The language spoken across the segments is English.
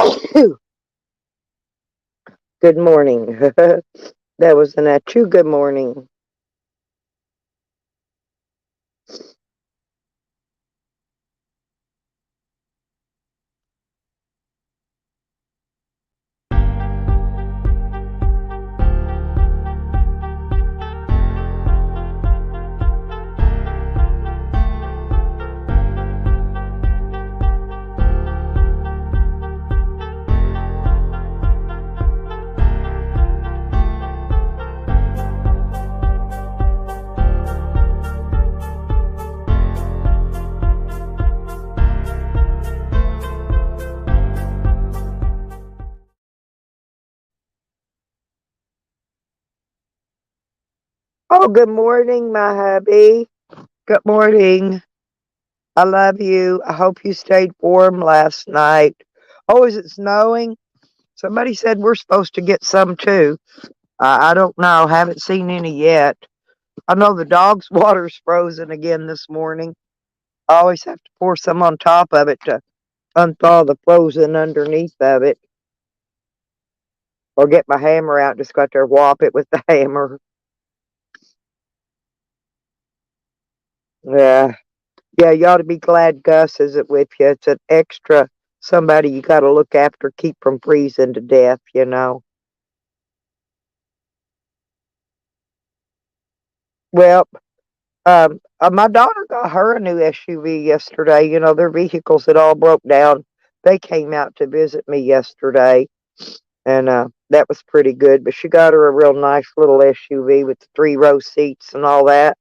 Good morning. That was an true good morning. Oh, good morning, my hubby. Good morning. I love you. I hope you stayed warm last night. Oh, is it snowing? Somebody said we're supposed to get some too. I don't know. Haven't seen any yet. I know the dog's water's frozen again this morning. I always have to pour some on top of it to unthaw the frozen underneath of it, or get my hammer out. Just got there, whop it with the hammer. Yeah. Yeah, you ought to be glad Gus isn't with you. It's an extra somebody you got to look after, keep from freezing to death. Well, my daughter got her a new SUV yesterday. Their vehicles had all broke down. They came out to visit me yesterday, and that was pretty good. But she got her a real nice little SUV with the 3-row seats and all that.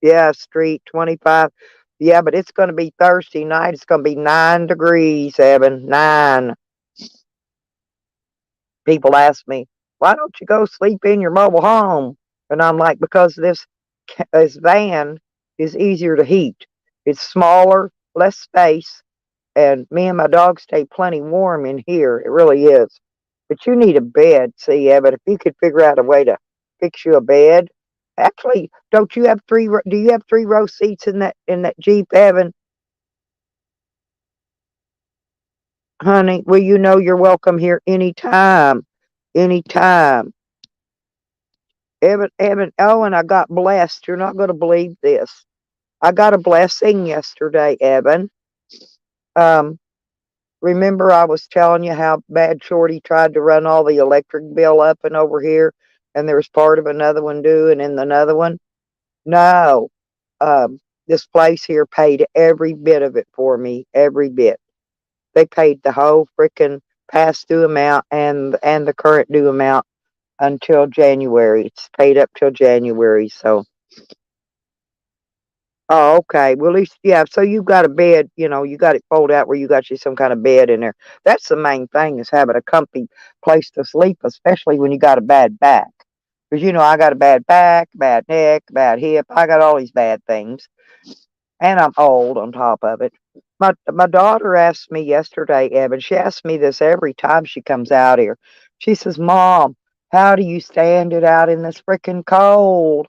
Yeah, street 25. Yeah, but it's going to be Thursday night. It's going to be 9 degrees, Evan. 9. People ask me, why don't you go sleep in your mobile home? And I'm like, because this van is easier to heat. It's smaller, less space, and me and my dog stay plenty warm in here. It really is. But you need a bed, see, Evan. If you could figure out a way to fix you a bed. Actually, don't you have do you have 3-row seats in that Jeep, Evan? Honey, well, you're welcome here anytime. Anytime. Evan, oh, and I got blessed. You're not going to believe this. I got a blessing yesterday, Evan. Um, Remember I was telling you how bad Shorty tried to run all the electric bill up and over here, and there was part of another one due, and in another one? No. This place here paid every bit of it for me, every bit. They paid the whole freaking past due amount and the current due amount until January. It's paid up till January, so. Oh, okay. Well, at least, yeah. So you got a bed, you got it folded out where you got you some kind of bed in there. That's the main thing, is having a comfy place to sleep, especially when you got a bad back. Because I got a bad back, bad neck, bad hip. I got all these bad things, and I'm old on top of it. My daughter asked me yesterday, Evan. She asks me this every time she comes out here. She says, "Mom, how do you stand it out in this freaking cold?"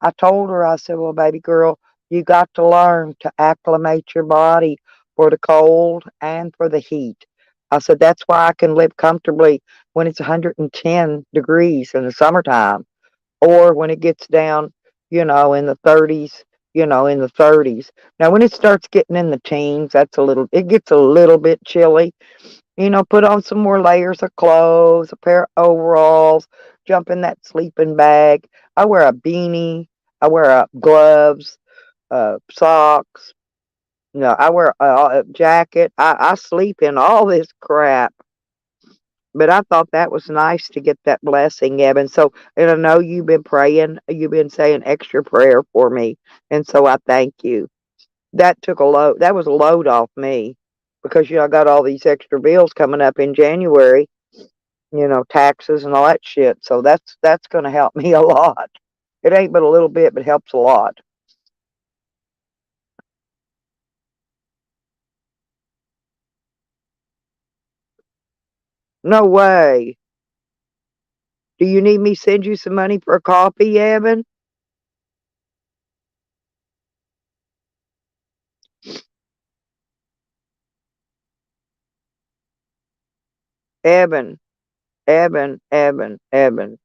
I told her, I said, well, baby girl, you got to learn to acclimate your body for the cold and for the heat. I said, that's why I can live comfortably when it's 110 degrees in the summertime, or when it gets down, in the 30s, in the 30s. Now, when it starts getting in the teens, it gets a little bit chilly. Put on some more layers of clothes, a pair of overalls, jump in that sleeping bag. I wear a beanie. I wear gloves, socks. No, I wear a jacket. I sleep in all this crap. But I thought that was nice to get that blessing, Evan. So, and I know you've been praying, you've been saying extra prayer for me. And so I thank you. That was a load off me, because I got all these extra bills coming up in January, taxes and all that shit. So that's going to help me a lot. It ain't but a little bit, but helps a lot. No way. Do you need me to send you some money for a coffee, Evan? Evan, Evan, Evan, Evan.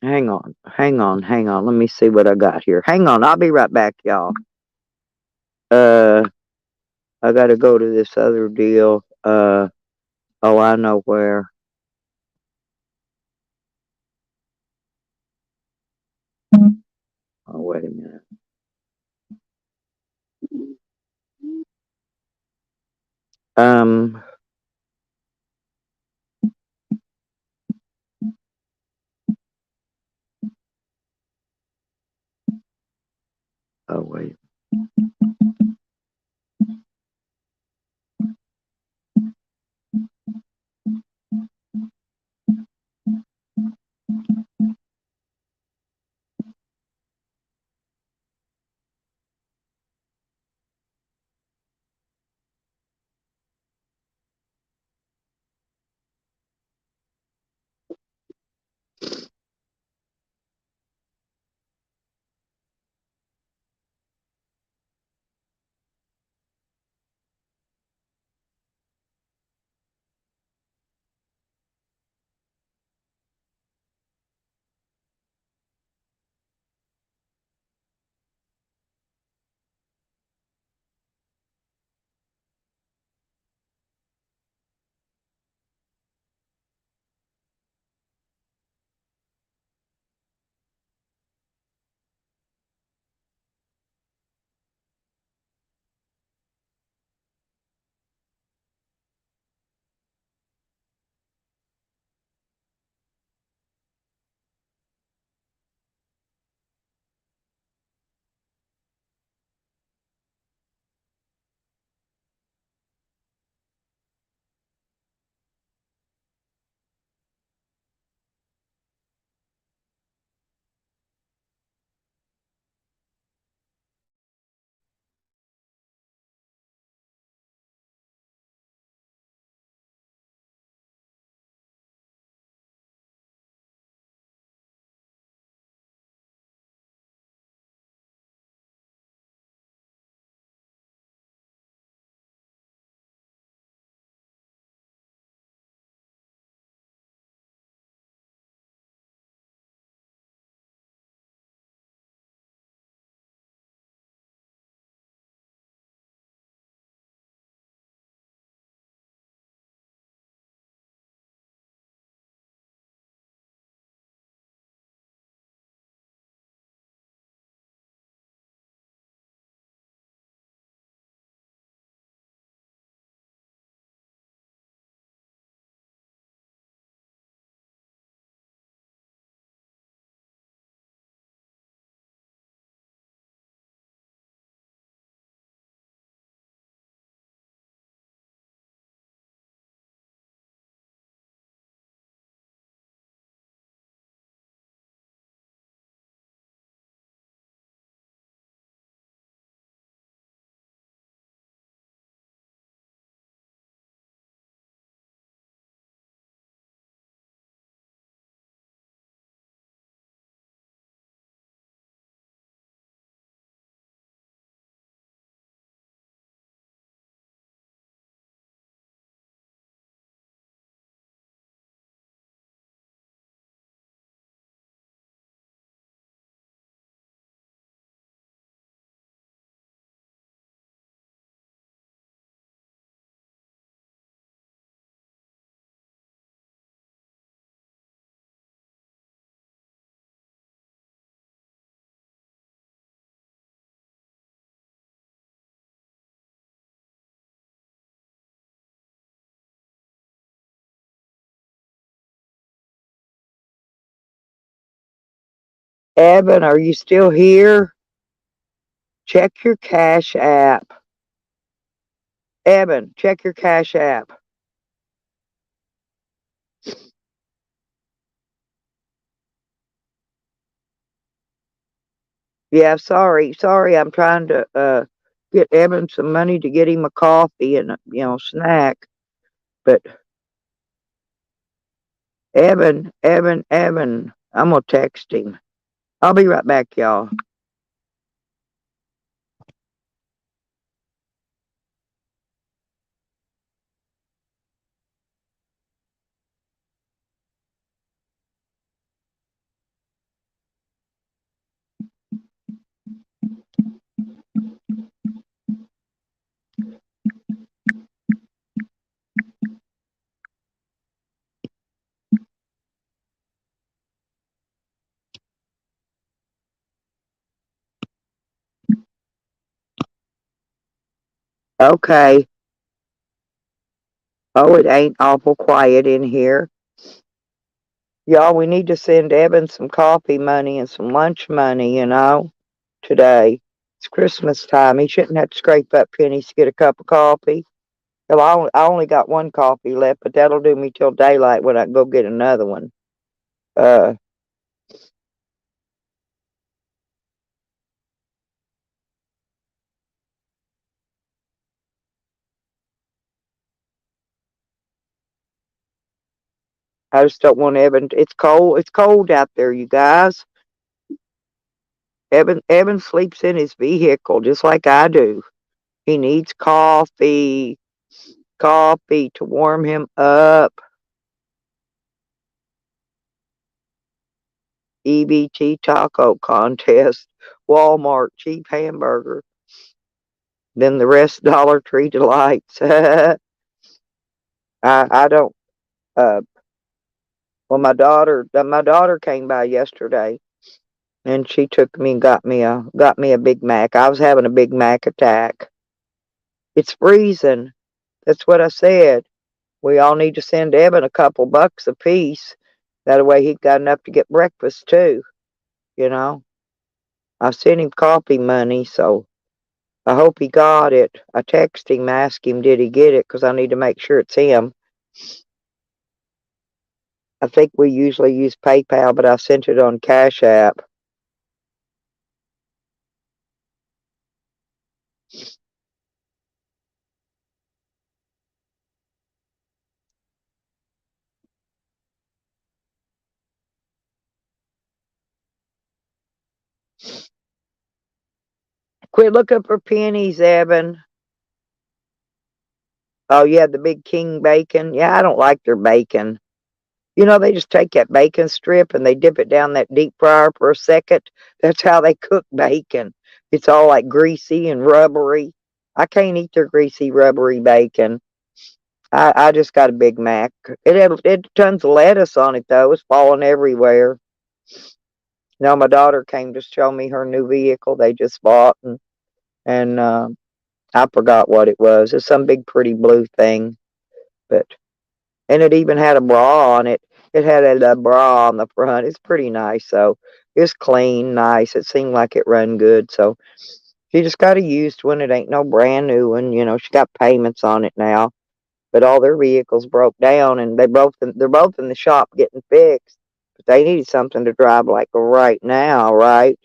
Hang on, hang on, hang on. Let me see what I got here. Hang on, I'll be right back, y'all. Uh, I gotta go to this other deal. Oh, I know where. Oh, wait a minute. Um, oh, wait. Evan, are you still here? Check your Cash App. Evan, check your Cash App. Yeah, sorry, sorry. I'm trying to get Evan some money to get him a coffee and snack. But Evan, I'm gonna text him. I'll be right back, y'all. Okay. Oh, it ain't awful quiet in here. Y'all, we need to send Evan some coffee money and some lunch money, today. It's Christmas time. He shouldn't have to scrape up pennies to get a cup of coffee. Well, I only got one coffee left, but that'll do me till daylight when I go get another one. Uh, I just don't want Evan. It's cold. It's cold out there, you guys. Evan sleeps in his vehicle just like I do. He needs coffee to warm him up. EBT taco contest, Walmart cheap hamburger, then the rest Dollar Tree delights. I don't. Uh, well, my daughter came by yesterday, and she took me and got me a Big Mac. I was having a Big Mac attack. It's freezing. That's what I said. We all need to send Evan a couple bucks apiece. That way he got enough to get breakfast too. You know, I sent him coffee money, so I hope he got it. I texted him, asked him, did he get it? Because I need to make sure it's him. I think we usually use PayPal, but I sent it on Cash App. Quit looking for pennies, Evan. Oh, yeah, the big king bacon. Yeah, I don't like their bacon. They just take that bacon strip and they dip it down that deep fryer for a second. That's how they cook bacon. It's all like greasy and rubbery. I can't eat their greasy, rubbery bacon. I just got a Big Mac. It had tons of lettuce on it though. It's falling everywhere. My daughter came to show me her new vehicle they just bought, and I forgot what it was. It's some big pretty blue thing, but and it even had a bra on it. It had a bra on the front. It's pretty nice. So it's clean, nice. It seemed like it run good. So she just got a used one. It ain't no brand new one. She got payments on it now. But all their vehicles broke down, and they're both in the shop getting fixed. But they needed something to drive like right now, right?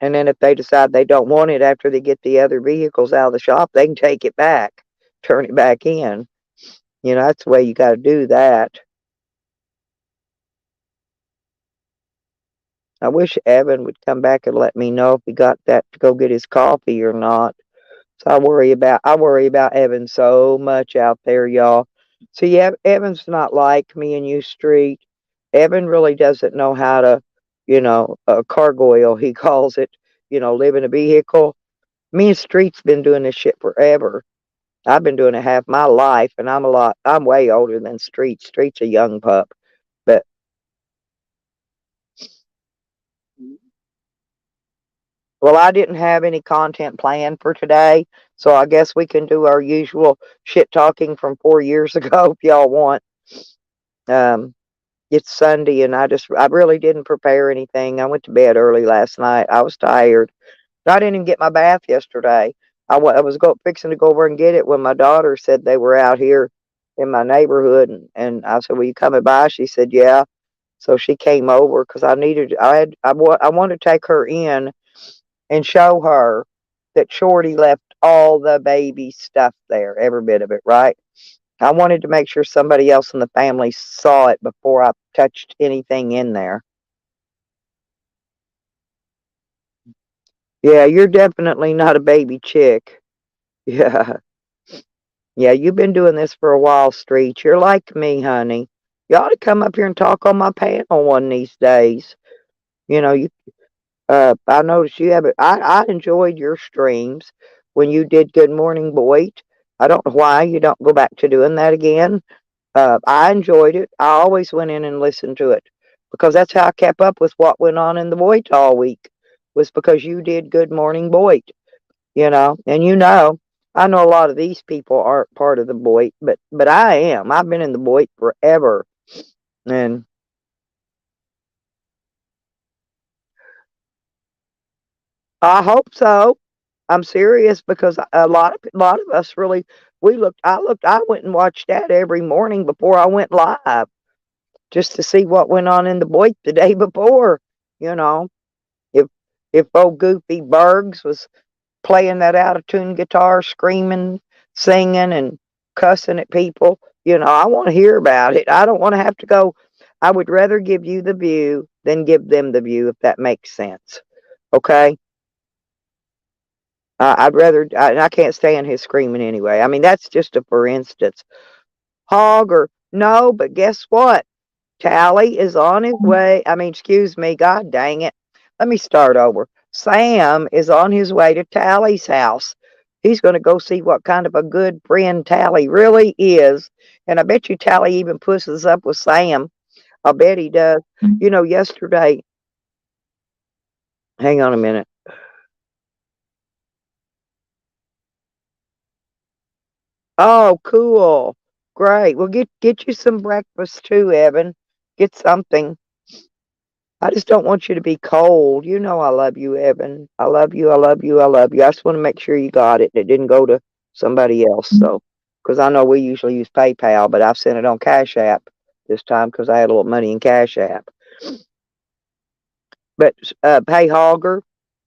And then if they decide they don't want it after they get the other vehicles out of the shop, they can take it back, turn it back in. That's the way you got to do that. I wish Evan would come back and let me know if he got that to go get his coffee or not. So I worry about Evan so much out there, y'all. See, Evan's not like me and you, Street. Evan really doesn't know how to, cargoil, he calls it, live in a vehicle. Me and Street's been doing this shit forever. I've been doing it half my life, and I'm way older than Street. Street's a young pup. But, well, I didn't have any content planned for today, so I guess we can do our usual shit talking from 4 years ago if y'all want. Um, it's Sunday, and I really didn't prepare anything. I went to bed early last night. I was tired. I didn't even get my bath yesterday. I was fixing to go over and get it when my daughter said they were out here in my neighborhood, and I said, "Will you coming by?" She said, "Yeah." So she came over because I wanted to take her in and show her that Shorty left all the baby stuff there, every bit of it, right? I wanted to make sure somebody else in the family saw it before I touched anything in there. Yeah, you're definitely not a baby chick. Yeah. Yeah, you've been doing this for a while, Street. You're like me, honey. You ought to come up here and talk on my panel one of these days. You I noticed you have it. I enjoyed your streams when you did Good Morning Boyd. I don't know why you don't go back to doing that again. I enjoyed it. I always went in and listened to it because that's how I kept up with what went on in the Boyd all week, was because you did Good Morning Boyd. And I know a lot of these people aren't part of the Boyd, but I am. I've been in the Boyd forever, and I hope so. I'm serious because a lot of us really we looked. I went and watched that every morning before I went live just to see what went on in the Boyd the day before. You know, if if old Goofy Bergs was playing that out of tune guitar, screaming, singing, and cussing at people. I want to hear about it. I don't want to have to go. I would rather give you the view than give them the view, if that makes sense. Okay? I'd rather, I can't stand his screaming anyway. I mean, that's just a for instance. Hog or no, but guess what? Tally is on his way. I mean, excuse me, God dang it. Let me start over. Sam is on his way to Tally's house. He's going to go see what kind of a good friend Tally really is. And I bet you Tally even pushes up with Sam. I bet he does. Yesterday, hang on a minute. Oh, cool. Great. Well, get you some breakfast too, Evan. Get something. I just don't want you to be cold. You know I love you, Evan. I love you. I love you. I love you. I just want to make sure you got it. It didn't go to somebody else. So, because I know we usually use PayPal, but I've sent it on Cash App this time because I had a little money in Cash App. But hey, Hogger.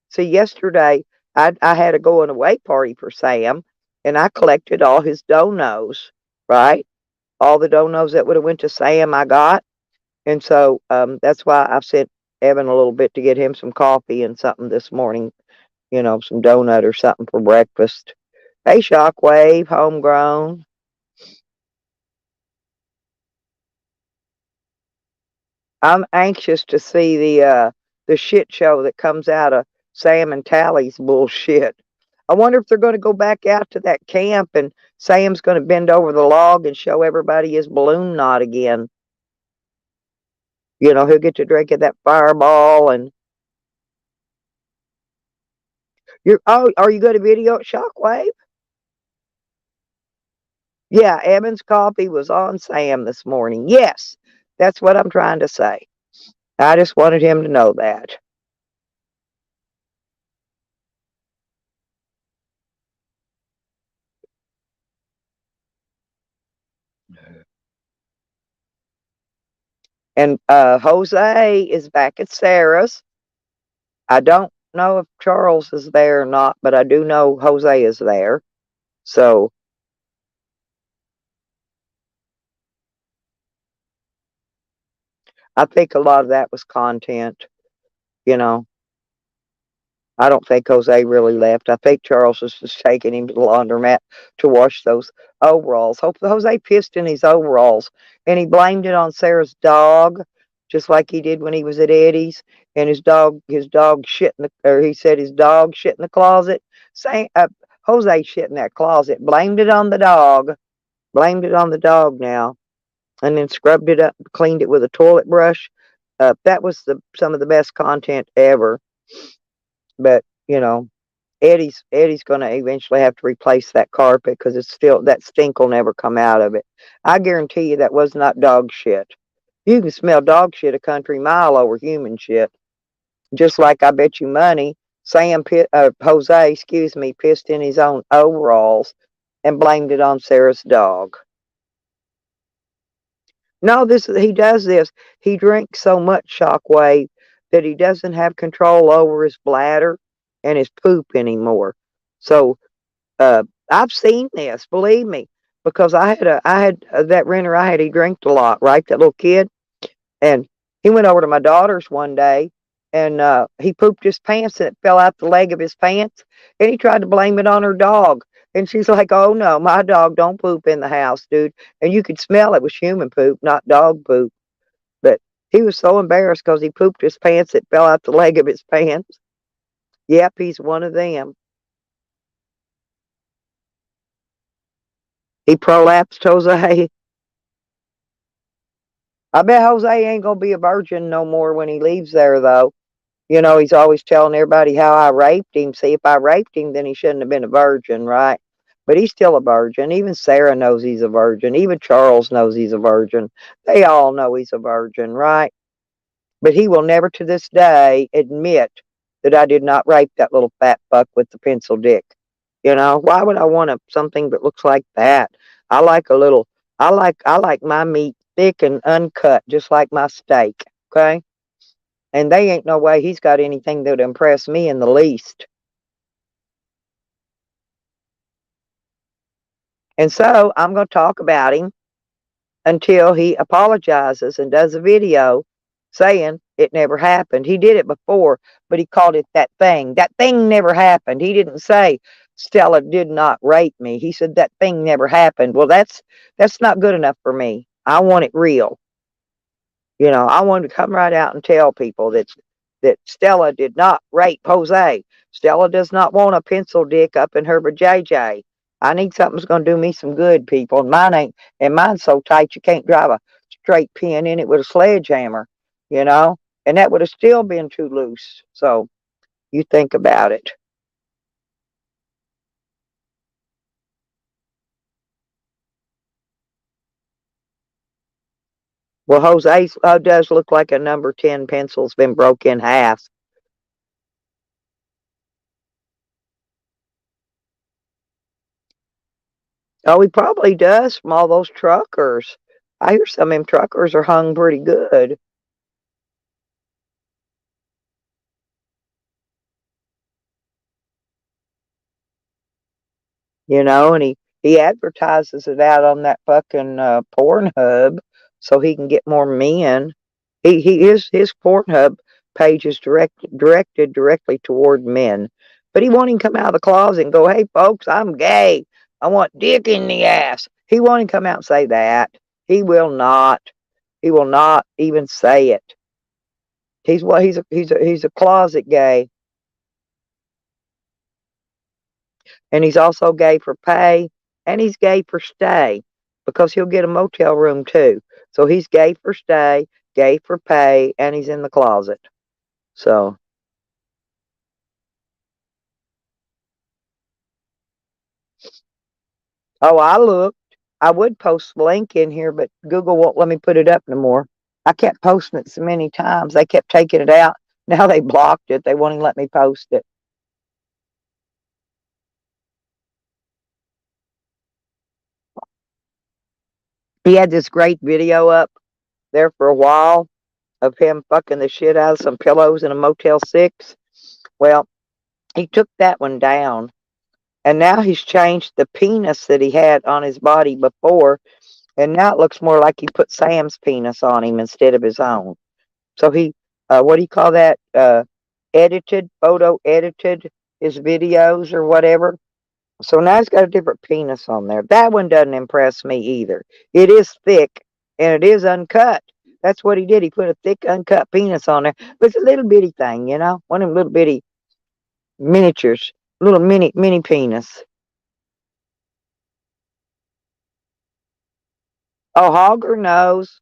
See, yesterday I had a going away party for Sam, and I collected all his donos. Right, all the donos that would have went to Sam, I got. And so that's why I've sent Evan a little bit to get him some coffee and something this morning, some donut or something for breakfast. Hey, Shockwave, homegrown. I'm anxious to see the shit show that comes out of Sam and Tally's bullshit. I wonder if they're going to go back out to that camp and Sam's going to bend over the log and show everybody his balloon knot again. He'll get to drink of that fireball and are you going to video at Shockwave? Yeah, Evan's coffee was on Sam this morning. Yes, that's what I'm trying to say. I just wanted him to know that. And Jose is back at Sarah's. I don't know if Charles is there or not, but I do know Jose is there. So I think a lot of that was content, you know. I don't think Jose really left. I think Charles was just taking him to the laundromat to wash those overalls. Hope Jose pissed in his overalls, and he blamed it on Sarah's dog, just like he did when he was at Eddie's. And his dog shit in the, or he said his dog shit in the closet. Saying, Jose shit in that closet. Blamed it on the dog. Blamed it on the dog now, and then scrubbed it up, cleaned it with a toilet brush. That was some of the best content ever. But Eddie's going to eventually have to replace that carpet because it's still that stink will never come out of it. I guarantee you that was not dog shit. You can smell dog shit a country mile over human shit. Just like I bet you money, Jose, excuse me, pissed in his own overalls and blamed it on Sarah's dog. No, he does this. He drinks so much Shockwave that he doesn't have control over his bladder and his poop anymore. So I've seen this, believe me, because I had that renter I had. He drank a lot, right? That little kid, and he went over to my daughter's one day, and he pooped his pants, and it fell out the leg of his pants, and he tried to blame it on her dog. And she's like, "Oh no, my dog don't poop in the house, dude." And you could smell it was human poop, not dog poop. But he was so embarrassed because he pooped his pants, it fell out the leg of his pants. Yep, he's one of them. He prolapsed Jose. I bet Jose ain't gonna be a virgin no more when he leaves there, though. You know, he's always telling everybody how I raped him. See, if I raped him, then he shouldn't have been a virgin, right? But he's still a virgin. Even Sarah knows he's a virgin. Even Charles knows he's a virgin. They all know he's a virgin, right? But he will never to this day admit that I did not rape that little fat fuck with the pencil dick. You know, why would I want something that looks like that? I like a little I like my meat thick and uncut, just like my steak. Okay? And they ain't no way he's got anything that would impress me in the least. And so I'm gonna talk about him until he apologizes and does a video saying it never happened. He did it before, but he called it that thing. That thing never happened. He didn't say Stella did not rape me. He said that thing never happened. Well, that's not good enough for me. I want it real. You know, I wanted to come right out and tell people that Stella did not rape Jose. Stella does not want a pencil dick up in her JJ. I need something that's going to do me some good, people. And mine ain't, and mine's so tight you can't drive a straight pin in it with a sledgehammer, you know? And that would have still been too loose. So you think about it. Well, Jose does look like a number 10 pencil's been broke in half. Oh, he probably does from all those truckers. I hear some of them truckers are hung pretty good. You know, and he advertises it out on that fucking Pornhub so he can get more men. His Pornhub page is directed directly toward men, but he won't even come out of the closet and go, "Hey, folks, I'm gay. I want dick in the ass." He won't even come out and say that. He will not. He will not even say it. He's a closet gay. And he's also gay for pay, and he's gay for stay because he'll get a motel room too. So he's gay for stay, gay for pay, and he's in the closet. So, oh, I looked. I would post the link in here, but Google won't let me put it up no more. I kept posting it so many times. They kept taking it out. Now they blocked it. They won't even let me post it. He had this great video up there for a while of him fucking the shit out of some pillows in a Motel 6. Well, he took that one down. And now he's changed the penis that he had on his body before, and now it looks more like he put Sam's penis on him instead of his own. So he, what do you call that? Photo edited his videos or whatever. So now he's got a different penis on there. That one doesn't impress me either. It is thick and it is uncut. That's what he did. He put a thick, uncut penis on there. But it's a little bitty thing, you know, one of them little bitty miniatures, little mini penis. Oh, Hogger knows.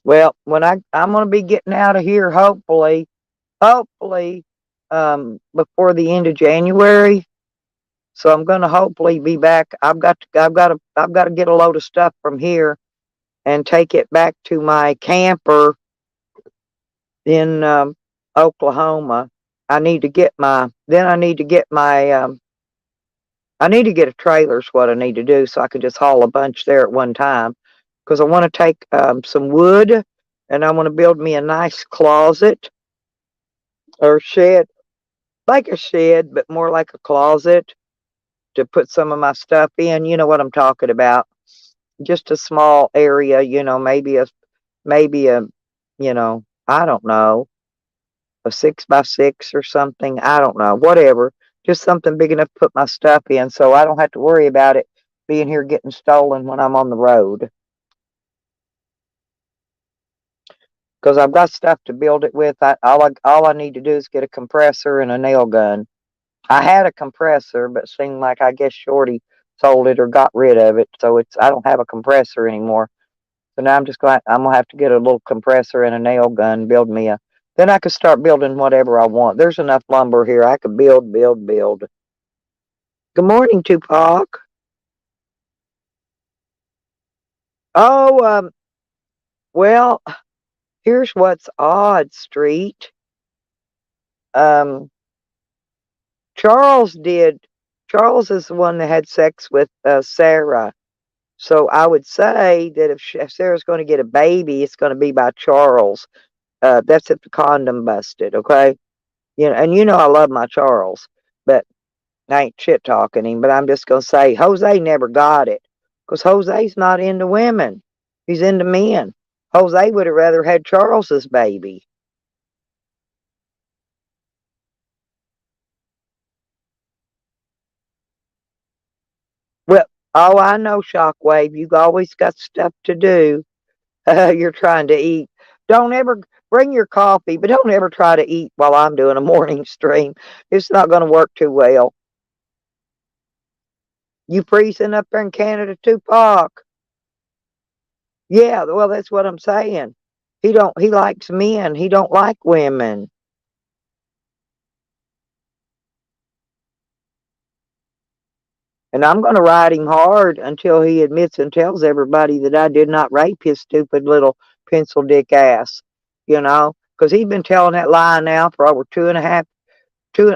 Well, when I'm gonna be getting out of here, hopefully, before the end of January. So I'm gonna hopefully be back. I've got to get a load of stuff from here and take it back to my camper in Oklahoma. I need to get I need to get a trailer is what I need to do so I can just haul a bunch there at one time. Because I want to take some wood and I want to build me a nice closet or shed, like a shed, but more like a closet to put some of my stuff in. You know what I'm talking about. Just a small area, maybe a, I don't know, a 6 by 6 or something. I don't know, whatever. Just something big enough to put my stuff in so I don't have to worry about it being here getting stolen when I'm on the road. Because I've got stuff to build it with. All I need to do is get a compressor and a nail gun. I had a compressor, but seemed like I guess Shorty sold it or got rid of it, so it's I don't have a compressor anymore. So now I'm gonna have to get a little compressor and a nail gun, build me a. Then I could start building whatever I want. There's enough lumber here. I could build, build, build. Good morning, Tupac. Oh, well, here's what's odd, Street. Um, Charles did. Charles is the one that had sex with Sarah. So I would say that if Sarah's going to get a baby, it's going to be by Charles. That's if the condom busted, okay? And I love my Charles, but I ain't shit talking him. But I'm just going to say Jose never got it because Jose's not into women. He's into men. Jose would have rather had Charles's baby. Well, oh, I know, Shockwave. You always got stuff to do. You're trying to eat. Don't ever bring your coffee, but don't ever try to eat while I'm doing a morning stream. It's not going to work too well. You freezing up there in Canada, Tupac? Yeah, well, that's what I'm saying. He likes men. He don't like women. And I'm going to ride him hard until he admits and tells everybody that I did not rape his stupid little pencil dick ass. Because he's been telling that lie now for over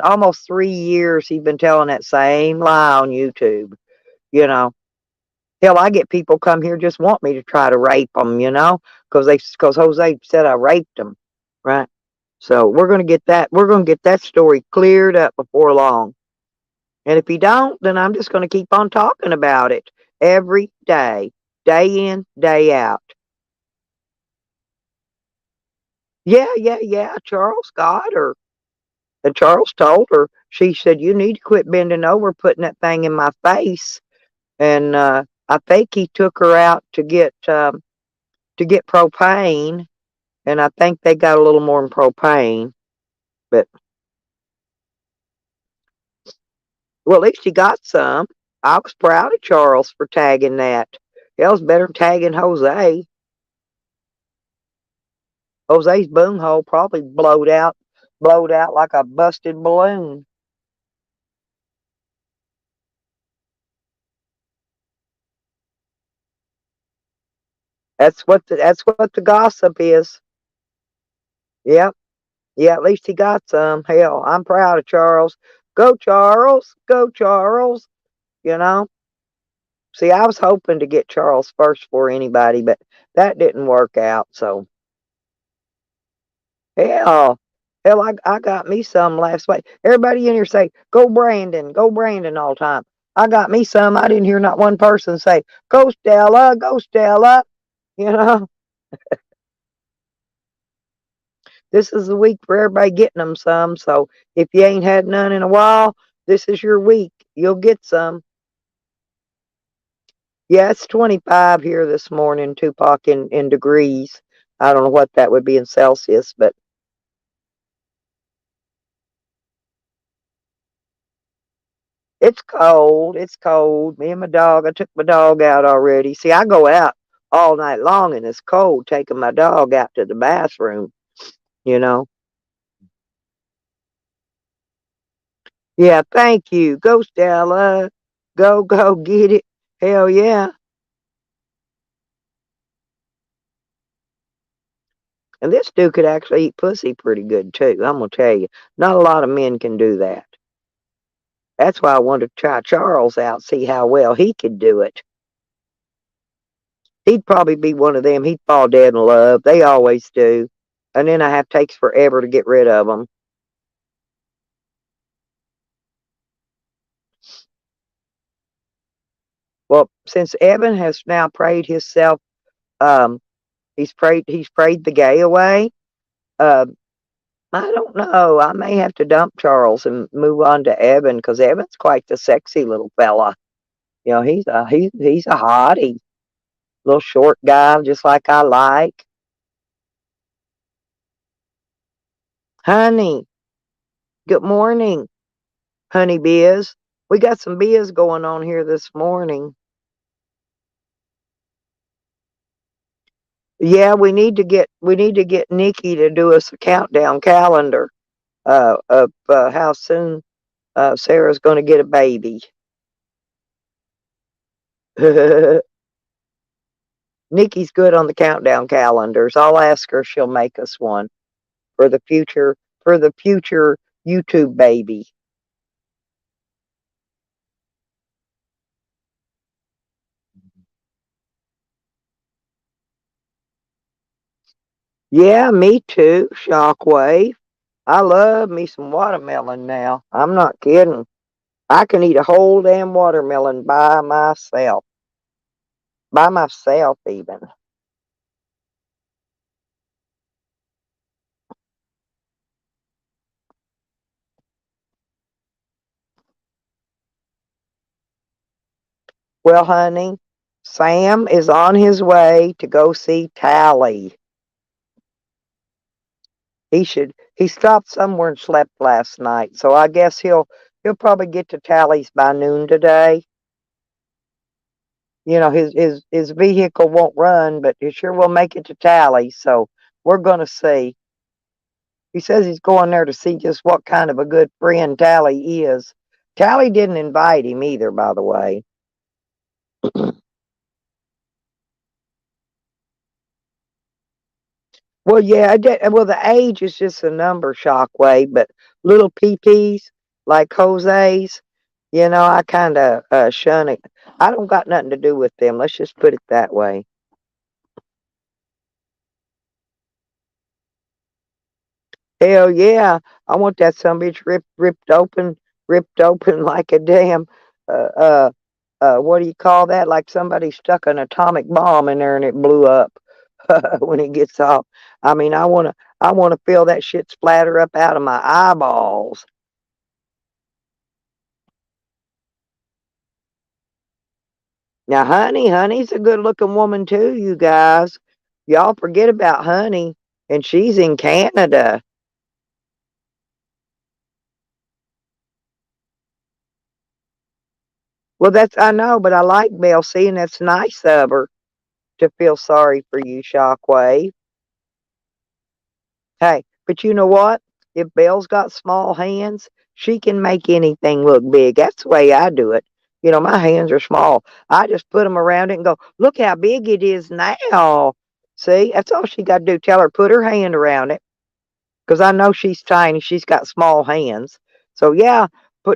almost 3 years. He's been telling that same lie on YouTube. You know, hell, I get people come here just want me to try to rape them. Because Jose said I raped them, right? So we're gonna get that. We're gonna get that story cleared up before long. And if you don't, then I'm just gonna keep on talking about it every day in, day out. Yeah, yeah, yeah. Charles got her. And Charles told her, she said, you need to quit bending over, putting that thing in my face. And I think he took her out to get propane, and I think they got a little more than propane. But well, at least he got some. I was proud of Charles for tagging that. Hell's better than tagging Jose. Jose's boom hole probably blowed out like a busted balloon. That's what the gossip is. Yep. Yeah, at least he got some. Hell, I'm proud of Charles. Go Charles. Go Charles. You know? See, I was hoping to get Charles first for anybody, but that didn't work out. So hell, hell, I got me some last week. Everybody in here say, go Brandon all the time. I got me some. I didn't hear not one person say, go Stella, go Stella. You know, this is the week for everybody getting them some. So if you ain't had none in a while, this is your week. You'll get some. Yeah, it's 25 here this morning, Tupac, in degrees. I don't know what that would be in Celsius, but it's cold. It's cold. Me and my dog, I took my dog out already. See, I go out all night long and it's cold taking my dog out to the bathroom, you know. Yeah, thank you. Go, Stella. Go, go, get it. Hell yeah. And this dude could actually eat pussy pretty good too. I'm gonna tell you. Not a lot of men can do that. That's why I wanted to try Charles out, see how well he could do it. He'd probably be one of them. He'd fall dead in love. They always do. And then I have takes forever to get rid of them. Well, since Evan has now prayed himself, um, he's prayed the gay away. Uh, I don't know. I may have to dump Charles and move on to Evan because Evan's quite the sexy little fella. He's a hottie, little short guy, just like I like. Honey, good morning. honey biz. We got some biz going on here this morning. Yeah, we need to get Nikki to do us a countdown calendar of how soon Sarah's going to get a baby. Nikki's good on the countdown calendars. I'll ask her; she'll make us one for the future YouTube baby. Yeah, me too. Shockwave. I love me some watermelon now. I'm not kidding. I can eat a whole damn watermelon by myself. By myself, even. Well, honey, Sam is on his way to go see Tally. He stopped somewhere and slept last night, so I guess he'll probably get to Tally's by noon today. His vehicle won't run, but he sure will make it to Tally, so we're gonna see. He says he's going there to see just what kind of a good friend Tally is. Tally didn't invite him either, by the way. Well, yeah, well, the age is just a number, Shockwave, but little PPs like Jose's, I kind of shun it. I don't got nothing to do with them. Let's just put it that way. Hell yeah, I want that some bitch ripped open like a damn, uh, uh, what do you call that? Like somebody stuck an atomic bomb in there and it blew up when it gets off. I mean, I wanna feel that shit splatter up out of my eyeballs. Now, Honey's a good looking woman too, you guys. Y'all forget about Honey, and she's in Canada. Well, that's I know, but I like Belle. See, and that's nice of her to feel sorry for you, Shockwave. Hey, but you know what? If Belle's got small hands, she can make anything look big. That's the way I do it. My hands are small. I just put them around it and go, look how big it is now. See, that's all she got to do. Tell her, put her hand around it. Because I know she's tiny. She's got small hands. So yeah,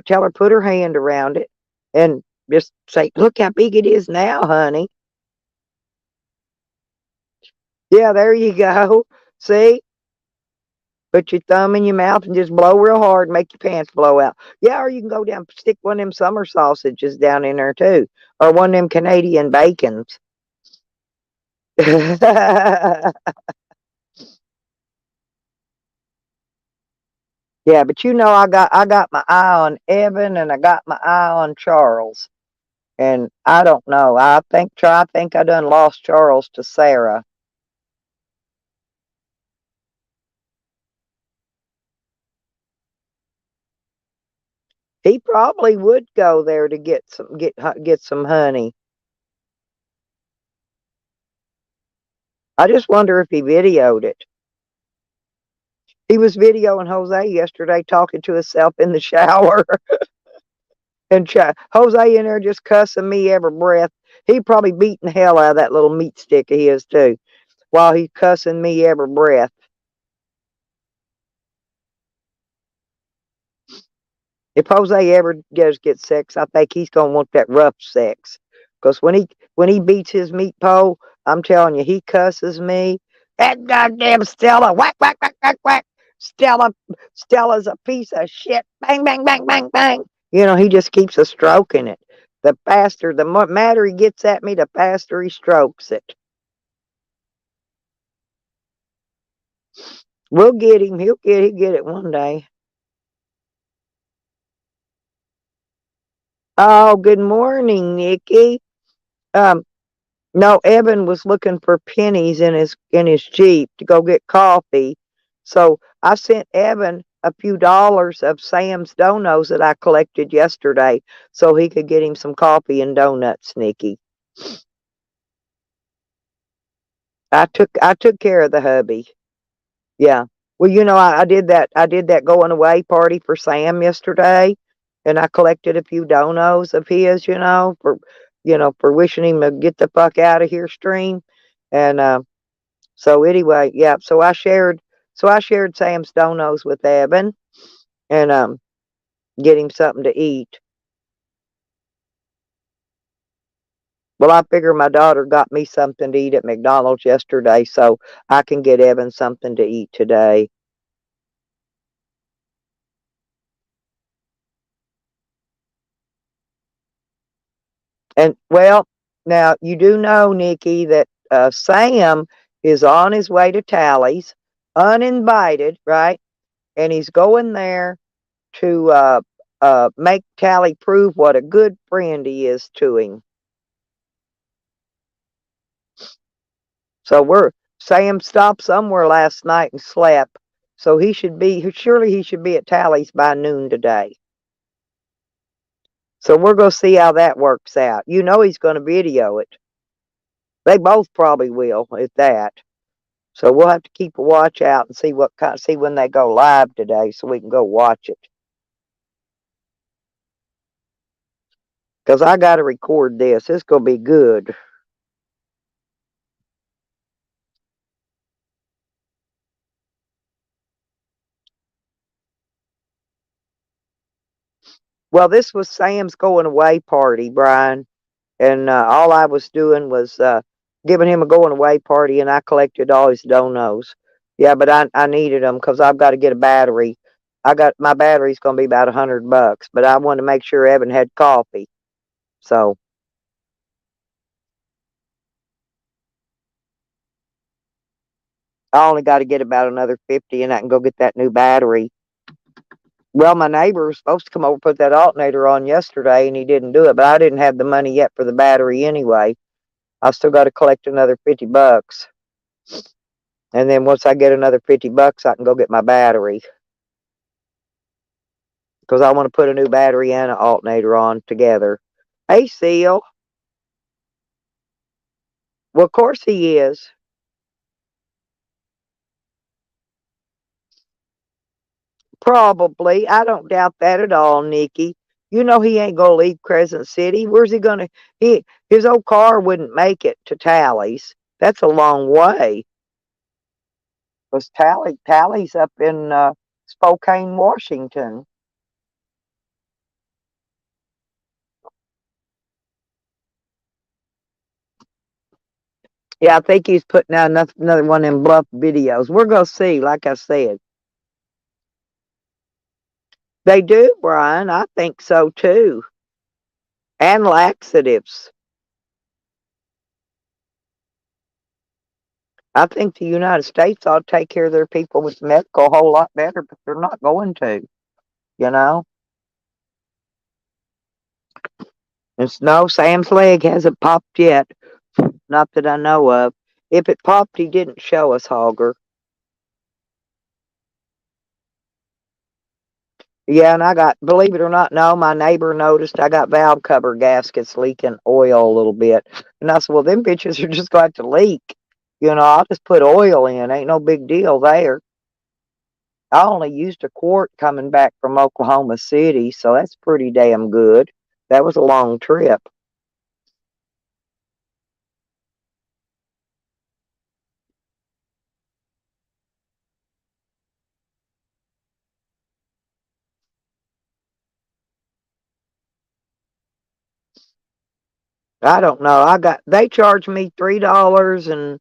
tell her put her hand around it and just say, "Look how big it is now, honey." Yeah, there you go. See, put your thumb in your mouth and just blow real hard, and make your pants blow out. Yeah, or you can go down, stick one of them summer sausages down in there too, or one of them Canadian bacons. Yeah, but I got my eye on Evan and I got my eye on Charles. And I don't know. I think I done lost Charles to Sarah. He probably would go there to get some honey. I just wonder if he videoed it. He was videoing Jose yesterday talking to himself in the shower, and Jose in there just cussing me every breath. He probably beating the hell out of that little meat stick of his too, while he's cussing me every breath. If Jose ever does get sex, I think he's gonna want that rough sex. Cause when he beats his meat pole, I'm telling you, he cusses me. That goddamn Stella, whack whack whack whack whack. Stella's a piece of shit. Bang bang bang bang bang. He just keeps a stroking it. The madder he gets at me, the faster he strokes it. We'll get him. He'll get it one day. Oh, good morning, Nikki. Um, No, Evan was looking for pennies in his Jeep to go get coffee. So I sent Evan a few dollars of Sam's donuts that I collected yesterday so he could get him some coffee and donuts, Nikki. I took care of the hubby. Yeah. Well, I did that going away party for Sam yesterday, and I collected a few donos of his, for wishing him to get the fuck out of here stream. And so anyway, yeah, so I shared Sam's donos with Evan and get him something to eat. Well, I figure my daughter got me something to eat at McDonald's yesterday, so I can get Evan something to eat today. And well, now you do know, Nikki, that Sam is on his way to Tally's, uninvited, right? And he's going there to make Tally prove what a good friend he is to him. So Sam stopped somewhere last night and slept. So surely he should be at Tally's by noon today. So we're going to see how that works out. You know he's going to video it. They both probably will at that. So we'll have to keep a watch out and see when they go live today so we can go watch it. Because I got to record this. It's going to be good. Well, this was Sam's going away party, Brian. And all I was doing was giving him a going away party, and I collected all his donos. Yeah, but I needed them because I've got to get a battery. I got my battery's going to be about $100, but I wanted to make sure Evan had coffee. So I only got to get about another 50, and I can go get that new battery. Well, my neighbor was supposed to come over and put that alternator on yesterday, and he didn't do it. But I didn't have the money yet for the battery anyway. I still got to collect another $50. And then once I get another $50, I can go get my battery. Because I want to put a new battery and an alternator on together. Hey, Seal. Well, of course he is. Probably. I don't doubt that at all, Nikki. You know he ain't gonna leave Crescent City. Where's he gonna? His old car wouldn't make it to Tally's. That's a long way. Because Tally's up in Spokane, Washington. Yeah, I think he's putting out another one of them bluff videos. We're gonna see. Like I said, they do, Brian. I think so too. And laxatives. I think the United States ought to take care of their people with medical a whole lot better, but they're not going to, you know? And no, Sam's leg hasn't popped yet. Not that I know of. If it popped, he didn't show us, Hogger. Yeah, and believe it or not, no, my neighbor noticed I got valve cover gaskets leaking oil a little bit. And I said, well, them bitches are just going to leak. I'll just put oil in. Ain't no big deal there. I only used a quart coming back from Oklahoma City, so that's pretty damn good. That was a long trip. I don't know. They charged me $3.47,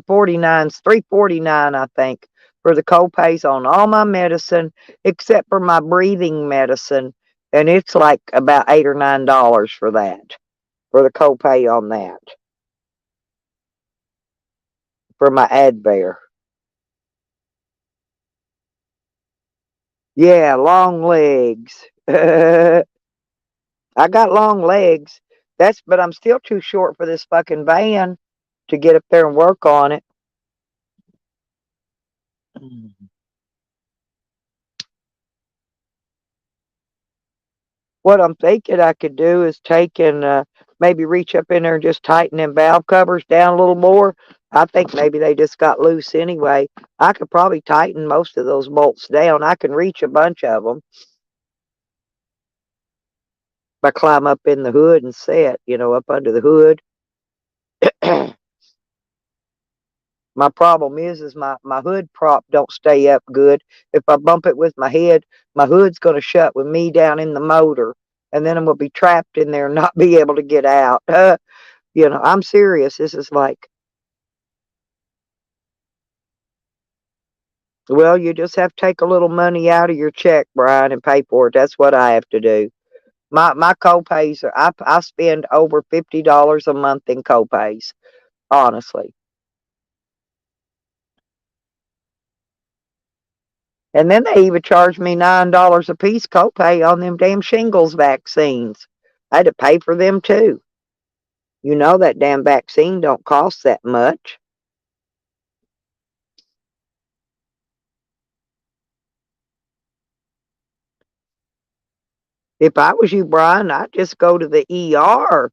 49, 3.49, I think, for the copays on all my medicine except for my breathing medicine, and it's like about $8 or $9 for that, for the copay on that, for my Advair. Yeah, long legs. I got long legs. But I'm still too short for this fucking van to get up there and work on it. What I'm thinking I could do is take and maybe reach up in there and just tighten them valve covers down a little more. I think maybe they just got loose anyway. I could probably tighten most of those bolts down. I can reach a bunch of them if I climb up in the hood and set, up under the hood. My problem is my hood prop don't stay up good. If I bump it with my head, my hood's gonna shut with me down in the motor, and then I'm gonna be trapped in there and not be able to get out. I'm serious. This is like, well, you just have to take a little money out of your check, Brian, and pay for it. That's what I have to do. My copays are I spend over $50 a month in copays, honestly. And then they even charged me $9 a piece copay on them damn shingles vaccines. I had to pay for them too. You know that damn vaccine don't cost that much. If I was you, Brian, I'd just go to the ER.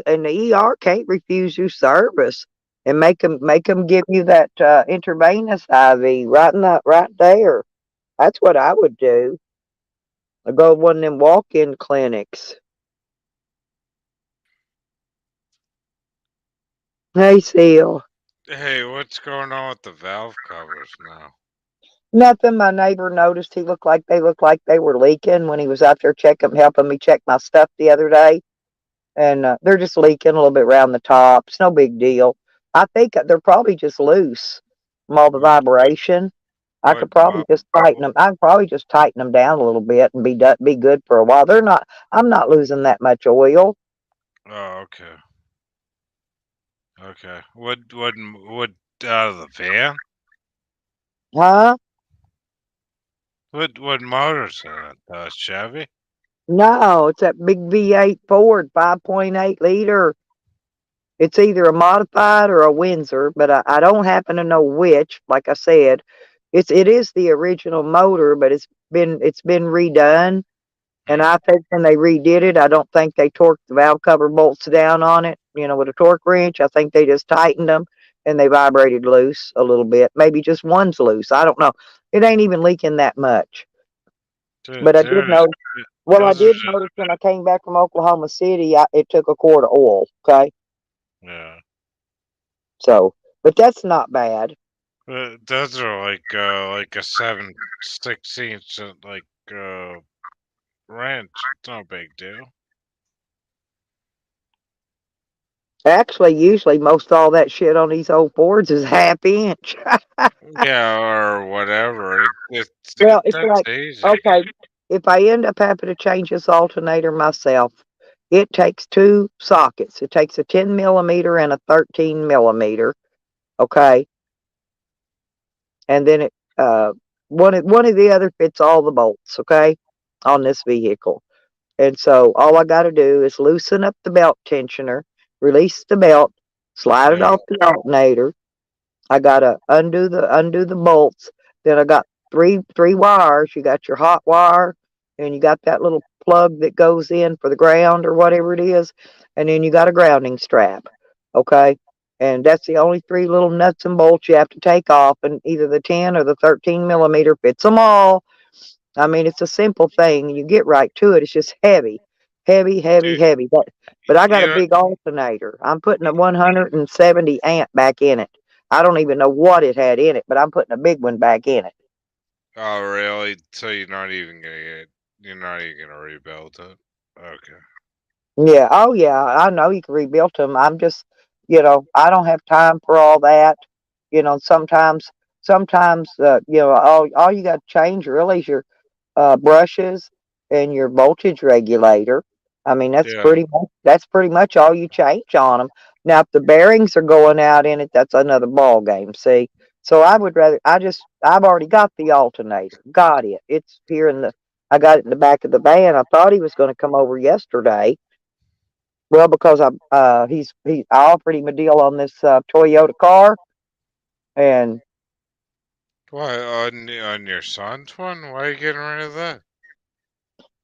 And the ER can't refuse you service, and make them give you that intravenous IV right there. That's what I would do. I go to one of them walk-in clinics. Hey, Seal. Hey, what's going on with the valve covers now? Nothing. My neighbor noticed they were leaking when he was out there helping me check my stuff the other day, and they're just leaking a little bit around the top. It's no big deal. I think they're probably just loose from all the What vibration. I what could probably just tighten them. I could probably just tighten them down a little bit and be good for a while. They're not. I'm not losing that much oil, Oh, okay. Okay. What out of the van? huh? What motor's that? Chevy? No, it's that big V8 Ford, 5.8 liter. It's either a modified or a Windsor, but I don't happen to know which. Like I said, it is the original motor, but it's been redone. And Hmm. I think when they redid it, I don't think they torqued the valve cover bolts down on it, with a torque wrench. I think they just tightened them and they vibrated loose a little bit. Maybe just one's loose. I don't know. It ain't even leaking that much. Dude, But I did dude, notice. Well, I those are did just notice when I came back from Oklahoma City, it took a quart of oil. Okay, yeah. so but that's not bad. Those are like a 7/16 wrench. It's no big deal. Actually, usually most all that shit on these old Fords is half inch. Yeah, or whatever. Well, it's That's like, easy. okay, if I end up having to change this alternator myself, it takes two sockets. It takes a 10 millimeter and a 13 millimeter. Okay, and then one of the other fits all the bolts. Okay, on this vehicle. And so all I got to do is loosen up the belt tensioner, release the belt, slide it Yeah. off the alternator. I gotta undo the bolts. Then I got three wires. You got your hot wire, and you got that little plug that goes in for the ground or whatever it is, and then you got a grounding strap. Okay, and that's the only three little nuts and bolts you have to take off, and either the 10 or the 13 millimeter fits them all. I mean, it's a simple thing. You get right to it. It's just heavy, heavy, heavy, You, heavy. But I got you a know, big alternator. I'm putting a 170 amp back in it. I don't even know what it had in it, but I'm putting a big one back in it. oh really? So you're not even gonna rebuild it? Okay. Yeah. Oh, yeah. I know you can rebuild them. I don't have time for all that. Sometimes, all you got to change really is your brushes and your voltage regulator. I mean, Yeah. that's pretty much all you change on them. Now, if the bearings are going out in it, that's another ball game. See, so I would rather I've already got the alternator, got it. It's here in the I got it in the back of the van. I thought he was going to come over yesterday. Well, because I offered him a deal on this Toyota car, and Why on your son's one? Why are you getting rid of that?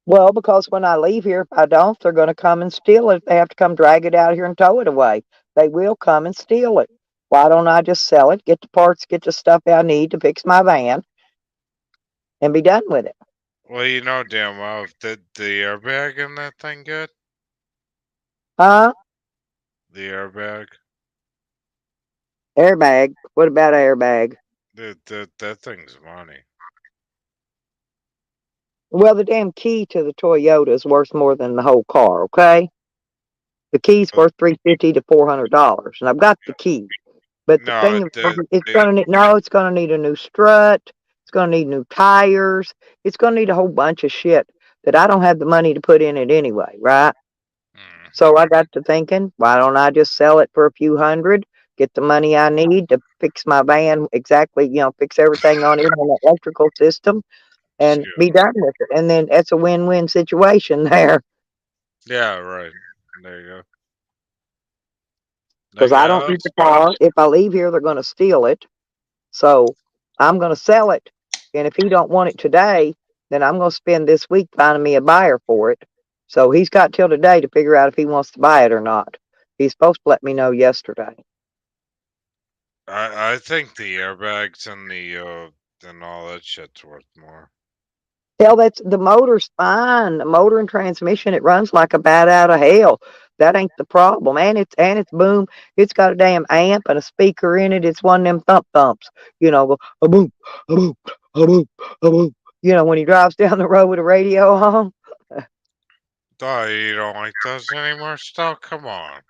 Well, because when I leave here, if I don't, they're going to come and steal it. They have to come drag it out here and tow it away. They will come and steal it. Why don't I just sell it, get the parts, get the stuff I need to fix my van, and be done with it? Well, you know damn well if the airbag in that thing good. Huh? The airbag. Airbag. What about airbag? That thing's money. Well, the damn key to the Toyota is worth more than the whole car. Okay, the key's But worth $350 to $400, and I've got the key. But the no, thing is, it's gonna need no, it's gonna need a new strut. It's gonna need new tires. It's gonna need a whole bunch of shit that I don't have the money to put in it anyway, right? mm, So I got to thinking, why don't I just sell it for a few hundred, get the money I need to fix my van exactly, fix everything on it on the electrical system and excuse be me. done with it. And then it's a win-win situation there Yeah, right. There you go. because Like I don't need that's the car. If I leave here, they're going to steal it. So I'm going to sell it. And if he don't want it today, then I'm going to spend this week finding me a buyer for it. So he's got till today to figure out if he wants to buy it or not. He's supposed to let me know yesterday. I think the airbags and all that shit's worth more. Hell, that's the motor's fine. The motor and transmission, it runs like a bat out of hell. That ain't the problem. And it's boom. It's got a damn amp and a speaker in it. It's one of them thumps. Go a boom, a boom, a boom, a boom. When he drives down the road with the radio on. Oh, you don't like those anymore? Still, come on.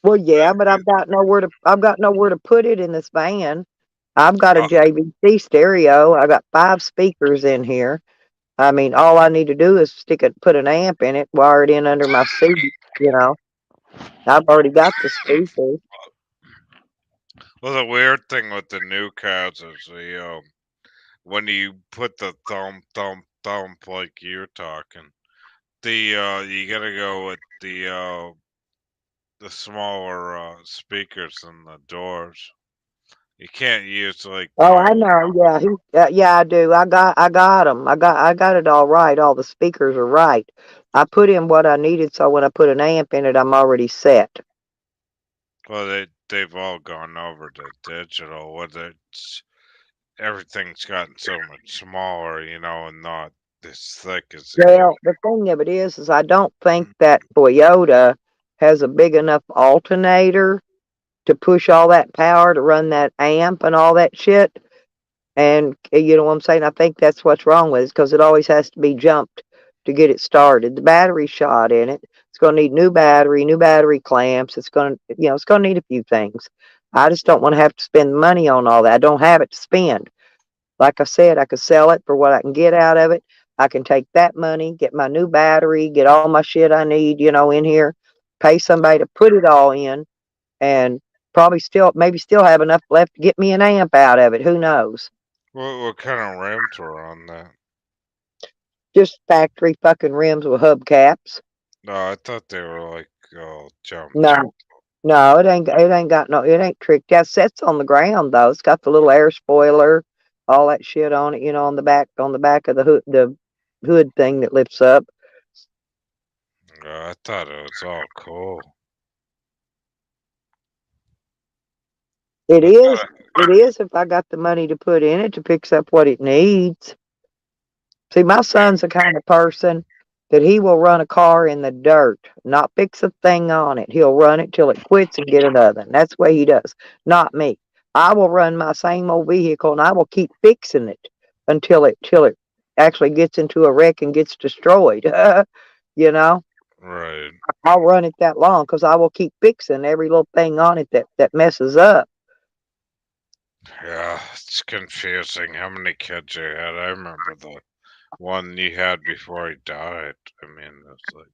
Well, yeah, but Uh, I've got nowhere to put it in this van. I've got a uh, JVC stereo. I got 5 speakers in here. I mean, all I need to do is put an amp in it, wire it in under my seat. You know, I've already got the speakers. well, the weird thing with the new cars is when you put the thump like you're talking, you gotta go with the smaller speakers in the doors. You can't use like Oh, I normal. know. Yeah, yeah, I do. I got them. I got it all right. All the speakers are right. I put in what I needed, so when I put an amp in it, I'm already set. Well, they've all gone over to digital. Whether it's everything's gotten so much smaller, and not as thick as it used. Well, the thing of it is I don't think that Toyota has a big enough alternator to push all that power to run that amp and all that shit. And you know what I'm saying? I think that's what's wrong with it because it always has to be jumped to get it started. The battery shot in it. It's going to need new battery clamps. It's going to need a few things. I just don't want to have to spend money on all that. I don't have it to spend. Like I said, I could sell it for what I can get out of it. I can take that money, get my new battery, get all my shit I need, in here, pay somebody to put it all in, and maybe still have enough left to get me an amp out of it. Who knows? What kind of rims were on that? Just factory fucking rims with hubcaps. No, I thought they were like jumped up. No, no, it ain't tricked out. Sets on the ground though. It's got the little air spoiler, all that shit on it, on the back of the hood thing that lifts up. I thought it was all cool. It I is, thought, it is if I got the money to put in it to fix up what it needs. See, my son's the kind of person that he will run a car in the dirt, not fix a thing on it. He'll run it till it quits and get another. And that's the way he does. Not me. I will run my same old vehicle and I will keep fixing it until it actually gets into a wreck and gets destroyed. you know, right. I'll run it that long because I will keep fixing every little thing on it that messes up. Yeah, it's confusing how many kids you had. I remember the one you had before he died. I mean, it's like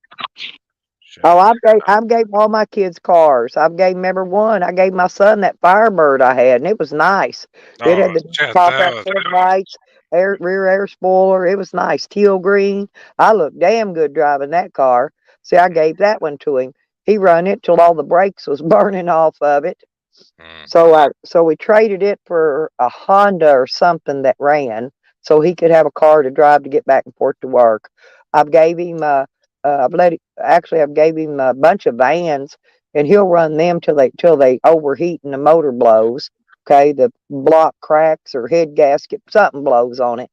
shit. Oh, I've gave all my kids cars. Remember one, I gave my son that Firebird I had, and it was nice. It Oh had the shit, pop that out was headlights, rear air spoiler. It was nice, teal green. I looked damn good driving that car. See, I gave that one to him. He run it till all the brakes was burning off of it. mm, So we traded it for a Honda or something that ran, so he could have a car to drive to get back and forth to work. I've gave him I've let it, actually I've gave him a bunch of vans, and he'll run them till they overheat and the motor blows. Okay, the block cracks or head gasket, something blows on it.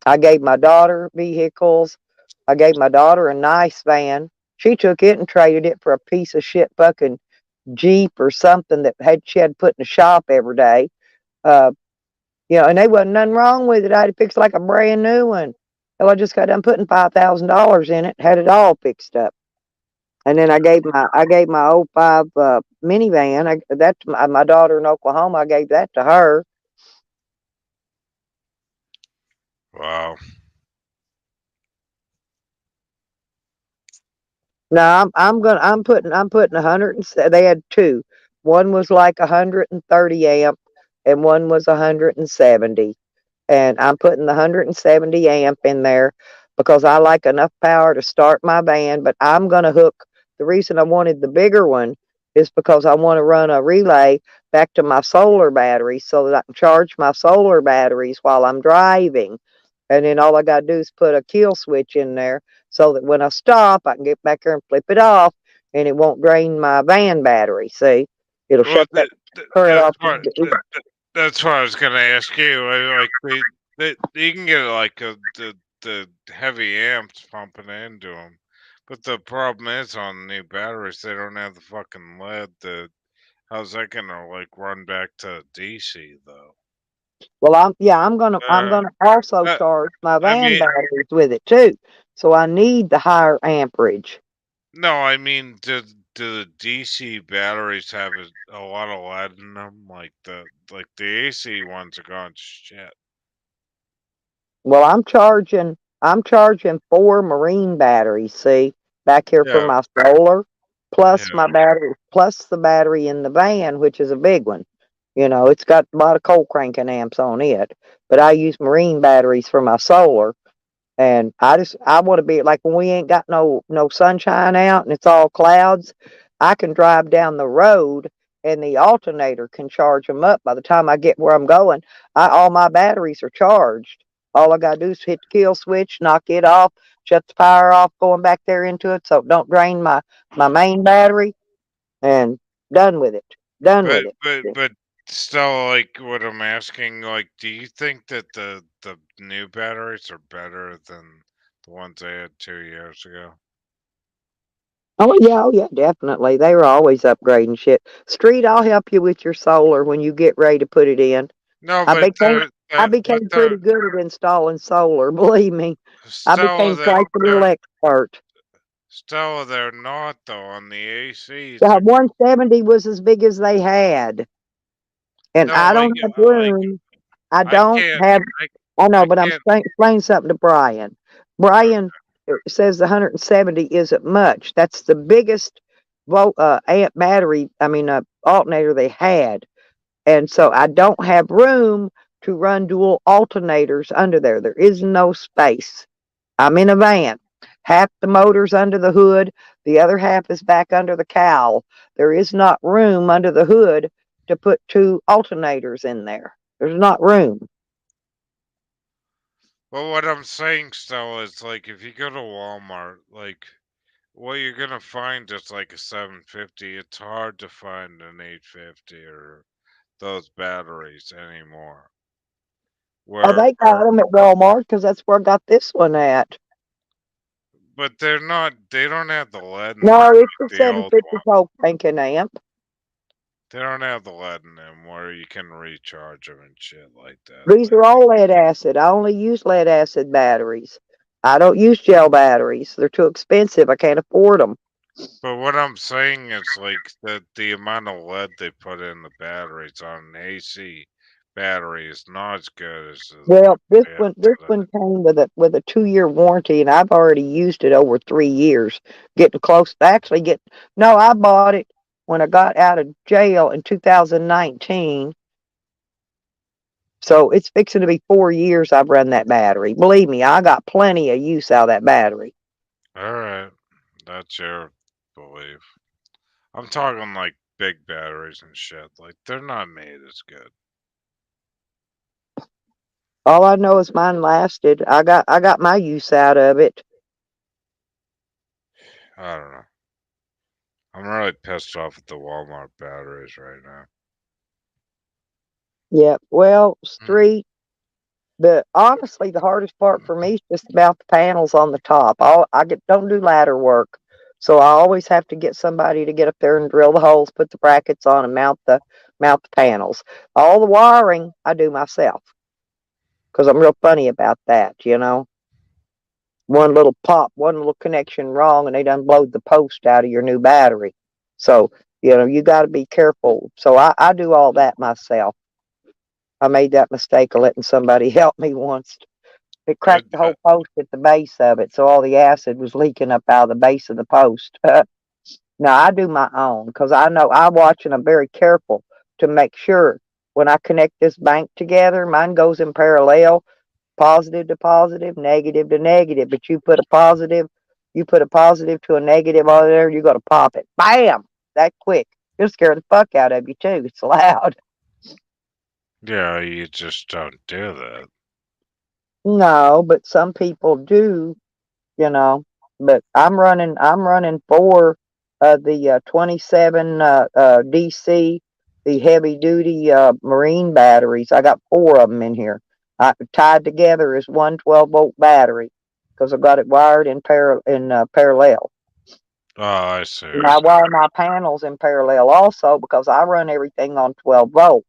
I gave my daughter vehicles. I gave my daughter a nice van. She took it and traded it for a piece of shit fucking Jeep or something that she had put in the shop every day. Uh, and there wasn't nothing wrong with it. I had it fixed like a brand new one. Hell, I just got done putting $5,000 in it, had it all fixed up. And then I gave my '05 minivan. That to my daughter in Oklahoma. I gave that to her. Wow. No, I'm putting 100 they had two. One was like 130 amp and one was 170. And I'm putting the 170 amp in there because I like enough power to start my van, but I'm going to hook the reason I wanted the bigger one is because I want to run a relay back to my solar batteries so that I can charge my solar batteries while I'm driving. And then all I got to do is put a kill switch in there so that when I stop, I can get back there and flip it off and it won't drain my van battery. See, it'll Well, shut that current that's off. what that's what I was gonna ask you. Like you can get like the heavy amps pumping into them, but the problem is on new batteries they don't have the fucking lead. How's that gonna like run back to DC though? Well, I'm Uh, gonna also uh, charge my I van mean, batteries with it too. So I need the higher amperage. no, I mean, do the DC batteries have a lot of lead in them? Like the AC ones are going to shit. Well, I'm charging four marine batteries, see, back here for Yeah, my solar, plus yeah. my battery, plus the battery in the van, which is a big one. It's got a lot of cold cranking amps on it, but I use marine batteries for my solar. And I want to be like when we ain't got no sunshine out and it's all clouds, I can drive down the road and the alternator can charge them up. By the time I get where I'm going, all my batteries are charged. All I gotta do is hit the kill switch, knock it off, shut the power off, going back there into it so it don't drain my main battery, and done with it. Done But with it. but still, like what I'm asking, like, do you think that the new batteries are better than the ones I had 2 years ago? Oh yeah, definitely. They were always upgrading shit. Street, I'll help you with your solar when you get ready to put it in. No, I but became I but became they're pretty good at installing solar, believe me. I still became quite a little expert. they're not though on the ACs. Yeah, 170 was as big as they had. And No, I don't have room. I I don't can't have I I know, I but I'm can't. explaining something to Brian. Brian says the 170 isn't much. That's the biggest amp battery, alternator they had. And so I don't have room to run dual alternators under there. There is no space. I'm in a van. Half the motor's under the hood, the other half is back under the cowl. There is not room under the hood to put two alternators in there. There's not room. Well, what I'm saying still is like if you go to Walmart, like what you're gonna find is like a 750. It's hard to find an 850 or those batteries anymore. Oh, Where, they got them at Walmart because that's where I got this one at. but they're not. They don't have the lead in them No, it's like a the old 750 one. volt cranking amp. They don't have the lead in them where you can recharge them and shit like that. These are all lead acid. I only use lead acid batteries. I don't use gel batteries. They're too expensive. I can't afford them. But what I'm saying is like the amount of lead they put in the batteries on an AC battery is not as good as Well, this they have one this today. one came with a 2-year warranty, and I've already used it over 3 years. Getting close to actually get no, I bought it when I got out of jail in 2019. So it's fixing to be 4 years I've run that battery. Believe me, I got plenty of use out of that battery. All right, that's your belief. I'm talking like big batteries and shit. Like they're not made as good. All I know is mine lasted. I got my use out of it. I don't know. I'm really pissed off at the Walmart batteries right now. Yeah. Well, Mm. street. The honestly, the hardest part for me is just about the panels on the top. I get don't do ladder work, so I always have to get somebody to get up there and drill the holes, put the brackets on, and mount the panels. All the wiring I do myself because I'm real funny about that. One little pop, one little connection wrong, and they done blowed the post out of your new battery. So you got to be careful. So I do all that myself. I made that mistake of letting somebody help me once. It Uh, cracked the whole post at the base of it, so all the acid was leaking up out of the base of the post. Now I do my own because I know I watch and I'm very careful to make sure when I connect this bank together, mine goes in parallel, positive to positive, negative to negative. But you put a positive to a negative on there, you're gonna pop it. Bam! That quick. It'll scare the fuck out of you too. It's loud. yeah, you just don't do that. No, but some people do you know. But I'm running four of the 27 DC, the heavy duty marine batteries. I got four of them in here. Tied together is one 12-volt battery because I got it wired in parallel. Oh, I see. And I I see. wire my panels in parallel also because I run everything on 12 volt.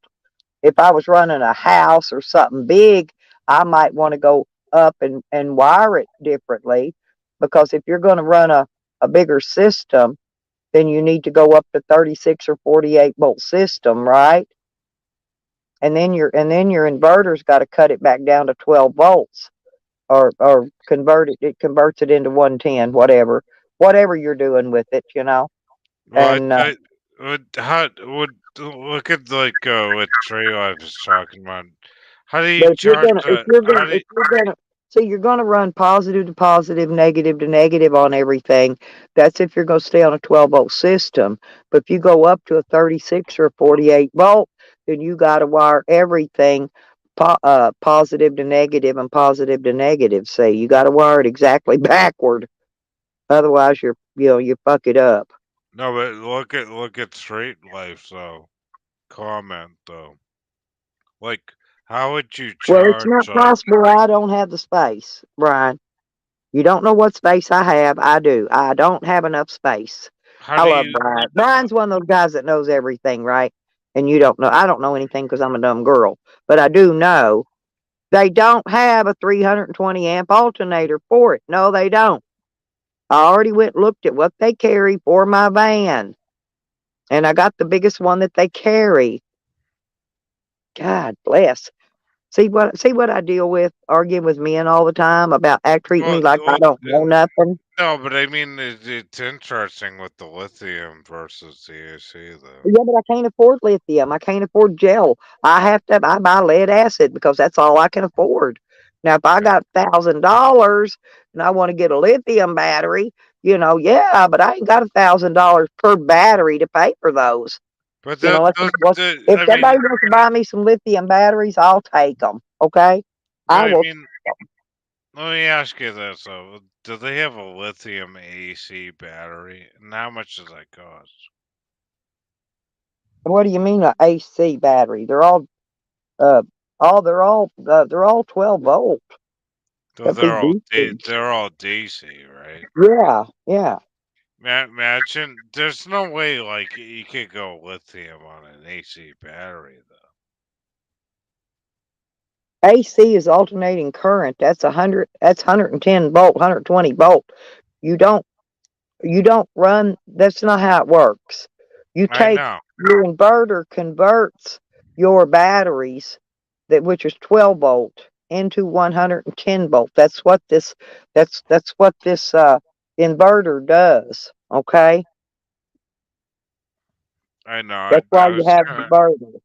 If I was running a house or something big, I might want to go up and wire it differently because if you're going to run a bigger system, then you need to go up to 36 or 48-volt system, right? And then your inverter's got to cut it back down to 12 volts or it converts it into 110, whatever you're doing with it. Well, And I would look at like what Trey I was talking about. How do you But if you're charge gonna, if that? you're How gonna, do you, if you're gonna, so you're gonna run positive to positive, negative to negative on everything. That's if you're gonna stay on a 12-volt system. But if you go up to a 36 or a 48-volt, then you got to wire everything positive to negative and positive to negative. Say you got to wire it exactly backward. Otherwise, you fuck it up. no, but look at Straight Life though. Comment though. Like, how would you Well, it's charge? not Like, possible. I don't have the space, Brian. You don't know what space I have. I do. I don't have enough space. how I do love you? Brian. Brian's one of those guys that knows everything, right? And you don't know. I don't know anything because I'm a dumb girl. But I do know they don't have a 320 amp alternator for it. No, they don't. I already went and looked at what they carry for my van. And I got the biggest one that they carry. God bless. See what I deal with arguing with men all the time about act treating me Well, like I well, don't know nothing. no, but I mean, it's interesting with the lithium versus the AC though. Yeah, but I can't afford lithium. I can't afford gel. I buy lead acid because that's all I can afford. Now, if I Yeah. got $1,000 and I want to get a lithium battery, yeah, but I ain't got $1,000 per battery to pay for those. But You know, if I somebody mean, wants to buy me some lithium batteries, I'll take them. Okay, but I I will. mean, let me ask you this though: do they have a lithium AC battery, and how much does that cost? What do you mean a AC battery? Uh, they're all 12 volt. So That'd be they're all DC. they're all DC, right? Yeah, yeah. Imagine there's no way like you could go lithium on an AC battery though. AC is alternating current. That's 100. That's 110 volt, 120 volt. You don't. You don't run. That's not how it works. You I take know. your inverter converts your batteries which is 12 volt into 110 volt. That's what this inverter does. Okay, I know. that's why you have the inverter.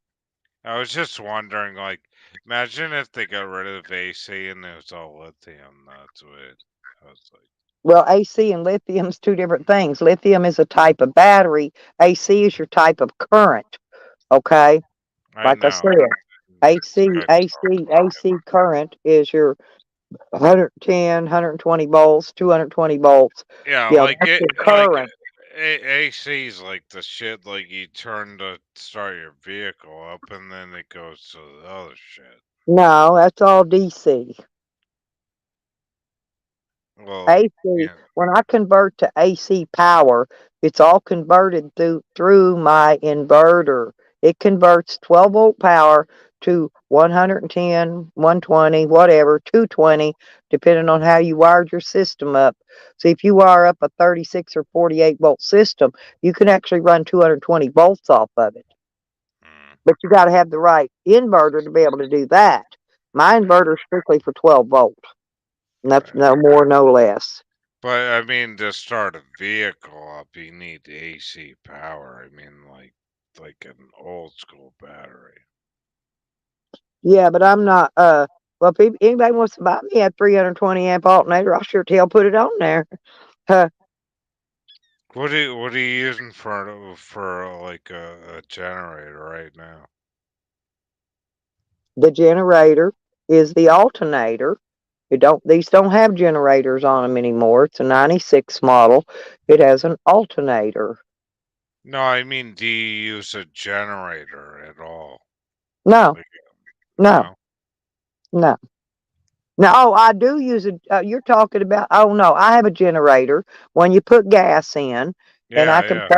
I was just wondering, like, imagine if they got rid of AC and it was all lithium. That's what I was like. Well, AC and lithium is two different things. Lithium is a type of battery. AC is your type of current. Okay, I like I know. said, It's AC good AC talk. AC current is your 110, 120 volts, 220 volts. Yeah, Yeah, like that's it, the like current. AC's like the shit. Like you turn to start your vehicle up, and then it goes to the other shit. No, that's all DC. Well, AC, yeah. when I convert to AC power, it's all converted through my inverter. It converts 12-volt power to 110, 120, whatever, 220, depending on how you wired your system up. See, if you wire up a 36 or 48-volt system, you can actually run 220 volts off of it. Mm, But you got to have the right inverter to be able to do that. My yeah, inverter is strictly for 12 volt. That's right. no more, no less. But I mean, to start a vehicle up, you need AC power. I mean, like an old school battery. Yeah, but I'm not. Well, if anybody wants to buy me a 320 amp alternator, I'll sure tell put it on there. Uh, What are you using for like a generator right now? the generator is the alternator. It don't. These don't have generators on them anymore. It's a '96 model. It has an alternator. No, I mean, do you use a generator at all? No, Like, no, no? no. No, oh, I do use a. You're talking about. Oh no, I have a generator. When you put gas in, and Yeah, yeah.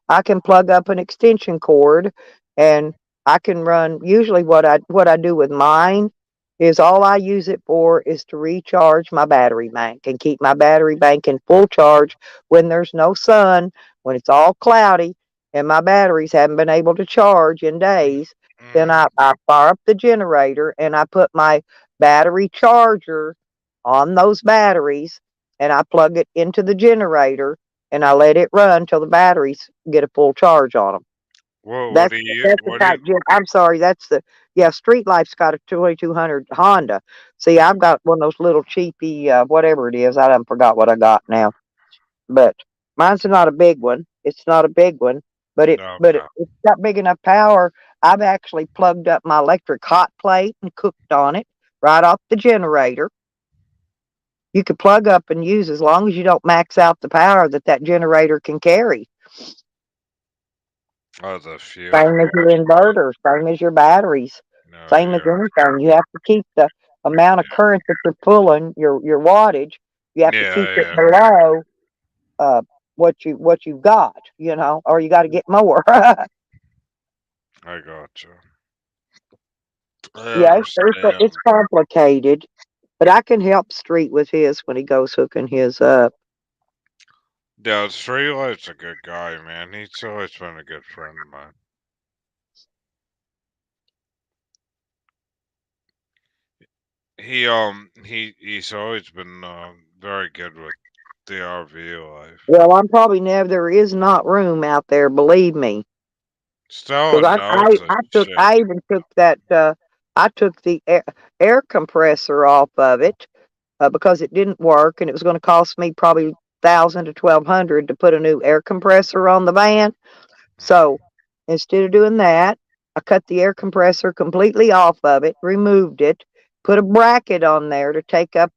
I can plug up an extension cord, and I can run. Usually, what I do with mine is all I use it for is to recharge my battery bank and keep my battery bank in full charge when there's no sun, when it's all cloudy, and my batteries haven't been able to charge in days. Then Mm. I fire up the generator and I put my battery charger on those batteries and I plug it into the generator and I let it run till the batteries get a full charge on them. What do you That's the what do you type. I'm sorry. That's the yeah. Street Life's got a 2200 Honda. See, mm, I've got one of those little cheapy whatever it is. I done forgot what I got now. But mine's not a big one. It's not a big one, but okay. it's got big enough power. I've actually plugged up my electric hot plate and cooked on it right off the generator. You could plug up and use as long as you don't max out the power that that generator can carry. Oh, the Same as fuel. your inverter, same as your batteries, No, same as yeah. anything. You have to keep the amount of current that you're pulling, your wattage, you have to keep Yeah, it yeah. below uh, what you've got, or you got to get more. I gotcha. I Yeah, it's understand. complicated, but I can help Street with his when he goes hooking his up. Yeah, Streetlight's a good guy, man. He's always been a good friend of mine. He's always been very good with the RV life. Well, I'm probably never. There is not room out there, believe me. Because Stella knows this shit. I even took that, I took the air compressor off of it because it didn't work and it was going to cost me probably 1,000 to 1,200 to put a new air compressor on the van. So Mm, instead of doing that, I cut the air compressor completely off of it, removed it, put a bracket on there to take up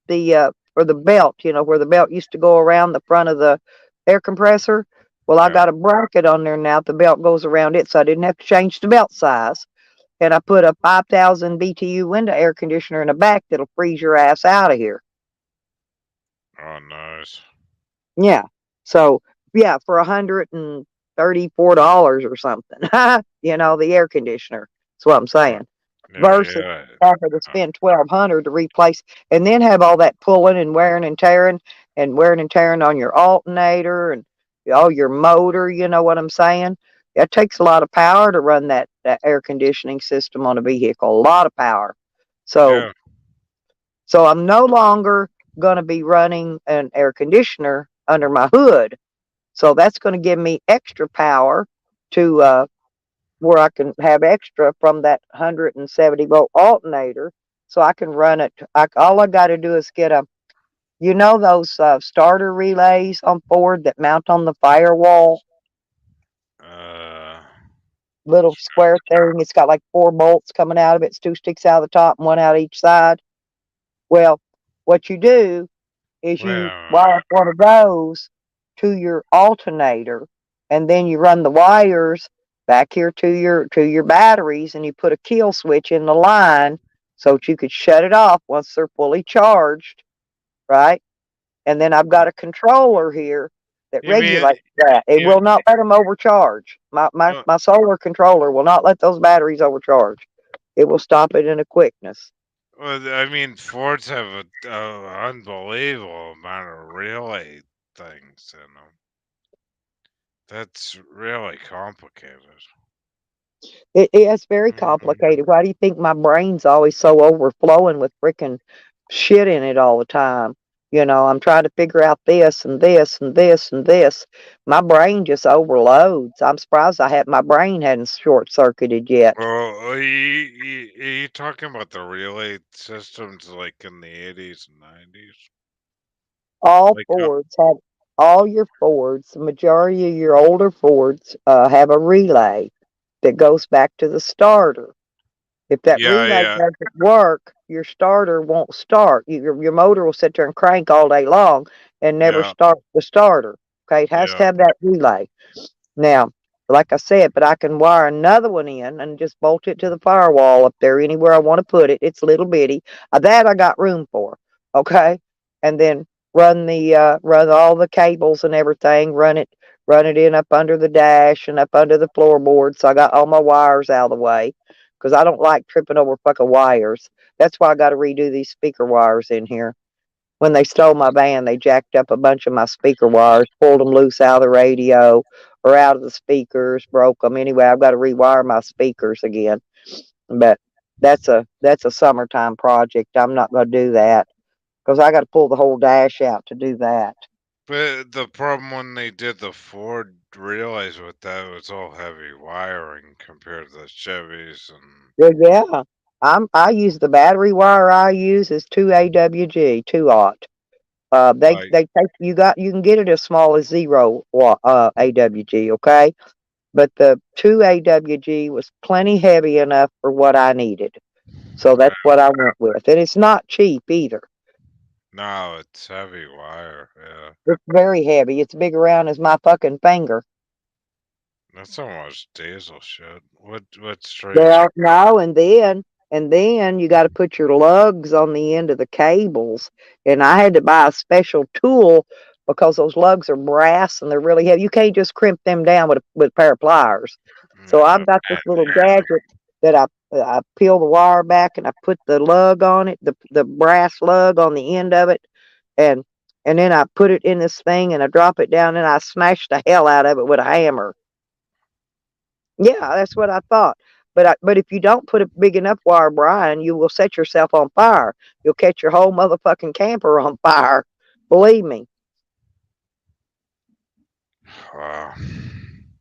or the belt, where the belt used to go around the front of the air compressor. Well, I yeah. got a bracket on there now. The belt goes around it, so I didn't have to change the belt size. And I put a 5,000 BTU window air conditioner in the back that'll freeze your ass out of here. Oh, nice. Yeah. So yeah, for $134 or something. The air conditioner. That's what I'm Oh, saying. yeah, Versus yeah. having to Uh, spend 1,200 to replace and then have all that pulling and wearing and tearing on your alternator and all your motor, you know what I'm saying? It takes a lot of power to run that air conditioning system on a vehicle. A lot of power. So yeah, so I'm no longer gonna be running an air conditioner under my hood. So that's going to give me extra power to where I can have extra from that 170-volt alternator. So I can run it. All I got to do is get those starter relays on Ford that mount on the firewall, uh, little square thing. It's got like four bolts coming out of it. It's two sticks out of the top and one out each side. Well, What you do is Wait you a wire up one of those to your alternator, and then you run the wires back here to your batteries, and you put a kill switch in the line so that you could shut it off once they're fully charged, right? And then I've got minute. a controller here that You mean regulates that. It you? will not let them overcharge. Uh, My solar controller will not let those batteries overcharge. It will stop it in a quickness. well, I mean, Fords have a unbelievable amount of relay things in them. That's really complicated. It's very Mhm. complicated. Why do you think my brain's always so overflowing with freaking shit in it all the time? You know, I'm trying to figure out this and this and this and this. My brain just overloads. I'm surprised my brain hadn't short circuited yet. Well, are you talking about the relay systems like in the 80s and 90s? All Like, Fords have all your Fords, the majority of your older Fords have a relay that goes back to the starter. If that yeah, relay yeah, doesn't work, your starter won't start. Your motor will sit there and crank all day long and never yeah, start the starter. Okay, it has to yeah. have that relay. Now, like I said, but I can wire another one in and just bolt it to the firewall up there anywhere I want to put it. It's little bitty. That I got room for. Okay, and then run all the cables and everything. Run it in up under the dash and up under the floorboard. So I got all my wires out of the way because I don't like tripping over fucking wires. That's why I got to redo these speaker wires in here. When they stole my van, they jacked up a bunch of my speaker wires, pulled them loose out of the radio or out of the speakers, broke them. Anyway, I've got to rewire my speakers again. But that's a summertime project. I'm not going to do that because I got to pull the whole dash out to do that. But the problem when they did the Ford relays with that was all heavy wiring compared to the Chevys and Well, yeah, I use the battery wire I use is 2 AWG, 2 aught. like, They take you can get it as small as 0 watt AWG, okay? But the 2 AWG was plenty heavy enough for what I needed. So uh, that's what I went with. And it's not cheap either. no, it's heavy wire. Yeah, It's very heavy. It's big around as my fucking finger. that's almost diesel shit. What straight? Well, no, and then you got to put your lugs on the end of the cables, and I had to buy a special tool because those lugs are brass and they're really heavy. You can't just crimp them down with a pair of pliers. So Yeah, I've got this little gadget that I peel the wire back and I put the lug on it, the brass lug on the end of it, and and then I put it in this thing and I drop it down and I smash the hell out of it with a hammer. Yeah, that's what I thought. But if you don't put a big enough wire, Brian, you will set yourself on fire. You'll catch your whole motherfucking camper on fire. Believe me. wow.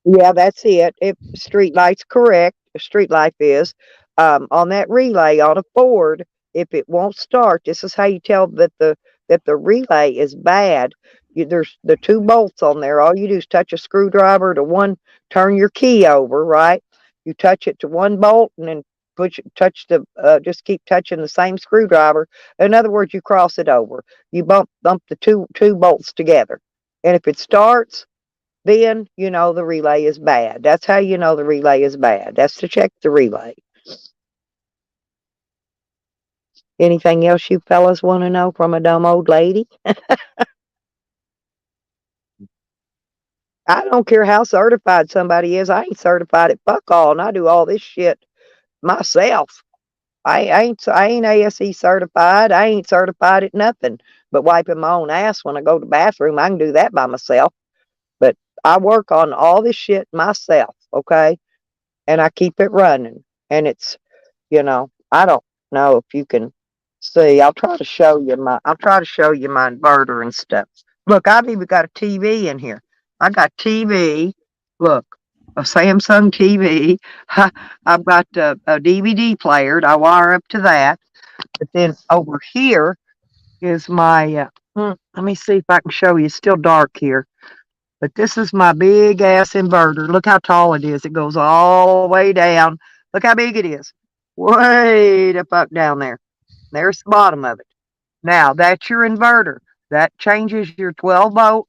Yeah, that's it. If street light's correct, street life is on that relay on a Ford. If it won't start, this is how you tell that the relay is bad. There's the two bolts on there. All you do is touch a screwdriver to one, turn your key over, right? You touch it to one bolt and then touch the just keep touching the same screwdriver. In other words, you cross it over. You bump the two bolts together, and if it starts, then you know the relay is bad. That's how you know the relay is bad. That's to check the relay. Anything else you fellas want to know from a dumb old lady? I don't care how certified somebody is. I ain't certified at fuck all, and I do all this shit myself. I ain't ASE certified. I ain't certified at nothing but wiping my own ass when I go to the bathroom. I can do that by myself. But I work on all this shit myself, okay? And I keep it running. And it's I don't know if you can see. I'll try to show you my inverter and stuff. Look, I've even got a TV in here. I got TV. Look, a Samsung TV. I've got a DVD player. I wire up to that. But then over here is my. Let me see if I can show you. It's still dark here. But this is my big ass inverter. Look how tall it is. It goes all the way down. Look how big it is. Way the fuck down there. There's the bottom of it. Now that's your inverter. That changes your 12 volt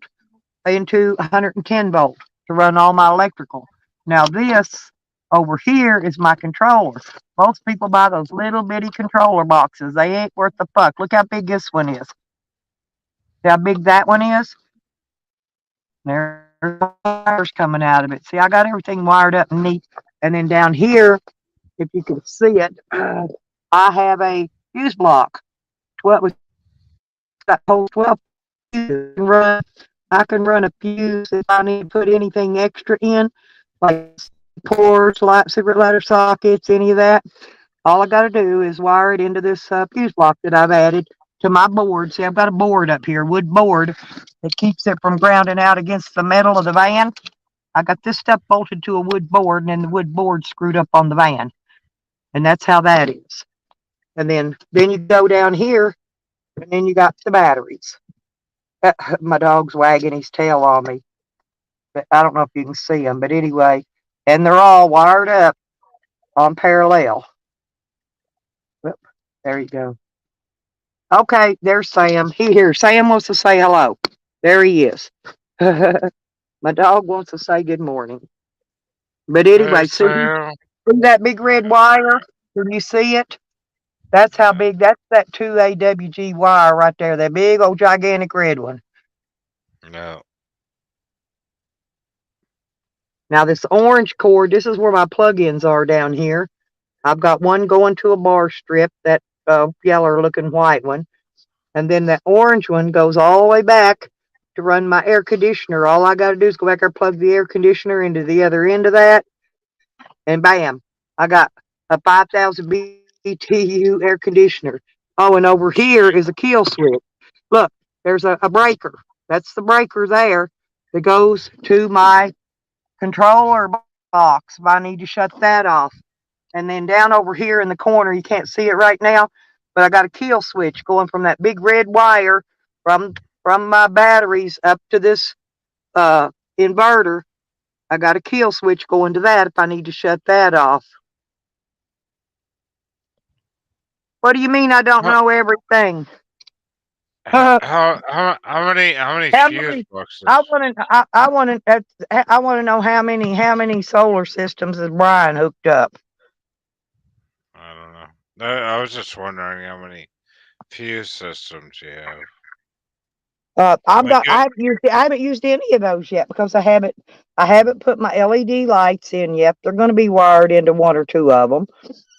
into 110 volt to run all my electrical. Now this over here is my controller. Most people buy those little bitty controller boxes. They ain't worth the fuck. Look how big this one is. See how big that one is? There's wires coming out of it. See, I got everything wired up and neat. And then down here, if you can see it, I have a fuse block. 12, it's got whole 12 fuses. I can run a fuse if I need to put anything extra in, like ports, light, secret ladder sockets, any of that. All I got to do is wire it into this fuse block that I've added to my board. See, I've got a board up here, wood board, that keeps it from grounding out against the metal of the van. I got this stuff bolted to a wood board, and then the wood board screwed up on the van, and that's how that is. And then you go down here, and then you got the batteries. My dog's wagging his tail on me, but I don't know if you can see them. But anyway, and they're all wired up on parallel. Whoop, there you go. Okay, there's Sam. Sam wants to say hello. There he is. My dog wants to say good morning. But Hey, anyway, Sam. see that big red wire? Can you see it? That's how big. That's that 2 AWG wire right there. That big old gigantic red one. No. Now this orange cord. This is where my plug-ins are down here. I've got one going to a bar strip. That yellow looking white one. And then that orange one goes all the way back to run my air conditioner. All I got to do is go back there, plug the air conditioner into the other end of that, and bam, I got a 5,000 BTU air conditioner. Oh, and over here is a kill switch. Look, there's a breaker. That's the breaker there that goes to my controller box if I need to shut that off. And then down over here in the corner, you can't see it right now, but I got a kill switch going from that big red wire from my batteries up to this uh, inverter. I got a kill switch going to that if I need to shut that off. What do you mean I don't How know everything? how How how many fuse many? I boxes? want to. I want to. I want to know how many solar systems is Brian hooked up. I don't know. I was just wondering how many fuse systems you have. I've Like got. I haven't used any of those yet because I haven't. I haven't put my LED lights in yet. They're going to be wired into one or two of them.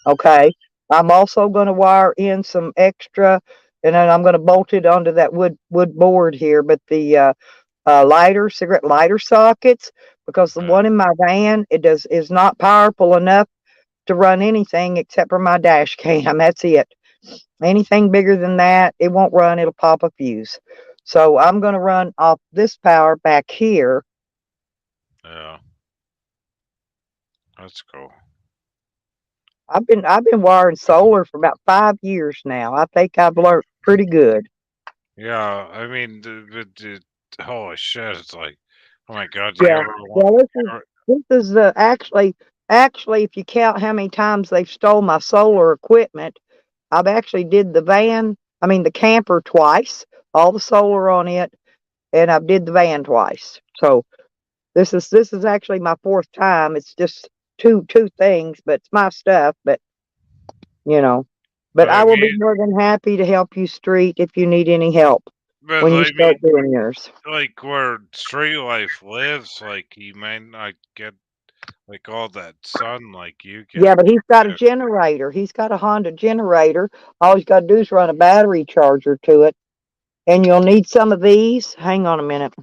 Okay. I'm also going to wire in some extra, and then I'm going to bolt it onto that wood board here. But the cigarette lighter sockets, because the uh, one in my van is not powerful enough to run anything except for my dash cam. That's it. Anything bigger than that, it won't run. It'll pop a fuse. So I'm going to run off this power back here. yeah, that's cool. I've been wiring solar for about 5 years now. I think I've learned pretty good. Yeah, I mean, holy shit! It's like, oh my god, do you Yeah. ever want? Well, this is actually if you count how many times they've stole my solar equipment, I've actually did the van. I mean the camper twice, all the solar on it, and I've did the van twice. So this is actually my fourth time. It's just two things, but it's my stuff. But you know, but I I will be mean, more than happy to help you street if you need any help but when you I start mean, doing yours. like where street life lives, like you might not get like all that sun like you Yeah, get. but he's got a generator. He's got a Honda generator. All he's got to do is run a battery charger to it. And you'll need some of these. Hang on a minute.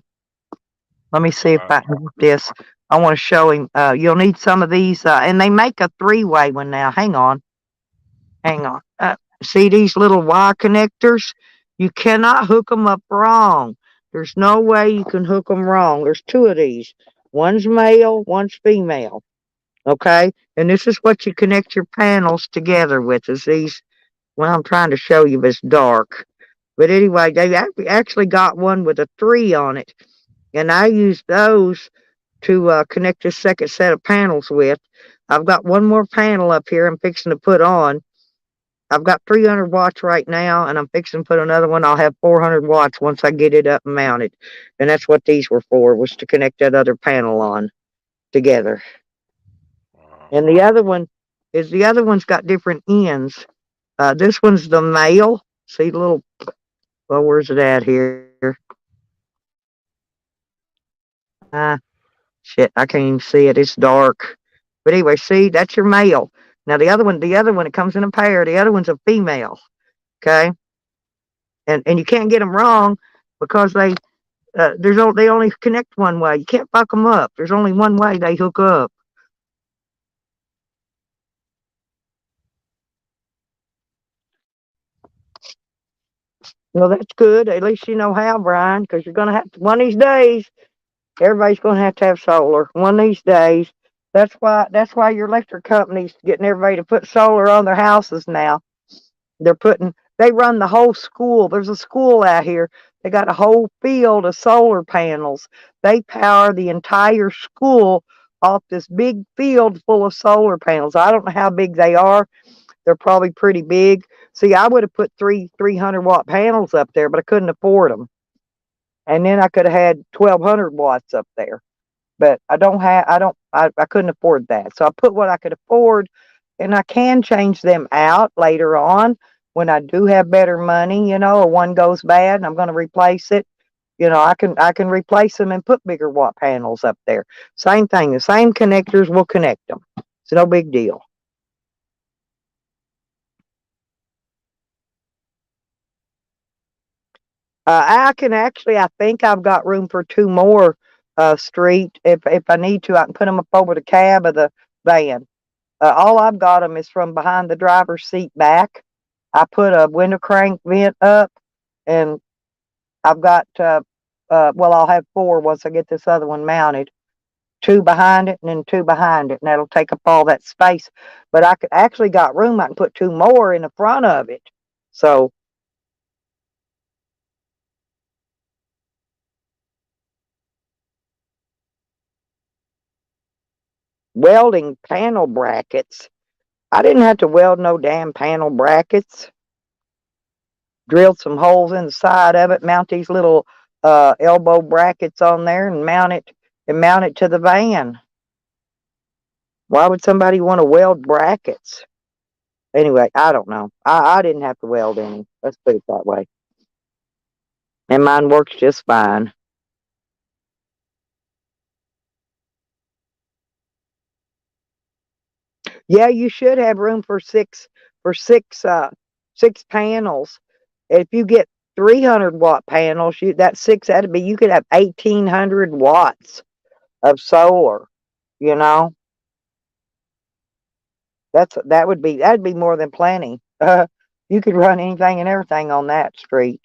Let me see if Uh, I can get this. I want to show him. You'll need some of these. And they make a three-way one now. Hang on. Hang on. See these little Y connectors? You cannot hook them up wrong. There's no way you can hook them wrong. There's two of these. One's male, one's female. Okay? And this is what you connect your panels together with is these. Well, I'm trying to show you, but it's dark. But anyway, they actually got one with a 3 on it. And I used those to connect this second set of panels with. I've got one more panel up here I'm fixing to put on. I've got 300 watts right now, and I'm fixing to put another one. I'll have 400 watts once I get it up and mounted. And that's what these were for, was to connect that other panel on together. And the other one's got different ends. This one's the male. See the little, well, where's it at here? Shit, I can't even see it. It's dark. But anyway, see, that's your male. Now the other one, it comes in a pair. The other one's a female. Okay, and you can't get them wrong because they only connect one way. You can't fuck them up. There's only one way they hook up. Well, that's good. At least you know how, Brian, because you're gonna have to, one of these days. Everybody's gonna have solar one of these days. That's why your electric company's getting everybody to put solar on their houses now. They run the whole school. There's a school out here. They got a whole field of solar panels. They power the entire school off this big field full of solar panels. I don't know how big they are. They're probably pretty big. See, I would have put 300-watt panels up there, but I couldn't afford them. And then I could have had 1,200 watts up there. But I couldn't afford that. So I put what I could afford, and I can change them out later on when I do have better money, or one goes bad and I'm going to replace it. I can replace them and put bigger watt panels up there. Same thing. The same connectors will connect them. It's no big deal. I think I've got room for two more street. If I need to, I can put them up over the cab of the van. All I've got them is from behind the driver's seat back. I put a window crank vent up, and I've got, well, I'll have four once I get this other one mounted. Two behind it and then two behind it, and that'll take up all that space. But I could actually got room. I can put two more in the front of it. So welding panel brackets. I didn't have to weld no damn panel brackets. Drilled some holes in the side of it, mount these little elbow brackets on there and mount it to the van. Why would somebody want to weld brackets? Anyway, I don't know. I didn't have to weld any. Let's put it that way. And mine works just fine. Yeah, you should have room for six panels. If you get 300-watt panels, you could have 1,800 watts of solar, you know. That'd be more than plenty. You could run anything and everything on that street.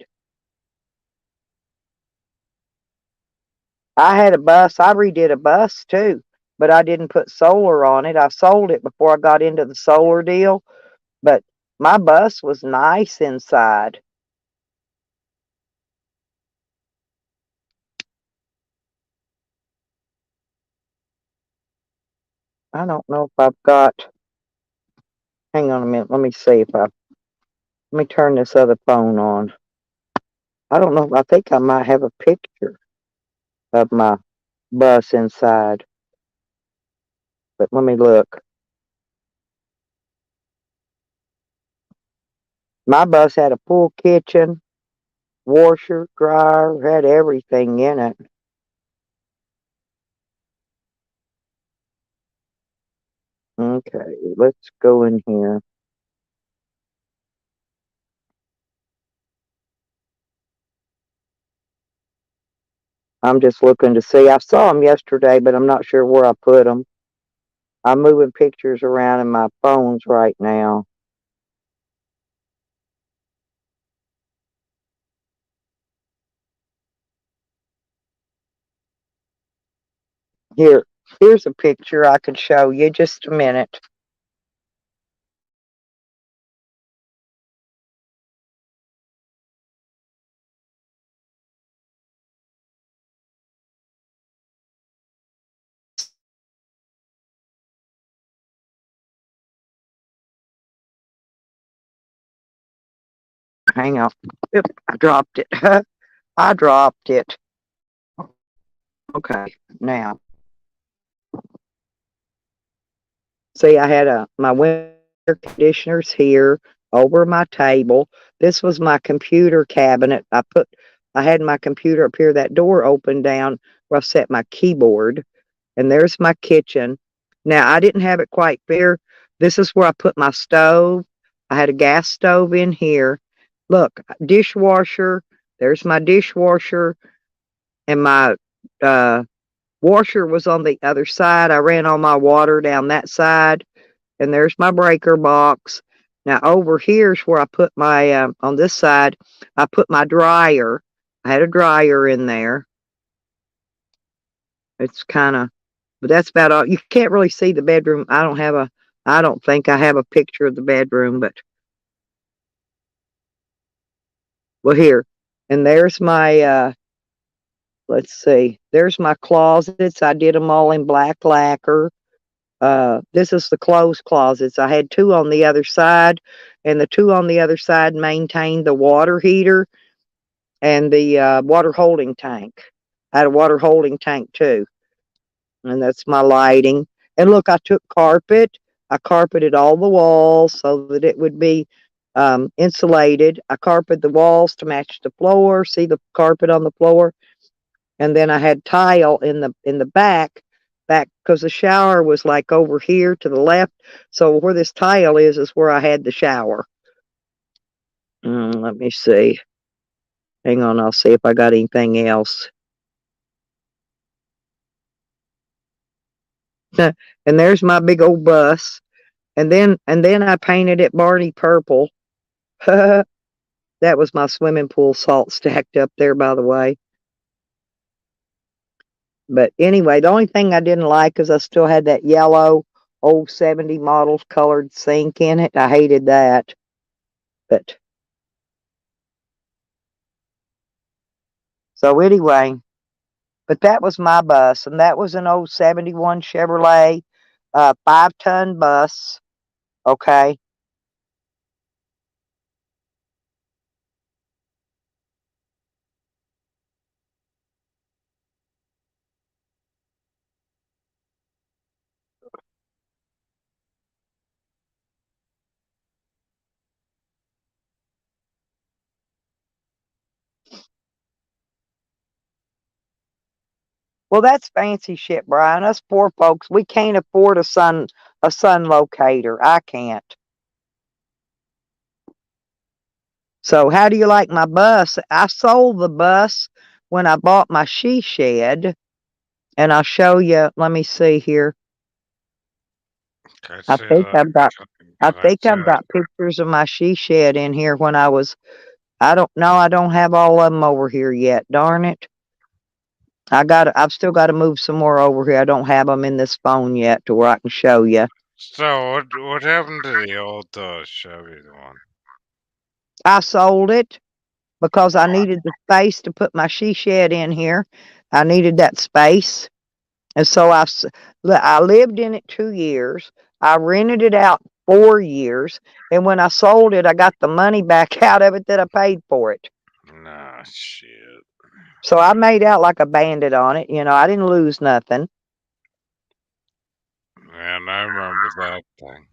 I had a bus. I redid a bus too, but I didn't put solar on it. I sold it before I got into the solar deal, but my bus was nice inside. I don't know if I've got, hang on a minute. Let me turn this other phone on. I don't know. I think I might have a picture of my bus inside, but let me look. My bus had a full kitchen, washer, dryer, had everything in it. Okay, let's go in here. I'm just looking to see. I saw them yesterday, but I'm not sure where I put them. I'm moving pictures around in my phones right now. Here, here's a picture I could show you. Just a minute. Hang on. Oop, I dropped it. I dropped it. Okay, now see, I had my winter conditioners here over my table. This was my computer cabinet. I had my computer up here. That door opened down where I set my keyboard, and there's my kitchen. Now I didn't have it quite fair. This is where I put my stove. I had a gas stove in here. Look, dishwasher. There's my dishwasher, and my uh, washer was on the other side. I ran all my water down that side, and there's my breaker box. Now over here's where I put my on this side, I put my dryer. I had a dryer in there. It's kind of, but that's about all. You can't really see the bedroom. I don't think I have a picture of the bedroom, but well, here. And there's my let's see. There's my closets. I did them all in black lacquer. This is the clothes closets. I had two on the other side, and the two on the other side maintained the water heater and the water holding tank. I had a water holding tank too, and that's my lighting. And look, I took carpet. I carpeted all the walls so that it would be insulated. I carpeted the walls to match the floor. See the carpet on the floor, and then I had tile in the back because the shower was like over here to the left. So where this tile is where I had the shower. Let me see. Hang on, I'll see if I got anything else. And there's my big old bus. And then I painted it Barney purple. That was my swimming pool salt stacked up there, by the way. But anyway, the only thing I didn't like is I still had that yellow old 70 model colored sink in it. I hated that. But so anyway, but that was my bus, and that was an old 71 Chevrolet 5-ton bus. Okay. Well, that's fancy shit, Brian. Us poor folks, we can't afford a sun locator. I can't. So how do you like my bus? I sold the bus when I bought my she shed, and I'll show you. Let me see here. Can I I see think that? I've got I Can I think see I've that? got pictures of my she shed in here when I was I don't know, I don't have all of them over here yet. Darn it. I've still got to move some more over here. I don't have them in this phone yet to where I can show you. So what happened to the old Chevy one? I sold it because I Oh, needed the space to put my she shed in here. I needed that space. And so I lived in it 2 years. I rented it out 4 years. And when I sold it, I got the money back out of it that I paid for it. nah, shit. So I made out like a bandit on it. I didn't lose nothing. Man, I remember that thing.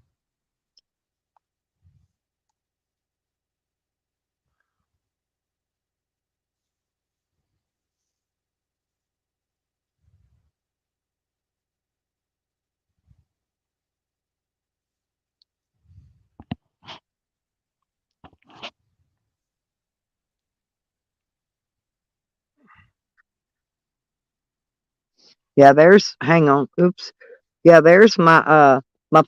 Hang on. Oops. Yeah, there's my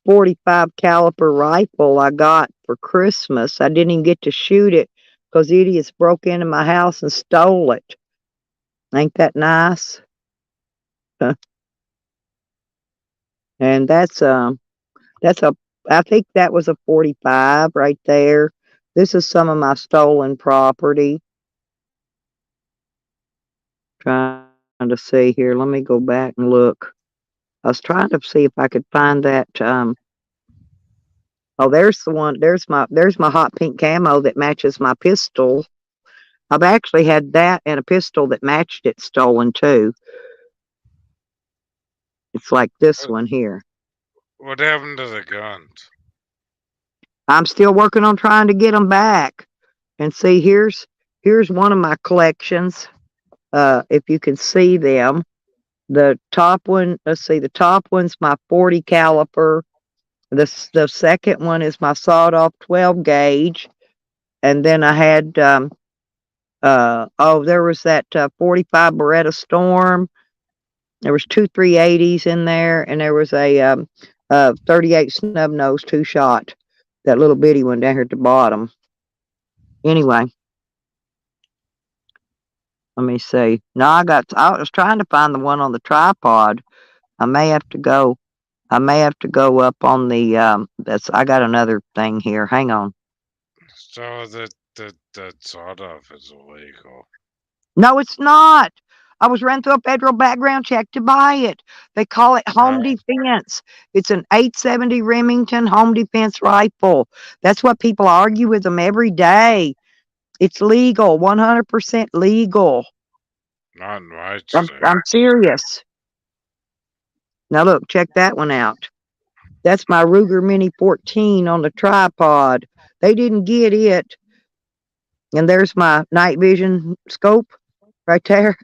45 caliber rifle I got for Christmas. I didn't even get to shoot it because idiots broke into my house and stole it. Ain't that nice? And that's a I think that was a 45 right there. This is some of my stolen property. Trying to see here. Let me go back and look. I was trying to see if I could find that Oh, there's the one. There's my hot pink camo that matches my pistol. I've actually had that and a pistol that matched it stolen too. It's like this What, one here. what happened to the guns? I'm still working on trying to get them back. And see, here's one of my collections. If you can see them, the top one. Let's see, the top one's my 40 caliper. The second one is my sawed off 12 gauge, and then I had oh, there was that 45 Beretta Storm. There was two 380s in there, and there was a 38 snub nose two shot, that little bitty one down here at the bottom. Anyway, let me see. No, I was trying to find the one on the tripod. I may have to go. I may have to go up on the. That's. I got another thing here. Hang on. So that sawed off is illegal. No, it's not. I was run through a federal background check to buy it. They call it home Oh, defense. It's an 870 Remington home defense rifle. That's what people argue with them every day. It's legal, 100% legal. not in my I'm state. serious. Now look, check that one out. That's my Ruger Mini 14 on the tripod. They didn't get it. And there's my night vision scope right there.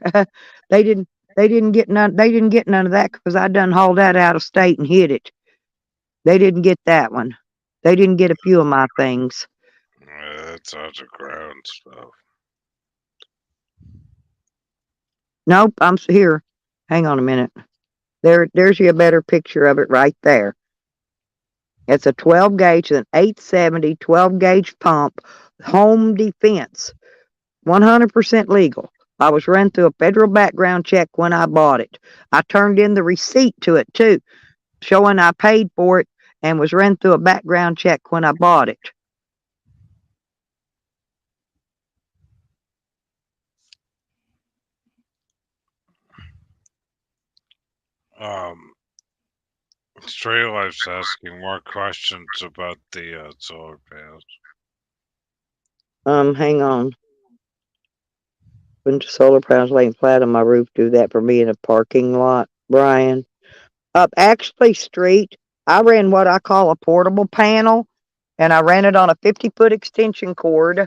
they didn't they didn't get none of that because I done hauled that out of state and hid it. They didn't get that one. They didn't get a few of my things. That's underground stuff. Nope, here. Hang on a minute. There's you a better picture of it right there. It's a 12 gauge, an 870 12 gauge pump, home defense, 100% legal. I was run through a federal background check when I bought it. I turned in the receipt to it too, showing I paid for it and was run through a background check when I bought it. Um, Straight Life's asking more questions about the solar panels. Hang on. When solar panels laying flat on my roof do that for me in a parking lot, Brian? Up Actually Street, I ran what I call a portable panel, and I ran it on a 50-foot extension cord,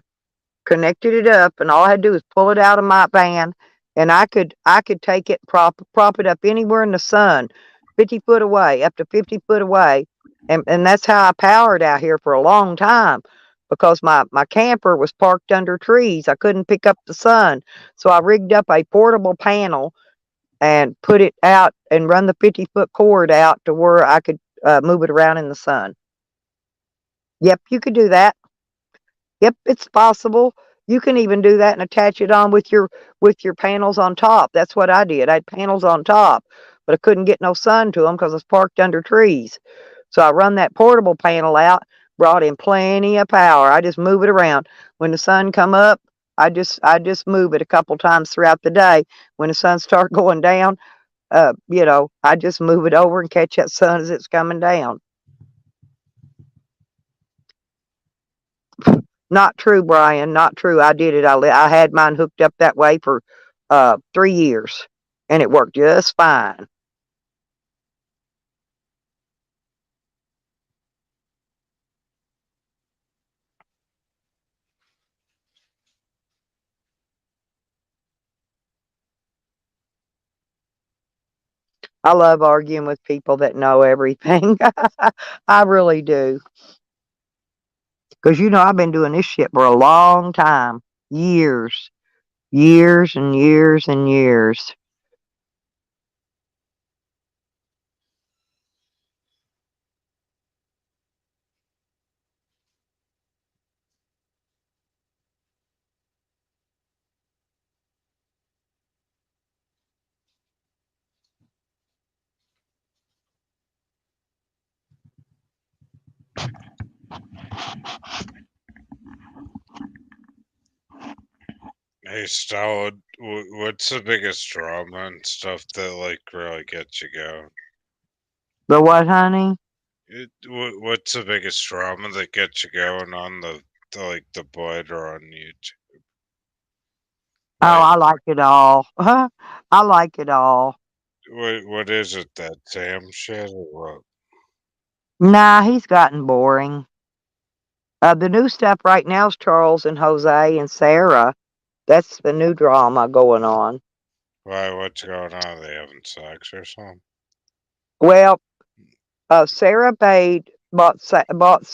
connected it up, and all I had to do was pull it out of my van, and I could take it, prop it up anywhere in the sun, 50 foot away, up to 50 foot away, and that's how I powered out here for a long time because my camper was parked under trees. I couldn't pick up the sun, so I rigged up a portable panel and put it out and run the 50-foot cord out to where I could move it around in the sun. Yep, you could do that. Yep, it's possible. You can even do that and attach it on with your panels on top. That's what I did. I had panels on top, but I couldn't get no sun to them because it's parked under trees. So I run that portable panel out, brought in plenty of power. I just move it around. When the sun come up, I just move it a couple times throughout the day. When the sun start going down, I just move it over and catch that sun as it's coming down. Not true, Brian. Not true. I did it. I had mine hooked up that way for 3 years, and it worked just fine. I love arguing with people that know everything. I really do, because I've been doing this shit for a long time, years, years and years and years. Hey, Stella, what's the biggest drama and stuff that like really gets you going? But what, honey? What's the biggest drama that gets you going on like the bud or on YouTube? Oh, Like, I like it all. I like it all. what is it, that Sam shit or what? Nah, he's gotten boring. The new stuff right now is Charles and Jose and Sarah. That's the new drama going on. Why? What's going on? Are they having sex or something? Well, Sarah bought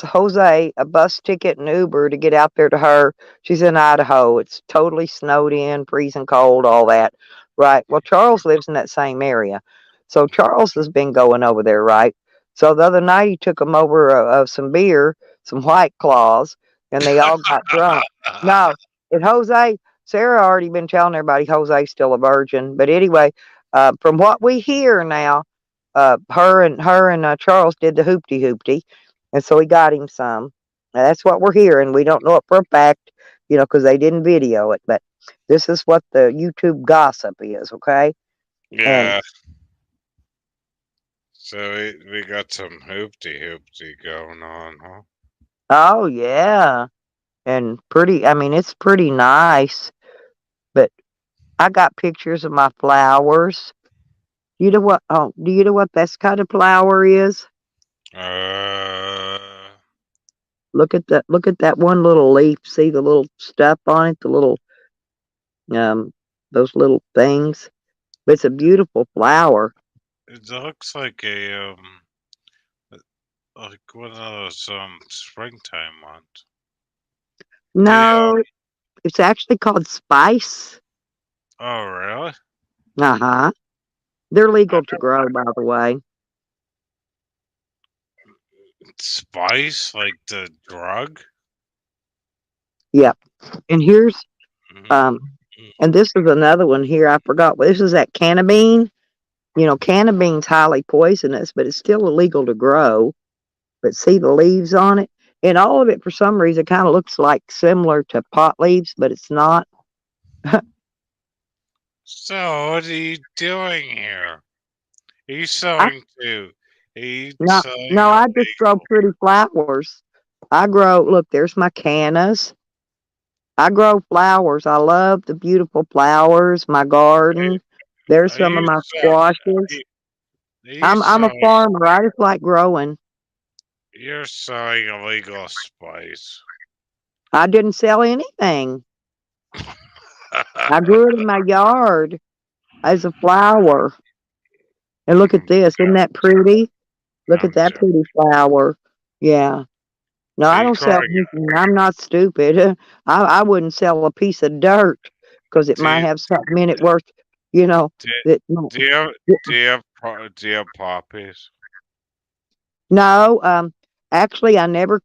Jose a bus ticket and Uber to get out there to her. She's in Idaho. It's totally snowed in, freezing cold, all that. Right. Well, Charles lives in that same area, so Charles has been going over there. Right. So the other night he took him over some beer, some White Claws, and they all got drunk. No, and Jose, Sarah already been telling everybody Jose's still a virgin. But anyway, from what we hear now, her and Charles did the hoopty hoopty, and so he got him some. Now, that's what we're hearing. We don't know it for a fact, because they didn't video it. But this is what the YouTube gossip is, okay? And Yeah. So we got some hoopty hoopty going on, huh? oh yeah, and pretty. I mean, it's pretty nice. But I got pictures of my flowers. You know what? Oh, do you know what this kind of flower is? Uh, Look at that one little leaf. See the little stuff on it, the little um those little things. But it's a beautiful flower. it looks like like one of those springtime ones. The No, it's actually called spice. Oh, really? Uh-huh. They're Uh, legal to grow, by the way. Spice, like the drug? Yep. And here's Mm-hmm. um and this is another one here. I forgot. This is that cannabine. Cannabine's highly poisonous, but it's still illegal to grow. But see the leaves on it? And all of it for some reason kind of looks like similar to pot leaves, but it's not. So, what are you doing here? Are you I selling to? Are you no selling no, I just grow illegal? pretty flowers. I grow look, there's my cannas. I grow flowers. I love the beautiful flowers, my garden. There's Are some of you my sell? squashes. Are you I'm a selling? farmer. I just like growing. You're selling illegal spice. I didn't sell anything. I grew it in my yard as a flower. And look at I'm, this. Isn't that pretty? Look at I'm that joking. pretty flower. Yeah. No, So I you don't sell growing? anything. I'm not stupid. I wouldn't sell a piece of dirt because it Do might you, have something in it worth, you know, do, that. do you have poppies? No, actually, I never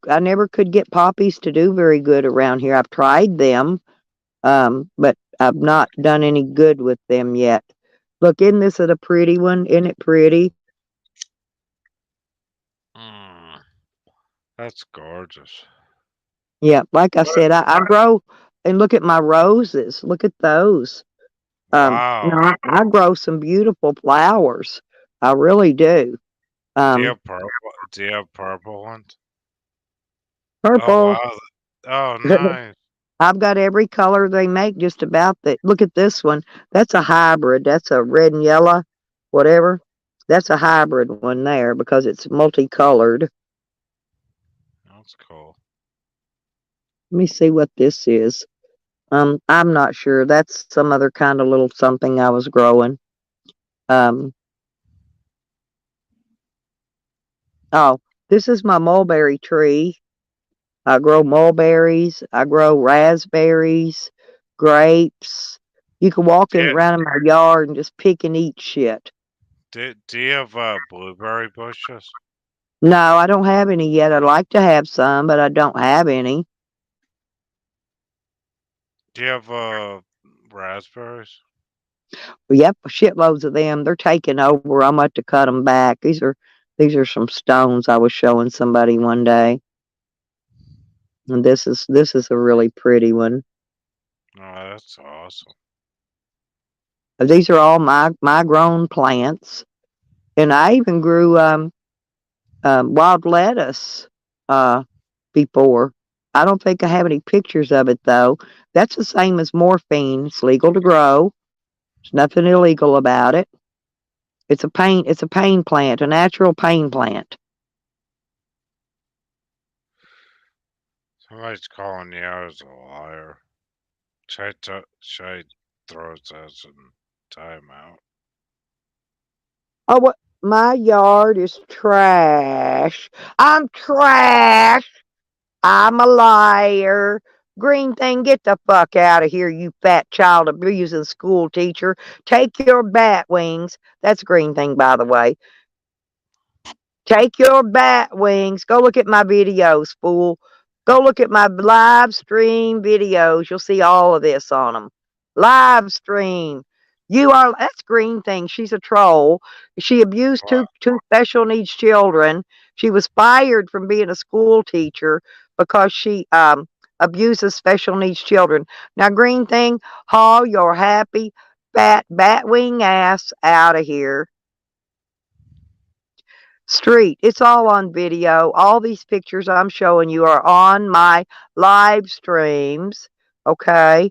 could get poppies to do very good around here. I've tried them, but I've not done any good with them yet. Look, isn't this a pretty one? Isn't it pretty? Hmm, that's gorgeous. Yeah, like I What? said, I grow and look at my roses. Look at those. Wow. I grow some beautiful flowers. I really do. Do you Um, have purple? Do you have purple ones? Oh purple. wow. Oh nice. I've got every color they make just about that. Look at this one. That's a hybrid. That's a red and yellow, whatever. That's a hybrid one there because it's multicolored. That's cool. Let me see what this is. I'm not sure. That's some other kind of little something I was growing. Um, oh, this is my mulberry tree. I grow mulberries. I grow raspberries, grapes. You can walk Do in you, around in my yard and just pick and eat shit. do you have blueberry bushes? No, I don't have any yet. I'd like to have some, but I don't have any. Do you have raspberries? Yep, shitloads of them. They're taking over. I'm about to cut them back. These are some stones I was showing somebody one day, and this is a really pretty one. Oh, that's awesome. These are all my grown plants, and I even grew wild lettuce uh, before. I don't think I have any pictures of it though. That's the same as morphine. It's legal to grow. There's nothing illegal about it. It's a pain plant, a natural pain plant. Somebody's calling you out as a liar. Should I throw his ass in timeout? Oh, what? My yard is trash. I'm trash. I'm a liar. Green thing, get the fuck out of here, you fat child abusing school teacher. Take your bat wings. That's green thing, by the way. Take your bat wings. Go look at my videos, fool. Go look at my live stream videos. You'll see all of this on them. Live stream. That's Green Thing. She's a troll. She abused What? two special needs children. She was fired from being a school teacher because she abuses special needs children. Now, Green Thing, haul your happy fat batwing ass out of here. Street. It's all on video. All these pictures I'm showing you are on my live streams. Okay.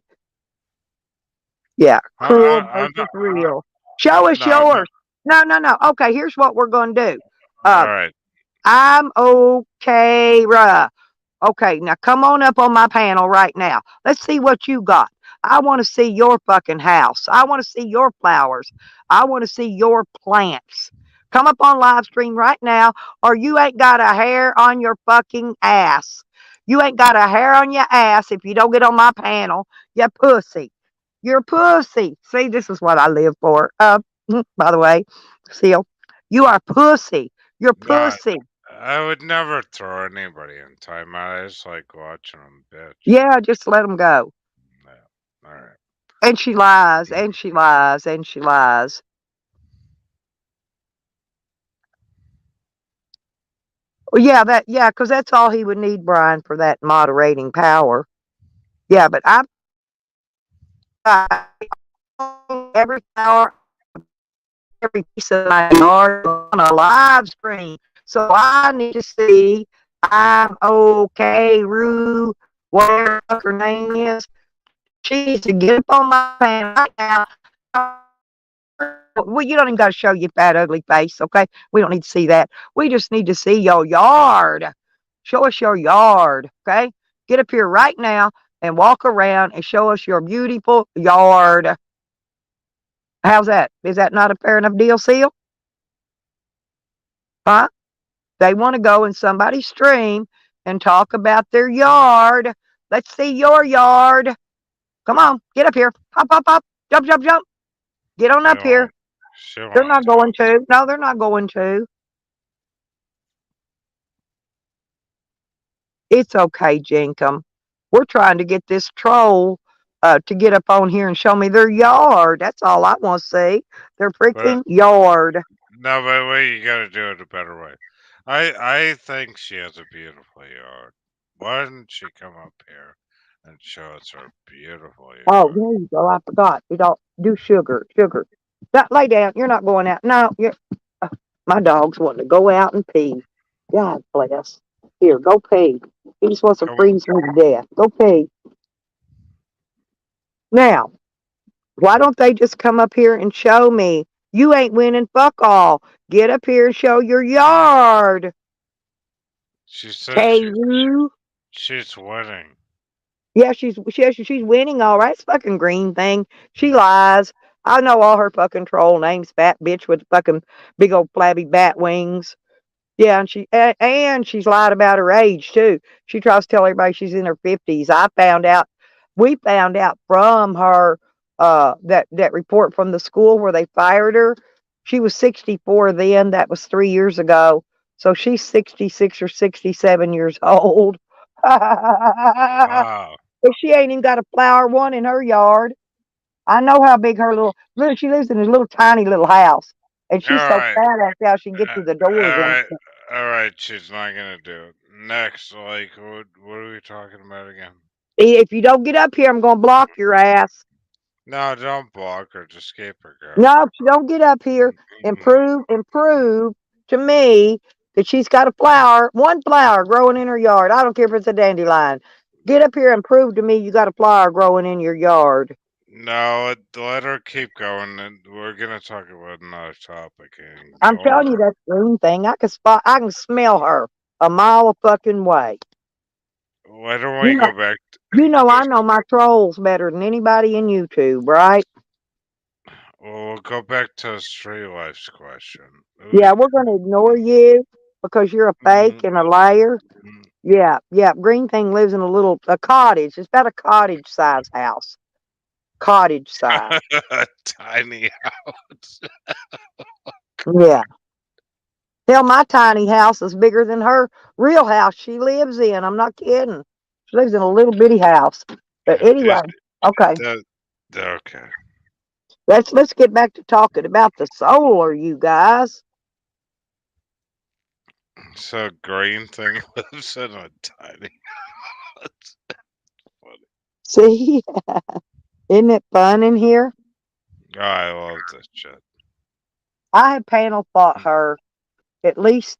Yeah. Cruel I'm versus not. real. Show us No, no. yours. No, no, no. Okay. Here's what we're going to do. All Uh, right. I'm okay. Okay, now come on up on my panel right now. Let's see what you got. I want to see your fucking house. I want to see your flowers. I want to see your plants. Come up on live stream right now, or you ain't got a hair on your fucking ass. You ain't got a hair on your ass if you don't get on my panel, you pussy. You're pussy. See, this is what I live for. By the way, Seal, you are pussy. You're No, pussy. I would never throw anybody in timeout. I just like watching them bitch. Yeah, just let them go. No. All right. And she lies, and she lies, and she lies. Well, yeah, because that's all he would need, Brian, for that moderating power. Yeah, but I've got every power, every piece of my yard on a live stream. So I need to see I'm okay, Rue, whatever her name is. She needs to get up on my panel right now. Well, you don't even got to show your fat, ugly face, okay? We don't need to see that. We just need to see your yard. Show us your yard, okay? Get up here right now and walk around and show us your beautiful yard. How's that? Is that not a fair enough deal, Seal? Huh? They want to go in somebody's stream and talk about their yard. Let's see your yard. Come on, get up here. Hop, hop, hop. Jump, jump, jump. Get on She up here. won't. She They're won't not do going it. to. No, they're not going to. It's okay, Jenkum. We're trying to get this troll to get up on here and show me their yard. That's all I want to see. Their But freaking yard. no, but wait, you gotta do it a better way. I think she has a beautiful yard. Why doesn't she come up here and show us her beautiful Oh, yard? there you go. I forgot. We don't do sugar. Sugar. Now, lay down. You're not going out. No, uh, my dog's wanting to go out and pee. God bless. Here, go pee. He just wants to Come, freeze me to death. Go pee. Now, why don't they just come up here and show me? You ain't winning fuck all. Get up here and show your yard. she said Hey, you. she's winning. Yeah, she's winning all right. It's fucking Green Thing. She lies. I know all her fucking troll names. Fat bitch with fucking big old flabby bat wings. Yeah, and she's lied about her age too. She tries to tell everybody she's in her 50s. We found out from her that report from the school where they fired her. She was 64 then. That was 3 years ago. So she's 66 or 67 years old. Wow. But she ain't even got a flower one in her yard. I know how big her look. She lives in a little tiny little house, and All she's so right. fat that's how she can get Uh, through the all doors. And right. All right. She's not gonna do it. Next, like, what are we talking about again? if you don't get up here, I'm gonna block your ass. No, don't block her. Just keep her going. No, if you don't get up here and prove to me that she's got a flower, one flower growing in her yard. I don't care if it's a dandelion. Get up here and prove to me you got a flower growing in your yard. No, let her keep going, and we're gonna talk about another topic and I'm go telling you, over. that green thing. I can smell her a mile a fucking way. Why don't You we know, go back? I Just know my trolls better than anybody in YouTube, right? well, we'll go back to Street Life's question. Yeah, we're gonna ignore you because you're a Mm, fake and a liar. mm, Yeah, yeah. Green thing lives in a cottage. It's about a cottage size house. Cottage size. tiny house. Yeah. Hell, my tiny house is bigger than her real house she lives in. I'm not kidding. She lives in a little bitty house. But Is anyway, okay. that okay? Let's get back to talking about the solar, you guys. So green thing lives in a tiny house. Funny. See, isn't it fun in here? Oh, I love this shit. I have panel fought her at least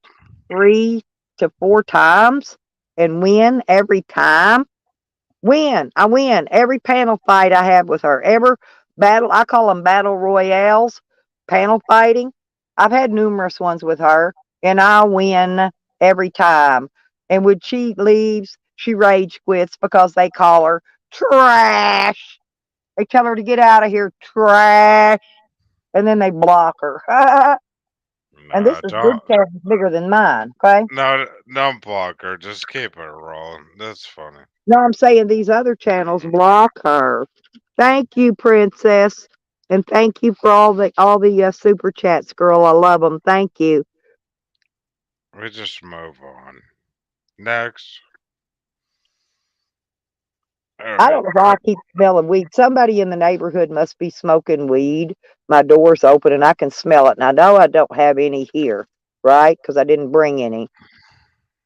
3 to 4 times and win every time. Win. I win every panel fight I have with her. Ever battle, I call them battle royales, panel fighting. I've had numerous ones with her, and I win every time. And when she leaves, she rage quits because they call her trash. They tell her to get out of here, trash, and then they block her. And this No, is big don't. cat bigger than mine. Okay. No, don't block her. Just keep it rolling. That's funny. No, I'm saying these other channels block her. Thank you, Princess, and thank you for all the super chats, girl. I love them. Thank you. We just move on. Next. All I right. don't know why I keep smelling weed. Somebody in the neighborhood must be smoking weed. My door's open and I can smell it. And I know I don't have any here, right? Because I didn't bring any.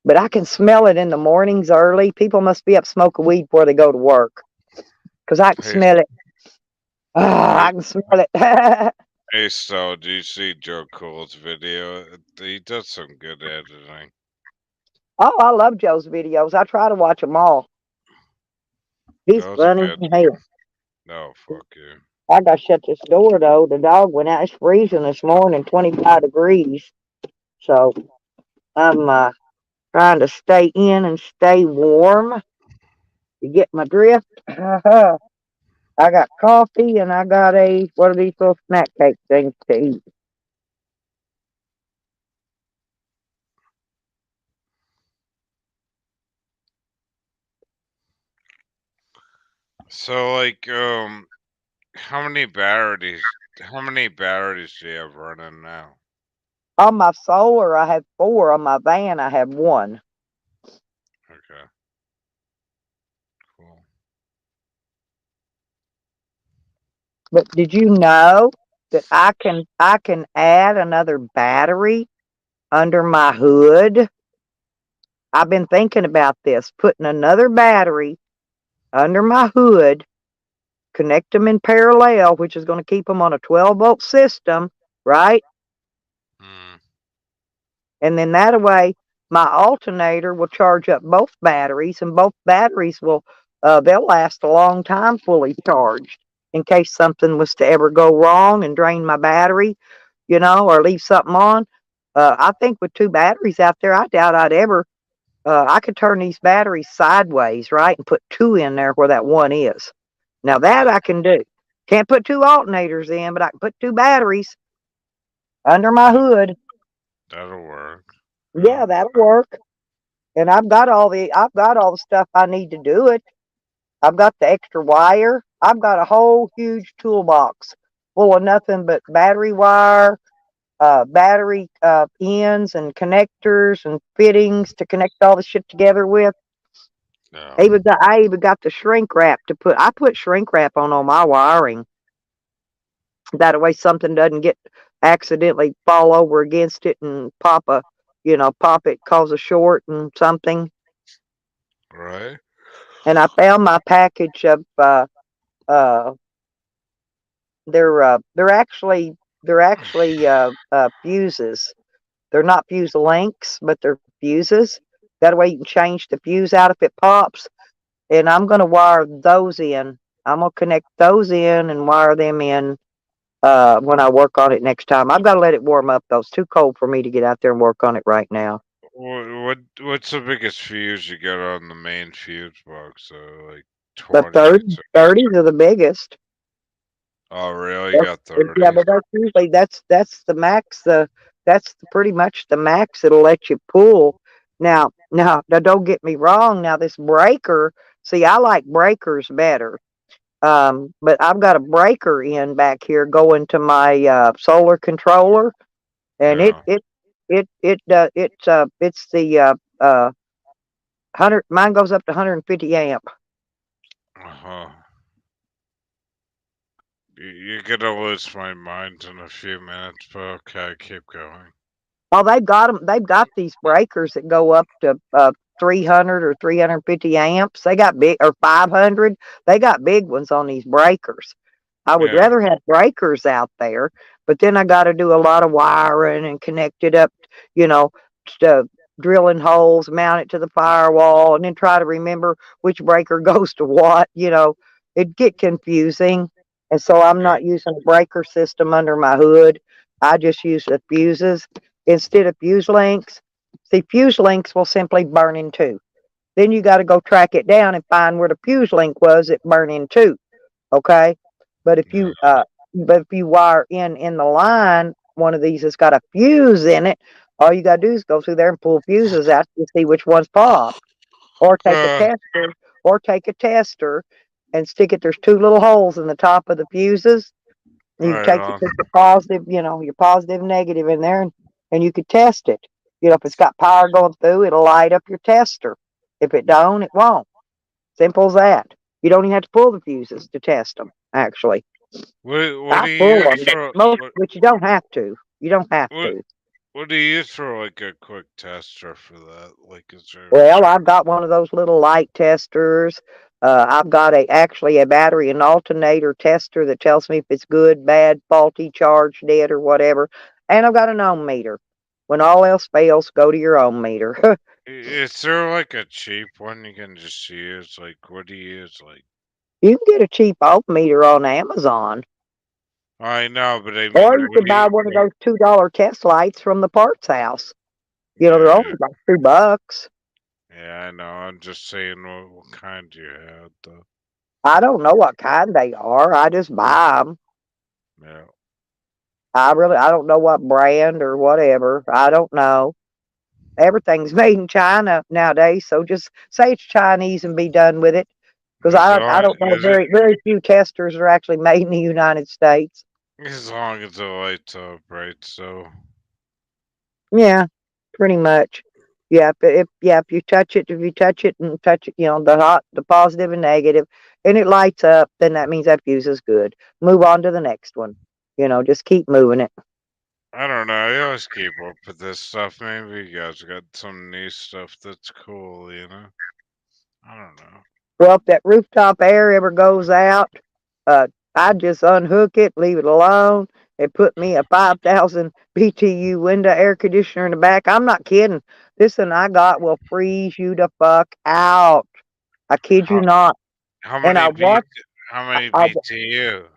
But I can smell it in the mornings early. People must be up smoking weed before they go to work. Because I can Hey, smell it. Ah, hey, I can smell it. hey, so do you see Joe Cool's video? He does some good editing. Oh, I love Joe's videos. I try to watch them all. He's That was a funny good as one. hell. No, fuck you. I got to shut this door though. The dog went out. It's freezing this morning, 25 degrees. So I'm trying to stay in and stay warm. You get my drift? I got coffee and I got what are these little snack cake things to eat? So, like, how many batteries do you have running now? On my solar, I have 4. On my van, I have 1. Okay, cool. But did you know that I can add another battery under my hood? I've been thinking about this, putting another battery under my hood, connect them in parallel, which is going to keep them on a 12-volt system, right? Mm, And then that way, my alternator will charge up both batteries, and both batteries they'll last a long time fully charged in case something was to ever go wrong and drain my battery, or leave something on. I think with 2 batteries out there, I doubt I'd ever. I could turn these batteries sideways, right, and put 2 in there where that 1 is. Now that that I can do. Can't put 2 alternators in, but I can put 2 batteries under my that hood. that'll work. Yeah. Yeah, that'll work. And I've got all the stuff I need to do it. I've got the extra wire. I've got a whole huge toolbox full of nothing but battery wire, battery ends and connectors and fittings to connect all the shit together with. Yeah. I even got the shrink wrap to put. I put shrink wrap on all my wiring. That way something doesn't get accidentally fall over against it and pop it, cause a short and something. Right. And I found my package of uh they're actually fuses. They're not fuse links, but they're fuses. That way you can change the fuse out if it pops. And I'm going to wire those in. I'm going to connect those in and wire them in when I work on it next time. I've got to let it warm up though. It's too cold for me to get out there and work on it right now. What's the biggest fuse you got on the main fuse box? Like The 20s? 30s are the biggest. Oh, really? You That's got yeah, 30s? but that's usually that's the max. Pretty much the max it'll let you pull. Now, don't get me wrong. Now, this breaker. See, I like breakers better. But I've got a breaker in back here going to my solar controller, and Yeah. it's the 100. Mine goes up to 150 amp. Uh-huh. You're gonna lose my mind in a few minutes, but okay, keep going. Oh, they've got them. They've got these breakers that go up to 300 or 350 amps. They got big or 500. They got big ones on these breakers. I would Yeah. rather have breakers out there, but then I got to do a lot of wiring and connect it up, you know, to drilling holes, mount it to the firewall, and then try to remember which breaker goes to what. It get confusing, and so I'm Yeah. not using a breaker system under my hood. I just use the fuses instead of fuse links. See, fuse links will simply burn in two. Then you got to go track it down and find where the fuse link was it burned in two. Okay, but if Yeah. you wire in the line, one of these has got a fuse in it. All you gotta do is go through there and pull fuses out to see which one's popped, or Uh, take a tester and stick it. There's two little holes in the top of the fuses. And you right take on. your positive, your positive and negative in there, and you could test it. If it's got power going through, it'll light up your tester. If it don't, it won't. Simple as that. You don't even have to pull the fuses to test them. Actually, What I do you pull use them, for but you don't have to. You don't have what to. what do you use for like a quick tester for that? Like, is there Well, I've got one of those little light testers. I've got actually a battery and alternator tester that tells me if it's good, bad, faulty, charged, dead, or whatever. And I've got an ohm meter. When all else fails, go to your ohm meter. is there like a cheap one you can just use? Like, what do you use? Like, You can get a cheap ohm meter on Amazon, I know, but I or mean, you what can do buy you? one of those $2 test lights from the parts house. They're Yeah, only like $2. yeah, I know. I'm just saying, what kind you had though. I don't know what kind they are. I just buy them. Yeah. I don't know what brand or whatever. I don't know. Everything's made in China nowadays, so just say it's Chinese and be done with it. Because As I long don't know, as it very few testers are actually made in the United States. as long as the lights up, right? So, Yeah, pretty much. Yeah, if you touch it and touch it, the positive and negative, and it lights up, then that means that fuse is good. Move on to the next one. Just keep moving it. I don't know. I always keep up with this stuff. Maybe you guys got some new stuff that's cool, you know? I don't know. Well, if that rooftop air ever goes out, uh, I just unhook it, leave it alone, and put me a 5,000 BTU window air conditioner in the back. I'm not kidding. This one I got will freeze you the fuck out. I kid you How not. how And many B how many I BTU?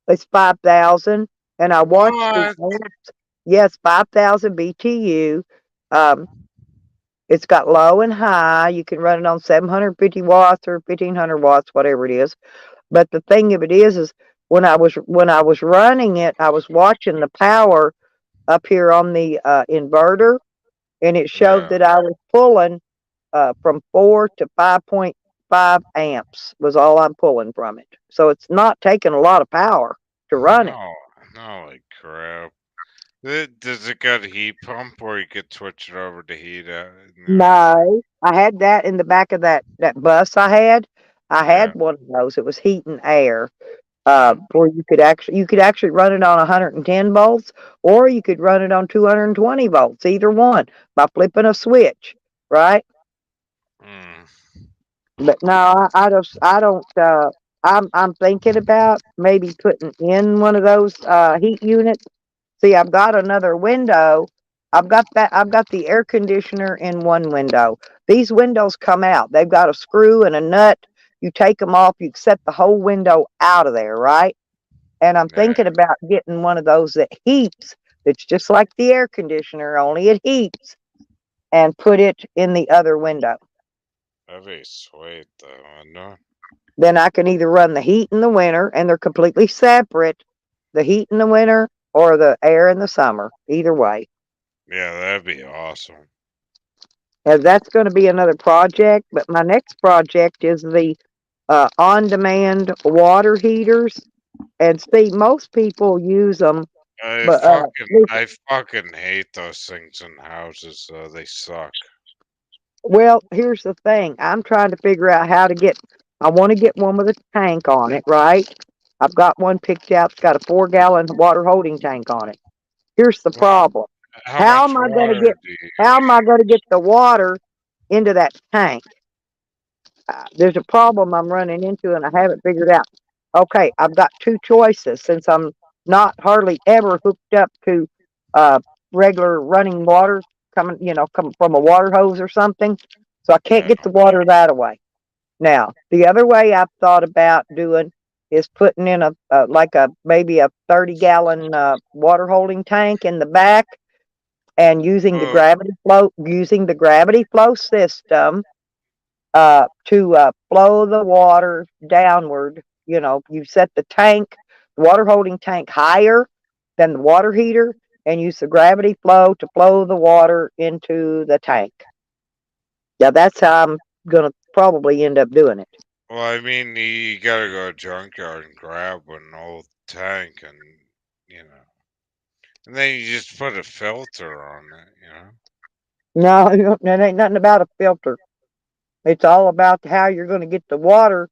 it's 5,000, and I watched the What? amps. Yes, 5,000 BTU. Um, it's got low and high. You can run it on 750 watts or 1,500 watts, whatever it is. But the thing of it is when I was running it, I was watching the power up here on the inverter, and it showed Yeah. that I was pulling from 4 to 5.5 amps was all I'm pulling from it. So it's not taking a lot of power to run it. No, no, like crap. Does it got a heat pump or you could switch it over to heat you know? No, I had that in the back of that bus I had. I Yeah. had one of those. It was heat and air. Yeah. Where you could actually run it on 110 volts, or you could run it on 220 volts, either one, by flipping a switch, right? Mm. But no, I don't. I'm thinking about maybe putting in one of those heat units. See, I've got another window. I've got the air conditioner in one window. These windows come out. They've got a screw and a nut. You take them off, you set the whole window out of there, right? And I'm Yeah, thinking about getting one of those that heats. It's just like the air conditioner, only it heats, and put it in the other window. that'd be sweet though, wouldn't it? Then I can either run the heat in the winter, and they're completely separate, the heat in the winter or the air in the summer. Either way. Yeah, that'd be awesome. And that's going to be another project. But my next project is the on demand water heaters. And see, most people use them, but I fucking hate those things in houses. They suck. well, here's the thing. I'm trying to figure out how to get. I want to get one with a tank on it, right? I've got one picked out. It's got a 4 gallon water holding tank on it. Here's the Well, problem. how How much am I going to water get? do you How am use? I going to get the water into that tank? There's a problem I'm running into, and I haven't figured out. Okay, I've got two choices since I'm not hardly ever hooked up to uh, regular running water coming, coming from a water hose or something. So I can't Yeah, get the water that way. Now, the other way I've thought about doing is putting in a like a maybe a 30 gallon water holding tank in the back and uh, using the gravity flow system to flow the water downward. You set the water holding tank higher than the water heater and use the gravity flow to flow the water into the tank. Yeah, that's how I'm going to probably end up doing it. well, I mean, you gotta go to junkyard and grab an old tank, and you know, and then you just put a filter on it. You know. No, it ain't nothing about a filter. It's all about how you're going to get the water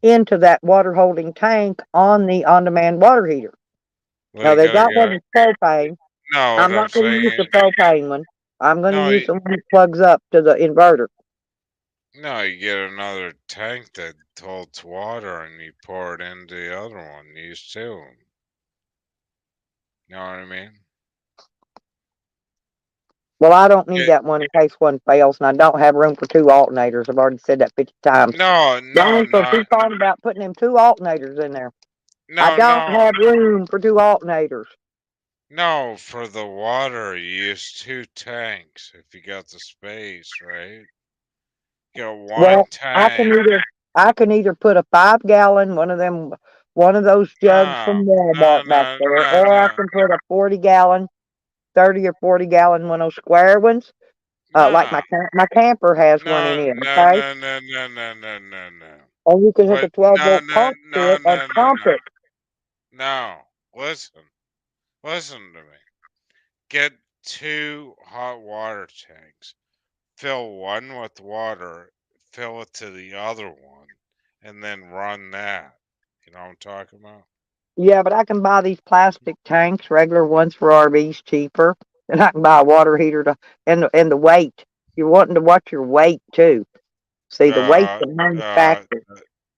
into that water holding tank on the on demand water heater. Well, Now, you they've gotta got one get. that's propane. No, what I'm I'm not going to use saying. the propane one. I'm going to No, use the one that plugs up to the inverter. no, you get another tank that holds water, and you pour it into the other one. Use two. You know what I mean? Well, I don't need Yeah. that one in case one fails, and I don't have room for two alternators. I've already said that 50 times. No, no, Don't no, keep on about putting them two alternators in there. I no, don't no, have room for two alternators. no. For the water, you use two tanks if you got the space, right? You got one Well, tank. I can either put a 5 gallon one of those jugs No, from no, Walmart back no, there, no, or I no, can put a 40 gallon, 30 or 40 gallon one of those square ones. Like no, my camper has one in no, here. no, Okay, no, no, no, no, no, no, no. and you can hook a What? 12 volt No, no, pump to no, it and no, no, pump no. it. No. Listen, listen to me. Get two hot water tanks. Fill one with water, fill it to the other one, and then run that. You know what I'm talking about? Yeah, but I can buy these plastic tanks, regular ones for RVs, cheaper, and I can buy a water heater and the weight. You're wanting to watch your weight too. See, the weight Uh, of uh, manufacturer.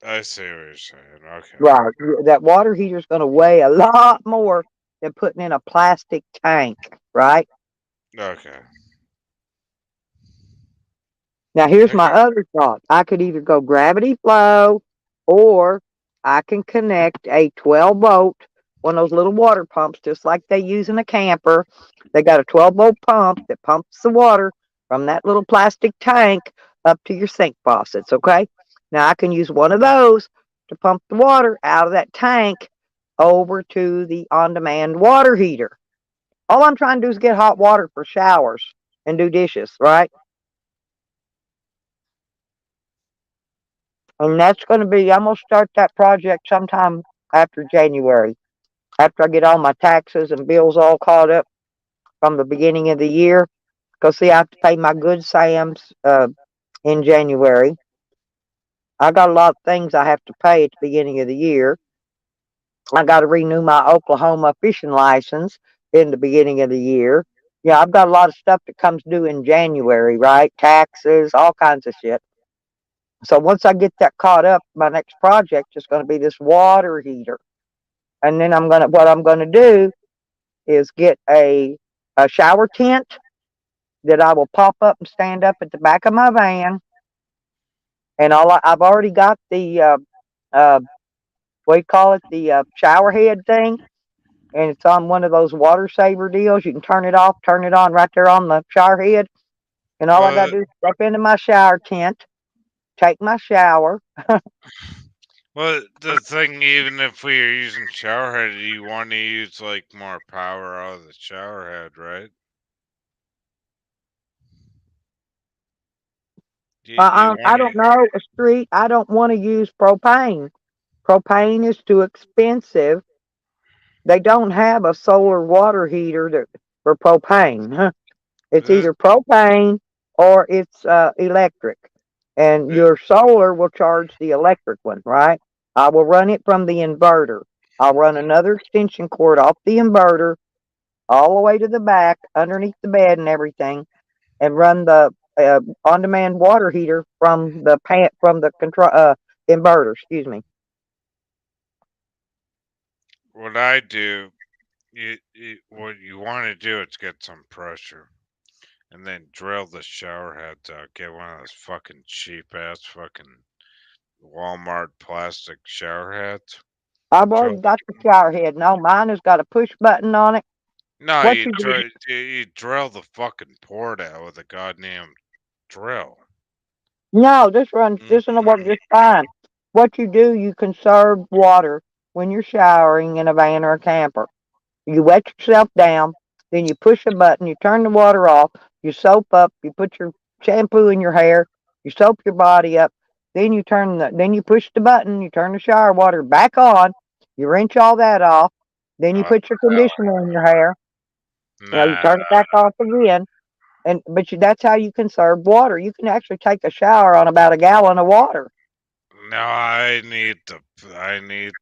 I see what you're saying. Okay. Right. That water heater's going to weigh a lot more than putting in a plastic tank, right? Okay. Now, here's I my got, other thought. I could either go gravity flow or I can connect a 12 volt, one of those little water pumps, just like they use in a camper. They got a 12-volt pump that pumps the water from that little plastic tank up to your sink faucets, okay? Now, I can use one of those to pump the water out of that tank over to the on demand water heater. All I'm trying to do is get hot water for showers and do dishes, right? And that's going to be, I'm going to start that project sometime after January, after I get all my taxes and bills all caught up from the beginning of the year. Because, see, I have to pay my good Sam's in January. I got a lot of things I have to pay at the beginning of the year. I got to renew my Oklahoma fishing license in the beginning of the year. Yeah, I've got a lot of stuff that comes due in January, right? Taxes, all kinds of shit. So once I get that caught up, my next project is going to be this water heater. And then what I'm gonna do is get a shower tent that I will pop up and stand up at the back of my van. And I've already got the uh, what do you call it, the shower head thing, and it's on one of those water saver deals. You can turn it off, turn it on right there on the shower head, and all I got Well, to do is step into my shower tent, take my shower. well, the thing, even if we are using shower head, you want to use like more power out of the shower head, right? You want I don't know a street. I don't want to use propane. Propane is too expensive. They don't have a solar water heater for propane. It's to. either propane or it's electric. And Th- your solar will charge the electric one, right? I will run it from the inverter. I'll run another extension cord off the inverter all the way to the back, underneath the bed and everything, and run the on-demand water heater from the control inverter. Excuse me. what I do, what you want to do is get some pressure and then drill the shower heads out. Get one of those fucking cheap ass fucking Walmart plastic shower heads. I've Drill. already got the shower head. No, mine has got a push button on it. No, What you do? you drill the fucking port out with a goddamn drill. No, this runs. This will work Mm-mm. just fine. What you do, you conserve water when you're showering in a van or a camper. You wet yourself down, then you push a button, you turn the water off, you soap up, you put your shampoo in your hair, you soap your body up, then you push the button, you turn the shower water back on, you rinse all that off, then you Oh, put your conditioner in your hair, you nah, turn it back off again, that's how you conserve water. You can actually take a shower on about a gallon of water. no, I need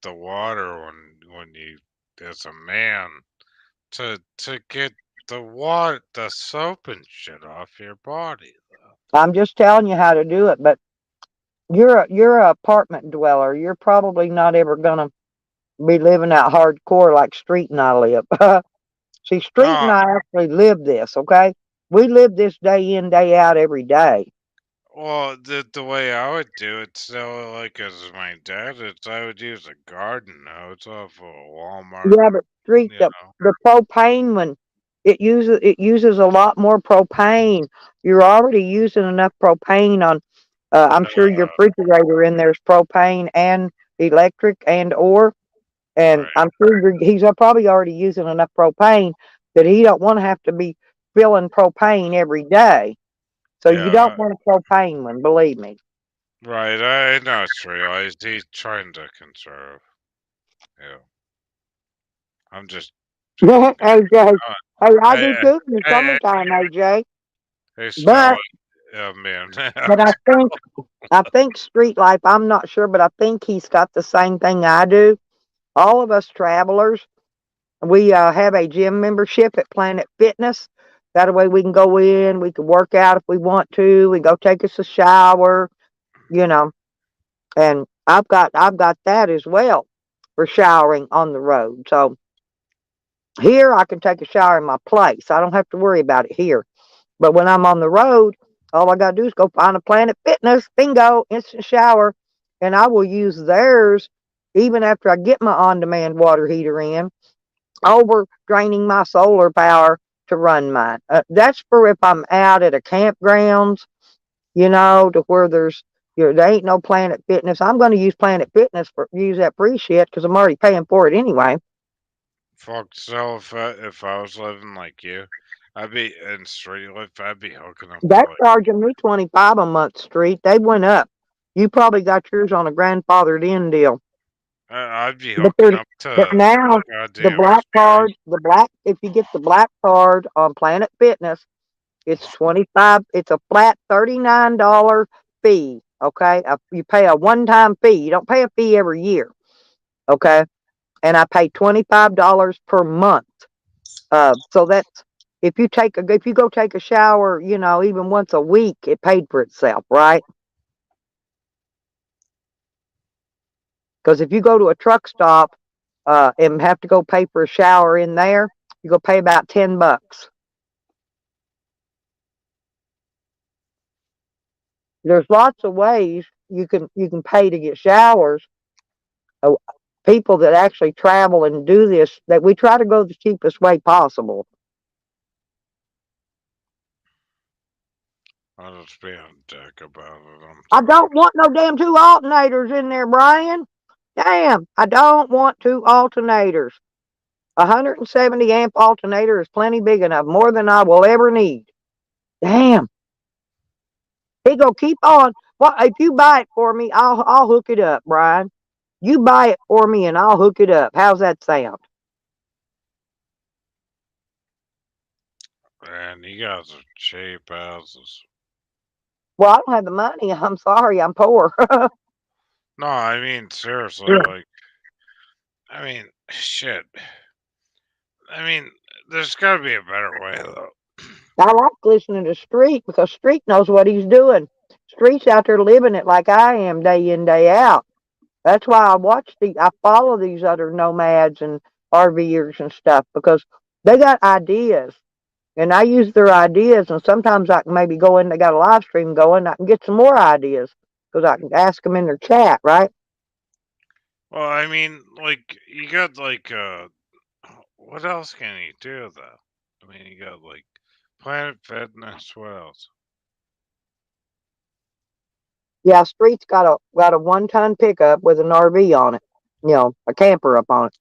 the water when you as a man to get the soap and shit off your body. I'm just telling you how to do it, but you're a apartment dweller. You're probably not ever gonna be living out hardcore like Street and I live. See, Street and No, I actually live this, okay? We live this day in, day out, every day. well, the way I would do it, so like as my dad, it's I would use a garden hose off of Walmart. Yeah, but Street, You know, the propane one, it uses a lot more propane. You're already using enough propane on. I'm no, sure your refrigerator in there's propane and electric and right? I'm sure he's probably already using enough propane that he don't want to have to be filling propane every day. So you don't Yeah, want a propane one, believe me. right. I know it's real. He's trying to conserve. Yeah, I'm just joking. AJ, Uh, hey, I Hey, do too in the hey, summertime, AJ. hey, Snowy. But Oh man. but I think street life. I'm not sure, but I think he's got the same thing I do. All of us travelers, we have a gym membership at Planet Fitness. That way we can go in, we can work out if we want to. We go take us a shower, you know. And I've got that as well for showering on the road. So here I can take a shower in my place. I don't have to worry about it here. But when I'm on the road, all I gotta do is go find a Planet Fitness, bingo, instant shower, and I will use theirs even after I get my on-demand water heater in, over draining my solar power to run mine. That's for if I'm out at a campgrounds, to where there ain't no Planet Fitness. I'm going to use Planet Fitness for use that free shit because I'm already paying for it anyway. Fuck. So if I was living like you, I'd be in street life. I'd be hooking up to That's like charging me 25 a month, street. They went up. You probably got yours on a grandfathered in deal. I'd be But hooking up to now the goddamn black street. card, if you get the black card on Planet Fitness, it's 25. It's a flat $39 fee. Okay, you pay a one-time fee. You don't pay a fee every year. Okay, and I pay $25 per month. So that's if you go take a shower, even once a week, it paid for itself, right? Because if you go to a truck stop and have to go pay for a shower in there, you go pay about $10. There's lots of ways you can pay to get showers. Uh, People that actually travel and do this, that we try to go the cheapest way possible. I'll just be on deck about it. I'm I tired. don't want no damn two alternators in there, Brian. Damn, I don't want two alternators. 170 amp alternator is plenty big enough, more than I will ever need. Damn, he go keep on. Well, if you buy it for me, I'll hook it up, Brian. You buy it for me and I'll hook it up. How's that sound? Man, you guys are cheap asses. Well, I don't have the money. I'm sorry, I'm poor. No, I mean seriously, like, I mean, shit. I mean, there's got to be a better way though. I like listening to Street because Street knows what he's doing. Street's out there living it like I am day in, day out. That's why I follow these other nomads and RVers and stuff because they got ideas and I use their ideas. And sometimes I can maybe go in, they got a live stream going, I can get some more ideas because I can ask them in their chat, right? Well, I mean, like, you got like, what else can you do though? I mean, you got like Planet Fitness. What else? Yeah, Street's got a 1 ton pickup with an RV on it, a camper up on it.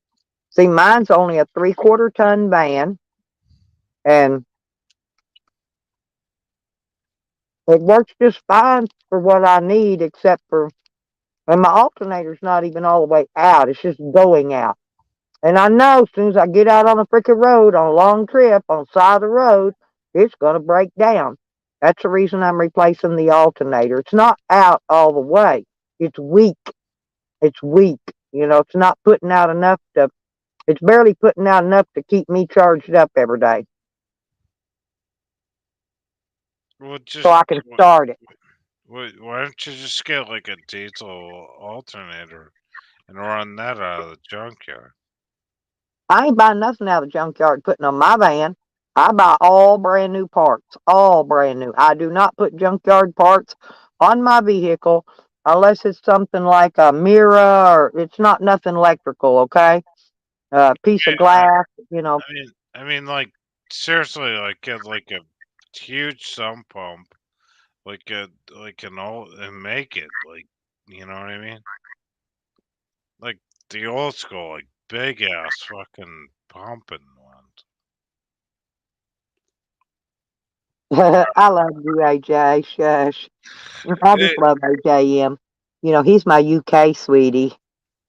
See, mine's only a 3/4 ton van, and it works just fine for what I need, except for, and my alternator's not even all the way out. It's just going out. And I know as soon as I get out on the freaking road on a long trip on the side of the road, it's going to break down. That's the reason I'm replacing the alternator. It's not out all the way. It's weak. It's weak. It's not putting out enough it's barely putting out enough to keep me charged up every day Well, so just I can start it. why don't you just get like a diesel alternator and run that out of the junkyard? I ain't buying nothing out of the junkyard putting on my van. I buy all brand new parts, all brand new. I do not put junkyard parts on my vehicle unless it's something like a mirror or it's not nothing electrical, okay? A piece of Yeah, glass, like seriously, like get like a huge sump pump, like an old, and make it like, you know what I mean? Like the old school, like big ass fucking pumping ones. I love you, AJ. Shush. I just It, love AJM. He's my UK sweetie.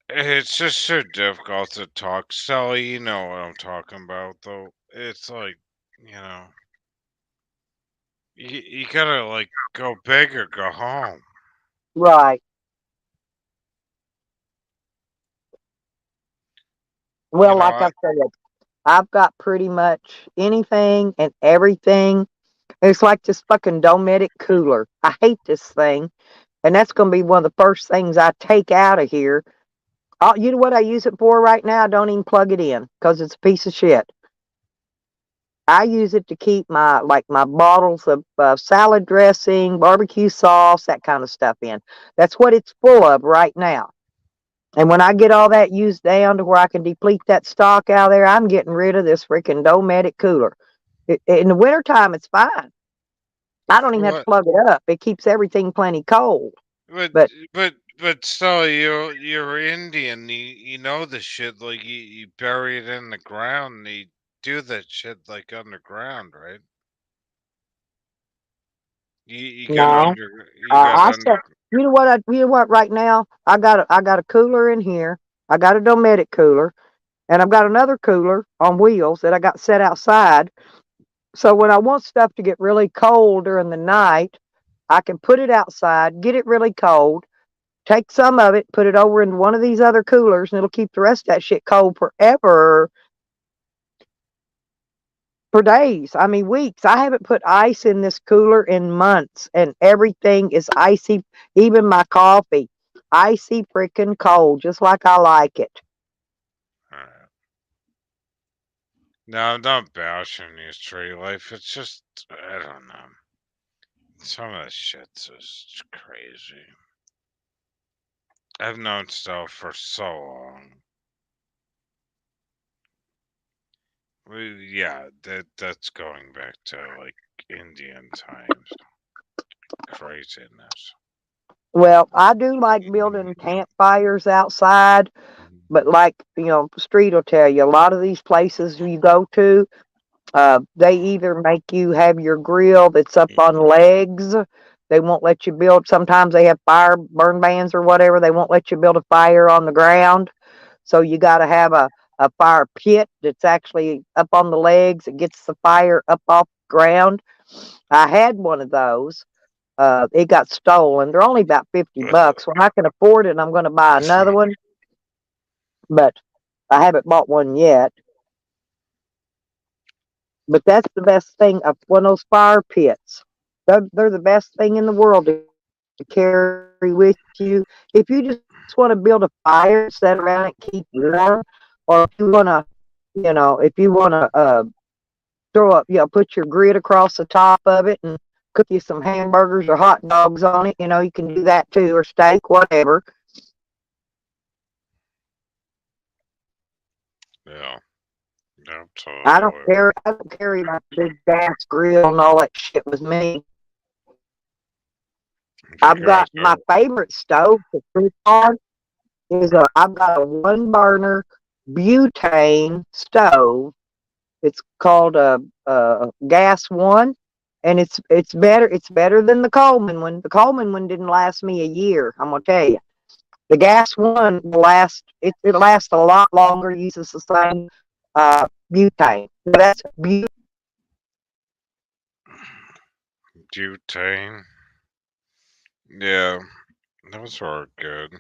it's just so difficult to talk. Sally, you know what I'm talking about, though. It's like, you know, you gotta like go big or go home. Right. You Well, know, like I said, I've got pretty much anything and everything. It's like this fucking Dometic cooler. I hate this thing. And that's going to be one of the first things I take out of here. You know what I use it for right now? I don't even plug it in because it's a piece of shit. I use it to keep my bottles of salad dressing, barbecue sauce, that kind of stuff in. That's what it's full of right now. And when I get all that used down to where I can deplete that stock out there, I'm getting rid of this freaking Dometic cooler. In the wintertime, it's fine. I don't even have to what? plug it up. It keeps everything plenty cold. But But still, you're Indian. You know the shit. Like you bury it in the ground. And you do that shit like underground, right? You got no, under. You got I under. said, you know what? Right now, I got a cooler in here. I got a Dometic cooler, and I've got another cooler on wheels that I got set outside. So when I want stuff to get really cold during the night, I can put it outside, get it really cold, take some of it, put it over in one of these other coolers, and it'll keep the rest of that shit cold forever, for days. I mean, weeks. I haven't put ice in this cooler in months, and everything is icy, even my coffee. Icy freaking cold, just like I like it. Alright. No, I'm not bashing your tree life. It's just I don't know. some of the shit's just crazy. I've known stuff for so long. Yeah, that's going back to like Indian times. Craziness. Well, I do like building campfires outside, Mhm. but like, the street will tell you, a lot of these places you go to, they either make you have your grill that's up on legs. They won't let you build. Sometimes they have fire burn bans or whatever. They won't let you build a fire on the ground. So you got to have a fire pit that's actually up on the legs. It gets the fire up off the ground. I had one of those. It got stolen. They're only about 50 bucks. When I can afford it, I'm going to buy another one, but I haven't bought one yet. But that's the best thing of one of those fire pits. They're the best thing in the world to carry with you. If you just want to build a fire and sit around and keep warm, or if you want to throw up, put your grid across the top of it and cook you some hamburgers or hot dogs on it. You can do that too, or steak, whatever. Yeah, I don't absolutely. carry I don't carry my big gas grill and all that shit with me. I've Because got my favorite stove to cook on I've got a one burner butane stove. It's called a gas one, and it's better than the Coleman one. The Coleman one didn't last me a year. I'm gonna tell you. The gas one will last. It lasts a lot longer. Uses the same butane. That's butane. Yeah, those are good.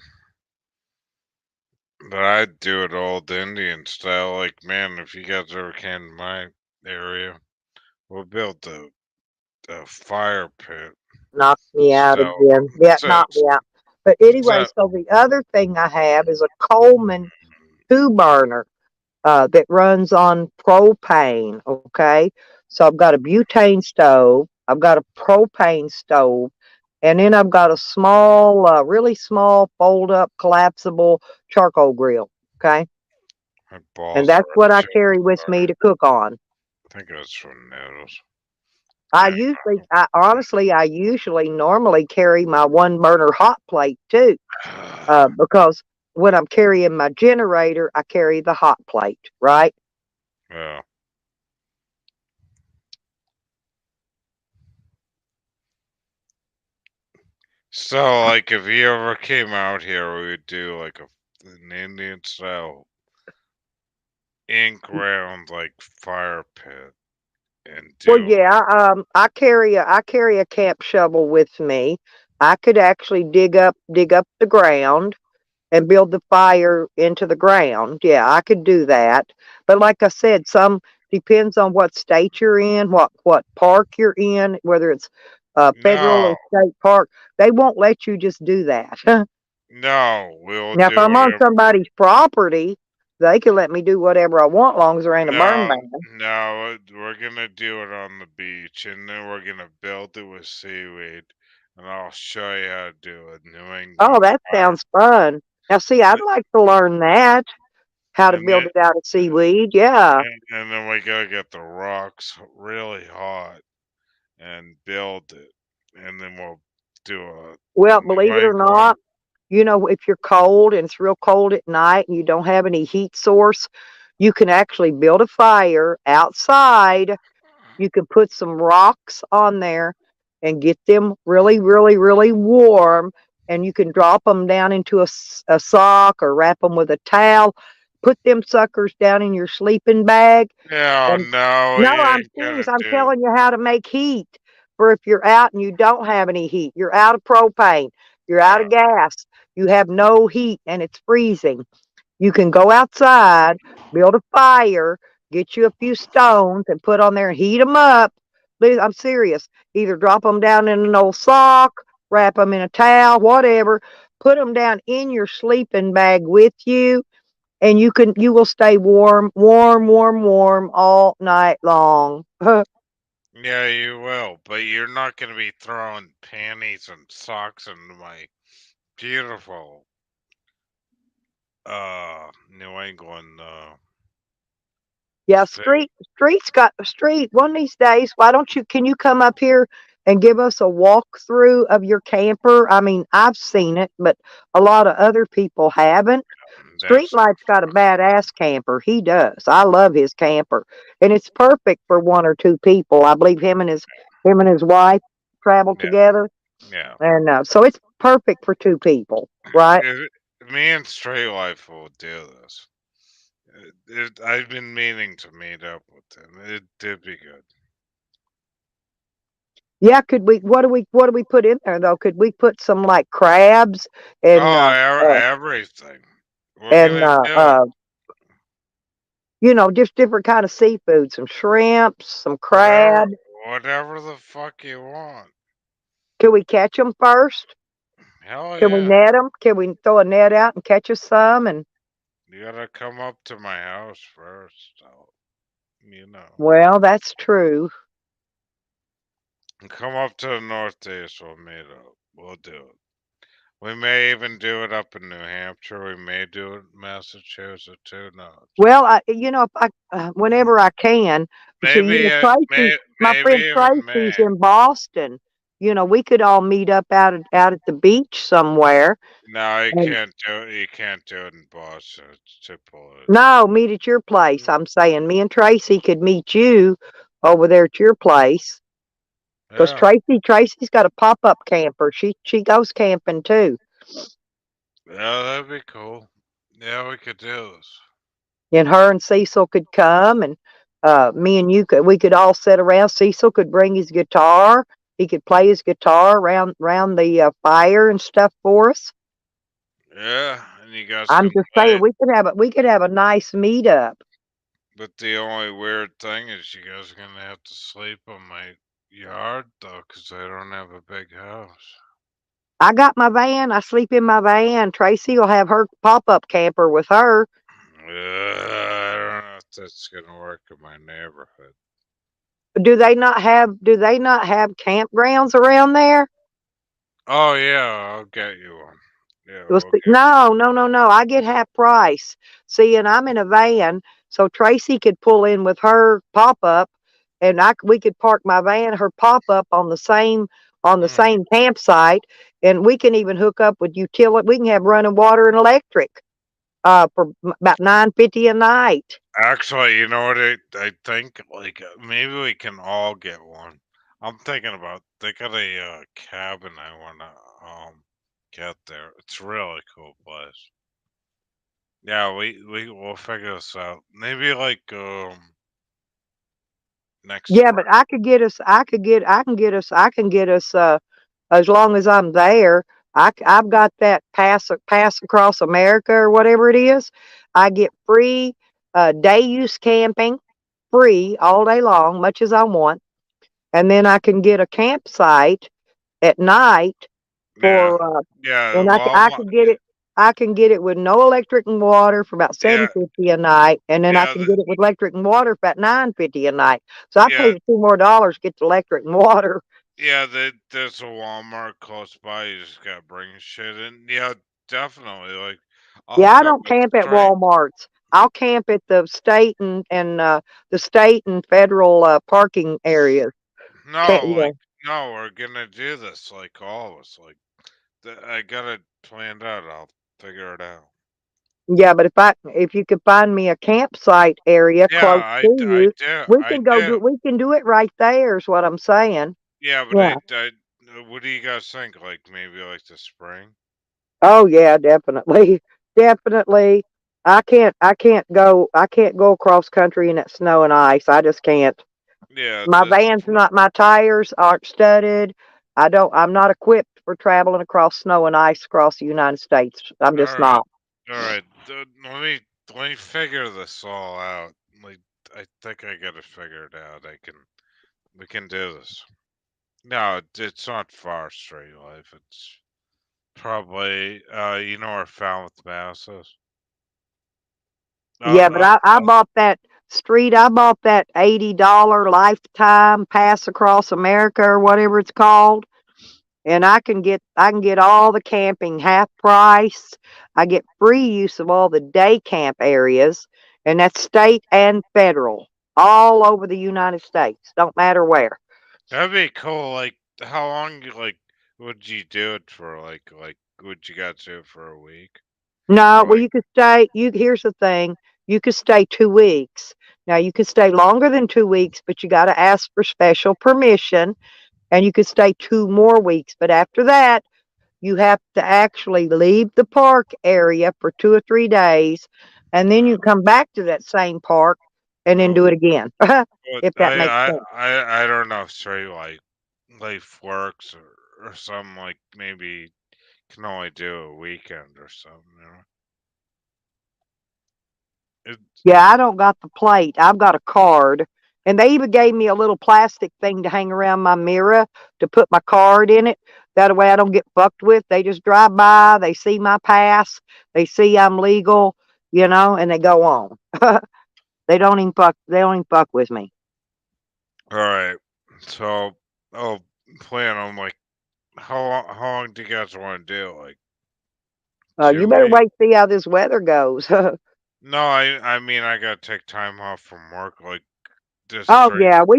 But I'd do it old Indian style. Like, man, if you guys ever came to my area, we'll build the fire pit. knocked me out So, again. Yeah, it so, knocked me out. But anyway, so, so the other thing I have is a Coleman two burner that runs on propane. Okay, so I've got a butane stove, I've got a propane stove, and then I've got a small, really small, fold up, collapsible charcoal grill. Okay, my and balls that's are what I itching. carry with me to cook on. I think it was from noodles. I usually normally carry my one burner hot plate too, because when I'm carrying my generator, I carry the hot plate, right? Yeah. So, like, if you ever came out here, we would do like an Indian style in ground like fire pit and Well, do yeah, I carry a camp shovel with me. I could actually dig up the ground and build the fire into the ground. Yeah, I could do that. But like I said, some depends on what state you're in, what park you're in, whether it's federal no, or state park. They won't let you just do that. no, we'll Now, if do I'm on whatever. somebody's property, they can let me do whatever I want, long as there ain't a burn No, ban. no, we're gonna do it on the beach, and then we're gonna build it with seaweed, and I'll show you how to do a New Oh, England that fire. sounds fun. Now, see, I'd like to learn that. How to And build then, it out of seaweed, yeah. and then we gotta get the rocks really hot and build it, and then we'll do a Well, New believe it or England. not, if you're cold and it's real cold at night and you don't have any heat source, you can actually build a fire outside. You can put some rocks on there and get them really, really, really warm, and you can drop them down into a sock or wrap them with a towel. Put them suckers down in your sleeping bag. Yeah, And no, no, you I'm ain't serious. gonna I'm do. telling you how to make heat for if you're out and you don't have any heat. You're out of propane. You're out Yeah, of gas. You have no heat and it's freezing. You can go outside, build a fire, get you a few stones and put on there and heat them up. I'm serious. Either drop them down in an old sock, wrap them in a towel, whatever. Put them down in your sleeping bag with you, and you will stay warm, warm, warm, warm all night long. Yeah, you will, but you're not gonna be throwing panties and socks into my beautiful New England Yeah, state. street's got street. One of these days, why don't you? Can you come up here and give us a walkthrough of your camper? I mean, I've seen it, but a lot of other people haven't. That's Streetlight's got a badass camper. He does. I love his camper, and it's perfect for one or two people. I believe him and his wife travel yeah, together, yeah. and so it's perfect for two people, right? It, Me and Straight Life will do this. I've been meaning to meet up with him. It did be good. Yeah. Could we? What do we put in there though? Could we put some like crabs and Oh, everything. We're and gonna do it. just different kind of seafood, some shrimps, some Whatever, crab. whatever the fuck you want. Can we catch them first? Hell Can we yeah. net them? Can we throw a net out and catch us some? And You gotta come up to my house first, so, you know. well, that's true. Come up to the Northeast, we'll meet up. We'll do it. We may even do it up in New Hampshire. We may do it in Massachusetts too. No, Well, if whenever I can, see, maybe, My maybe friend even Tracy's May. in Boston. We could all meet up out at the beach somewhere. No, you And can't do it. You can't do it in Boston. It's too polluted. no, meet at your place. I'm saying me and Tracy could meet you over there at your place. Because Yeah, Tracy's got a pop up camper. She goes camping too. yeah, that'd be cool. Yeah, we could do this. And her and Cecil could come, and me and you could we could all sit around. Cecil could bring his guitar. He could play his guitar around the fire and stuff for us. Yeah, and you guys I'm can just play saying it. we could have a nice meetup. But the only weird thing is you guys are gonna have to sleep on my yard though, 'cause I don't have a big house. I got my van. I sleep in my van. Tracy will have her pop up camper with her. I don't know if that's gonna work in my neighborhood. Do they not have campgrounds around there? Oh yeah, I'll get you one. Yeah, Well, we'll see, get. no, no, no, no. I get half price. See, and I'm in a van, so Tracy could pull in with her pop up, and we could park my van, her pop up on the Mm. same campsite, and we can even hook up with utility. We can have running water and electric for about 9.50 a night. Actually, you know what I think? Like maybe we can all get one. I'm thinking about they got a cabin I wanna get there. It's a really cool place. Yeah, we'll figure this out. Maybe like next Yeah, but spring. I can get us as long as I'm there. I've got that pass across America or whatever it is. I get free day use camping, free all day long, much as I want, and then I can get a campsite at night Yeah, for yeah. and Well, I could get it. I can get it with no electric and water for about yeah, 7.50 a night, and then I yeah, can get it with electric and water for about 9.50 a night. So I yeah, paid $2 more to get the electric and water. yeah. There's a Walmart close by. You just gotta bring shit in. Yeah, definitely. Like I'll Yeah, hook I up don't with camp at straight. Walmart's. I'll camp at the state and the state and federal parking areas. No, Yeah, like no, we're gonna do this. Like all of us. Like I got it planned out. I'll figure it out. yeah, but if you could find me a campsite area Yeah, close to I you, do. we I can go do do. we can do it right there. Is what I'm saying. Yeah, but Yeah. what do you guys think? Like maybe like the spring? Oh yeah, definitely. Definitely. I can't go across country in that snow and ice. I just can't. Yeah, My this. van's not my tires aren't studded. I'm not equipped for traveling across snow and ice across the United States. I'm All just right, not. all right. Let me figure this all out. Like I think I got to figure it out. We can do this. No, it's not far straight life. It's probably you know where Falmouth, Mass is. Yeah, but I'll, I bought that Street, I bought that $80 lifetime pass across America or whatever it's called. And I can get all the camping half price. I get free use of all the day camp areas, and that's state and federal, all over the United States. Don't matter where. That'd be cool. Like, how long, like, would you do it for? Would you guys do it for a week? No, Or, well, like, you could stay. You Here's the thing: you could stay 2 weeks. Now you could stay longer than 2 weeks, but you got to ask for special permission, and you could stay 2 more weeks. But after that, you have to actually leave the park area for 2 or 3 days, and then you uh, come back to that same park and then oh, do it again, but if that makes sense. I don't know if straight like life works or something like maybe can only do a weekend or something. It, Yeah, I don't got the plate. I've got a card. And they even gave me a little plastic thing to hang around my mirror to put my card in it. That way I don't get fucked with. They just drive by, they see my pass, they see I'm legal, and they go on. They don't even fuck with me. all right. So I'll plan on like how long do you guys want to do? Like You two better weeks? wait see how this weather goes. No, I mean I gotta take time off from work. Like just Oh straight. yeah, we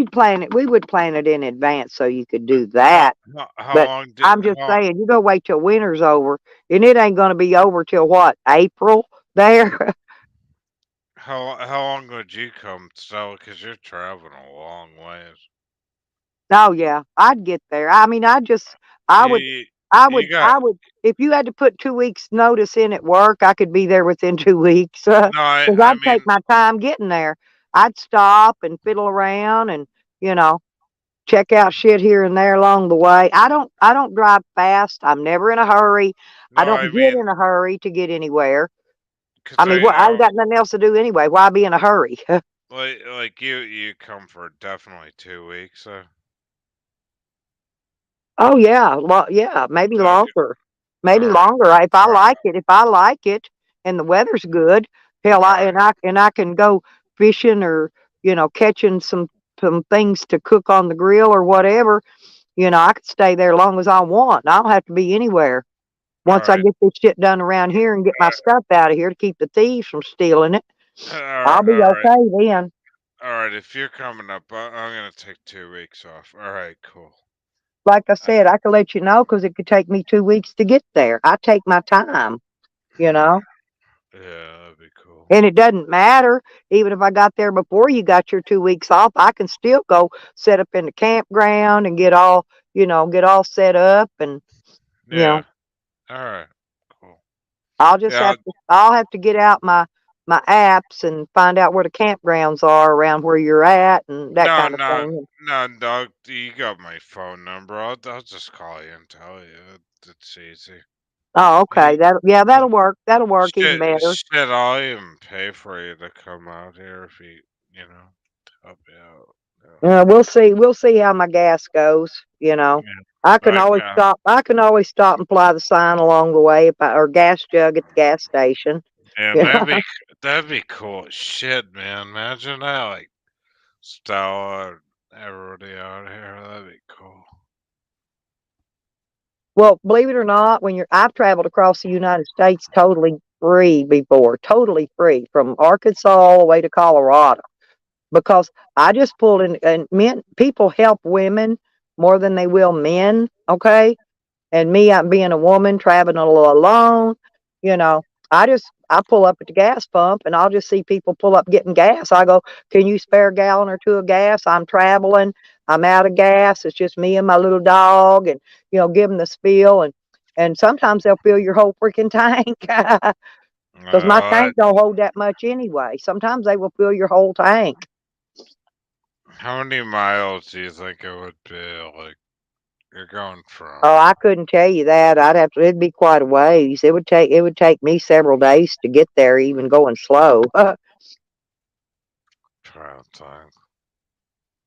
would plan it in advance so you could But do that. how But long did I'm just saying, you go wait till winter's over, and it ain't gonna be over till what, April there? how long would you come, Stella? Because you're traveling a long ways. Oh yeah, I'd get there. I mean, I would, You I would, you got I would. If you had to put 2 weeks notice in at work, I could be there within 2 weeks. no. Because I I'd take mean my time getting there. I'd stop and fiddle around and you know check out shit here and there along the way. I don't drive fast. I'm never in a hurry. no. I don't I get mean in a hurry to get anywhere. because I mean, I what I've know got nothing else to do anyway. Why be in a hurry? like you come for definitely 2 weeks. Oh yeah, yeah, maybe Okay. longer. All Maybe right. longer. All right. If I like it and the weather's good, hell All I right. and I and I can go fishing or, catching some things to cook on the grill or whatever. I could stay there as long as I want. I don't have to be anywhere. All Once I right. get this shit done around here and get my stuff out of here to keep the thieves from stealing it, All I'll right. be All right. okay then. All right. If you're coming up, I'm gonna take 2 weeks off. All right. Cool. Like I said, I could let you know because it could take me 2 weeks to get there. I take my time, you know. Yeah, that'd be cool. And it doesn't matter. Even if I got there before you got your 2 weeks off, I can still go set up in the campground and get all set up and you know, Yeah. All right. Cool. Yeah. I'll have to get out my apps and find out where the campgrounds are around where you're at and that No, kind of no, thing. no, dog. You got my phone number. I'll just call you and tell you. It's easy. Oh, okay. He, That'll work. That'll work even better. shit. I'll even pay for you to come out here if you know, to help you out. We'll see. We'll see how my gas goes. Yeah. I can I always got. stop. I can always stop and fly the sign along the way or gas jug at the gas station. Yeah, You know. that'd be cool as shit, man. Imagine that, like Stella and everybody out here. That'd be cool. Well, believe it or not, I've traveled across the United States totally free before, totally free from Arkansas all the way to Colorado because I just pulled in and people help women more than they will men. Okay. And me, I'm being a woman traveling alone, you know, I pull up at the gas pump and I'll just see people pull up getting gas. I go, can you spare a gallon or two of gas? I'm traveling. I'm out of gas. It's just me and my little dog, and give them the spiel, and sometimes they'll fill your whole freaking tank because my Uh, tank don't hold that much anyway. Sometimes they will fill your whole tank. how many miles do you think it would be? Like you're going Oh, from I couldn't tell you that. It'd be quite a ways. It would take me several days to get there, even going slow. trial time.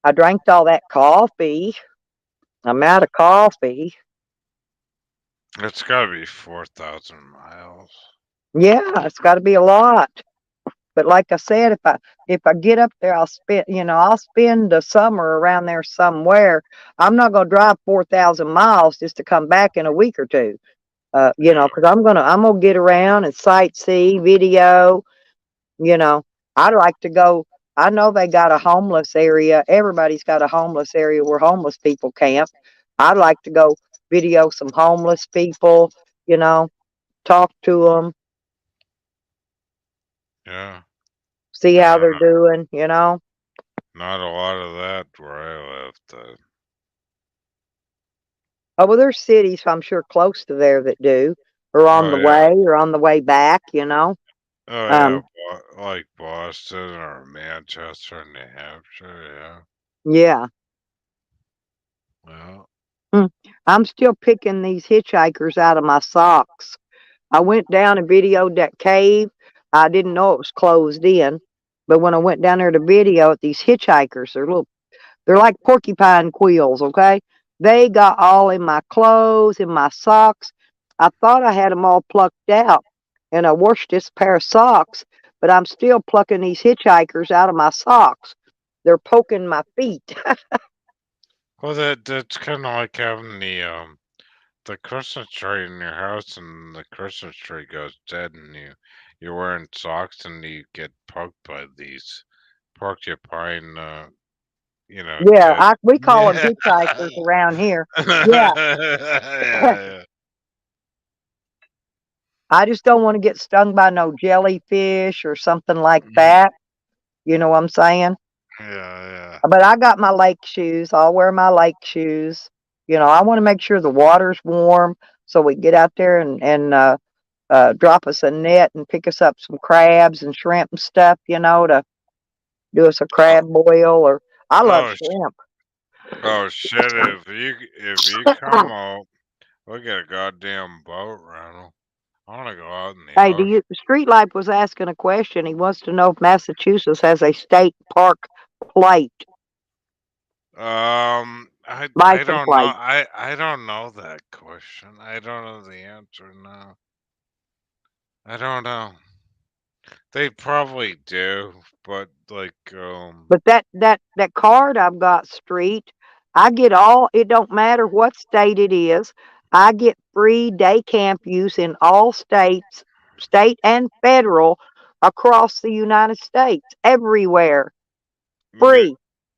I drank all that coffee. I'm out of coffee. It's got to be 4,000 miles. Yeah, it's got to be a lot. But like I said, if I get up there, I'll spend the summer around there somewhere. I'm not gonna drive 4,000 miles just to come back in a week or two. Yeah. Because I'm gonna get around and sightsee, video. You know, I'd like to go. I know they got a homeless area. Everybody's got a homeless area where homeless people camp. I'd like to go video some homeless people. You know, talk to them, Yeah. see how Uh, they're doing. You know. not a lot of that where I live. Oh, well, there's cities I'm sure close to there that do, Oh yeah. or on the way back, you know. Oh yeah. Um, Like Boston or Manchester, New Hampshire. Yeah. yeah. Well. Hmm. I'm still picking these hitchhikers out of my socks. I went down and videoed that cave. I didn't know it was closed in, but when I went down there to video it, these hitchhikers, they're like porcupine quills, okay? They got all in my clothes, in my socks. I thought I had them all plucked out, and I washed this pair of socks, but I'm still plucking these hitchhikers out of my socks. They're poking my feet. Well, that's kind of like having the Christmas tree in your house, and the Christmas tree goes dead, and you're wearing socks, and you get poked by these porcupine, Yeah, dead. we call them Yeah. hitchhikers around here. Yeah, Yeah, I just don't want to get stung by no jellyfish or something like yeah, that. You know what I'm saying? yeah, But I got my lake shoes. I'll wear my lake shoes. I want to make sure the water's warm so we can get out there and drop us a net and pick us up some crabs and shrimp and stuff, to do us a yeah. crab boil. Or I love Oh, shrimp. oh shit! If you come out, we get a goddamn boat rental. I want to go out in the Hey, ocean. Street Life was asking a question. He wants to know if Massachusetts has a state park plate, I license don't know. plate. I don't know that question. I don't know the answer now. I don't know. They probably do, but like But that card I've got, Street, I get all. It don't matter what state it is. I get free day camp use in all states, state and federal, across the United States, everywhere, New, free.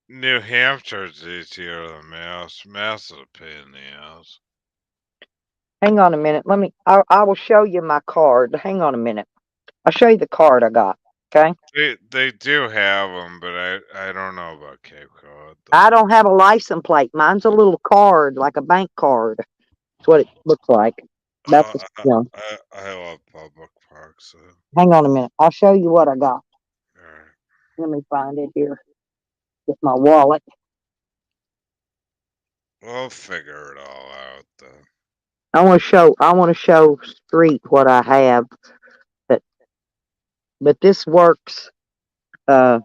New Hampshire's easier than Mass. Mass is a pain in the ass. Hang on a minute. I will show you my card. Hang on a minute. I'll show you the card I got. Okay. They do have them, but I don't know about Cape Cod I though. don't have a license plate. Mine's a little card, like a bank card. That's what it looks like. That's Uh, a, I, you know. I love public parks. So, Hang on a minute. I'll show you what I got. alright. Let me find it here. Get my wallet. We'll figure it all out though. I want to show Street what I have. But but uh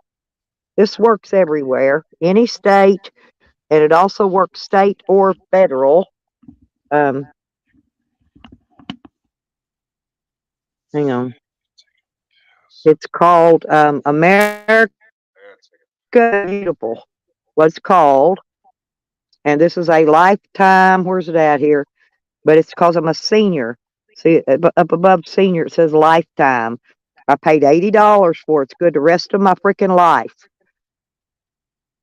this works everywhere. Any state, and it also works state or federal. Um Hang on. It's called America the Beautiful. What's called. And this is a lifetime. Where's it at here? But it's because I'm a senior. See, up above senior, it says lifetime. I paid $80 for it. It's good the rest of my freaking life.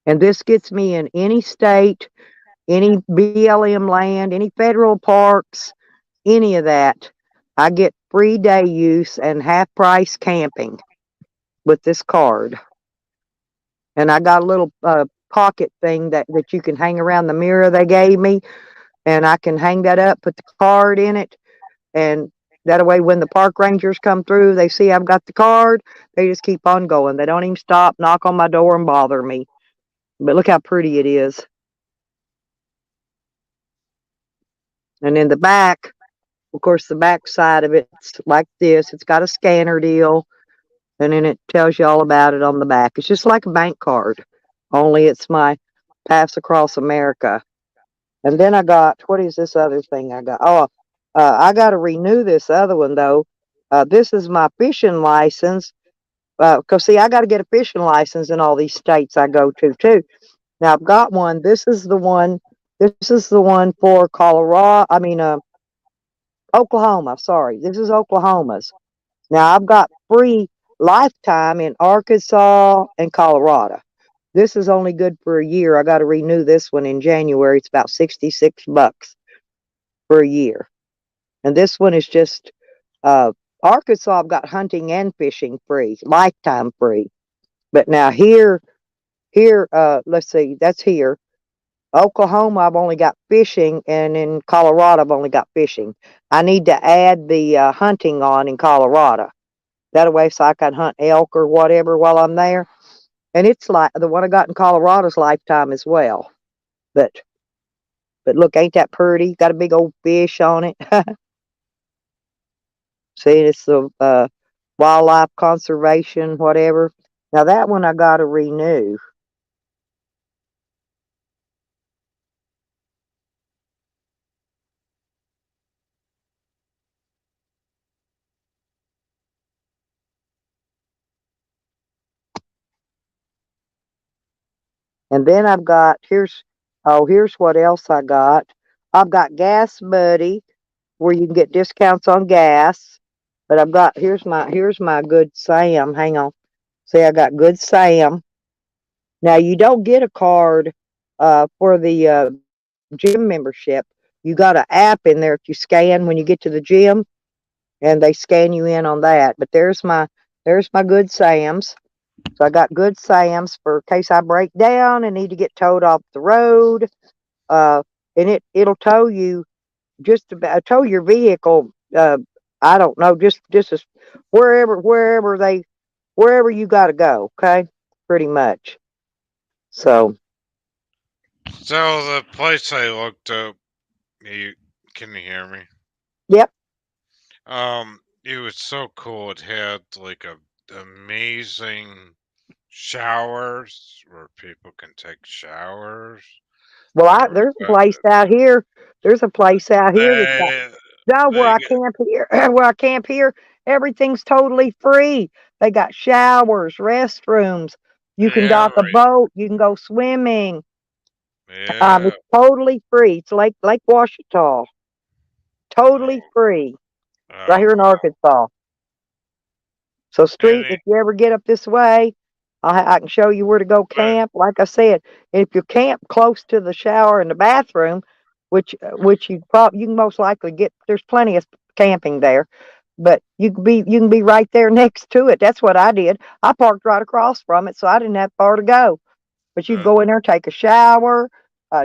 And this gets me in any state, any BLM land, any federal parks, any of that. I get free day use and half price camping with this card. And I got a little pocket thing that you can hang around the mirror they gave me. And I can hang that up, put the card in it, and that way when the park rangers come through, they see I've got the card, they just keep on going. They don't even stop, knock on my door and bother me. But look how pretty it is. And in the back, of course, the back side of it's like this. It's got a scanner deal, and then it tells you all about it on the back. It's just like a bank card, only it's my Pass Across America. And then I got, what is this other thing I got? Oh, I got to renew this other one though. This is my fishing license, Cause see, I got to get a fishing license in all these states I go to too. Now I've got one. This is the one. This is the one for Colorado. I mean, Oklahoma. Sorry, this is Oklahoma's. Now I've got free lifetime in Arkansas and Colorado. This is only good for a year. I got to renew this one in January. It's about $66 for a year. And this one is just uh, Arkansas. I've got hunting and fishing free, lifetime free. But now here, let's see, that's here. Oklahoma, I've only got fishing, and in Colorado, I've only got fishing. I need to add the hunting on in Colorado. That way, so I can hunt elk or whatever while I'm there. And it's like the one I got in Colorado's lifetime as well. But but look, ain't that pretty? Got a big old fish on it. See, it's the wildlife conservation, whatever. Now that one I got to renew. And then I've got here's what else I got. I've got Gas Buddy where you can get discounts on gas. But I've got here's my Good Sam. Hang on. See, I got Good Sam. Now you don't get a card for the gym membership. You got an app in there if you scan when you get to the gym, and they scan you in on that. But there's my Good Sam's. So I got Good Sam's for case I break down and need to get towed off the road. Uh, and it'll tow you just about tow your vehicle. I don't know, just as wherever you got to go. Okay, pretty much. So So the place I looked up, you can you hear me? yep. It was so cool. It had like a amazing showers where people can take showers. Well, They were there's a good. place out here. There's a place out here that's got They no where they I get camp here. Where I camp here, everything's totally free. They got showers, restrooms. You can yeah dock a right, boat. You can go swimming. yeah. It's totally free. It's Lake Washita, totally Oh, free, right oh here in wow. Arkansas. So, And Street, if you ever get up this way, I can show you where to go but camp. Like I said, if you camp close to the shower and the bathroom, which you can most likely get, there's plenty of camping there, but you can be right there next to it. That's what I did. I parked right across from it, so I didn't have far to go. But you can uh, go in there, take a shower,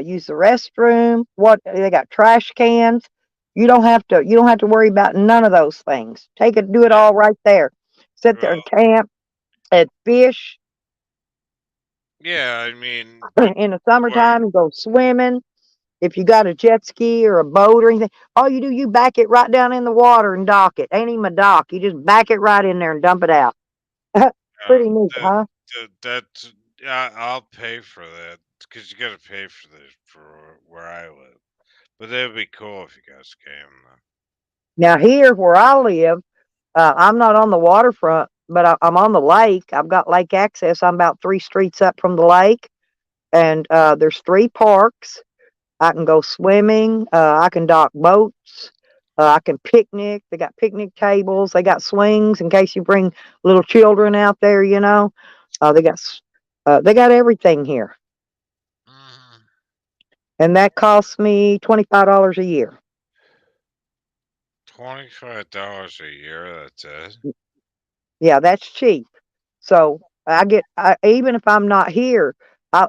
use the restroom. What they got trash cans. You don't have to worry about none of those things. Do it all right there. Sit there well, and camp and fish. yeah. I mean, but In the what? summertime, you go swimming. If you got a jet ski or a boat or anything, all you do, you back it right down in the water and dock it. Ain't even a dock. You just back it right in there and dump it out. Uh, Pretty neat, that huh? that's yeah. I'll pay for that because you got to pay for this for where I live. But that'd be cool if you guys came. Now here where I live, I'm not on the waterfront, but I'm on the lake. I've got lake access. I'm about 3 streets up from the lake, and there's 3 parks. I can go swimming. I can dock boats. I can picnic. They got picnic tables. They got swings in case you bring little children out there. Uh, they got they got everything here, Mm, and that costs me $25 a year. $25 a year. That's it. Yeah, that's cheap. So even if I'm not here,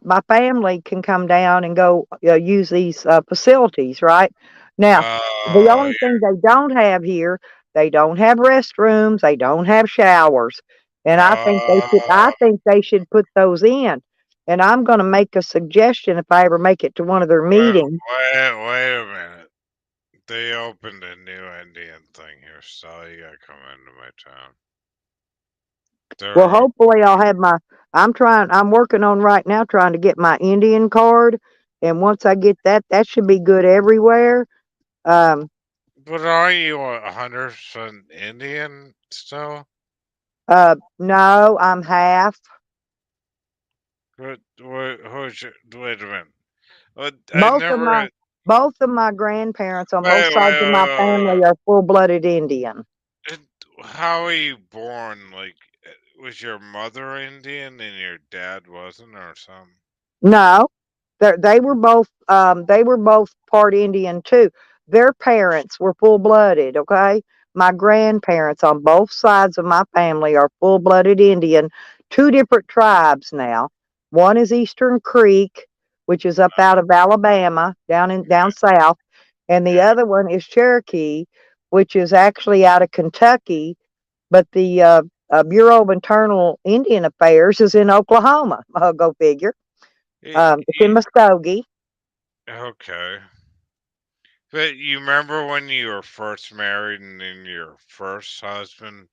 my family can come down and go use these facilities. Right now, the Oh, only thing they don't have here, they don't have restrooms, they don't have showers, and I think they should. uh, I think they should put those in. And I'm going to make a suggestion if I ever make it to one of their wait, meetings. wait a minute. They opened a new Indian thing here, so you gotta come into my town. Well, They're hopefully I'll opening, have my I'm working on right now trying to get my Indian card. And once I get that, that should be good everywhere. Um, but are you 100% Indian still? No, I'm half. Who's your, wait a minute. I Both of never my had. both of my grandparents on both Wait, sides of my family are full-blooded Indian. And how were you born? Like, was your mother Indian and your dad wasn't, or something? No, they were both part Indian too. Their parents were full-blooded, okay? My grandparents on both sides of my family are full-blooded Indian, two different tribes now. One is Eastern Creek, which is up out of Alabama, down south, and the Yeah. other one is Cherokee, which is actually out of Kentucky, but the Bureau of Internal Indian Affairs is in Oklahoma. Go figure. It's in Muskogee. Okay. But you remember when you were first married and then your first husband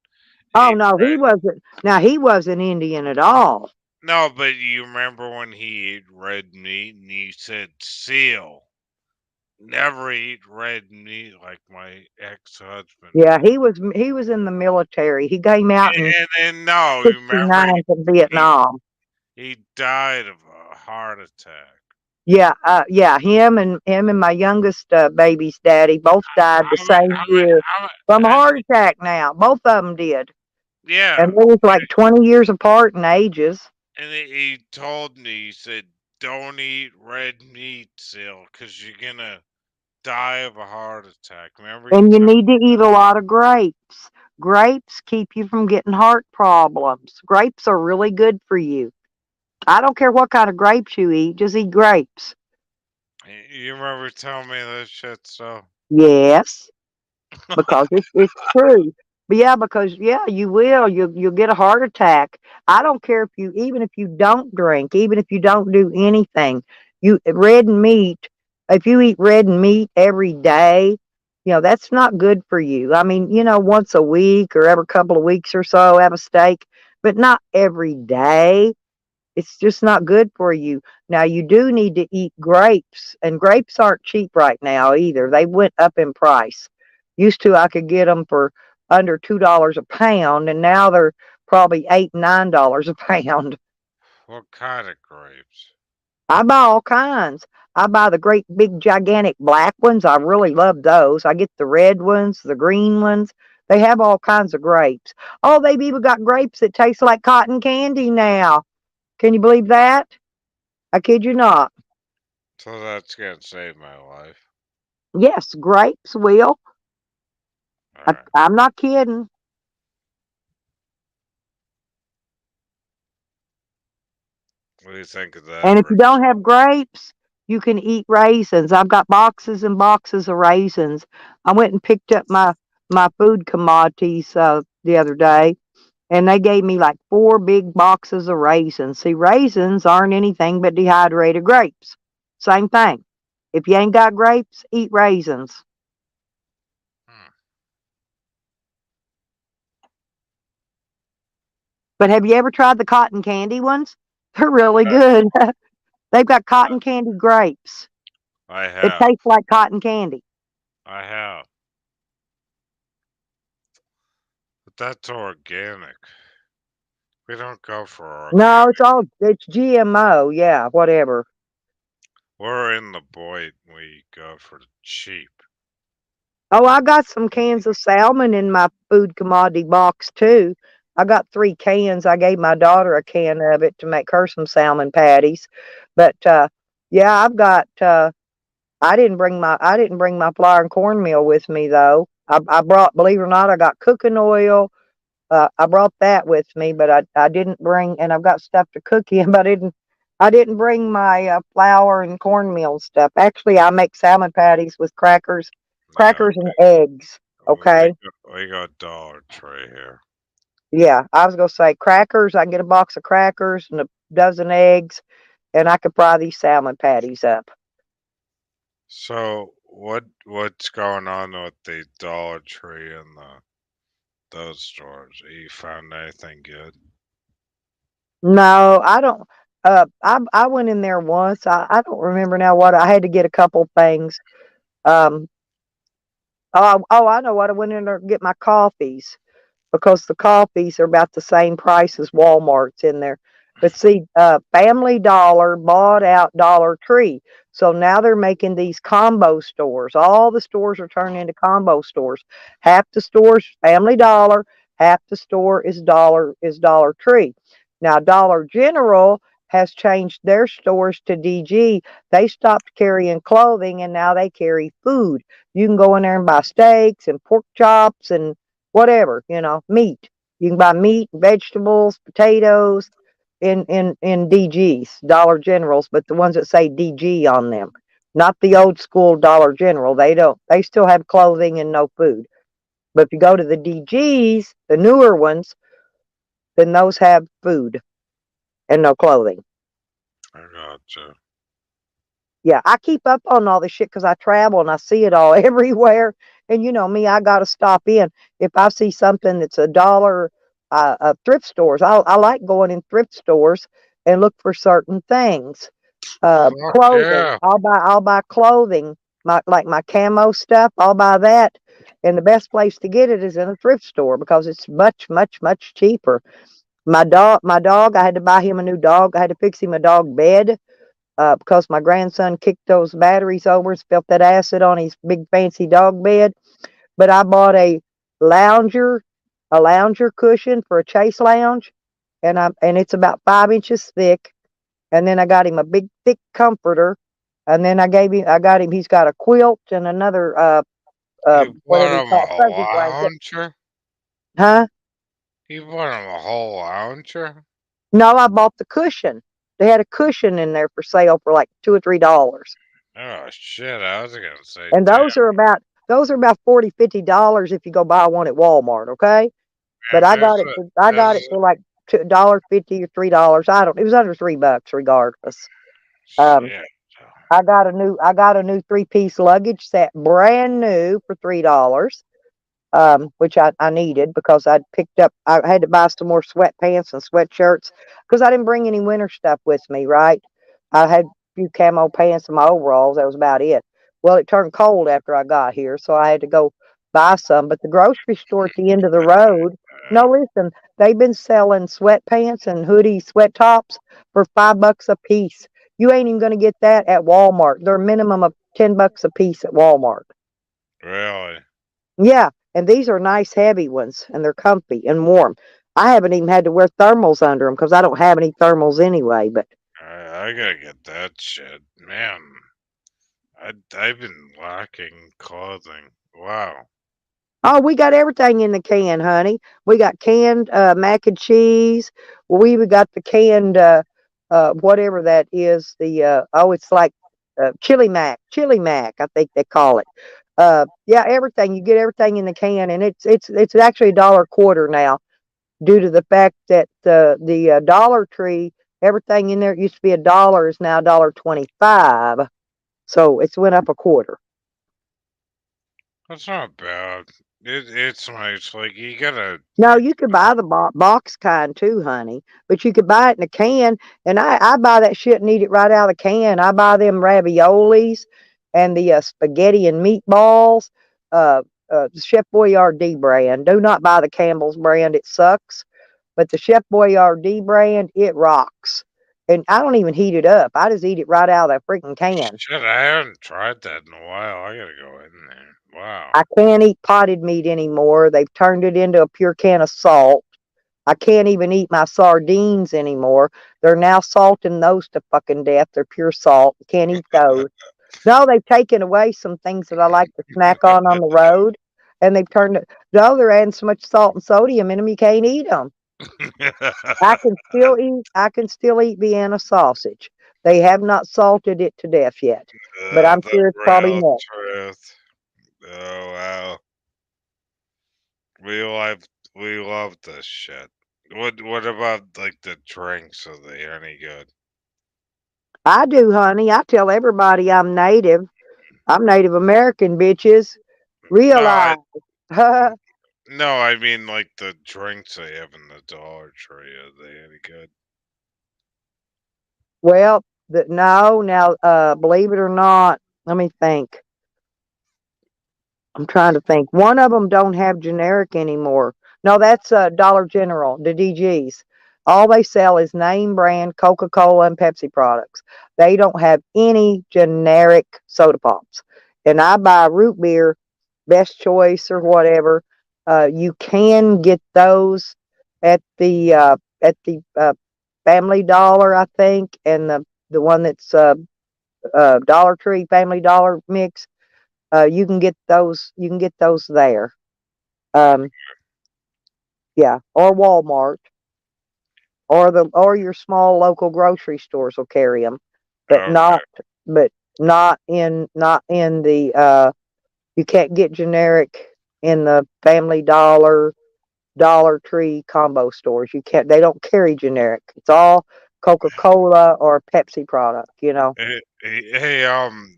Oh ate no, he red? wasn't. Now he wasn't Indian at all. No, but you remember when he ate red meat and you said, "Seal, never eat red meat like my ex-husband." Yeah, he was in the military. He came out in And no, you remember '69 from he Vietnam. he died of a heart attack. Yeah, yeah, him and my youngest baby's daddy both died the How mu same how mu year how mu from a and heart attack. Now both of them did, and yeah, they was like 20 years apart in ages. and he told me, he said, "Don't eat red meat, Seal, 'cause you're gonna die of a heart attack." Remember he And you told need to me eat that? a lot of grapes. Grapes keep you from getting heart problems. Grapes are really good for you. I don't care what kind of grapes you eat, just eat grapes. You remember telling me that shit, so Yes, because it's true. But yeah, because yeah, you will. You'll get a heart attack. I don't care if you even if you don't drink, even if you don't do anything. You red meat. If you eat red meat every day, that's not good for you. I mean, once a week or every couple of weeks or so, have a steak, but not every day. It's just not good for you. Now you do need to eat grapes, and grapes aren't cheap right now either. They went up in price. Used to I could get them for under $2 a pound, and now they're probably $8, $9 a pound. what kind of grapes? I buy all kinds. I buy the great big gigantic black ones. I really love those. I get the red ones, the green ones. They have all kinds of grapes. Oh, they've even got grapes that taste like cotton candy now. Can you believe that? I kid you not. So that's gonna save my life. Yes, grapes will. Alright. I'm not kidding. What do you think of that, And if you Rich? don't have grapes, you can eat raisins. I've got boxes and boxes of raisins. I went and picked up my food commodities the other day, and they gave me like 4 big boxes of raisins. See, raisins aren't anything but dehydrated grapes. Same thing. If you ain't got grapes, eat raisins. Hmm. But have you ever tried the cotton candy ones? They're really Yeah, good. They've got cotton candy grapes. I It have. tastes like cotton candy. I have. But that's organic. We don't go for No, organic. it's GMO. Yeah, whatever. We're in the void. We go for the cheap. Oh, I got some cans of salmon in my food commodity box too. I got 3 cans. I gave my daughter a can of it to make her some salmon patties. But yeah, I've got I didn't bring my flour and cornmeal with me though. I brought, believe it or not, I got cooking oil. I brought that with me, but I didn't bring, and I've got stuff to cook in, but I didn't bring my flour and cornmeal stuff. Actually, I make salmon patties with Yeah, crackers and eggs. Okay, we got Dollar Tree here. yeah, I was gonna say crackers. I can get a box of crackers and a dozen eggs, and I could fry these salmon patties up. So what's going on with the Dollar Tree and those stores? You found anything good? No, I don't. I went in there once. I don't remember now what I had to get a couple things. Um, I know what I went in there to get my coffees. because the coffees are about the same price as Walmart's in there. But see, Family Dollar bought out Dollar Tree. So now they're making these combo stores. All the stores are turning into combo stores. Half the stores Family Dollar, half the store is Dollar Tree. Now Dollar General has changed their stores to DG. They stopped carrying clothing and now they carry food. You can go in there and buy steaks and pork chops and whatever, meat. You can buy meat, vegetables, potatoes in DGs, Dollar Generals, but the ones that say DG on them. Not the old school Dollar General. They don't. They still have clothing and no food. But if you go to the DGs, the newer ones, then those have food and no clothing. I gotcha. Yeah, I keep up on all this shit because I travel and I see it all everywhere. And you know me, I got to stop in. If I see something that's a dollar, thrift stores, I like going in thrift stores and look for certain things. Fuck Clothing, yeah. I'll buy clothing, like my camo stuff. I'll buy that, and the best place to get it is in a thrift store because it's much, much, much cheaper. My dog, I had to buy him a new dog. I had to fix him a dog bed because my grandson kicked those batteries over and spilled that acid on his big fancy dog bed. But I bought lounger, a lounger cushion for a chase lounge, and it's about 5 inches thick. And then I got him a big thick comforter, and then I got him. He's got a quilt and another You whatever bought you him call it, a fuzzy blanket, lounger? huh? You bought him a whole lounger? No, I bought the cushion. They had a cushion in there for sale for like $2 or $3. Oh shit, I was gonna say, And damn, those are about $40, $50 if you go buy one at Walmart, okay? But man, I got it there's for like $1.50 or $3. I don't. It was under $3 regardless. Um, shit. I got a new 3-piece luggage set, brand new for $3. Which I needed because I had to buy some more sweatpants and sweatshirts because I didn't bring any winter stuff with me, right? I had a few camo pants and my overalls. That was about it. Well, it turned cold after I got here, so I had to go buy some. But the grocery store at the end of the road, no, listen, they've been selling sweatpants and hoodie sweat tops for $5 a piece. You ain't even going to get that at Walmart. They're a minimum of $10 a piece at Walmart. Really? Yeah, and these are nice heavy ones, and they're comfy and warm. I haven't even had to wear thermals under them because I don't have any thermals anyway. But I gotta get that shit, man. I've been lacking clothing. Wow. oh, we got everything in the can, honey. We got canned mac and cheese. We even got the canned whatever that is. It's like chili mac, I think they call it. Yeah, everything. You get everything in the can, and it's actually a dollar quarter now due to the fact that the Dollar Tree, everything in there used to be $1 is now $1.25. So it's went up a quarter. That's not bad. It's nice. Like you gotta No, like you could buy the box kind too, honey, but you could buy it in a can. And I buy that shit and eat it right out of the can. I buy them raviolis and the spaghetti and meatballs. Chef Boyardee brand. Do not buy the Campbell's brand. It sucks. But the Chef Boyardee brand, it rocks. And I don't even heat it up. I just eat it right out of that freaking can. shit. I haven't tried that in a while. I gotta go in there. Wow. I can't eat potted meat anymore. They've turned it into a pure can of salt. I can't even eat my sardines anymore. They're now salting those to fucking death. They're pure salt. You can't eat those. No, they've taken away some things that I like to snack on the road, and they've turned it. No, they're adding so much salt and sodium in them you can't eat them. I can still eat Vienna sausage. They have not salted it to death yet, but I'm The sure it's probably real next. truth. Oh wow. We love we love this shit. What about like the drinks? Are they any good? I do, honey. I tell everybody I'm native. I'm Native American, bitches. No, I Realize. no, I mean like the drinks they have in the Dollar Tree. Are they any good? Well, no, now, believe it or not, let me think. I'm trying to think. One of them don't have generic anymore. No, that's Dollar General, the DGs. All they sell is name brand Coca Cola and Pepsi products. They don't have any generic soda pops. And I buy root beer, Best Choice or whatever. You can get those at the Family Dollar, I think, and the one that's Dollar Tree Family Dollar mix. You can get those. You can get those there. Um, yeah, or Walmart, or your small local grocery stores will carry them, but Okay. but not in the you can't get generic in the Family Dollar, Dollar Tree combo stores. You can't. They don't carry generic. It's all Coca Cola or Pepsi product. You know.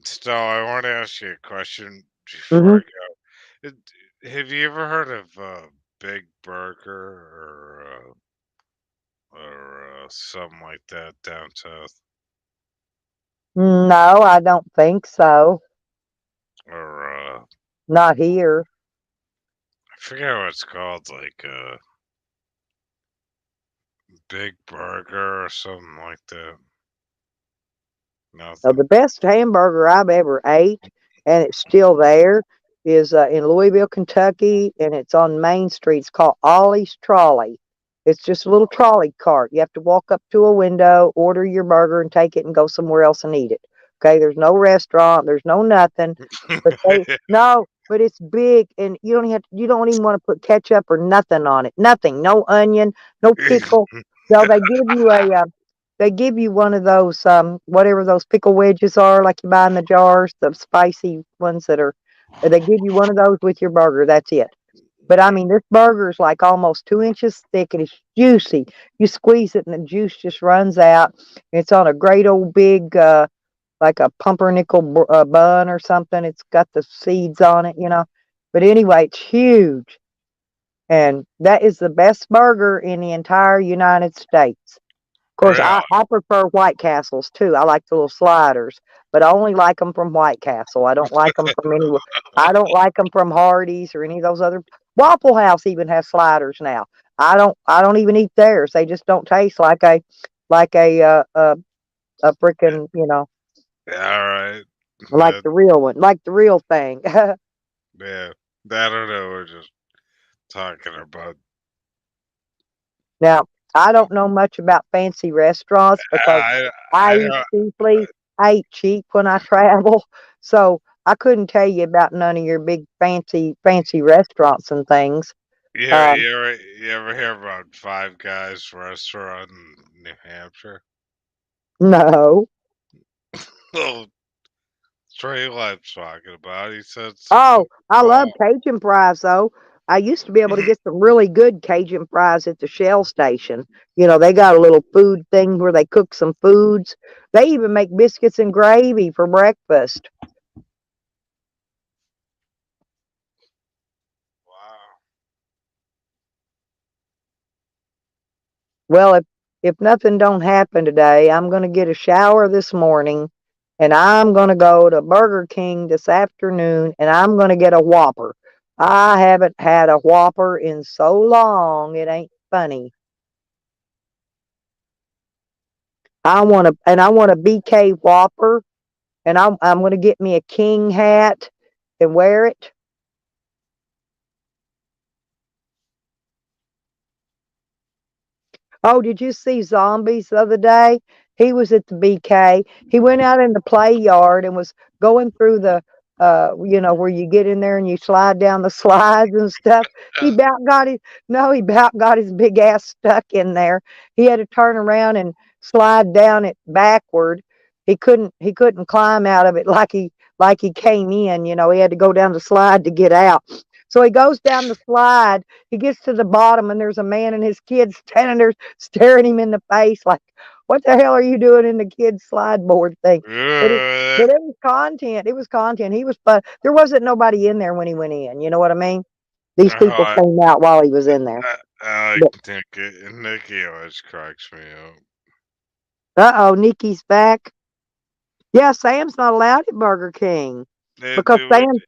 So I want to ask you a question before Hmm. I go. Have you ever heard of Big Burger or something like that down south? No, I don't think so. Or Not here. I forget what it's called, like Big Burger or something like that. Now, Nothing. the best hamburger I've ever ate, and it's still there, is in Louisville, Kentucky, and it's on Main Street. It's called Ollie's Trolley. It's just a little trolley cart. You have to walk up to a window, order your burger, and take it and go somewhere else and eat it. Okay, there's no restaurant, there's no nothing, but they no, but it's big, and you don't even want to put ketchup or nothing on it. Nothing, no onion, no pickle. No, they give you one of those, whatever those pickle wedges are, like you buy in the jars, the spicy ones that are. They give you one of those with your burger. That's it. But I mean, this burger is like almost 2 inches thick and it's juicy. You squeeze it and the juice just runs out. It's on a great old big, like a pumpernickel bun or something. It's got the seeds on it, you know. But anyway, it's huge. And that is the best burger in the entire United States. Of course, Really? I prefer White Castles too. I like the little sliders, but I only like them from White Castle. I don't like them from any. I don't like them from Hardee's or any of those other. Waffle House even has sliders now. I don't even eat theirs. They just don't taste like a freaking All right. like That, the real one, like the real thing. yeah. I don't know. We're just talking about. Now, I don't know much about fancy restaurants because I I I eat don't. cheaply. I eat cheap when I travel. So I couldn't tell you about none of your big fancy restaurants and things. Um, You ever hear about Five Guys restaurant in New Hampshire? no. Well, Trey Life's talking about. He said it's a Oh, good I love call. Cajun fries though. I used to be able to get some really good Cajun fries at the Shell station. They got a little food thing where they cook some foods. They even make biscuits and gravy for breakfast. Wow. Well, if nothing don't happen today, I'm going to get a shower this morning, and I'm going to go to Burger King this afternoon, and I'm going to get a Whopper. I haven't had a Whopper in so long, it ain't funny. I want a BK Whopper, and I'm going to get me a king hat and wear it. Oh, did you see Zombies the other day? He was at the BK. He went out in the play yard and was going through where you get in there and you slide down the slides and stuff. He Uh, about got his No, he about got his big ass stuck in there. He had to turn around and slide down it backward. He couldn't climb out of it like he came in. He had to go down the slide to get out. So he goes down the slide. He gets to the bottom and there's a man and his kids standing there staring him in the face like, "What the hell are you doing in the kids' slide board thing?" But it, uh, but it was content. It was content. He was fun. There wasn't nobody in there when he went in. You know what I mean? These people I, came out while he was in there. I like But Nikki. Nikki always cracks me up. Nikki's back. Yeah, Sam's not allowed at Burger King. because would. I mean,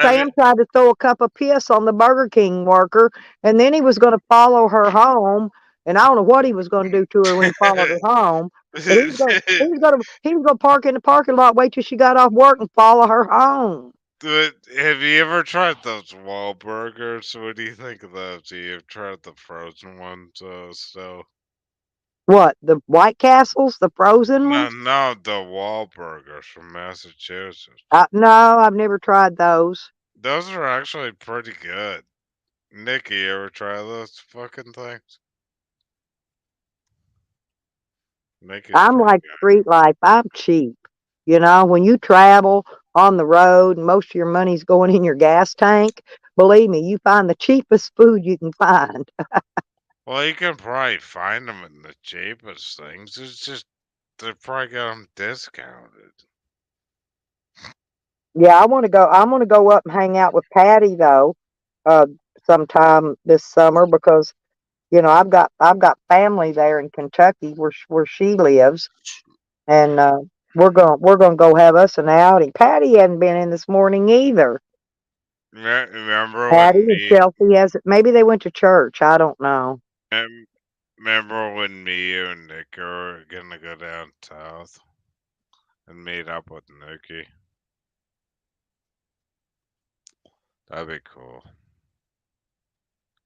Sam tried to throw a cup of piss on the Burger King worker, and then he was going to follow her home. And I don't know what he was going to do to her when he followed her home, but he was going to park in the parking lot, wait till she got off work, and follow her home. But have you ever tried those wall burgers? What do you think of those? You've tried the frozen ones, still? What, the White Castles, the frozen No, ones? no, the wall burgers from Massachusetts. No, I've never tried those. Those are actually pretty good. Nikki, you ever try those fucking things? Nikki's I'm pretty like street life. I'm cheap. When you travel on the road and most of your money's going in your gas tank, believe me, you find the cheapest food you can find. Well, you can probably find them in the cheapest things. It's just they probably got them discounted. Yeah, I want to go up and hang out with Patty though, uh, sometime this summer because I've got family there in Kentucky where she lives, and we're gonna go have us an outing. Patty hadn't been in this morning either. Remember Patty when and me, Chelsea hasn't. Maybe they went to church. I don't know. remember when me and Nick were gonna go down south and meet up with Nikki? That'd be cool.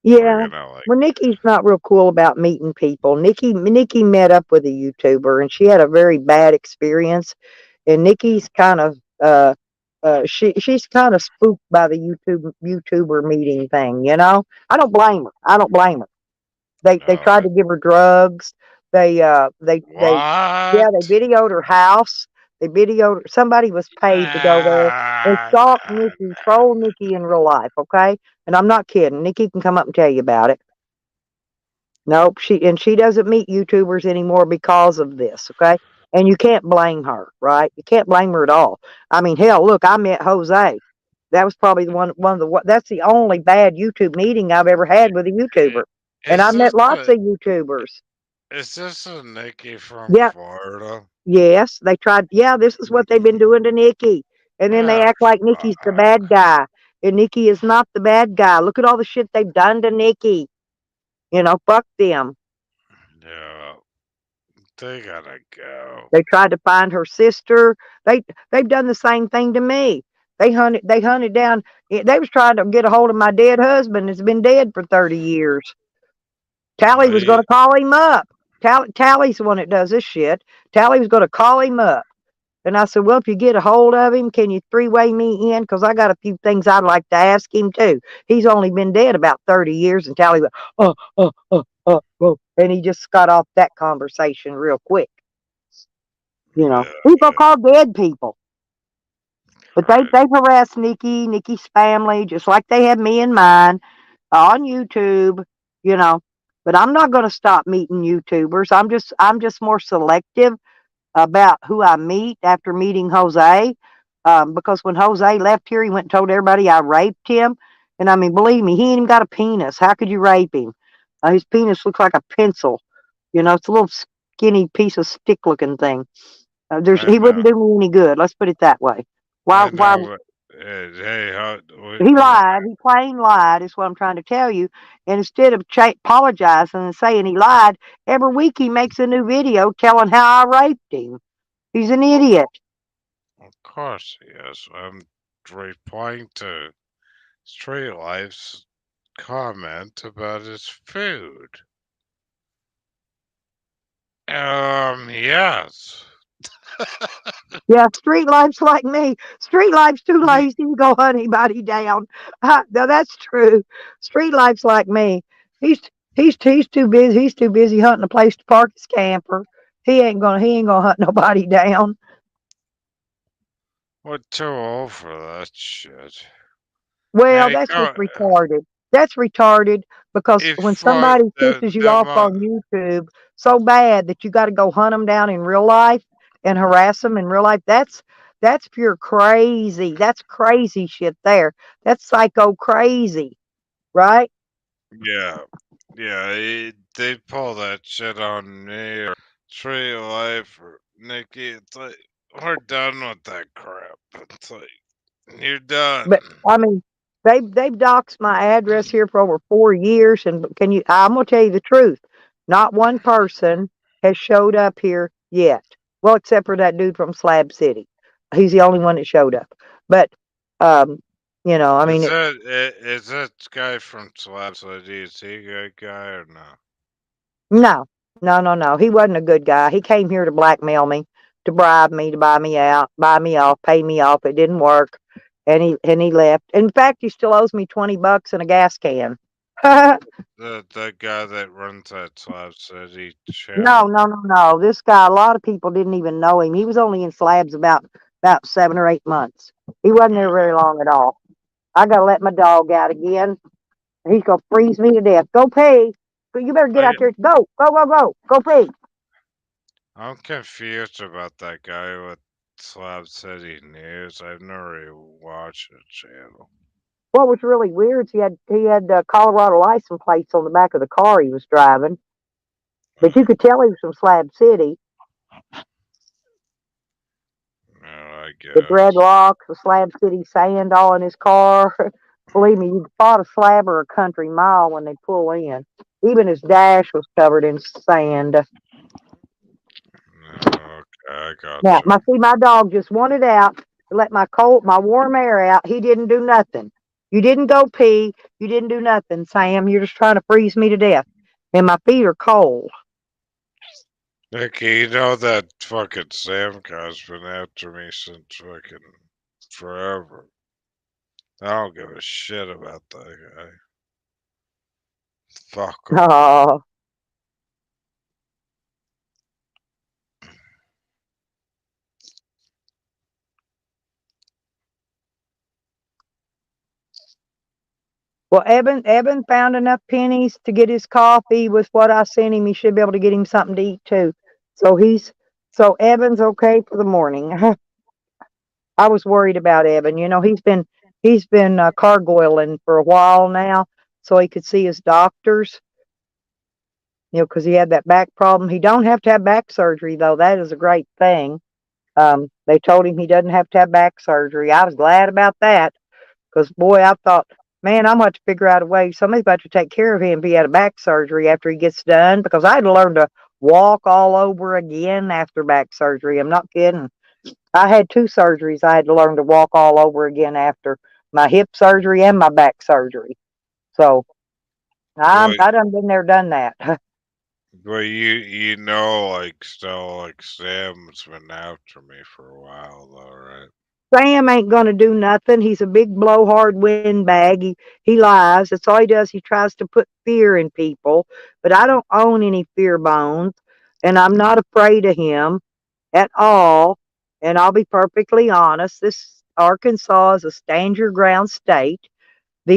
We're Yeah. gonna like, Well, Nikki's not real cool about meeting people. Nikki met up with a YouTuber and she had a very bad experience. And Nikki's kind of she's kind of spooked by the YouTuber meeting thing. I don't blame her. I don't blame her. They tried uh, to give her drugs. They yeah, they what? videoed her house. They videoed somebody was paid to go there and stalk Nikki, troll Nikki in real life, okay? And I'm not kidding. Nikki can come up and tell you about it. Nope, she doesn't meet YouTubers anymore because of this, okay? And you can't blame her, right? You can't blame her at all. I mean, hell, look, I met Jose. That was probably that's the only bad YouTube meeting I've ever had with a YouTuber. And Is I've this met lots a of YouTubers. Nikki from Yeah, Florida? yes, they tried. Yeah, this is what they've been doing to Nikki. And then they Oh, act like Nikki's the bad guy. And Nikki is not the bad guy. Look at all the shit they've done to Nikki. Fuck them. yeah, they gotta go. They tried to find her sister. They've done the same thing to me. They hunted down. They was trying to get a hold of my dead husband that's been dead for 30 years. Tally was going I to call him up. Tally's the one that does this shit. Tally was going to call him up. And I said, well, if you get a hold of him, can you three-way me in? Because I got a few things I'd like to ask him, too. He's only been dead about 30 years. And Tally went, oh. And he just got off that conversation real quick. People yeah, call dead people. But right. they've harassed Nikki's family, just like they have me and mine on YouTube, you know. But I'm not going to stop meeting YouTubers. I'm just more selective about who I meet after meeting Jose. Because when Jose left here, he went and told everybody I raped him. And I mean, believe me, he ain't even got a penis. How could you rape him? His penis looks like a pencil. It's a little skinny piece of stick looking thing. I He wouldn't know. do me any good. Let's put it that way. Why? I Why? know. Hey, He lied. He plain lied. Is what I'm trying to tell you. And instead of apologizing and saying he lied, every week he makes a new video telling how I raped him. He's an idiot. of course, yes. I'm replying to Straight Life's comment about his food. Yes. Yeah, street life's like me. Street life's too lazy to go hunt anybody down. No, that's true. Street life's like me. He's he's too busy. He's too busy hunting a place to park his camper. He ain't gonna hunt nobody down. We're too old for that shit. Well, Hey, that's just go. retarded. That's retarded because If when somebody pisses you them off on YouTube so bad that you got to go hunt them down in real life and harass them in real life, that's pure crazy. That's crazy shit there. That's psycho crazy, right? yeah, yeah, they pull that shit on me or Tree Life or Nikki. It's like we're done with that crap. It's like You're done. But I mean, they've doxed my address here for over 4 years, and can you? I'm gonna tell you the truth. Not one person has showed up here yet. Well, except for that dude from Slab City. He's the only one that showed up. But um, I mean, Is that guy from Slab City? Is he a good guy or no? no, no, no, no. He wasn't a good guy. He came here to blackmail me, to bribe me, to buy me out, buy me off, pay me off. It didn't work, and he left. In fact, he still owes me $20 and a gas can. The guy that runs that Slab City No, channel? no, no, no. This guy, a lot of people didn't even know him. He was only in Slabs about 7 or 8 months. He wasn't there Uh, very long at all. I gotta let my dog out again. He's gonna freeze me to death. Go pee. You better get I out there. Go, go, go, go. Go pee. I'm confused about that guy with Slab City News. I've never even watched the channel. What was really weird is he had Colorado license plates on the back of the car he was driving, but you Uh, could tell he was from Slab City. no, I The guess. dreadlocks, the Slab City sand all in his car. Believe me, you spot a slab or a country mile when they pull in. Even his dash was covered in sand. No, okay, I got Now, you. my dog just wanted out to let my warm air out. He didn't do nothing. You didn't go pee. You didn't do nothing, Sam. You're just trying to freeze me to death. And my feet are cold. Okay, you know that fucking Sam guy's been after me since fucking forever. I don't give a shit about that guy. Fuck him. Oh. Well, Evan found enough pennies to get his coffee with what I sent him. He should be able to get him something to eat too. So so Evan's okay for the morning. I was worried about Evan. He's been gargoyling for a while now, so he could see his doctors. Because he had that back problem. He don't have to have back surgery though. That is a great thing. They told him he doesn't have to have back surgery. I was glad about that. Because, boy, I thought, man, I'm going to have to figure out a way. Somebody's about to take care of him if he had a back surgery after he gets done. Because I had to learn to walk all over again after back surgery. I'm not kidding. I had 2 surgeries. I had to learn to walk all over again after my hip surgery and my back surgery. So But I done been there, done that. you know, like still like Sam's been after me for a while though, right? Sam ain't gonna do nothing. He's a big blowhard windbag. He lies. That's all he does. He tries to put fear in people. But I don't own any fear bones, and I'm not afraid of him at all. And I'll be perfectly honest. This Arkansas is a stand your ground state.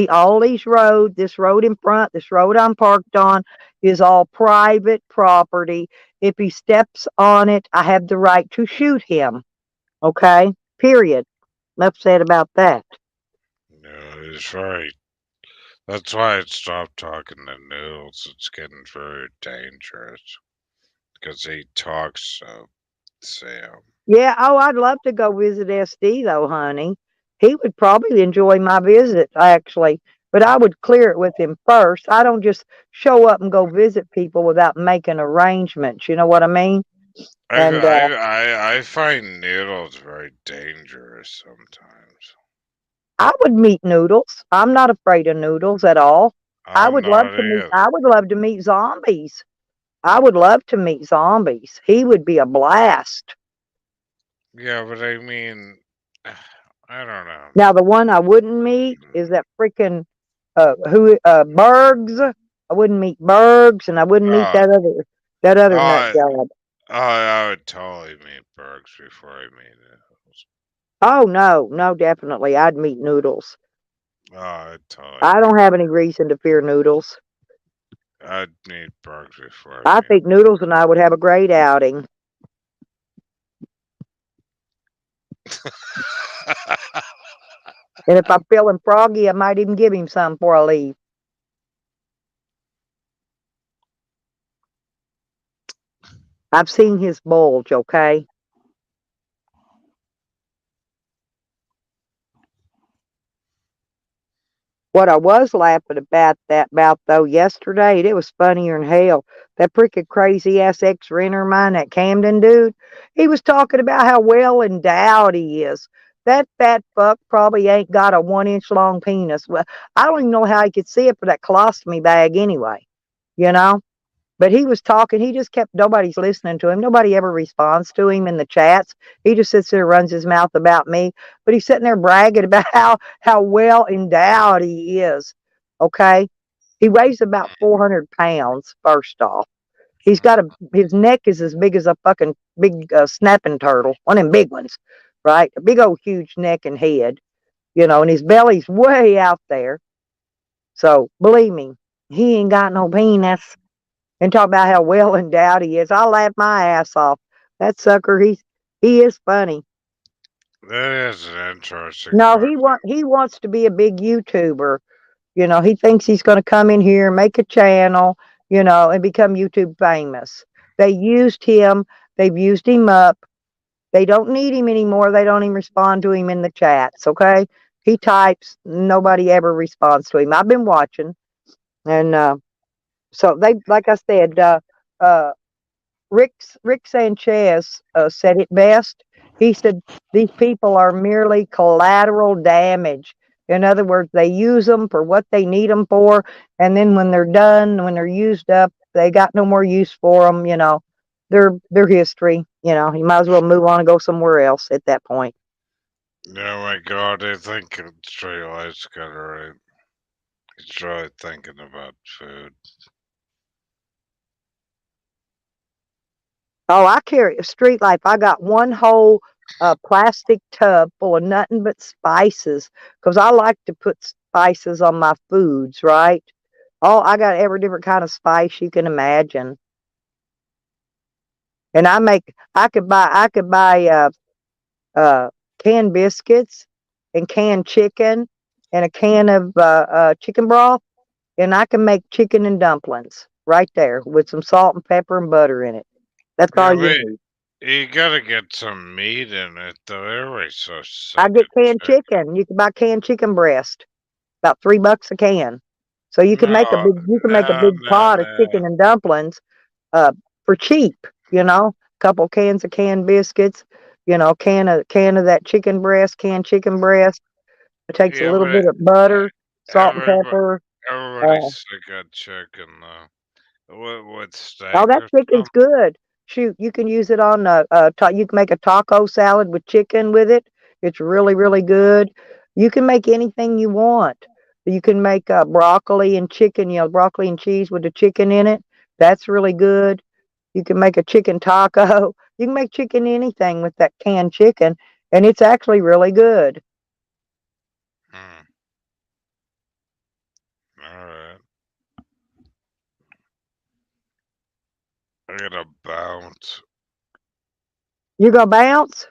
All these roads, this road in front, this road I'm parked on, is all private property. If he steps on it, I have the right to shoot him. Okay? Period. Enough said about that. Yeah, he's right. That's why I stopped talking to Noodles. It's getting very dangerous because he talks so Sam. Yeah, oh, I'd love to go visit SD though, honey. He would probably enjoy my visit, actually. But I would clear it with him first. I don't just show up and go visit people without making arrangements. You know what I mean? And I find Noodles very dangerous sometimes. I would meet Noodles. I'm not afraid of Noodles at all. I'm not either. I would love to meet zombies. I would love to meet zombies. He would be a blast. Yeah, but I mean, I don't know. Now, the one I wouldn't meet is that freaking Bergs. I wouldn't meet Bergs, and I wouldn't meet Uh, that other nut I job. I would totally meet Bergs before I meet Noodles. Oh no, no, definitely, I'd meet Noodles. I'd totally I don't meet. have any reason to fear Noodles. I'd meet Bergs before I I meet. think Noodles and I would have a great outing. And if I'm feeling froggy, I might even give him some before I leave. I've seen his bulge. Okay. What I was laughing about though yesterday, it was funnier than hell. That freaking crazy ass ex renter of mine, that Camden dude, he was talking about how well endowed he is. That fat fuck probably ain't got a 1 inch long penis. Well, I don't even know how he could see it for that colostomy bag anyway. You know? But he was talking, he just kept nobody's listening to him. Nobody ever responds to him in the chats. He just sits there, runs his mouth about me. But he's sitting there bragging about how well endowed he is. Okay. He weighs about 400 pounds, first off. He's got his neck is as big as a fucking big snapping turtle, one of them big ones, right? A big old huge neck and head, and his belly's way out there. So believe me, he ain't got no penis and talk about how well endowed he is. I laughed my ass off. That sucker, he is funny. That is an interesting No, question. he wants to be a big YouTuber. He thinks he's going to come in here, make a channel, and become YouTube famous. They used him. They've used him up. They don't need him anymore. They don't even respond to him in the chats. Okay, he types. Nobody ever responds to him. I've been watching, and so they, like I said, uh, Rick Sanchez said it best. He said these people are merely collateral damage. In other words, they use them for what they need them for, and then when they're done, when they're used up, they got no more use for them. They're history. You might as well move on and go somewhere else at that point. Oh my god, I think Straight Light's got it right. He's really thinking about food. Oh, I carry a street life. I got one whole plastic tub full of nothing but spices because I like to put spices on my foods, right? Oh, I got every different kind of spice you can imagine. And I could buy uh, canned biscuits and canned chicken and a can of chicken broth, and I can make chicken and dumplings right there with some salt and pepper and butter in it. That's all Yeah, you but need. you gotta get some meat in it, though. Everybody's so I sick get of canned chicken. chicken. You can buy canned chicken breast, about $3 a can. So you can make a No, big no, pot of no. chicken and dumplings uh for cheap, couple cans of canned biscuits, can of that chicken breast, canned chicken breast. It takes a Yeah, little but bit of butter, salt and everybody, pepper. everybody's Uh, sick of chicken, though. With oh, steak that or chicken's something? good. Shoot, you can use it on you can make a taco salad with chicken with it. It's really, really good. You can make anything you want. You can make broccoli and chicken, broccoli and cheese with the chicken in it. That's really good. You can make a chicken taco. You can make chicken anything with that canned chicken, and it's actually really good. Hmm. Alright. I gotta bounce. You gonna bounce?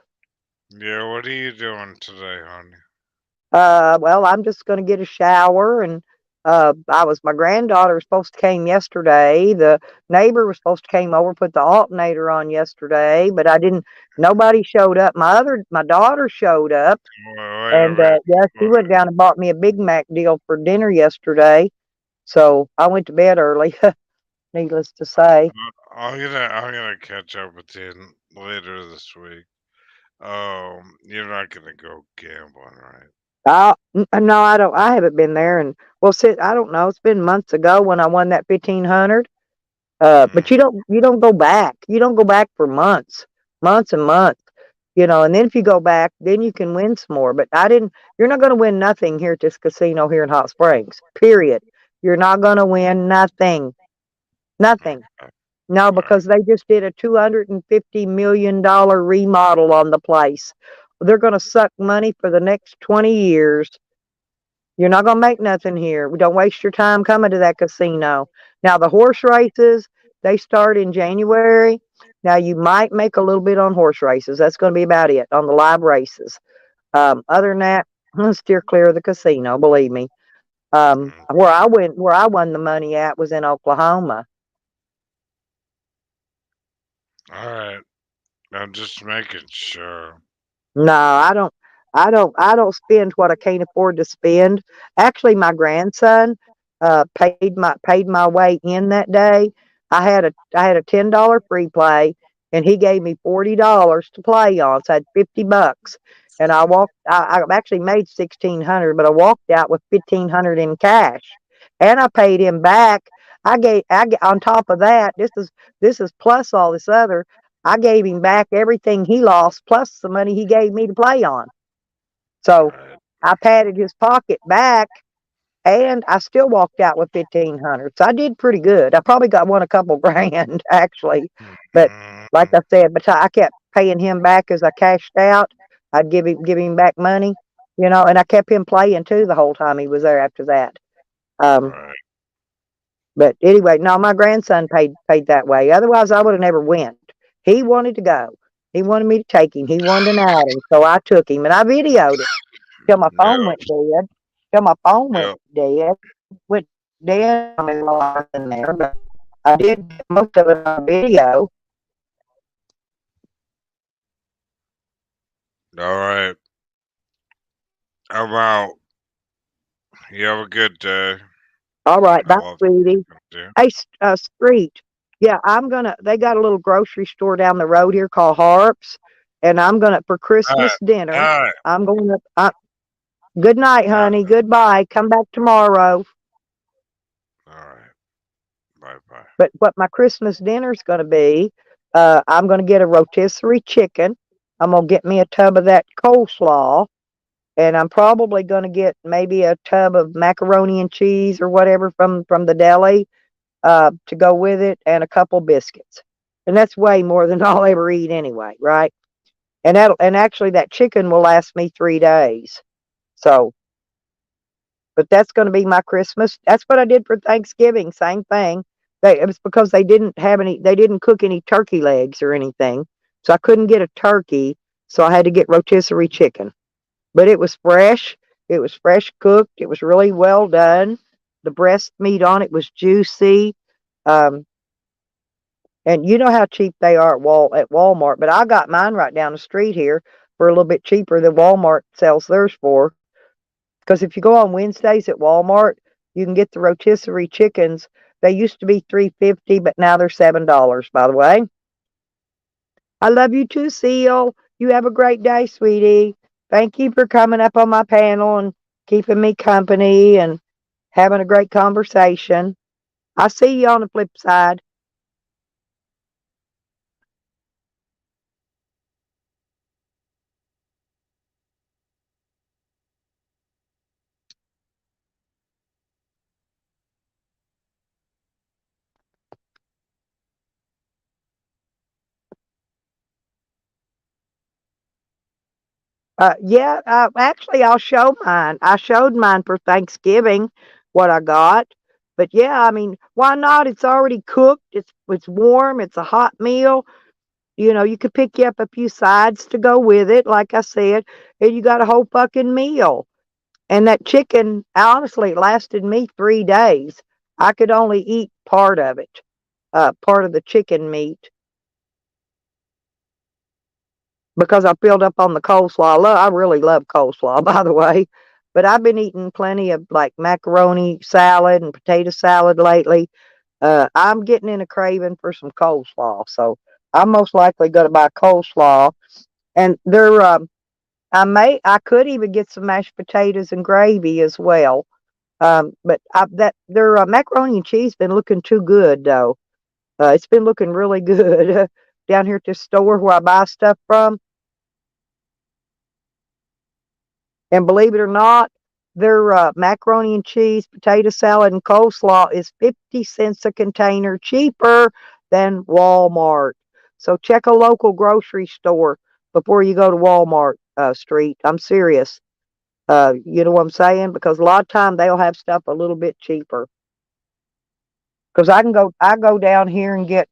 Yeah, what are you doing today, honey? Well, I'm just gonna get a shower and my granddaughter was supposed to came yesterday. The neighbor was supposed to came over, put the alternator on yesterday, but I didn't nobody showed up. My daughter showed up Wait a and minute. yeah, she went down and bought me a Big Mac deal for dinner yesterday. So I went to bed early, needless to say. I'm gonna catch up with you later this week. You're not gonna go gambling, right? No, I don't. I haven't been there, and well, I don't know. It's been months ago when I won that 1,500. But Mm. you don't go back. You don't go back for months, months and months. And then if you go back, then you can win some more. But I didn't. You're not going to win nothing here at this casino here in Hot Springs. Period. You're not going to win nothing. Nothing. Okay. No, Alright. because they just did a $250 million remodel on the place. They're going to suck money for the next 20 years. You're not gonna make nothing here. Don't waste your time coming to that casino. Now the horse races, they start in January. Now you might make a little bit on horse races. That's gonna be about it on the live races. Other than that, steer clear of the casino, believe me. Mm. Where I won the money at was in Oklahoma. Alright. I'm just making sure. No, I don't. I don't spend what I can't afford to spend. Actually, my grandson paid my way in that day. I had a $10 free play, and he gave me $40 to play on. So I had $50, and I actually made 1,600, but I walked out with 1,500 in cash, and I paid him back. On top of that. This is plus all this other. I gave him back everything he lost plus the money he gave me to play on. So Right. I patted his pocket back, and I still walked out with 1,500. So I did pretty good. I probably got won a couple grand actually, but like Mm, I said, but I kept paying him back as I cashed out. I'd give him back money, and I kept him playing too the whole time he was there after that. Um, right. but anyway, no, my grandson paid that way. Otherwise, I would have never went. He wanted to go. He wanted me to take him. He wanted an outing, so I took him, and I videoed it till my Yeah. phone went dead. Till my phone went Yeah. dead. Went dead on me while I was in there, but I did get most of it on video. All right. I'm out. You have a good day. All right, I bye, love sweetie. talking to you. Hey, Street. Yeah, they got a little grocery store down the road here called Harps, and I'm gonna for All right. Christmas All dinner. right. I'm going to. Good night, All right. honey. Goodbye. Come back tomorrow. All right. Bye bye. But what my Christmas dinner's going to be, I'm going to get a rotisserie chicken. I'm going to get me a tub of that coleslaw, and I'm probably going to get maybe a tub of macaroni and cheese or whatever from the deli to go with it, and a couple biscuits. And that's way more than I'll ever eat anyway, right? And actually that chicken will last me 3 days. So, but that's going to be my Christmas. That's what I did for Thanksgiving. Same thing. It was because they didn't cook any turkey legs or anything, so I couldn't get a turkey. So I had to get rotisserie chicken. But it was fresh. It was fresh cooked. It was really well done. The breast meat on it was juicy. Um, and you know how cheap they are at Walmart. But I got mine right down the street here for a little bit cheaper than Walmart sells theirs for. Because if you go on Wednesdays at Walmart, you can get the rotisserie chickens. They used to be 3.50, but now they're $7, by the way. I love you too, Seal. You have a great day, sweetie. Thank you for coming up on my panel and keeping me company and having a great conversation. I'll see you on the flip side. Yeah, actually, I'll show mine. I showed mine for Thanksgiving, what I got. But yeah, I mean, why not? It's already cooked. It's warm. It's a hot meal. You could pick you up a few sides to go with it, like I said, and you got a whole fucking meal. And that chicken, honestly, it lasted me 3 days. I could only eat part of it, part of the chicken meat, because I filled up on the coleslaw. I really love coleslaw, by the way. But I've been eating plenty of like macaroni salad and potato salad lately. I'm getting in a craving for some coleslaw, so I'm most likely going to buy coleslaw. And I could even get some mashed potatoes and gravy as well. But their macaroni and cheese been looking too good though. It's been looking really good down here at this store where I buy stuff from. And believe it or not, their macaroni and cheese, potato salad, and coleslaw is 50 cents a container cheaper than Walmart. So check a local grocery store before you go to Walmart Street. I'm serious. You know what I'm saying? Because a lot of time they'll have stuff a little bit cheaper. Because I go down here and get.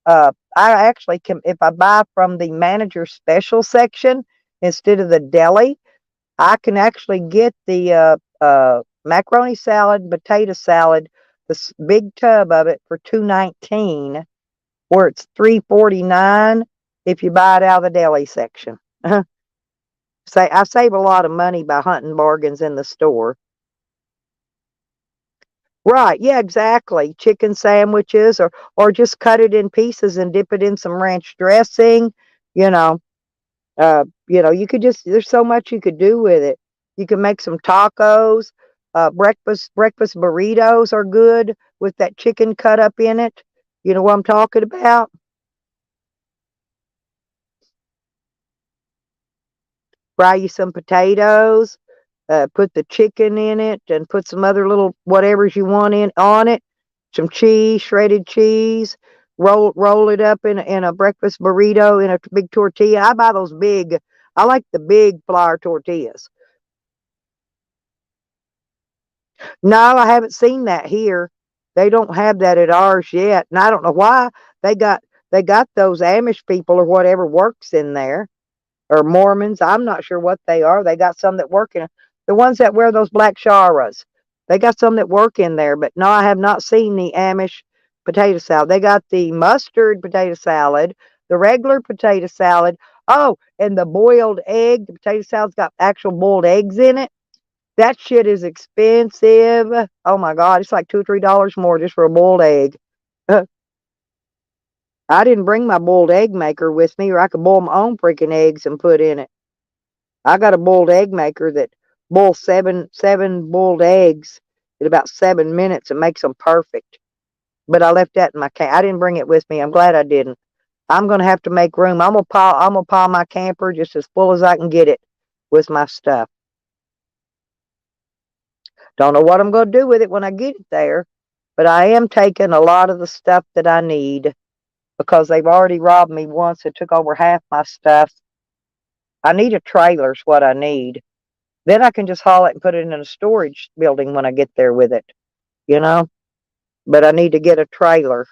I actually can if I buy from the manager special section instead of the deli. I can actually get the macaroni salad, potato salad, this big tub of it for $2.19, where it's $3.49 if you buy it out of the deli section. Say I save a lot of money by hunting bargains in the store. Right, yeah, exactly. Chicken sandwiches or just cut it in pieces and dip it in some ranch dressing, you know. You could just there's so much you could do with it. You can make some tacos. Breakfast burritos are good with that chicken cut up in it. You know what I'm talking about? Fry you some potatoes, put the chicken in it, and put some other little whatevers you want in on it. Some cheese, shredded cheese. Roll it up in a breakfast burrito in a big tortilla. I buy those big. I like the big flour tortillas. No, I haven't seen that here. They don't have that at ours yet, and I don't know why. They got they got those Amish people or whatever works in there, or Mormons. I'm not sure what they are. They got some that work in the ones that wear those black sharas. They got some that work in there, but no, I have not seen the Amish potato salad. They got the mustard potato salad, the regular potato salad. Oh, and the boiled egg. The potato salad's got actual boiled eggs in it. That shit is expensive. Oh my God, it's like $2 or $3 more just for a boiled egg. I didn't bring my boiled egg maker with me, or I could boil my own freaking eggs and put in it. I got a boiled egg maker that boils seven boiled eggs in about 7 minutes and makes them perfect. But I left that in my camp. I didn't bring it with me. I'm glad I didn't. I'm gonna have to make room. I'm gonna pile my camper just as full as I can get it with my stuff. Don't know what I'm gonna do with it when I get it there, but I am taking a lot of the stuff that I need because they've already robbed me once and took over half my stuff. I need a trailer's what I need. Then I can just haul it and put it in a storage building when I get there with it, you know? But I need to get a trailer.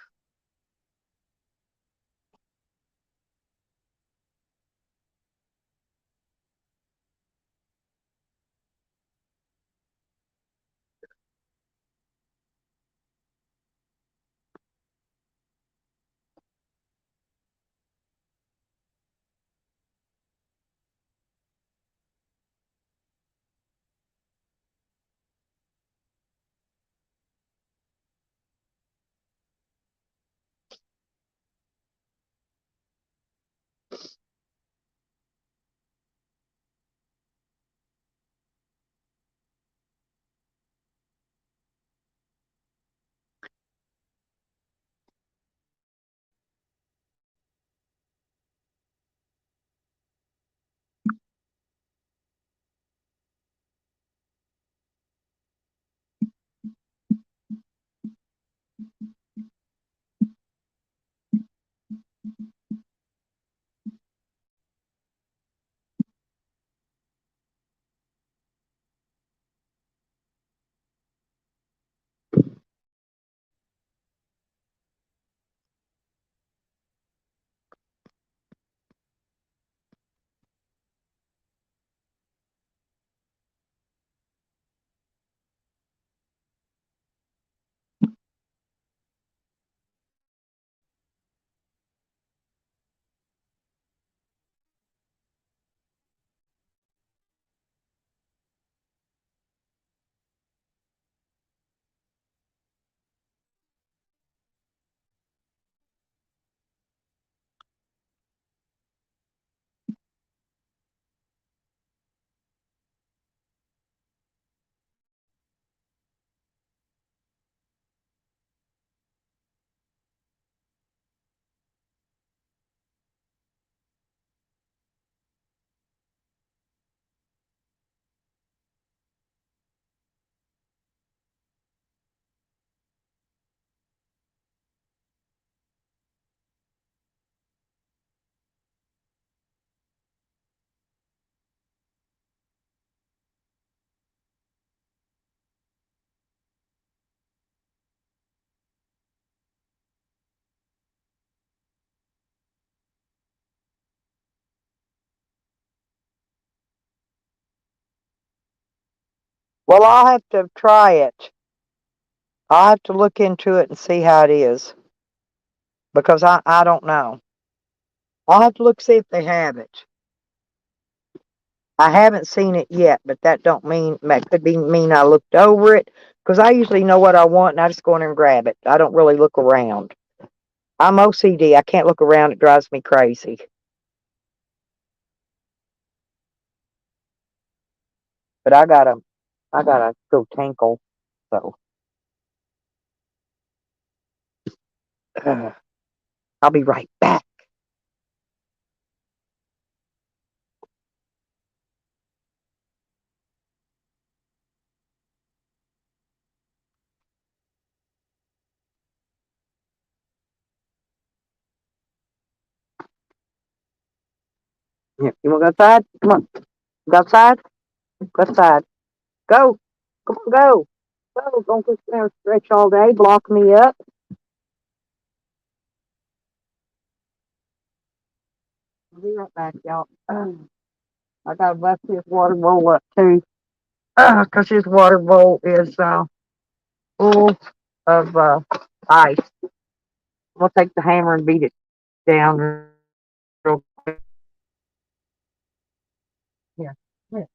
Well, I'll have to try it. I'll have to look into it and see how it is because I don't know. I'll have to look see if they have it. I haven't seen it yet, but that don't mean that could be mean I looked over it because I usually know what I want and I just go in there and grab it. I don't really look around. I'm OCD. I can't look around. It drives me crazy. But I gotta go tinkle. So I'll be right back. Yeah, you want to go outside? Come on, go outside. Go outside. Go. Come on, go. Go. Don't sit there and stretch all day. Block me up. I'll be right back, y'all. I gotta bust his water bowl up too, 'cause his water bowl is full of ice. We'll take the hammer and beat it down real quick. Here, here.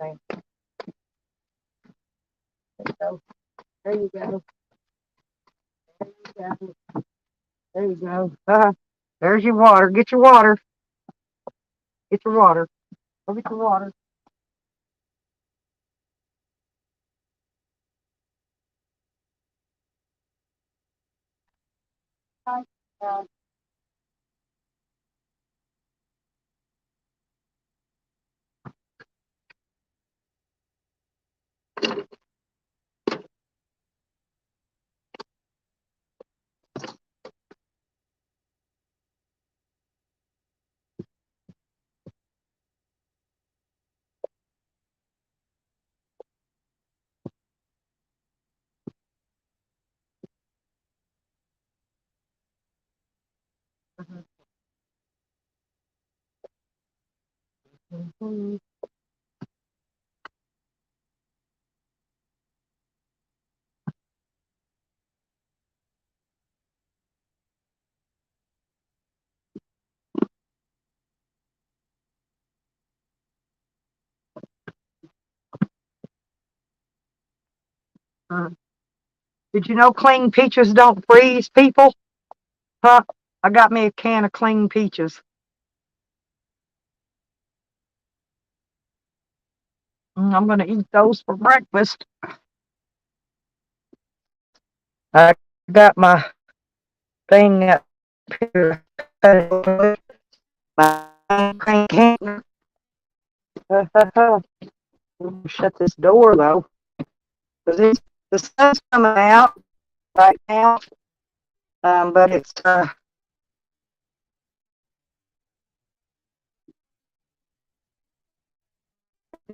Okay. So there you go. There you go. There you go. There's your water. Get your water. Get your water. Go get your water. Uh, mhm. Uh, Did you know clean peaches don't freeze, people? Huh? I got me a can of clean peaches. I'm gonna eat those for breakfast. I got my thing up here. My can. Shut this door though, because the sun's coming out right now. But it's I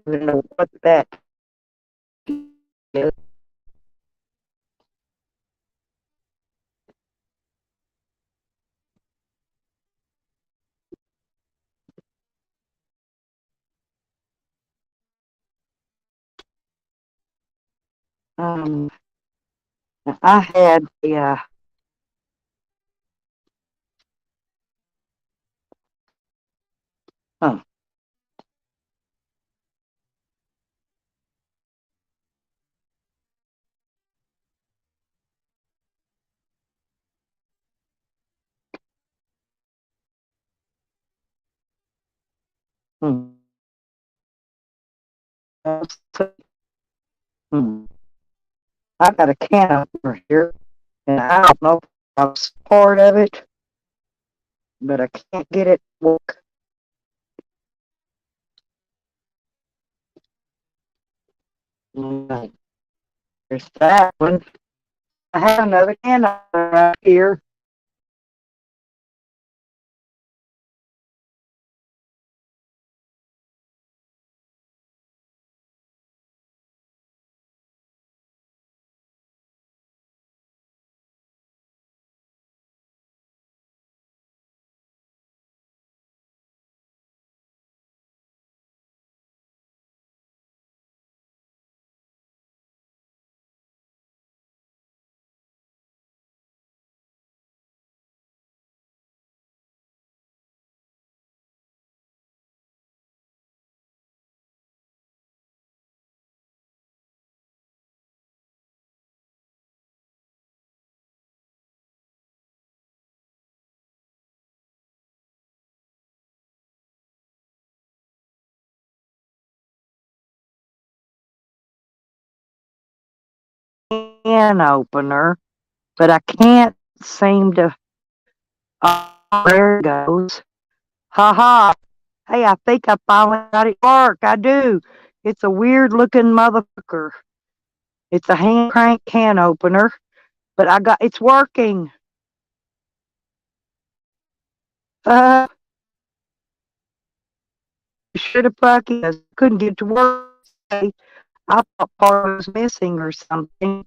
don't know what that is. Um, I had the huh, hmm, hmm. I got a can over here, and I don't know if I was part of it, but I can't get it to work. Right. There's that one. I have another can right here. can opener, but I can't seem to. There it goes. Ha ha. Hey, I think I finally got it to work. I do. It's a weird looking motherfucker. It's a hand crank can opener, but it's working. Uh, sure the fuck is. Couldn't get to work today. I thought part was missing or something.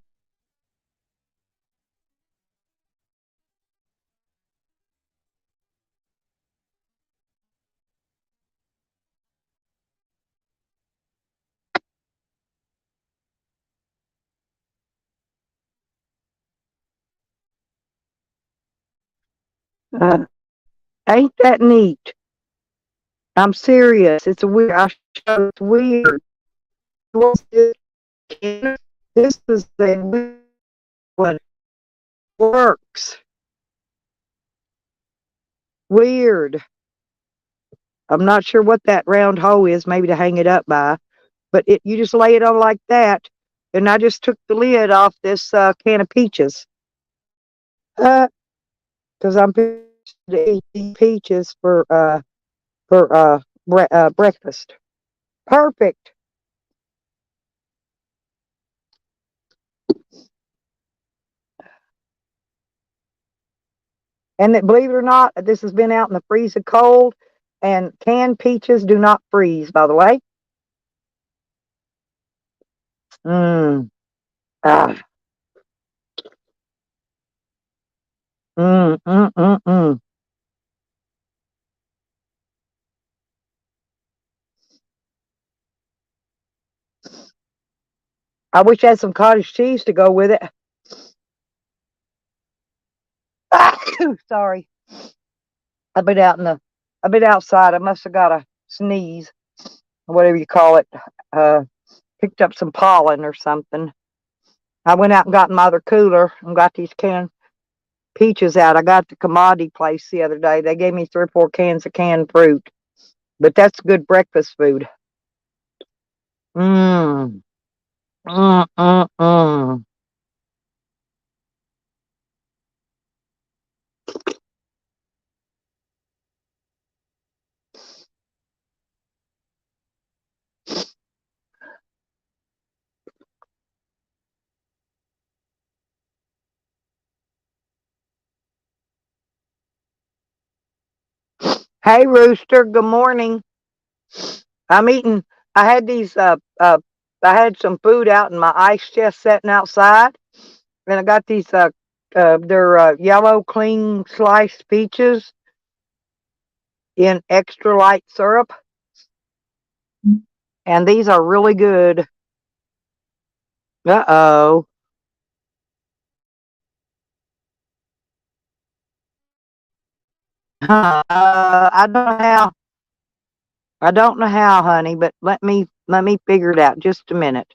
Uh, ain't that neat? I'm serious. It's a weird. I show it's weird. What's this? This is the weird one. Works. Weird. I'm not sure what that round hole is. Maybe to hang it up by. But you just lay it on like that. And I just took the lid off this can of peaches. Because I'm to eat these peaches for breakfast. Perfect. And that, believe it or not, this has been out in the freezer cold, and canned peaches do not freeze, by the way. Mmm. Ah. Mm. I wish I had some cottage cheese to go with it. Sorry. I've been out in the, I've been outside. I must have got a sneeze, or whatever you call it. Uh, Picked up some pollen or something. I went out and got my other cooler and got these canned peaches out. I got the commodity place the other day. They gave me 3 or 4 cans of canned fruit, but that's good breakfast food. Mmm. Mm. Hey, Rooster. Good morning. I'm eating. I had these. I had some food out in my ice chest sitting outside, and I got these. They're yellow, clean sliced peaches in extra light syrup, and these are really good. Uh-oh. I don't know how. I don't know how, honey, but let me figure it out. Just a minute.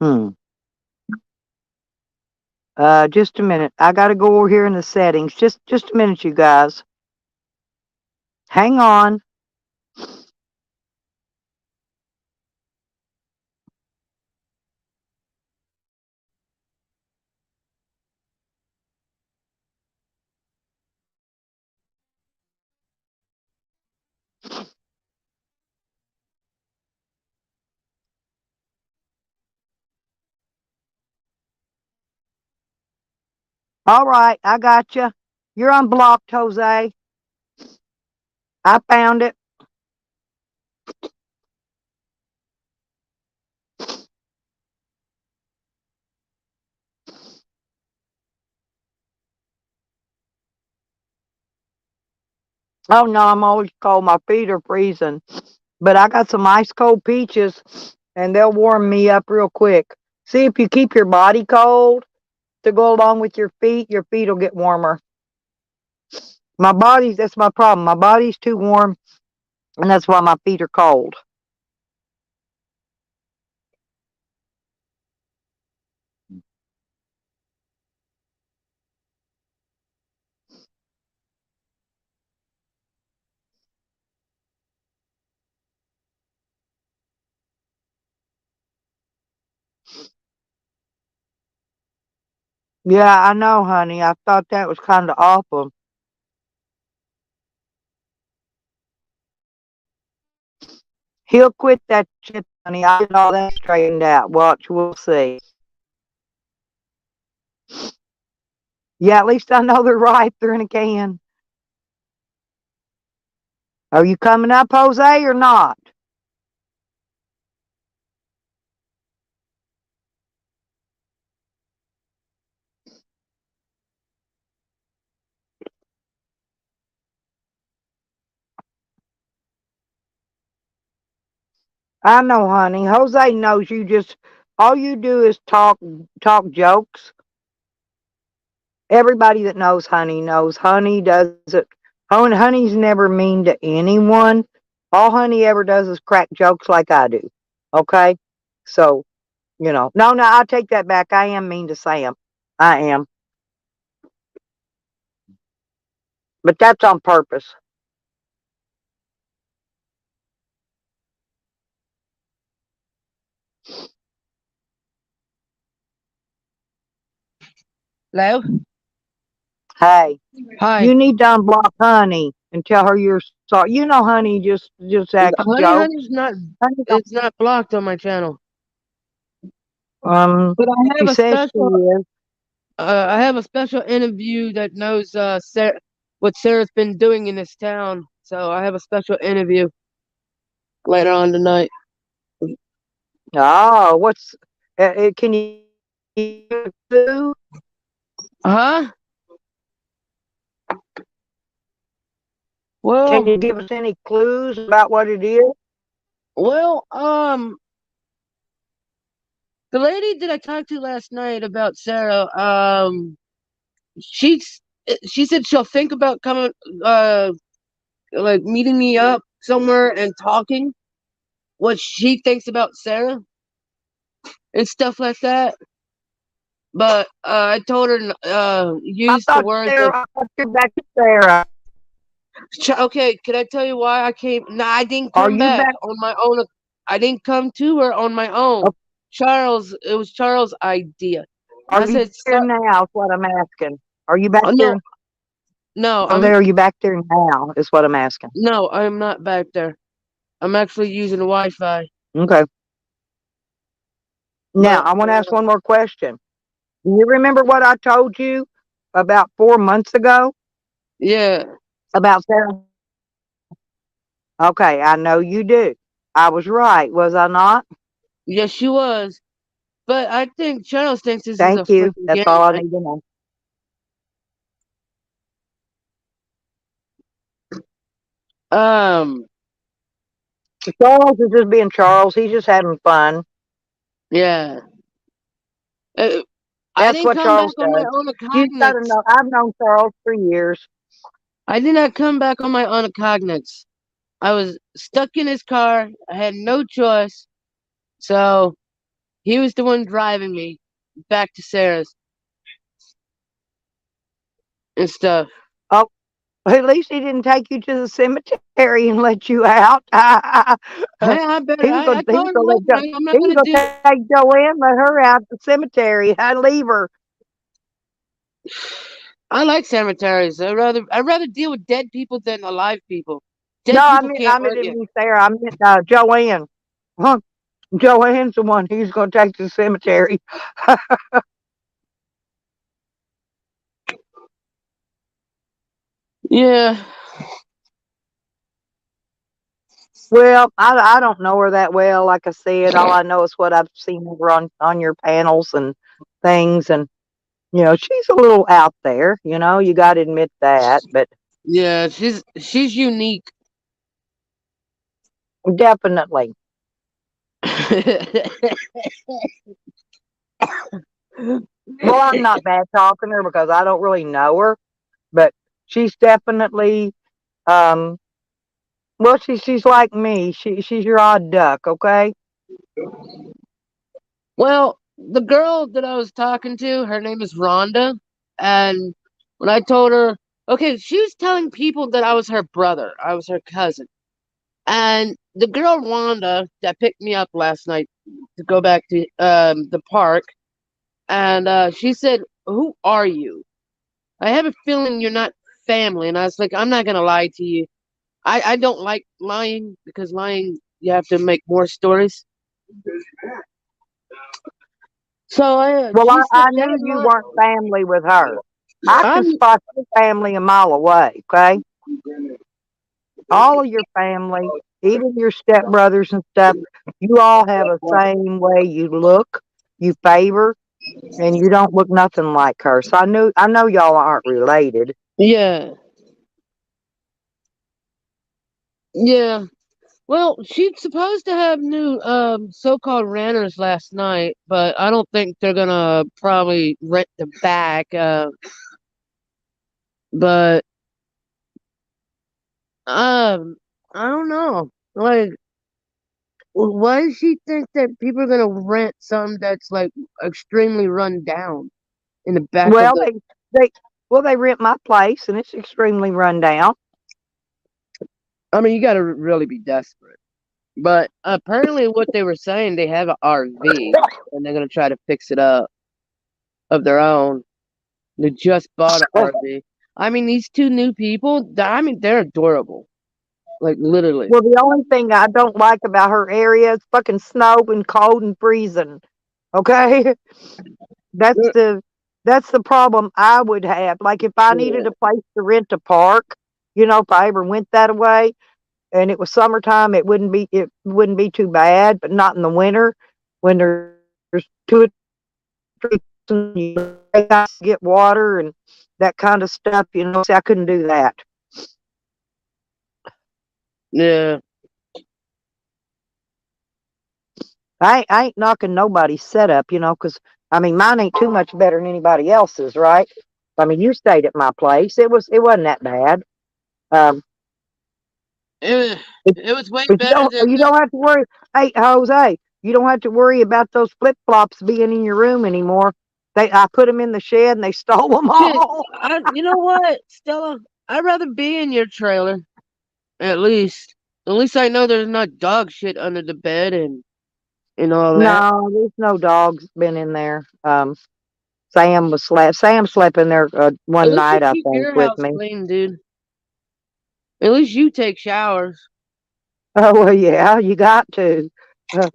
Hmm. Just a minute. I gotta go over here in the settings. Just a minute, you guys. Hang on. All right, I got you. You're unblocked, Jose. I found it. Oh no, I'm always cold. My feet are freezing. But I got some ice cold peaches, and they'll warm me up real quick. See, if you keep your body cold to go along with your feet will get warmer. That's my problem. My body's too warm, and that's why my feet are cold. Yeah, I know, honey. I thought that was kind of awful. He'll quit that shit, honey. I get all that straightened out. Watch, we'll see. Yeah, at least I know they're right. They're in a can. Are you coming up, Jose, or not? I know, honey. Jose knows you just all you do is talk jokes. Everybody that knows Honey knows Honey doesn't. Honey's never mean to anyone. All Honey ever does is crack jokes like I do. Okay, so no, I take that back. I am mean to Sam. I am, but that's on purpose. Hello? Hey, Hi. you need to unblock Honey and tell her you're sorry. You know, Honey just acts Honey's jokes. not Honey don't. it's not blocked on my channel. Um, But she says she is. I have a special interview that knows what Sarah's been doing in this town. So I have a special interview later on tonight. Oh, can you do? Huh? Can Well, you give us any clues about what it is? well, the lady that I talked to last night about Sarah, she's she said she'll think about coming like meeting me up somewhere and talking what she thinks about Sarah and stuff like that. But I told her use the words of I thought you're back to Sarah. okay. Can I tell you why I came? No, I didn't Are come you back back? on my own. I didn't come to her on my own. Oh, Charles, it was Charles' idea. are I you said, back there now? Is what I'm asking. Are you back No, there? no, Oh, there. Are you back there now? Is what I'm asking. I'm not back there. I'm actually using Wi-Fi. Okay. Now But I want to ask one more question. Do you remember what I told you about 4 months ago yeah, about Sarah? Okay, I know you do. I was right, was I not? yes, she was. But I think Charles thinks this is a Thank you. freaking That's game. all I need to know. Um, Charles is just being Charles. He's just having fun. yeah. Uh, I That's didn't what come back Charles on my does. own You got to cognizance. know. I've known Charles for years. I did not come back on my own cognizance. I was stuck in his car. I had no choice. So he was the one driving me back to Sarah's and stuff. Oh, at least he didn't take you to the cemetery and let you out. Hey, I better. I He was told him, gonna look, let Jo I'm not he was gonna do. gonna take Joanne, let her out the cemetery. I leave her. I like cemeteries. I rather deal with dead people than alive people. No, Dead people can't I hurt didn't you. mean Sarah. I meant Joanne. Huh. Joanne's the one he's gonna take to the cemetery. Yeah, Well, I don't know her that well. Like I said, all I know is what I've seen over on your panels and things, and she's a little out there. You got to admit that, but yeah. She's unique. definitely. Well, I'm not bad talking her because I don't really know her, but she's definitely um. Well, she's like me. She's your odd duck. Okay. Well, the girl that I was talking to, her name is Rhonda, and when I told her, okay, she was telling people that I was her brother, I was her cousin, and the girl Rhonda that picked me up last night to go back to the park, and she said who are you? I have a feeling you're not family. And I was like, I'm not gonna lie to you. I don't like lying because lying you have to make more stories. So Well, she said I that knew you month. weren't family with her. I I'm can spot your family a mile away, okay? All of your family, even your stepbrothers and stuff, you all have the same way you look, you favor, and you don't look nothing like her. So I know y'all aren't related. yeah, yeah. Well, she's supposed to have new so-called renters last night, but I don't think they're gonna probably rent the back. But um, I don't know. Like, why does she think that people are gonna rent something that's like extremely run down in the back of Well, the? they well they rent my place and it's extremely run down. I mean, you got to really be desperate. But apparently, what they were saying, they have an RV and they're gonna try to fix it up of their own. They just bought an RV. I mean, these two new people, I mean, they're adorable. Like, literally. Well, the only thing I don't like about her area is fucking snow and cold and freezing. Okay? That's Yeah. the that's the problem I would have. Like if I needed a place to rent a park, if I ever went that way and it was summertime, it wouldn't be too bad, but not in the winter when there's 2 or 3 and you got to get water and that kind of stuff. See, I couldn't do that. Yeah. I ain't knocking nobody's setup, because I mean mine ain't too much better than anybody else's, right? I mean, you stayed at my place. It wasn't that bad. Um, It, if, it was way if better than. you don't have to worry. Hey, Jose, you don't have to worry about those flip flops being in your room anymore. I put them in the shed and they stole them Shit, all. you know what, Stella? I'd rather be in your trailer, at least. At least I know there's not dog shit under the bed and all that. No, there's no dogs been in there. Sam slept in there At one least you night, I keep think, your with house me. clean, dude. At least you take showers. Oh well, yeah, you got to. Uh,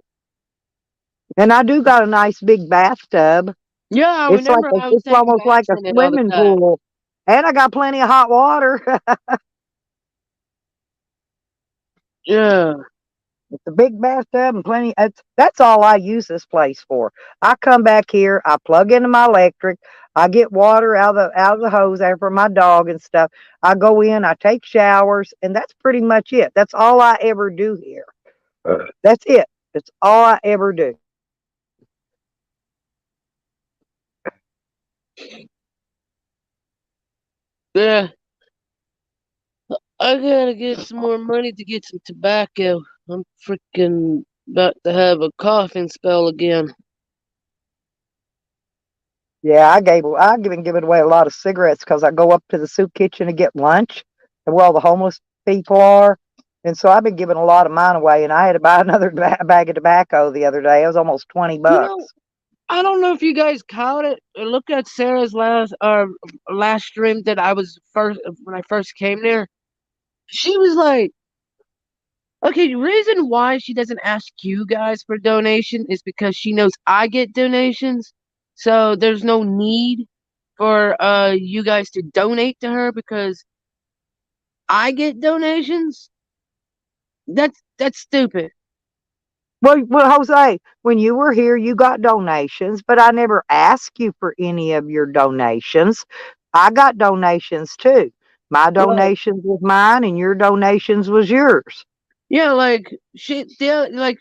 and I do got a nice big bathtub. Yeah, I It's like remember I was it's taking almost like baths a in it all the swimming time. pool, and I got plenty of hot water. Yeah. It's a big bathtub and plenty. That's all I use this place for. I come back here, I plug into my electric, I get water out of the hose there for my dog and stuff. I go in, I take showers, and that's pretty much it. That's all I ever do here. That's it. That's all I ever do. Yeah. I gotta get some more money to get some tobacco. I'm freaking about to have a coughing spell again. Yeah, I've been giving away a lot of cigarettes because I go up to the soup kitchen to get lunch, and where all the homeless people are, and so I've been giving a lot of mine away. And I had to buy another bag of tobacco the other day. It was almost 20 You know, bucks. I don't know if you guys caught it. Look at Sarah's last stream that I was first when I first came there. She was like, okay, the reason why she doesn't ask you guys for donation is because she knows I get donations. So there's no need for you guys to donate to her because I get donations. That's stupid. Well, Jose, when you were here, you got donations, but I never asked you for any of your donations. I got donations too. My Like, donations was mine, and your donations was yours. yeah, like like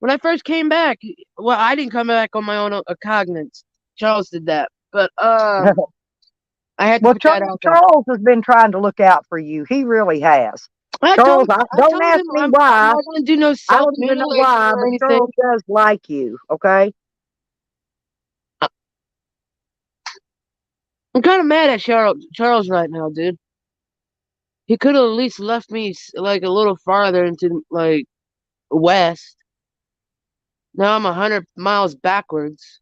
when I first came back. Well, I didn't come back on my own cognizance. Charles did that, but I had to Well, put that out there. Charles has been trying to look out for you. He really has. Charles, I don't told ask him me I'm why. not gonna do no I self don't even know mutilation why, or but anything. Charles does like you. Okay. I'm kind of mad at Charles right now, dude. He could have at least left me like a little farther into like west. Now I'm 100 miles backwards.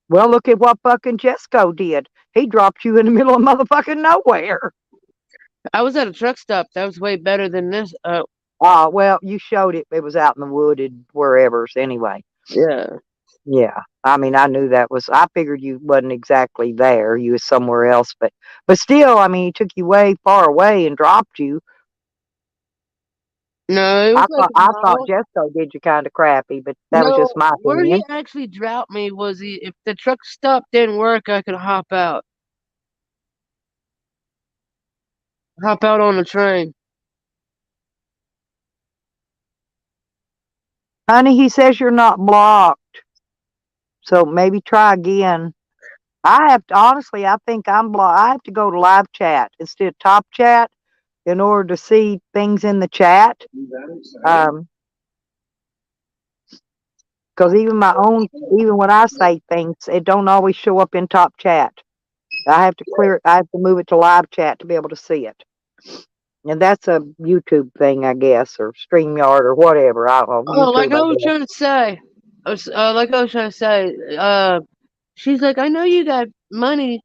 Well, look at what fucking Jesco did. He dropped you in the middle of motherfucking nowhere. I was at a truck stop. That was way better than this. Well, you showed it. It was out in the wooded wherever's anyway. Yeah. Yeah. I mean, I knew that was. I figured you wasn't exactly there. You was somewhere else, but still, I mean, he took you way far away and dropped you. No, it was I like thought a I thought mile. Jesco did you kind of crappy, but that was No, just my where he opinion. actually dropped me was if the truck stop didn't work, I could hop out on the train. Honey, he says you're not blocked, so maybe try again. I have to honestly. I think I'm blocked. I have to go to live chat instead of top chat in order to see things in the chat. Um, because even when I say things, it don't always show up in top chat. I have to clear it. I have to move it to live chat to be able to see it. And that's a YouTube thing, I guess, or StreamYard or whatever. I don't know, Oh, like YouTube, I I was guess. trying to say, like I was trying to say, she's like, I know you got money.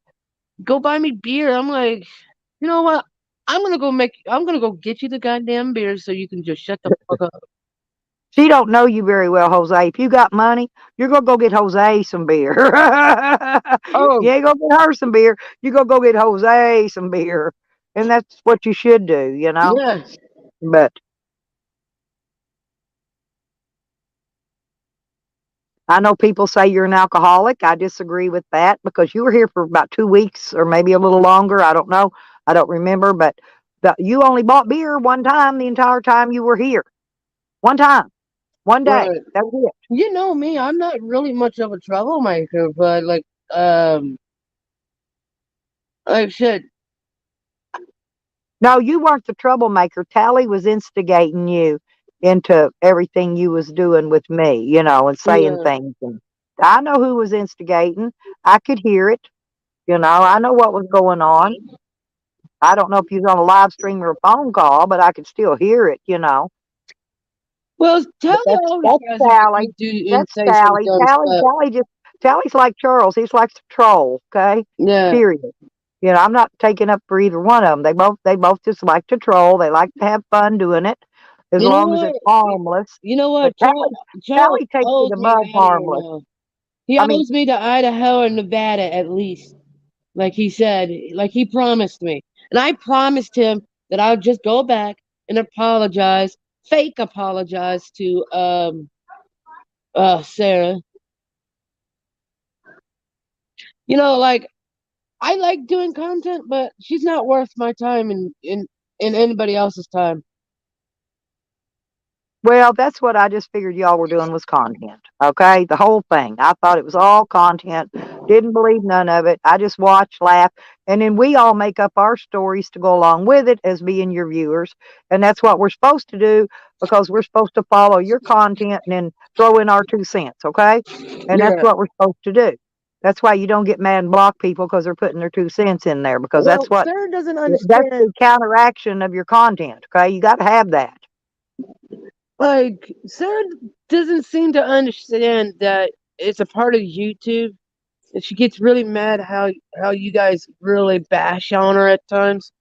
Go buy me beer. I'm like, you know what? I'm gonna go get you the goddamn beer so you can just shut the fuck up. She don't know you very well, Jose. If you got money, you're gonna go get Jose some beer. Oh, You ain't gonna get her some beer. You gonna go get Jose some beer, and that's what you should do, you know. yeah. But I know people say you're an alcoholic. I disagree with that because you were here for about 2 weeks or maybe a little longer. I don't know. I don't remember, but you only bought beer one time the entire time you were here. One time, one day. Right. That's it. You know me, I'm not really much of a troublemaker, but um, like shit. No, you weren't the troublemaker. Tally was instigating you into everything you was doing with me, and saying Yeah. things. And I know who was instigating. I could hear it. I know what was going on. I don't know if you was on a live stream or a phone call, but I could still hear it. Well, But Talia always that's tries to get me Tally. to do and That's say some Tally. dumb Tally stuff. Tally just Tally's like Charles. He's like the troll, okay? Yeah. Period. I'm not taking up for either one of them. They both just like to troll. They like to have fun doing it, as You know long as it's what? harmless. You know But what? Charles Tally takes it owes me above I don't harmless. know. He I mean, owes me to Idaho or Nevada at least. Like he said, like he promised me. And I promised him that I would just go back and apologize, fake apologize to Sarah. Like I like doing content, but she's not worth my time in anybody else's time. well, that's what I just figured y'all were doing was content. Okay, the whole thing. I thought it was all content. Didn't believe none of it. I just watch, laugh, and then we all make up our stories to go along with it as being your viewers, and that's what we're supposed to do because we're supposed to follow your content and then throw in our 2 cents. Okay, and that's Yeah. what we're supposed to do. That's why you don't get mad and block people because they're putting their 2 cents in there because Well, Sarah doesn't that's understand. the counteraction of your content. Okay, you got to have that. Like Sarah doesn't seem to understand that it's a part of YouTube, and she gets really mad how you guys really bash on her at times.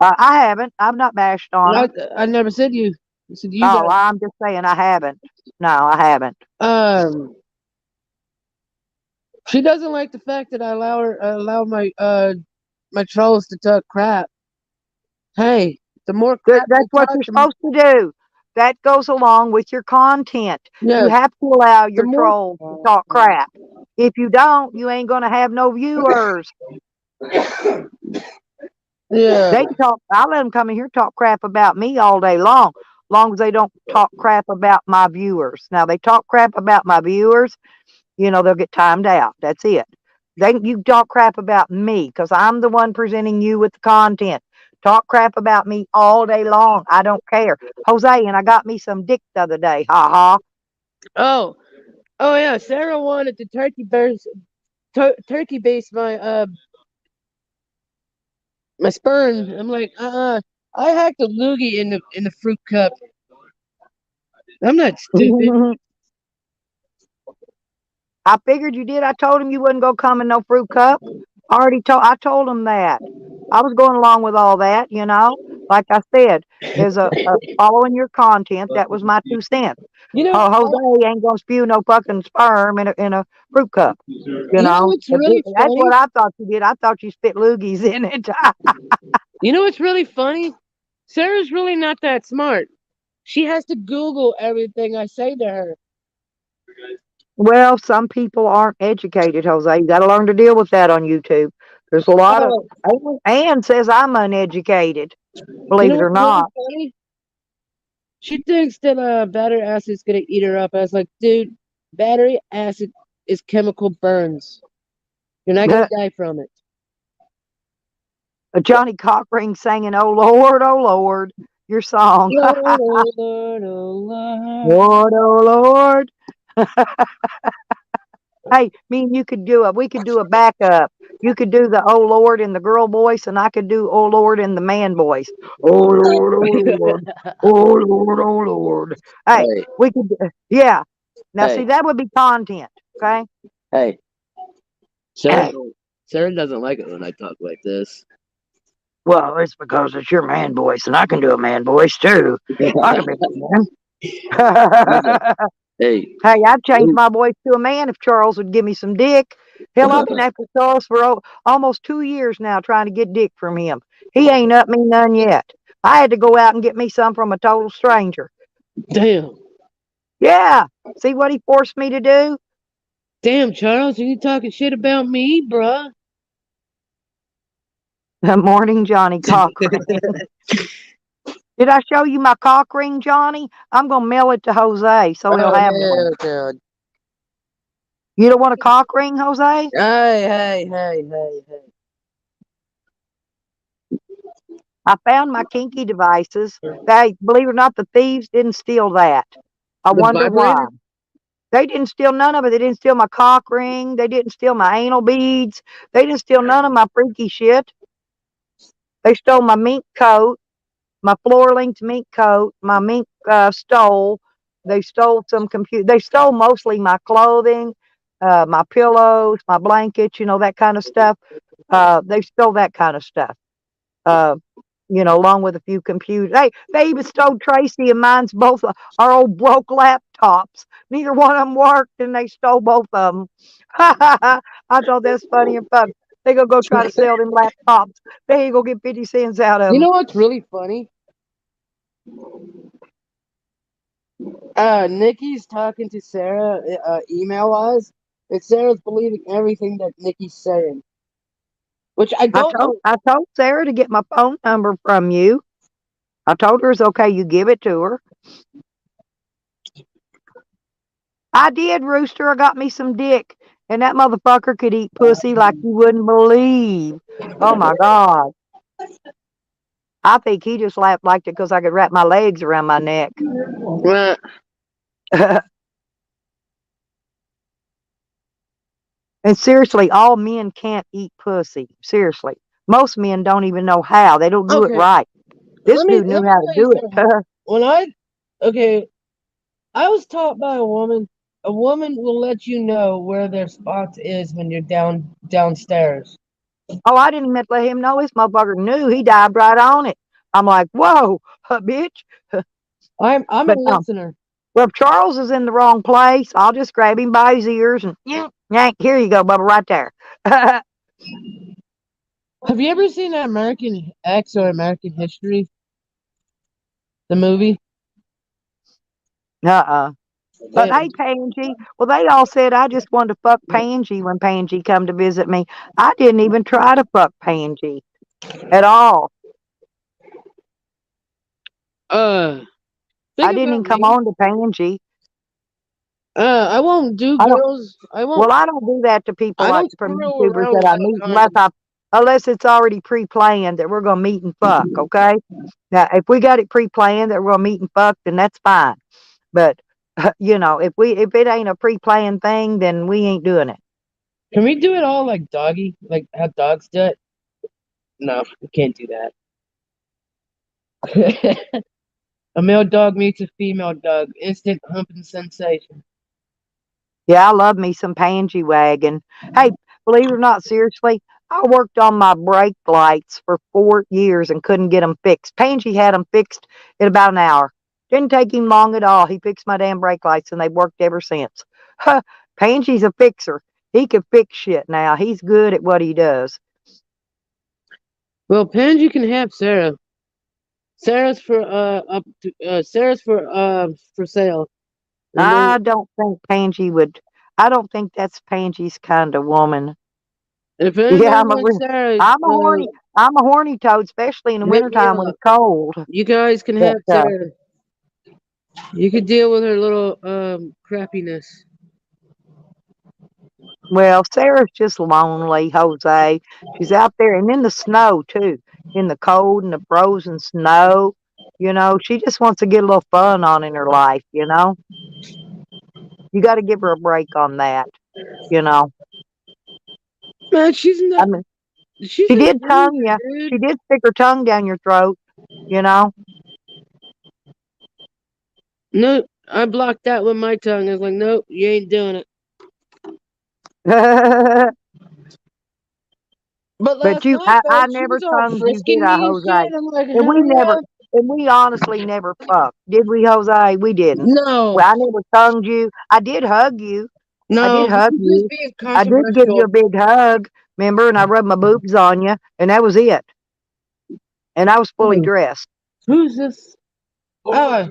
I haven't. I've not bashed on her. I never said you. I said you Oh, guys. I'm just saying I haven't. No, I haven't. Um, she doesn't like the fact that I allow my trolls to talk crap. Hey, the more crap they That's what talk, you're supposed to do. That goes along with your content. You yeah, have to allow the your more trolls to talk crap. If you don't, you ain't gonna have no viewers. yeah. They can talk. I let them come in here talk crap about me all day long as they don't talk crap about my viewers. Now they talk crap about my viewers, they'll get timed out. That's it. You talk crap about me because I'm the one presenting you with the content. Talk crap about me all day long. I don't care. Jose, and I got me some dick the other day. Ha ha. Oh, oh yeah. Sarah wanted to turkey base my sperm. I'm like, I hacked a loogie in the fruit cup. I'm not stupid. I figured you did. I told him you wasn't gonna come in no fruit cup. I told him that. I was going along with all that, you know. Like I said, is a following your content. That was my 2 cents. You know, Jose ain't gonna spew no fucking sperm in a fruit cup, you you know know. what's really That's what funny? I thought you did. I thought you spit loogies in it. You know what's really funny? Sarah's really not that smart. She has to Google everything I say to her. Well, some people aren't educated, Jose. You got to learn to deal with that on YouTube. There's a lot of Oh, Ann says I'm uneducated, you believe know it or what's really not. funny? She thinks that battery acid's gonna eat her up. I was like, dude, battery acid is chemical burns. You're not gonna die from it. Johnny Cochran singing oh Lord," your song. Lord, oh Lord, oh Lord. Lord, oh Lord. Hey, me and you could we could do a backup. You could do the oh Lord in the girl voice, and I could do oh Lord in the man voice. Oh Lord, oh Lord, oh Lord, oh Lord. Hey, Hey, we could, yeah. Now, see, hey, that would be content, okay? hey. Sarah, Sarah doesn't like it when I talk like this. Well, it's because it's your man voice, and I can do a man voice too. I can be Listen, a man. hey, Hey, I've changed my voice to a man if Charles would give me some dick. Hell, I've been after Charles for almost 2 years now trying to get dick from him. He ain't up me none yet. I had to go out and get me some from a total stranger. damn, Yeah. See what he forced me to do? damn, Charles, are you talking shit about me, bruh? Morning, Johnny Cochran. Did I show you my cock ring, Johnny? I'm going to mail it to Jose so he'll Oh have one. hell, God. You don't want a cock ring, Jose? Hey. I found my kinky devices. They, believe it or not, the thieves didn't steal that. I The wonder why. vibrator? They didn't steal none of it. They didn't steal my cock ring. They didn't steal my anal beads. They didn't steal none of my freaky shit. They stole my mink coat, my floor-length mink coat, my mink stole. They stole some computer. They stole mostly my clothing, my pillows, my blankets, that kind of stuff. They stole that kind of stuff. Uh, along with a few computers. They even stole Tracy and mine's both our old broke laptops. Neither one of them worked, and they stole both of them. I thought that's funny and fun. They gonna go try to sell them laptops. They ain't gonna get 50 cents out of You them. know what's really funny? Nikki's talking to Sarah, email wise, and Sarah's believing everything that Nikki's saying, which I don't know. I told Sarah to get my phone number from you. I told her it's okay. You give it to her. I did, Rooster. I got me some dick, and that motherfucker could eat pussy like you wouldn't believe. Oh my God. I think he just liked it because I could wrap my legs around my neck. Uh, And seriously, all men can't eat pussy. Seriously. Most men don't even know how. They don't do it okay, right. This dude let knew me how to tell you do something. it. When okay, I was taught by a woman. A woman will let you know where their spot is when you're downstairs. Oh, I didn't even let him know. This motherfucker knew. He dived right on it. I'm like, whoa, bitch. I'm a But listener. well, if Charles is in the wrong place, I'll just grab him by his ears and yank. Here you go, Bubba, right there. Have you ever seen American X or American History, the movie? Uh-uh. But Uh, hey, Pangy, well, they all said I just wanted to fuck Pangy when Pangy come to visit me. I didn't even try to fuck Pangy at all. uh, I think didn't about even come me. on to Pangy. I won't do I don't. girls. Well, I don't do that to people I like don't from screw YouTubers around that I without meet condoms. unless it's already pre-planned that we're gonna meet and fuck. Okay. Now, if we got it pre-planned that we're gonna meet and fuck, then that's fine. But if it ain't a pre-planned thing, then we ain't doing it. Can we do it all like doggy, like how dogs do it? No, we can't do that. A male dog meets a female dog. Instant humping sensation. Yeah, I love me some pansy wagon. Hey, believe it or not, seriously, I worked on my brake lights for 4 years and couldn't get them fixed. Pansy had them fixed in about an hour. Didn't take him long at all. He fixed my damn brake lights and they've worked ever since. Huh, Pansy's a fixer. He can fix shit now. He's good at what he does. Well, Pansy can have Sarah. Sarah's for Sarah's for sale. And then I don't think Pansy would. I don't think that's Pansy's kind of woman. if Yeah, anybody wants Sarah, I'm a horny, I'm a horny toad, especially in the hit me wintertime when up. it's cold. You guys can But have Sarah. You could deal with her little crappiness. well, Sarah's just lonely, Jose. She's out there and in the snow too, in the cold and the frozen snow. She just wants to get a little fun on in her life. You got to give her a break on that, you know. Man, I mean, she's she a did tongue loser, you. dude. She did stick her tongue down your throat, you know. No, I blocked that with my tongue. I was like, nope, you ain't doing it. But But last night, I though, she never was all tongued you, did frisking I, me and Jose? shit. I'm like, And we hell never, yeah. and we honestly never fucked, did we, Jose? We didn't. No, Well, I never tongued you. I did hug you. I did no, hug this is you. being I did give you controversial. a big hug, remember? And I rubbed my boobs on you, and that was it. And I was fully Hmm, dressed. who's this? Oh,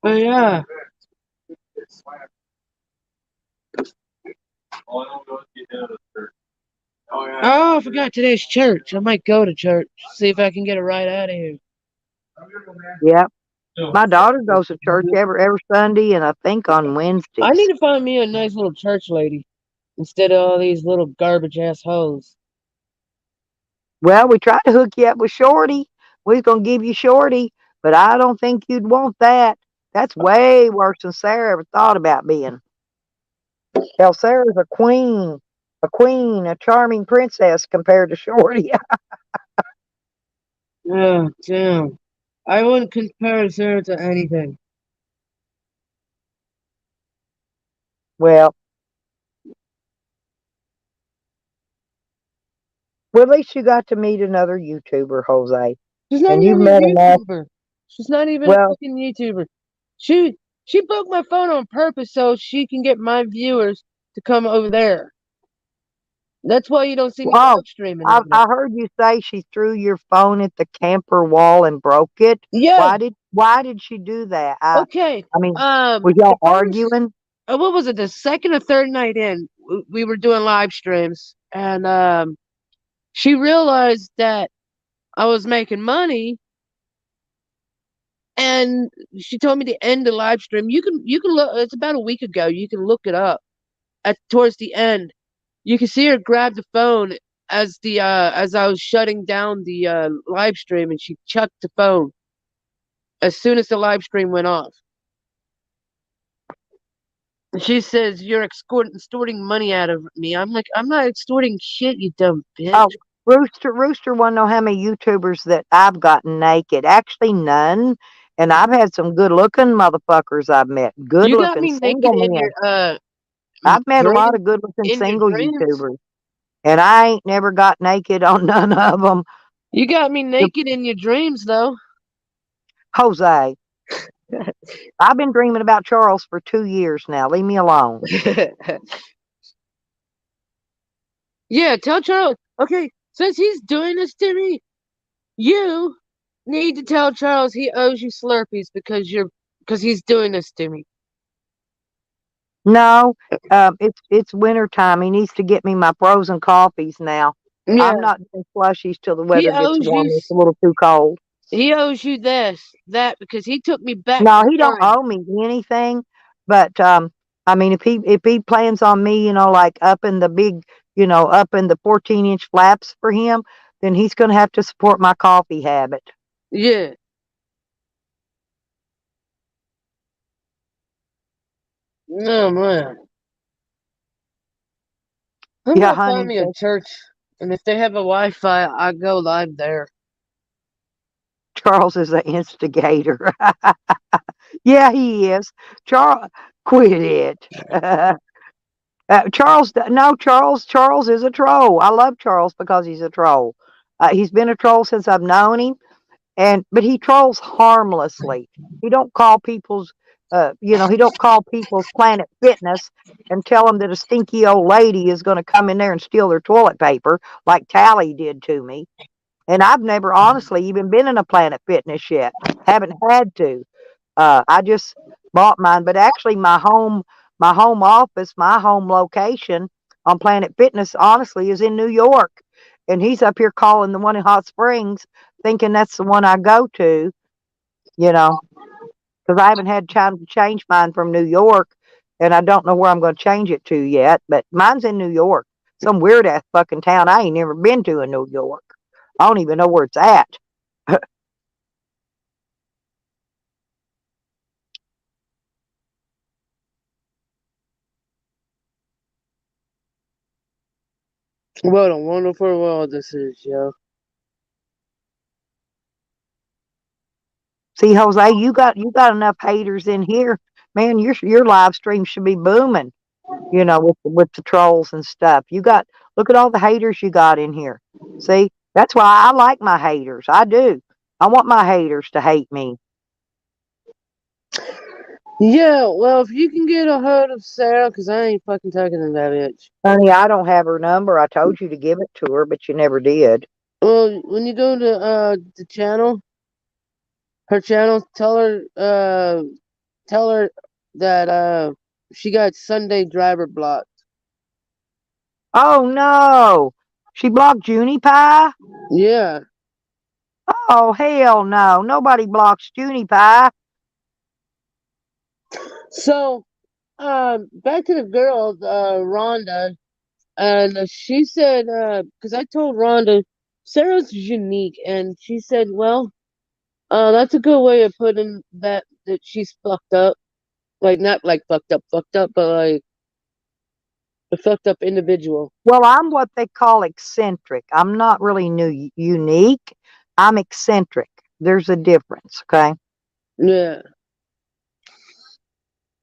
but yeah. Oh, I forgot today's church. I might go to church, see if I can get a ride out of here. Yep. My daughter goes to church every Sunday, and I think on I need Wednesdays. to find me a nice little church lady instead of all these little garbage ass hoes. Well, we tried to hook you up with Shorty. We was gonna give you Shorty, but I don't think you'd want that. That's way worse than Sarah ever thought about being. Hell, Sarah's a charming princess compared to Shorty. Oh, damn. I wouldn't compare Sarah to anything. well, well, at least you got to meet another YouTuber, Jose, She's not and even you've a met enough. YouTuber. She's not even a Well, fucking YouTuber. She broke my phone on purpose so she can get my viewers to come over there. That's why you don't see me oh, live streaming I, that much. I heard you say she threw your phone at the camper wall and broke it. Yeah. Why did she do that? Okay. I mean, was y'all The first, arguing? what was it? The second or third night in, we were doing live streams, and she realized that I was making money, and she told me to end the live stream. You can look. It's about a week ago. You can look it up. At towards the end, you can see her grab the phone as I was shutting down the live stream, and she chucked the phone as soon as the live stream went off. She says you're extorting money out of me. I'm like, I'm not extorting shit, you dumb bitch. Oh, Rooster wanna know how many YouTubers that I've gotten naked. Actually, none. And I've had some good looking motherfuckers I've met. Good You got looking me naked single in your men. I've met a lot dream of good looking in your single dreams. YouTubers. And I ain't never got naked on none of them. You got me naked in your dreams though. Jose, I've been dreaming about Charles for 2 years now. Leave me alone. Yeah, tell Charles. Okay, since he's doing this to me, you need to tell Charles he owes you Slurpees because he's doing this to me. No, it's winter time. He needs to get me my frozen coffees now. I'm Yeah, not doing slushies till the he weather gets owes you warmer. It's a little too cold. he owes you that because he took me back No, in he don't time. owe me anything. But I mean, if he plans on me, like up in the 14-inch flaps for him, then he's going to have to support my coffee habit. Yeah. No man. I'm Yeah, gonna find honey. me a church, and if they have a Wi-Fi, I go live there. Charles is an instigator. Yeah, he is. Charles, quit it. Charles, no, Charles is a troll. I love Charles because he's a troll. He's been a troll since I've known him, but he trolls harmlessly. He don't call he don't call people's Planet Fitness and tell them that a stinky old lady is going to come in there and steal their toilet paper like Tally did to me. And I've never honestly even been in a Planet Fitness yet. Haven't had to. I just bought mine, but actually my home office, my home location on Planet Fitness, honestly, is in New York. And he's up here calling the one in Hot Springs, thinking that's the one I go to, you know, because I haven't had time to change mine from New York, and I don't know where I'm going to change it to yet. But mine's in New York, some weird ass fucking town I ain't never been to in New York. I don't even know where it's at. What a wonderful world this is, yo. See, Jose, you got enough haters in here, man. Your live stream should be booming. With the trolls and stuff. Look at all the haters you got in here. See, that's why I like my haters. I do. I want my haters to hate me. Yeah, well, if you can get a hold of Sarah, because I ain't fucking talking to that bitch. Honey, I don't have her number. I told you to give it to her, but you never did. Well, when you go to the channel, her channel, tell her that she got Sunday driver blocked. Oh no. She blocked Junie Pie? Yeah. Oh hell no. Nobody blocks Junie Pie. So, back to the girl, Rhonda, and she said, because I told Rhonda, Sarah's unique, and she said, well, that's a good way of putting that she's fucked up. Like, not like fucked up, but like a fucked up individual. Well, I'm what they call eccentric. I'm not really unique. I'm eccentric. There's a difference, okay? Yeah.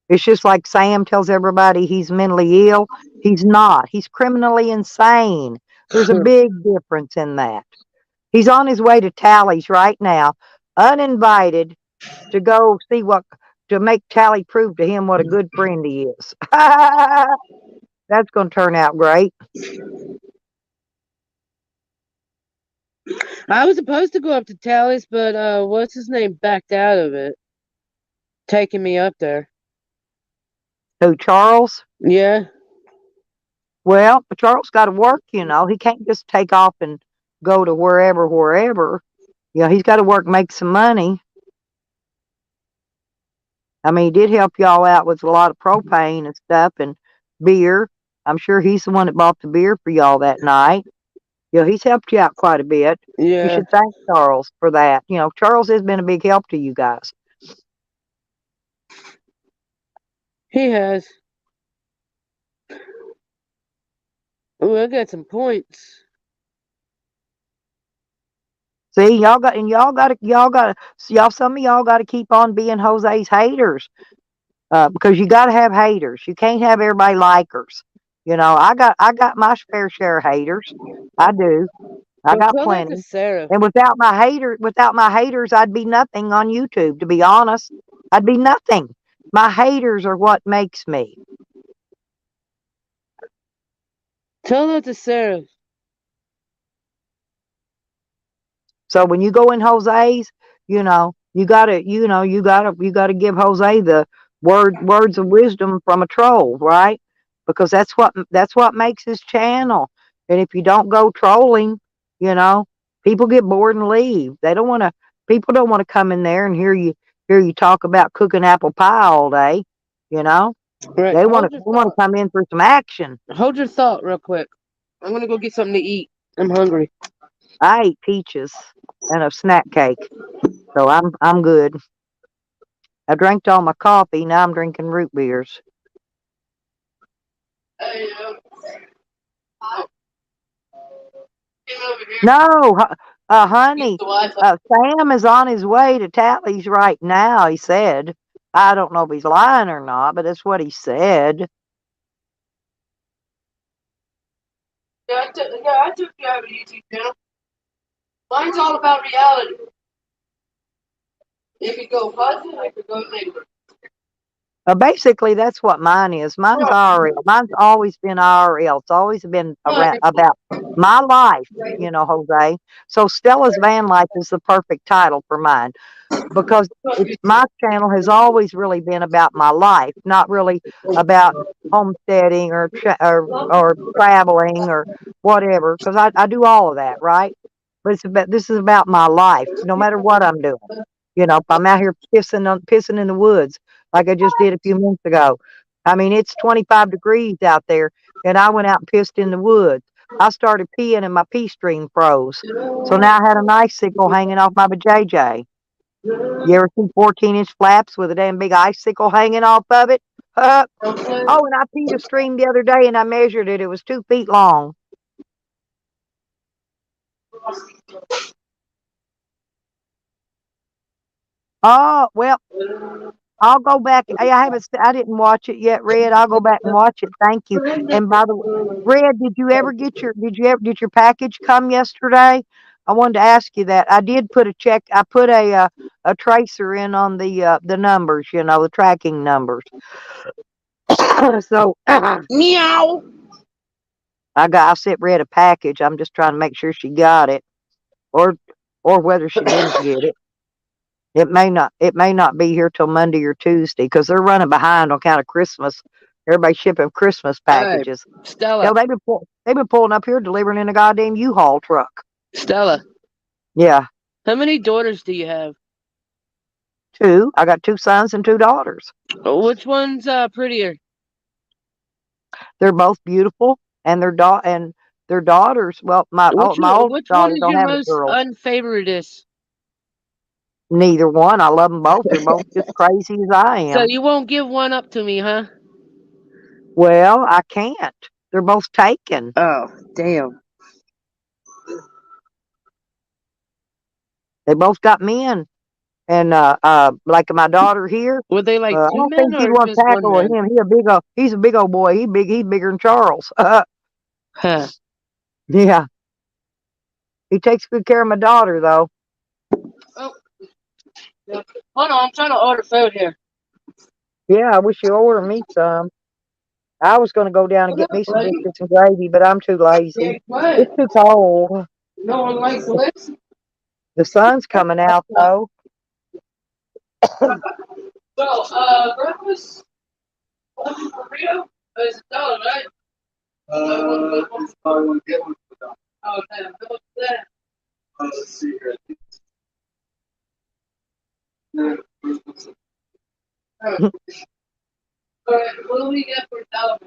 It's just like Sam tells everybody he's mentally ill. He's not. He's criminally insane. There's a big difference in that. He's on his way to Tally's right now, uninvited, to go see to make Tally prove to him what a good friend he is. That's going to turn out great. I was supposed to go up to Tally's, but what's his name backed out of it, taking me up there. Who, Charles? Yeah. Well, Charles got to work, He can't just take off and go to wherever. He's got to work, make some money. I mean, he did help y'all out with a lot of propane and stuff and beer. I'm sure he's the one that bought the beer for y'all that night. He's helped you out quite a bit. You Yeah. should thank Charles for that. Charles has been a big help to you guys. He has. Oh, I got some points. See, some of y'all got to keep on being Jose's haters, because you got to have haters. You can't have everybody likers. I got my fair share of haters. I do. I Well, got tell that to plenty. Sarah. And without my haters, I'd be nothing on YouTube, to be honest. I'd be nothing. My haters are what makes me. Tell that to Sarah. So when you go in Jose's, you gotta give Jose the words of wisdom from a troll, right? Because that's what makes his channel. And if you don't go trolling, you know, people get bored and leave. People don't want to come in there and hear you talk about cooking apple pie all day, you know. Right. They want to come in for some action. Hold your thought real quick. I'm gonna go get something to eat. I'm hungry. I ate peaches and a snack cake, so I'm good. I drank all my coffee. Now I'm drinking root beers. Hey, came over here. No, Use Honey, the Wi-Fi. Sam is on his way to Tally's right now, he said. I don't know if he's lying or not, but that's what he said. I took you have a YouTube channel. Mine's all about reality. It could go positive, it could go negative. Basically, that's what mine is. Mine's IRL. Mine's always been IRL. It's always been around, about my life, Jose. So Stella's Van Life is the perfect title for mine, because my channel has always really been about my life, not really about homesteading or traveling or whatever. Because I do all of that, right? But this is about my life, no matter what I'm doing. If I'm out here pissing in the woods, like I just did a few minutes ago. I mean, it's 25 degrees out there, and I went out and pissed in the woods. I started peeing, and my pee stream froze. So now I had an icicle hanging off my JJ. You ever seen 14-inch flaps with a damn big icicle hanging off of it? Oh, and I peed a stream the other day, and I measured it. It was 2 feet long. Oh, well, I'll go back. I didn't watch it yet, Red. I'll go back and watch it. Thank you. And by the way, Red, did your package come yesterday? I wanted to ask you that. I did put a check. I put a tracer in on the numbers, the tracking numbers. So Meow. I sent Red a package. I'm just trying to make sure she got it, or whether she didn't get it. It may not be here till Monday or Tuesday, because they're running behind on account of Christmas. Everybody's shipping Christmas Hey, packages. Stella. Hell, they've been pulling up here delivering in a goddamn U-Haul truck. Stella. Yeah, How many daughters do you have? 2. I got 2 sons and 2 daughters. Which one's prettier? They're both beautiful, and their daughters. Well, my oldest Which one daughter is don't your have a most girl. unfavoritist? Neither one. I love them both. They're both just crazy as I So am. you won't give one up to me, huh? Well, I can't. They're both taken. Oh, damn. They both got men. And like my daughter here, Were they like I two don't men think you'd or want to just one tackle with man? him. He's a big old boy. He's bigger than Charles. Huh. Yeah. He takes good care of my daughter though. Oh, yeah. Hold on, I'm trying to order food here. Yeah, I wish you order me some. I was gonna go down and What get up, me some buddy? biscuits and gravy, but I'm too Yeah, lazy. what? It's too cold. No one likes this? The sun's coming out though. So, breakfast? Burrito? It's $1, right? I want to get one for them. Oh, damn. How much is that? Let's see here. Alright, what do we get for $1?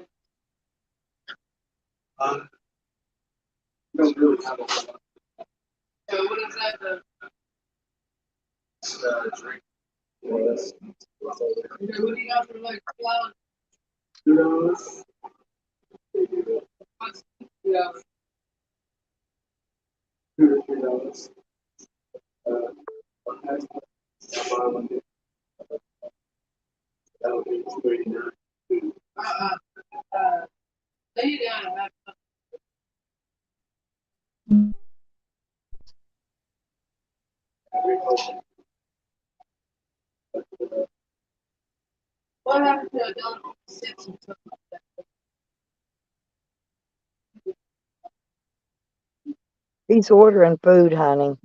Don't really have a lot. So what is that? Drink. Yes. Okay, what do you got for like $2? $2. What's $2? $2 or $3. That would be 289. Lay it down and have what happened to a dollar 6 and something like He's ordering food, honey.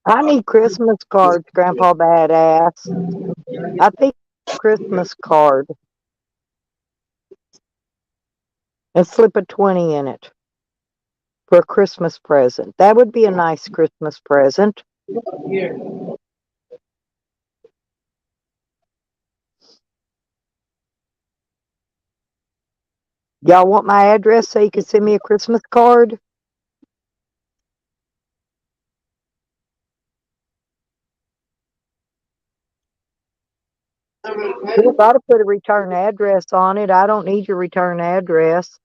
I need Christmas cards, Grandpa Badass. I think Christmas card and slip a 20 in it for a Christmas present. That would be a nice Christmas present. here. Y'all want my address so you can send me a Christmas card? You got to put a return address on it. I don't need your return address.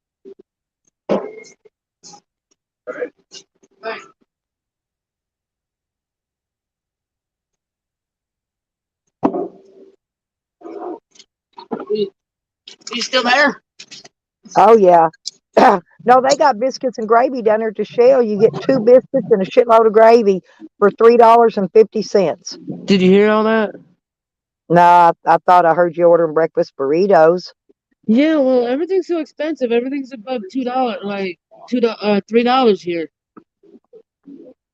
You still there? Oh yeah. No, they got biscuits and gravy down there at the Shell. You get 2 biscuits and a shitload of gravy for $3.50. Did you hear all that? Nah, I thought I heard you ordering breakfast burritos. Yeah, well, everything's so expensive. Everything's above $2, like $3 here.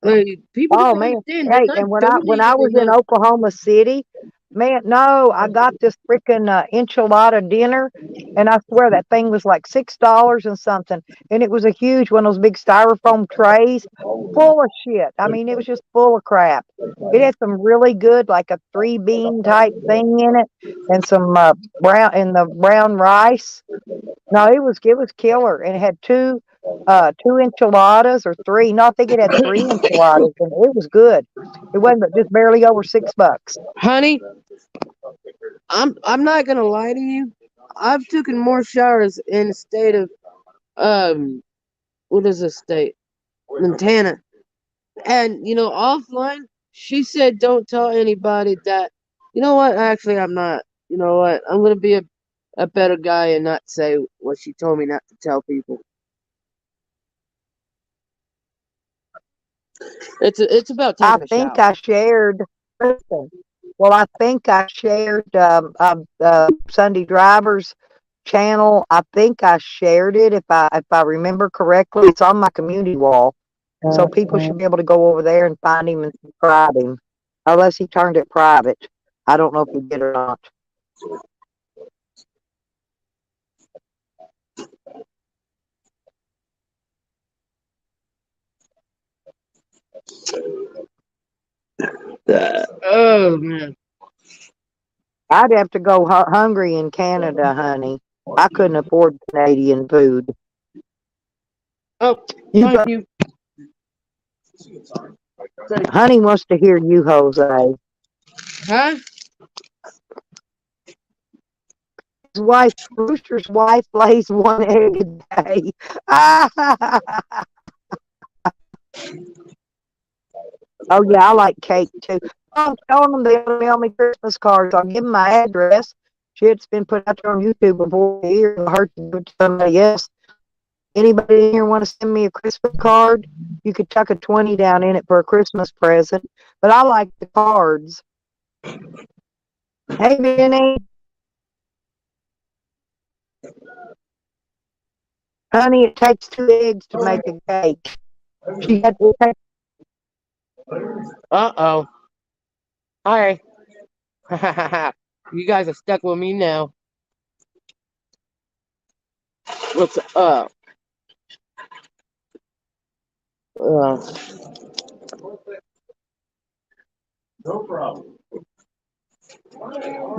Like people Oh don't man. understand. They're Hey, not and when I donating was in enough. Oklahoma City, man, no, I got this freaking enchilada dinner, and I swear that thing was like $6 and something, and it was a huge one of those big styrofoam trays full of shit. I mean, it was just full of crap. It had some really good, like a 3 bean type thing in it, and some brown rice. No, it was killer, and it had two enchiladas or three. No, I think it had three enchiladas, and it was good. It wasn't but just barely over $6. Honey, I'm not gonna lie to you. I've taken more showers in the state of um what is this state? Montana. And offline, she said don't tell anybody that. You know what? Actually, I'm not. You know what? I'm gonna be a better guy and not say what she told me not to tell people. It's about I taking a think shower. I shared. Listen, well, I think I shared Sunday Drivers channel. I think I shared it if I remember correctly. It's on my community wall, so people should be able to go over there and find him and subscribe him, unless he turned it private. I don't know if he did or not. Oh man. I'd have to go hungry in Canada, honey. I couldn't afford Canadian food. Oh, You thank got, you. honey wants to hear you, Jose. Huh? His wife, Rooster's wife, lays 1 egg a day. Oh yeah, I like cake too. I'm telling them they ought to mail me Christmas cards. I'll give them my address. Shit's been put out there on YouTube before a year. It'll hurt to do it to somebody else. Anybody in here want to send me a Christmas card? You could tuck a 20 down in it for a Christmas present. But I like the cards. Hey, Vinny, honey, it takes 2 eggs to make a cake. She had to take. Uh-oh. Hi. You guys are stuck with me now. What's up? Uh,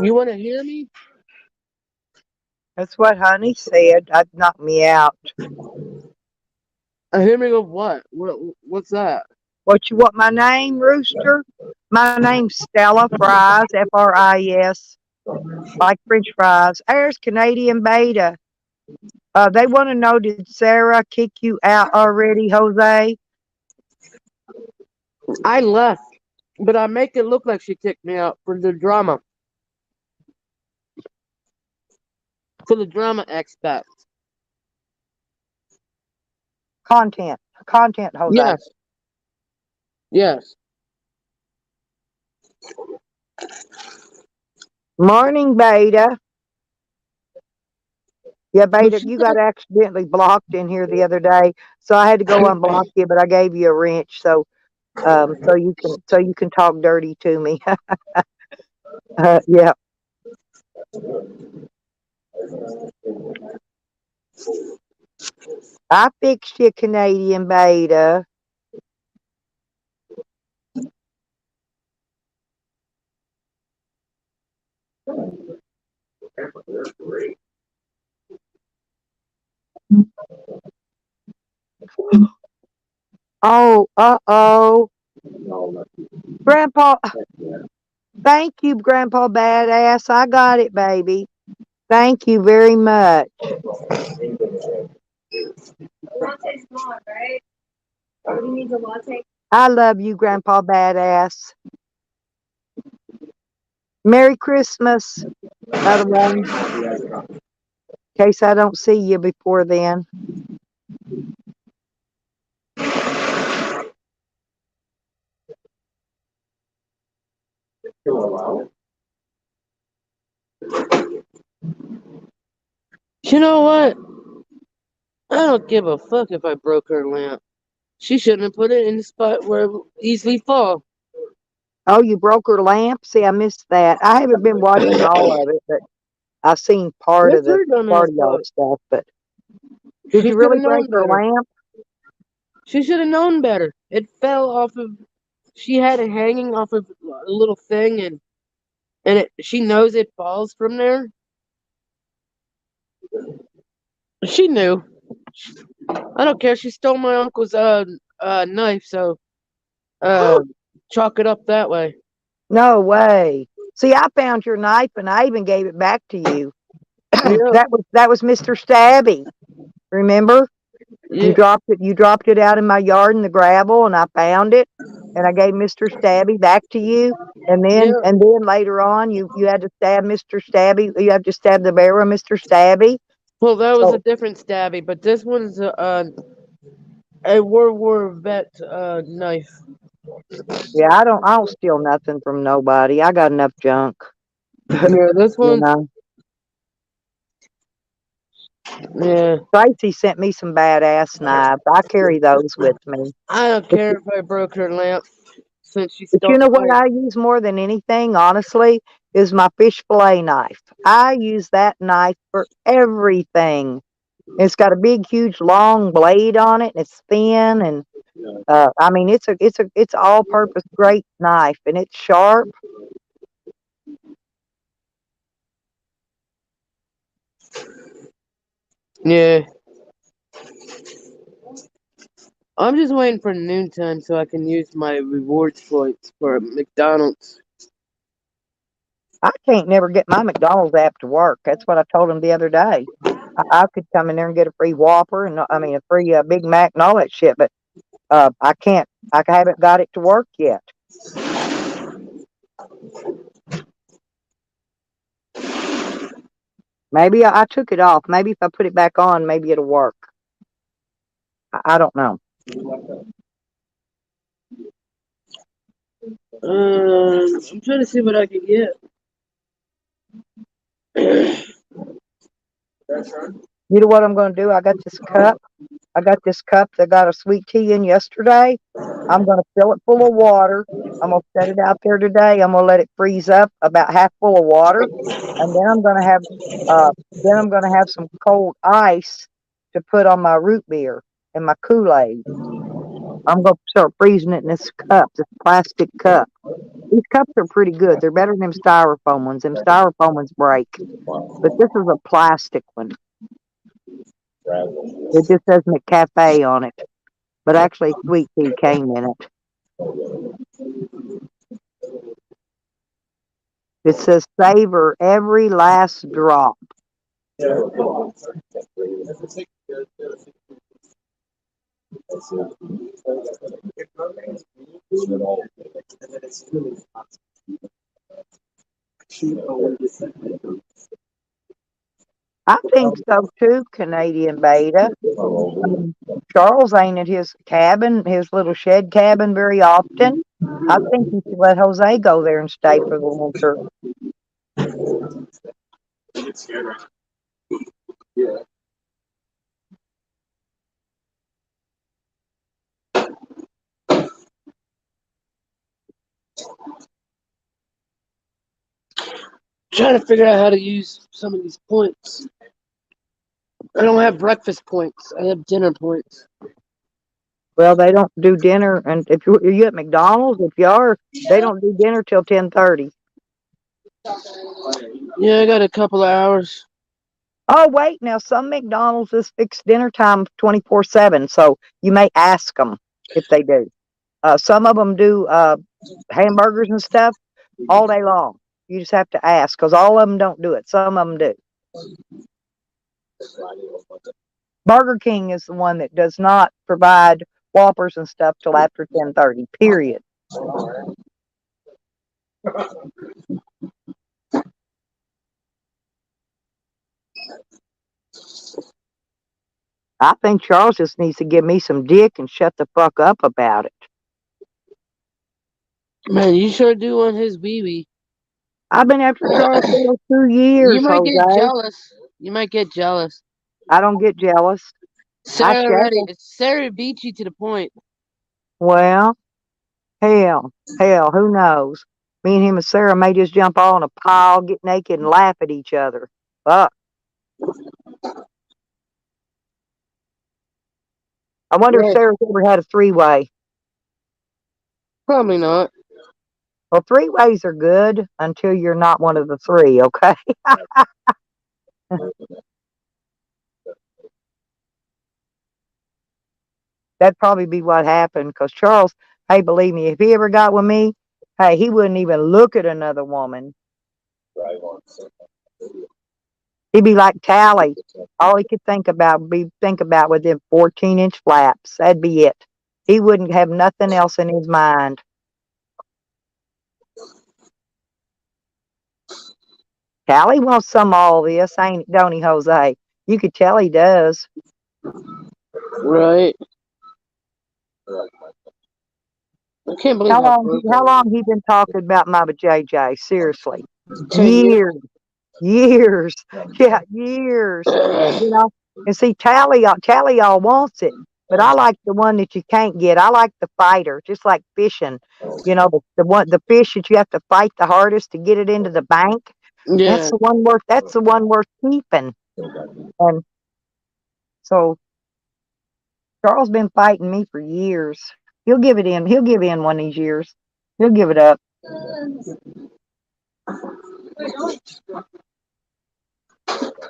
you want to hear me? That's what honey said. That knocked me out. Hear me of what? What's that? What you want my name, Rooster? My name's Stella Fries, Fries, like French fries. There's Canadian Beta. They want to know, did Sarah kick you out already, Jose? I left, but I make it look like she kicked me out for the drama. For the drama aspect. Content, Jose. Yes. Yes. Morning, Beta. Yeah, But Beta, she you got said, accidentally blocked in here the other day, so I had to go unblock you, but I gave you a wrench, so you can talk dirty to me. Yeah. I fixed you, Canadian Beta. Oh, uh-oh. Grandpa, thank you, Grandpa Badass. I got it, baby. Thank you very much. I love you, Grandpa Badass. Merry Christmas, by the way, in case I don't see you before then. You know what? I don't give a fuck if I broke her lamp. She shouldn't have put it in the spot where it would easily fall. Oh, you broke her lamp? See, I missed that. I haven't been watching all of it, but I've seen part of That's the her dumbass part of y'all fault. stuff. But did She you should really have break known her better. lamp? She should have known better. It fell off of. She had it hanging off of a little thing, and she knows it falls from there. She knew. I don't care. She stole my uncle's knife, so uh chalk it up that way. No way. See, I found your knife and I even gave it back to you. Yeah, that was Mr. Stabby. Remember? yeah, You dropped it out in my yard in the gravel and I found it and I gave Mr. Stabby back to you. yeah. And then later on you had to stab Mr. Stabby. You had to stab the bear of Mr. Stabby. Well, that was a So different stabby, but this one's a World War vet knife. yeah, I don't steal nothing from nobody. I got enough junk. Yeah, this You one. know. Yeah, Tracy sent me some badass knives. I carry those with me. I don't But, care if I broke her lamp since she but stole you know what mine. I use more than anything, honestly, is my fish fillet knife. I use that knife for everything. It's got a big, huge, long blade on it, and it's thin, and I mean, it's all-purpose great knife, and it's sharp. Yeah, I'm just waiting for noontime so I can use my rewards points for McDonald's. I can't never get my McDonald's app to work. That's what I told him the other day. I could come in there and get a free Whopper and I mean a free Big Mac and all that shit, but I can't. I haven't got it to work yet. Maybe I took it off. Maybe if I put it back on, maybe it'll work. I don't know. I'm trying to see what I can get. You know what I'm going to do? I got this cup. I got this cup that got a sweet tea in yesterday. I'm going to fill it full of water. I'm going to set it out there today. I'm going to let it freeze up about half full of water, and uh, then I'm going to have some cold ice to put on my root beer and my Kool-Aid. I'm going to start freezing it in this cup, this plastic cup. These cups are pretty good. They're better than them styrofoam ones. Them styrofoam ones break, but this is a plastic one. It just says McCafe on it, but actually sweet tea came in it. It says savor every last drop. I think so too, Canadian Beta. I mean, Charles ain't at his cabin, his little shed cabin very often. I think he should let Jose go there and stay for the winter. Trying to figure out how to use some of these points. I don't have breakfast points. I have dinner points. Well, they don't do dinner, and if you at McDonald's, if you are, they don't do dinner till 10:30. Yeah, I got a couple of hours. Oh, wait, now some McDonald's is fixed dinner time 24/7, so you may ask them. if they do. Some of them do hamburgers and stuff all day long. You just have to ask because all of them don't do it. Some of them do. Burger King is the one that does not provide Whoppers and stuff till after 10:30. Period. I think Charles just needs to give me some dick and shut the fuck up about it. Man, you sure do want his wee wee. I've been after Charles for 2 years, You might get Jose. jealous. You might get jealous. I don't get jealous. I Sarah share. already. Sarah beat you to the point. Well, hell, who knows? Me and him and Sarah may just jump all in a pile, get naked, and laugh at each other. Fuck. I wonder if Yeah, Sarah's ever had a three-way. probably not. Well, three-ways are good until you're not one of the three, okay? That'd probably be what happened because Charles, hey, believe me, if he ever got with me, hey, he wouldn't even look at another woman. He'd be like Tally. All he could think about with them 14-inch flaps. That'd be it. He wouldn't have nothing else in his mind. Tally wants some of all this, don't he, Jose? You could tell he does. Right. I can't believe How how long? broke I How long am. he been talking about my JJ? Seriously, 10 years. years, years, yeah, years. You know, and see, Tally all wants it, but I like the one that you can't get. I like the fighter, just like fishing. You know, the fish that you have to fight the hardest to get it into the bank. Yeah. That's the one worth keeping. And so Charles been fighting me for years. He'll give it in. He'll give in one of these years. He'll give it up.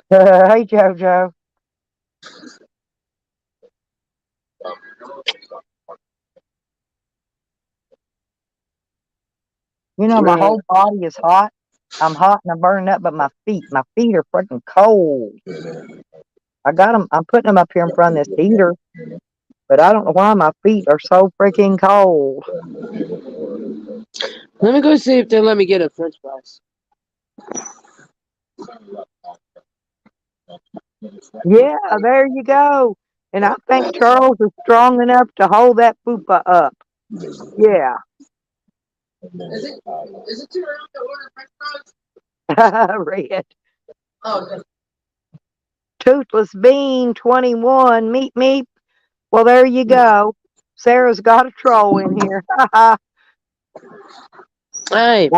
Hey, JoJo. You know, my Right. whole body is hot. I'm hot and I'm burning up, but my feet are freaking cold. I got them. I'm putting them up here in front of this heater, but I don't know why my feet are so freaking cold. Let me go see if they let me get a French fries. Yeah, there you go. And I think Charles is strong enough to hold that poopa up. Yeah. Is it too early to order French Red. fries? Oh, Toothless Bean 21. Meep meep. Well, there you go. Sarah's got a troll in here. hey.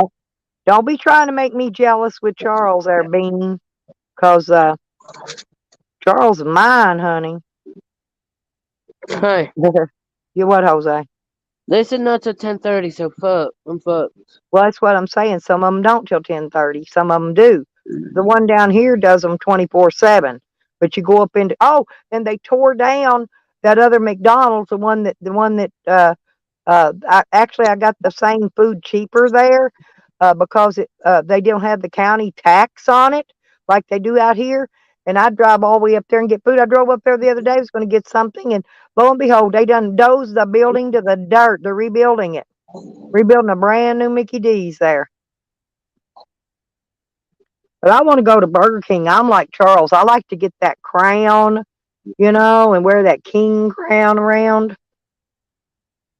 Don't be trying to make me jealous with Charles there, Bean. Because Charles is mine, honey. Hey. You what, Jose? They said not till 10:30, so fuck. I'm fucked. Well, that's what I'm saying. Some of them don't till 10:30. Some of them do. The one down here does them 24/7. But you go up into and they tore down that other McDonald's, I got the same food cheaper there because they don't have the county tax on it like they do out here. And I drive all the way up there and get food. I drove up there the other day. I was going to get something, and lo and behold, they done dozed the building to the dirt. They're rebuilding it, rebuilding a brand new Mickey D's there. But I want to go to Burger King. I'm like Charles. I like to get that crown, and wear that king crown around.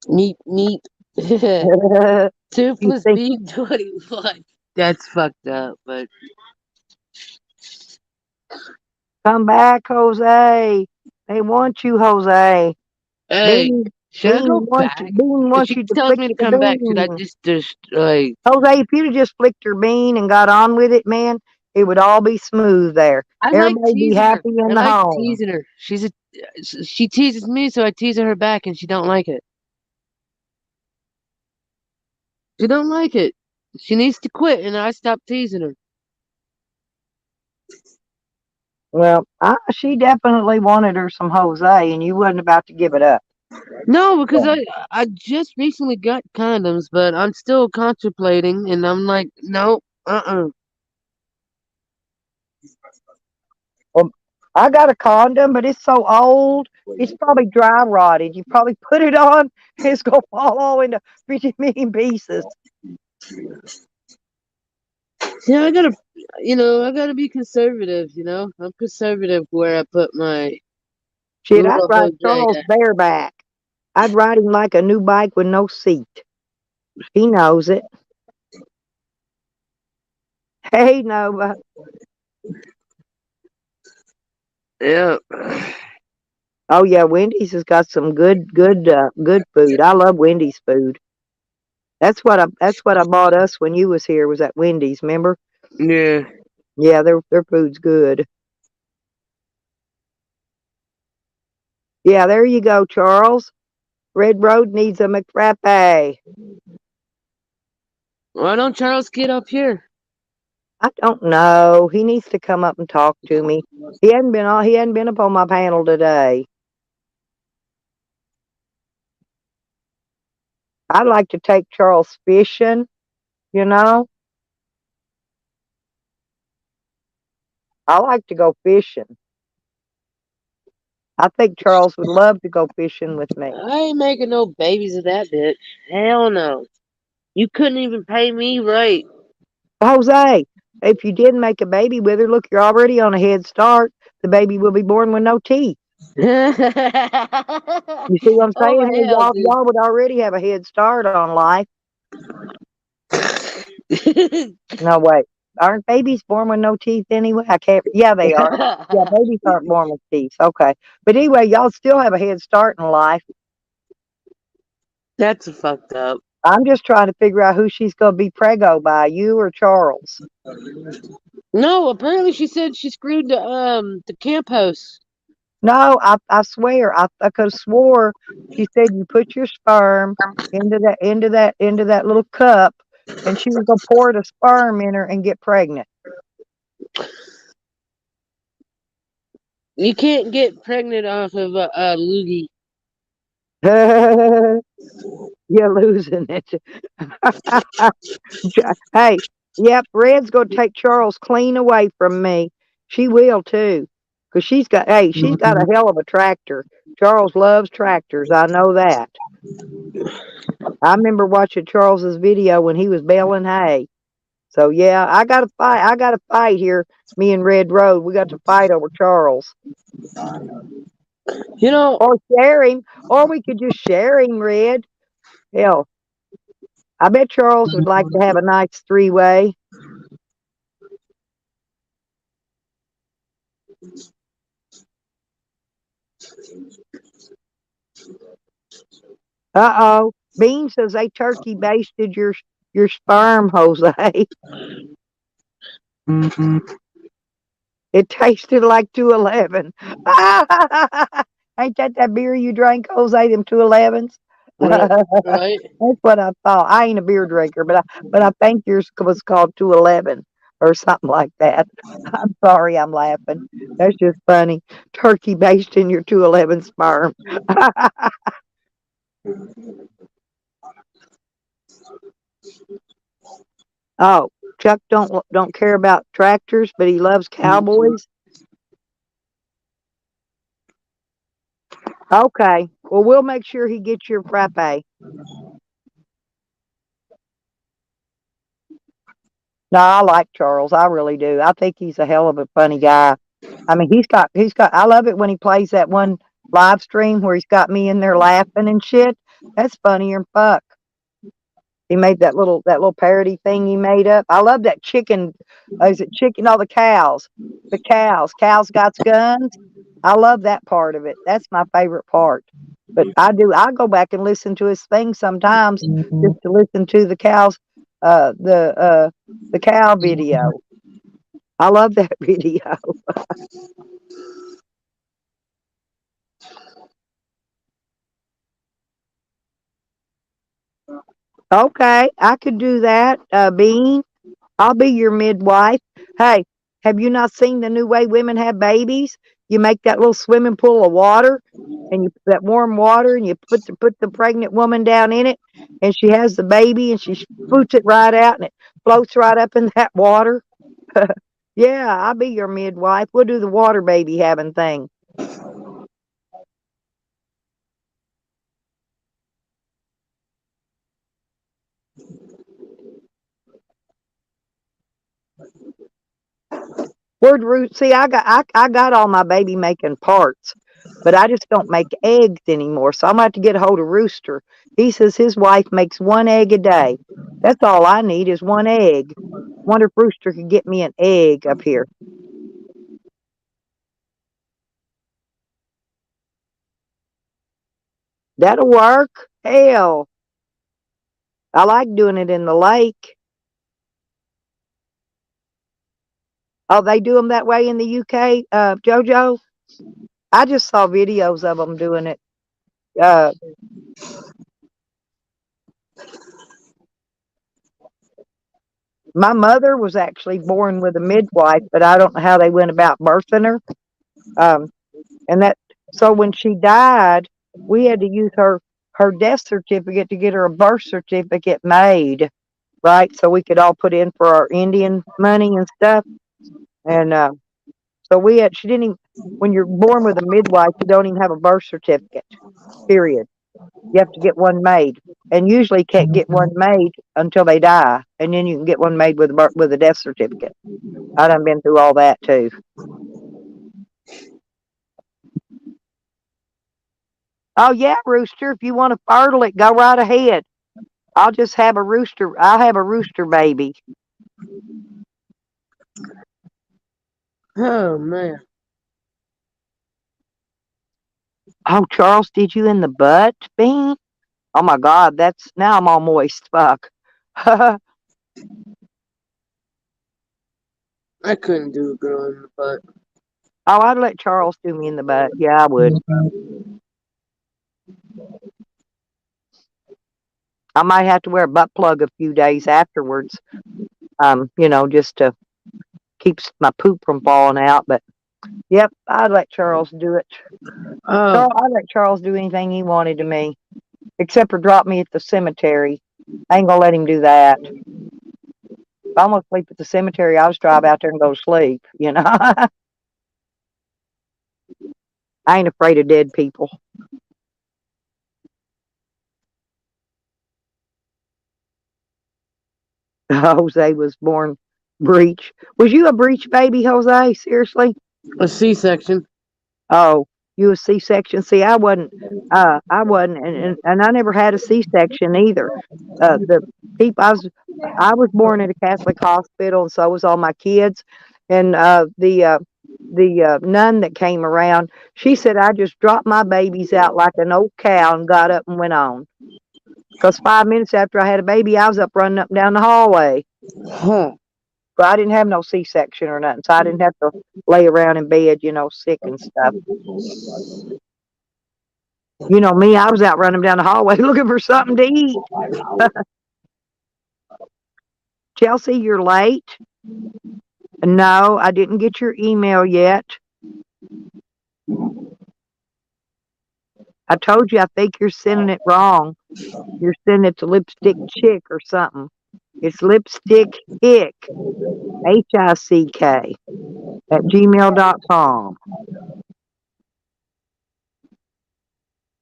Neat, neat. You Toothless think, being 21. That's fucked up, but come back, Jose. They want you, Jose. hey, Bean, should I go back? Bean If wants she you to tells flick me to the come back, should I bean. just like Jose, if you'd have just flicked your bean and got on with it, man, it would all be smooth there. I like Everybody be teasing her. happy in I the like home. teasing her. She teases me, so I tease her back, and she don't like it. She don't like it. She needs to quit, and I stop teasing her. Well, she definitely wanted her some Jose, and you wasn't about to give it up. No, because I just recently got condoms, but I'm still contemplating, and I'm like, no, Well, I got a condom, but it's so old. It's probably dry rotted. You probably put it on, it's gonna fall all into 50 million pieces. Yeah, I gotta be conservative. I'm conservative where I put my Shit, I'd little ride Jose Charles at. bareback. I'd ride him like a new bike with no seat. He knows it. Hey, Nova. Yeah, Oh yeah, Wendy's has got some good food. I love Wendy's food. That's what I bought us when you was here was at Wendy's, remember? yeah. Yeah, their food's good. Yeah, there you go, Charles. Red Road needs a McFrappe. Why don't Charles get up here? I don't know. He needs to come up and talk to me. He hadn't been up on my panel today. I'd like to take Charles fishing, you know. I like to go fishing. I think Charles would love to go fishing with me. I ain't making no babies of that bitch. Hell no. You couldn't even pay me right. Jose, if you did make a baby with her, look, you're already on a head start. The baby will be born with no teeth. You see what I'm Oh saying? Here, hell, y'all would already have a head start on life. dude. No, wait. Aren't babies born with no teeth anyway? I can't. Yeah, they are. Yeah, babies aren't born with teeth. Okay. But anyway, y'all still have a head start in life. That's fucked up. I'm just trying to figure out who she's going to be prego by, you or Charles. No, apparently she said she screwed the camp host. No, I swear, I could have swore she said you put your sperm into that little cup, and she was gonna pour the sperm in her and get pregnant. You can't get pregnant off of a loogie. You're losing it. Hey, yep, Red's gonna take Charles clean away from me. She will too, 'cause she's got a hell of a tractor. Charles loves tractors. I know that. I remember watching Charles's video when he was baling hay. So yeah, I got to fight. I got to fight here. Me and Red Road, we got to fight over Charles, You know, or share him, or we could just share him. Red, hell, I bet Charles would like to have a nice three-way. Uh-oh, Bean says they turkey basted your sperm, Jose. It tasted like 211. Ain't that beer you drank, Jose? Them 211s. right, right. That's what I thought. I ain't a beer drinker, but I think yours was called 211 or something like that. I'm sorry, I'm laughing. That's just funny. Turkey based in your 211 sperm. Oh, Chuck don't care about tractors, but he loves cowboys. Okay, well we'll make sure he gets your frappe. No, I like Charles. I really do. I think he's a hell of a funny guy. I mean, he's got. I love it when he plays that one live stream where he's got me in there laughing and shit. That's funnier than fuck. He made that little parody thing he made up. I love that chicken. Is it chicken? No, the cows. The cows. Cows got guns. I love that part of it. That's my favorite part. But I do. I go back and listen to his thing sometimes just to listen to the cows. The cow video. I love that video. Okay, I could do that, Bean. I'll be your midwife. Hey, Have you not seen the new way women have babies? You make that little swimming pool of water, and you that warm water, and you put the pregnant woman down in it, and she has the baby, and she shoots it right out, and it floats right up in that water. Yeah, I'll be your midwife. We'll do the water baby having thing. Where'd Root? See, I got all my baby making parts, but I just don't make eggs anymore. So I'm gonna have to get a hold of Rooster. He says his wife makes one egg a day. That's all I need is one egg. Wonder if Rooster could get me an egg up here. That'll work. Hell, I like doing it in the lake. Oh, they do them that way in the UK, JoJo. I just saw videos of them doing it. Uh, my mother was actually born with a midwife, but I don't know how they went about birthing her. Um, and that so when she died, we had to use her death certificate to get her a birth certificate made, right? So we could all put in for our Indian money and stuff. And so we had she didn't even when you're born with a midwife, you don't even have a birth certificate. Period. You have to get one made, and usually can't get one made until they die, and then you can get one made with a death certificate. I done been through all that too. Oh yeah, Rooster, if you want to fertile it, go right ahead. I'll just have a rooster. I'll have a rooster baby. Oh man, Oh, Charles, did you in the butt, Bean? Oh my God, that's now I'm all moist. Fuck. Oh, I couldn't do a girl in the butt. I'd let Charles do me in the butt. Yeah, I would. I might have to wear a butt plug a few days afterwards. Just to keep my poop from falling out. But yep, I'd let Charles do it. Oh, I'd let Charles do anything he wanted to me, except for drop me at the cemetery. I ain't gonna let him do that. If I'm gonna sleep at the cemetery, I'll just drive out there and go to sleep. I ain't afraid of dead people. Jose was born breech. Was you a breech baby, Jose? Seriously? a C-section. Oh, you a C-section? See, I wasn't. I wasn't, and I never had a C-section either. The people I was born at a Catholic hospital, and so was all my kids. And the nun that came around, she said I just dropped my babies out like an old cow and got up and went on. Because 5 minutes after I had a baby, I was up running up and down the hallway. Huh. But I didn't have no C-section or nothing, so I didn't have to lay around in bed, sick and stuff. You know me, I was out running down the hallway looking for something to eat. Chelsea, you're late. No, I didn't get your email yet. I told you I think you're sending it wrong. You're sending it to lipstick chick or something. It's lipstick hick, HICK, at gmail.com.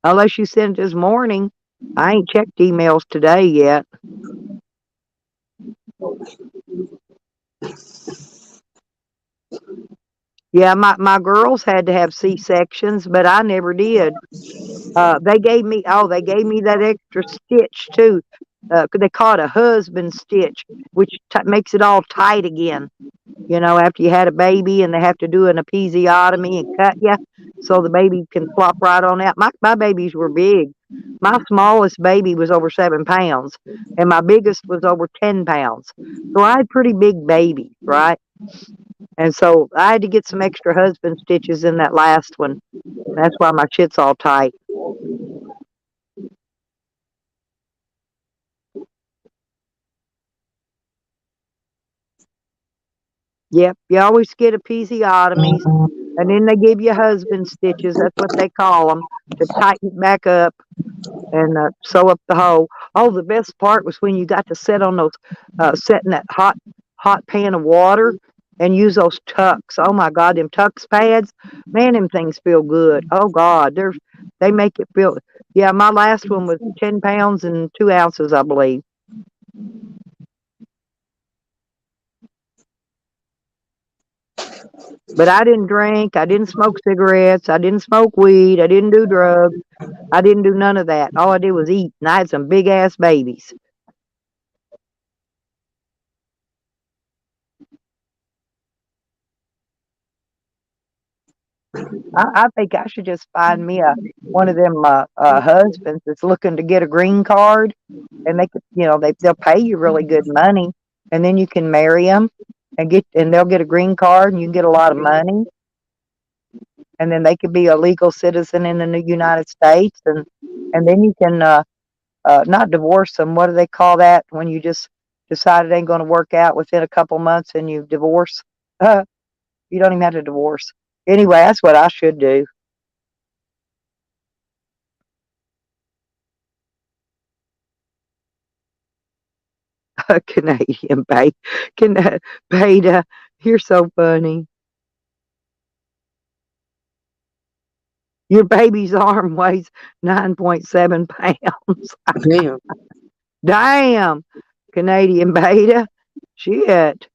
Unless you sent it this morning. I ain't checked emails today yet. Yeah, my girls had to have C-sections, but I never did. They gave me that extra stitch too. They call it a husband stitch, which makes it all tight again. After you had a baby and they have to do an episiotomy and cut you so the baby can flop right on out. My babies were big. My smallest baby was over 7 pounds, and my biggest was over 10 pounds. So I had pretty big babies, right? And so I had to get some extra husband stitches in that last one. That's why my shit's all tight. Yep, you always get episiotomies, and then they give you husband stitches. That's what they call them to tighten it back up and sew up the hole. Oh, the best part was when you got to sit on those, sit in that hot pan of water and use those tucks. Oh my God, them tucks pads, man, them things feel good. Oh God, they make it feel. Yeah, my last one was 10 pounds and 2 ounces, I believe. But I didn't drink. I didn't smoke cigarettes. I didn't smoke weed. I didn't do drugs. I didn't do none of that. All I did was eat, and I had some big ass babies. I think I should just find me a one of them husbands that's looking to get a green card, and they could, they'll pay you really good money, and then you can marry them and they'll get a green card, and you can get a lot of money, and then they could be a legal citizen in the United States, and then you can not divorce them. What do they call that when you just decide it ain't going to work out within a couple months and you divorce? You don't even have to divorce. Anyway, that's what I should do. Canadian bait. Beta, you're so funny. Your baby's arm weighs 9.7 pounds. Damn. Damn, Canadian beta. Shit.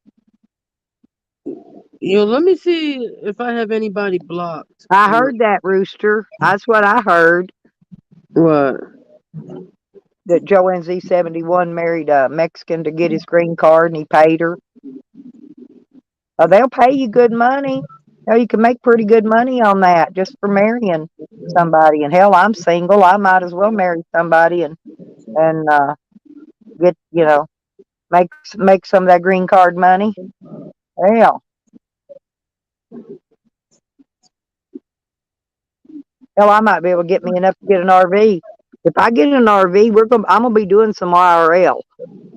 Yo, let me see if I have anybody blocked. I heard that, Rooster. That's what I heard. What? That Joanne Z71 married a Mexican to get his green card and he paid her. They'll pay you good money. You can make pretty good money on that just for marrying somebody. And hell, I'm single. I might as well marry somebody and get make some of that green card money. Hell, I might be able to get me enough to get an RV. If I get an RV, I'm gonna be doing some IRL.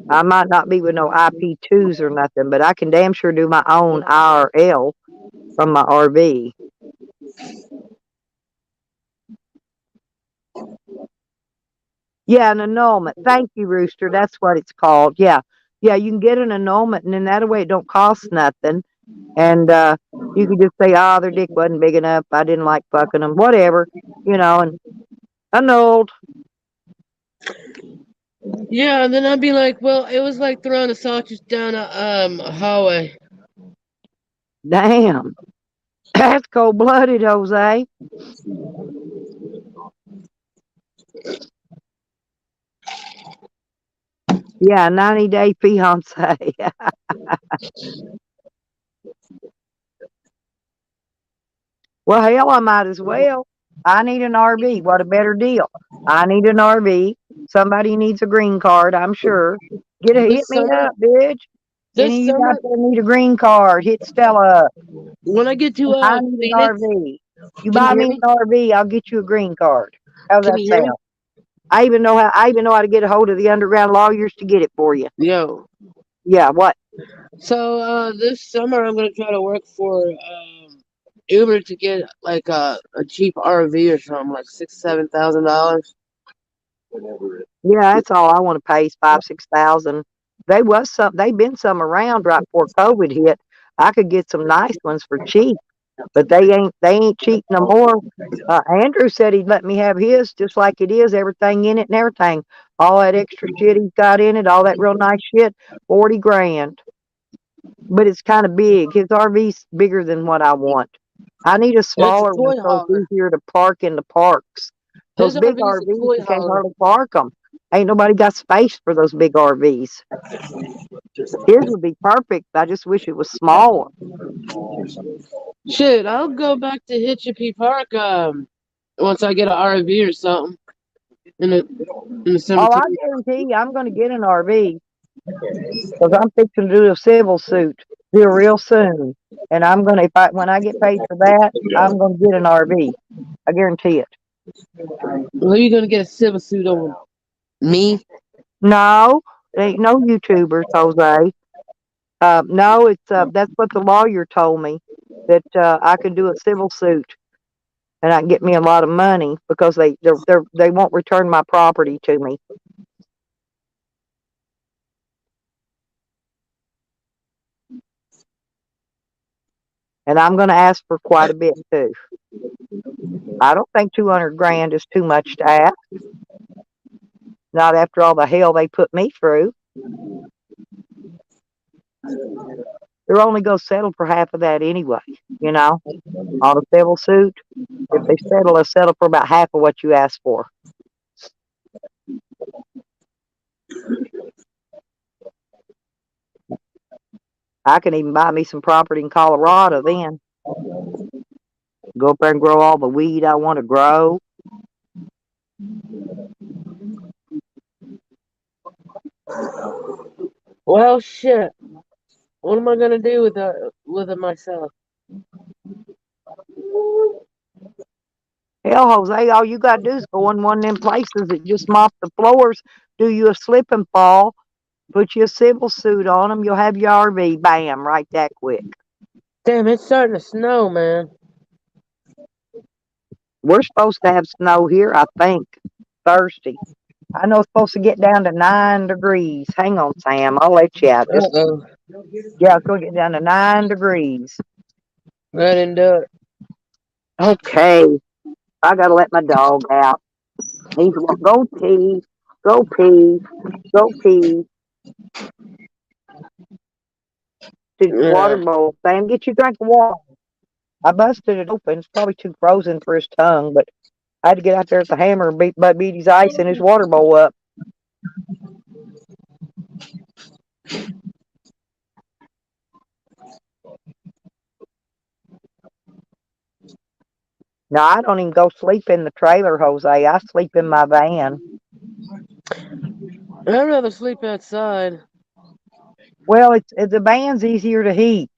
I might not be with no IP2s or nothing, but I can damn sure do my own IRL from my RV. Yeah, an annulment. Thank you, Rooster. That's what it's called. Yeah. Yeah, you can get an annulment, and then that way it don't cost nothing. And you can just say, oh, their dick wasn't big enough. I didn't like fucking them. Whatever. And annulled. Yeah, and then I'd be like, well, it was like throwing a sausage down a hallway. Damn. That's cold-blooded, Jose. Yeah, 90-day fiance. Well, hell, I might as well. I need an RV. What a better deal. I need an RV. Somebody needs a green card, I'm sure. Hit This me summer, up, bitch. Any this of you out summer, there need a green card, hit Stella up. when I get to I need an Phoenix, RV. You can you buy hear me me? an RV, I'll get you a green card. How's Can that you hear me? sound? I even know how to get a hold of the underground lawyers to get it for you. Yo. Yeah, what? So this summer I'm gonna try to work for Uber to get like a cheap RV or something, like $6,000-7,000. Yeah, that's all I want to pay is 5,000-6,000. They've been some around right before COVID hit. I could get some nice ones for cheap, but they ain't cheap no more. Andrew said he'd let me have his just like it is, everything in it and everything. All that extra shit he's got in it, all that real nice shit, 40 grand. But it's kind of big. His RV's bigger than what I want. I need a It's a smaller one toy so hauler. it's easier to park in the parks. Those His big RV is a RVs, toy you can't hauler. hardly park them. Ain't nobody got space for those big RVs. His would be perfect. I just wish it was smaller. Shit, I'll go back to Hitchapee Park once I get an RV or something in the Oh, I cemetery. guarantee you, I'm going to get an RV because I'm fixing to do a civil suit here real soon. And I'm going to, when I get paid for that, I'm going to get an RV. I guarantee it. Well, are you gonna get a civil suit on me? No, there ain't no YouTubers, Jose. No, it's that's what the lawyer told me, that I could do a civil suit and I can get me a lot of money because they won't return my property to me. And I'm going to ask for quite a bit too. I don't think 200 grand is too much to ask. Not after all the hell they put me through. They're only going to settle for half of that anyway, you know, on a civil suit. If they settle, they'll settle for about half of what you asked for. I can even buy me some property in Colorado then. Go up there and grow all the weed I want to grow. Well, shit. What am I gonna do with it myself? Hell, Jose, all you got to do is go in one of them places that just mop the floors, do you a slip and fall, put you a civil suit on them, you'll have your RV, bam, right that quick. Damn, it's starting to snow, man. We're supposed to have snow here, I think, Thursday. I know it's supposed to get down to 9 degrees. Hang on, Sam, I'll let you out. Just Uh-oh. yeah, it's going to get down to 9 degrees. I didn't do it. Okay, I got to let my dog out. He's go pee, go pee, go pee. To the water Yeah. bowl. Sam, get you a drink of water. I busted it open. It's probably too frozen for his tongue, but I had to get out there with the hammer and beat his ice in his water bowl up. Now, I don't even go sleep in the trailer, Jose. I sleep in my van. I'd rather sleep outside. Well, the van's easier to heat.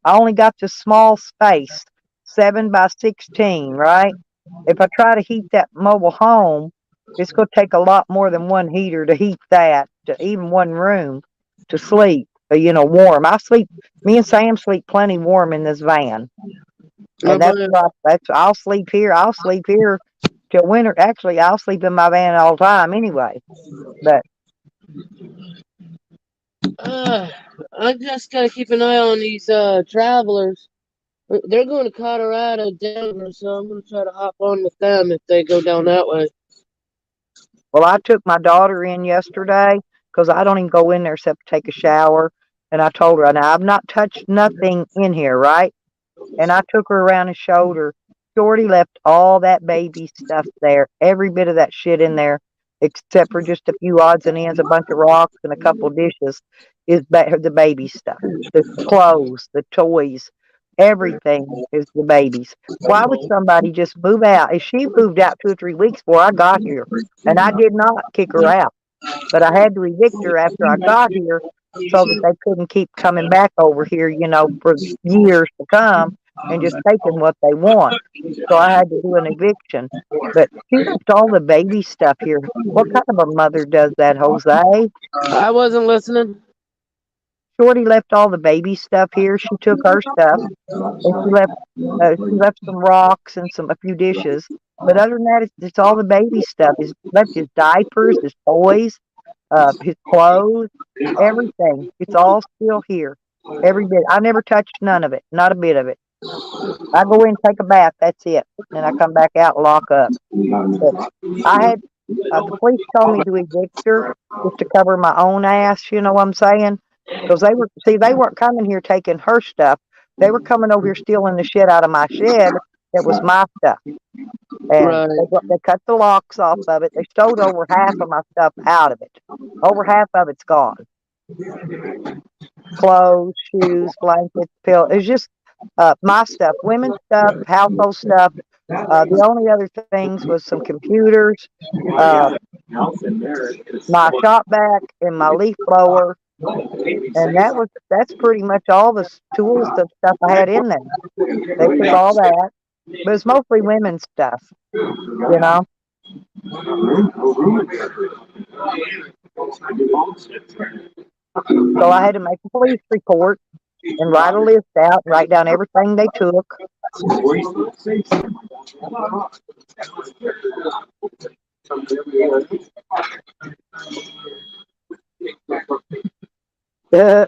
I only got this small space, 7 by 16, right? If I try to heat that mobile home, it's going to take a lot more than one heater to heat that, to even one room to sleep, warm. Me and Sam sleep plenty warm in this van. And I'll sleep here. I'll sleep here till winter. Actually, I'll sleep in my van all the time anyway. But I just gotta keep an eye on these travelers. They're going to Colorado, Denver, so I'm gonna try to hop on with them if they go down that way. well, I took my daughter in yesterday because I don't even go in there except to take a shower. And I told her, now I've not touched nothing in here, right? And I took her around and showed her. Shorty left all that baby stuff there, every bit of that shit in there, except for just a few odds and ends, a bunch of rocks and a couple dishes, is the baby stuff. The clothes, the toys, everything is the baby's. Why would somebody just move out? If she moved out 2 or 3 weeks before I got here, and I did not kick her out, but I had to evict her after I got here so that they couldn't keep coming back over here, for years to come and just taking what they want. So I had to do an eviction. But she left all the baby stuff here. What kind of a mother does that, Jose? I wasn't listening. Shorty left all the baby stuff here. She took her stuff and she left some rocks and a few dishes. But other than that, it's all the baby stuff. He's left his diapers, his toys, his clothes, everything. It's all still here. Every bit. I never touched none of it. Not a bit of it. I go in, take a bath. That's it. Then I come back out and lock up. But I had the police told me to evict her just to cover my own ass. You know what I'm saying? Because they weren't coming here taking her stuff. They were coming over here stealing the shit out of my shed that was my stuff. And Right. they cut the locks off of it. They stowed over half of my stuff out of it. Over half of it's gone. Clothes, shoes, blankets, pills. It's just my stuff, women's stuff, household stuff. The only other things was some computers, uh, my shop vac, and my leaf blower, and that's pretty much all the tools and stuff I had in there. They took all that, but it's mostly women's stuff, you know. So I had to make a police report and write a list out, write down everything they took. Uh,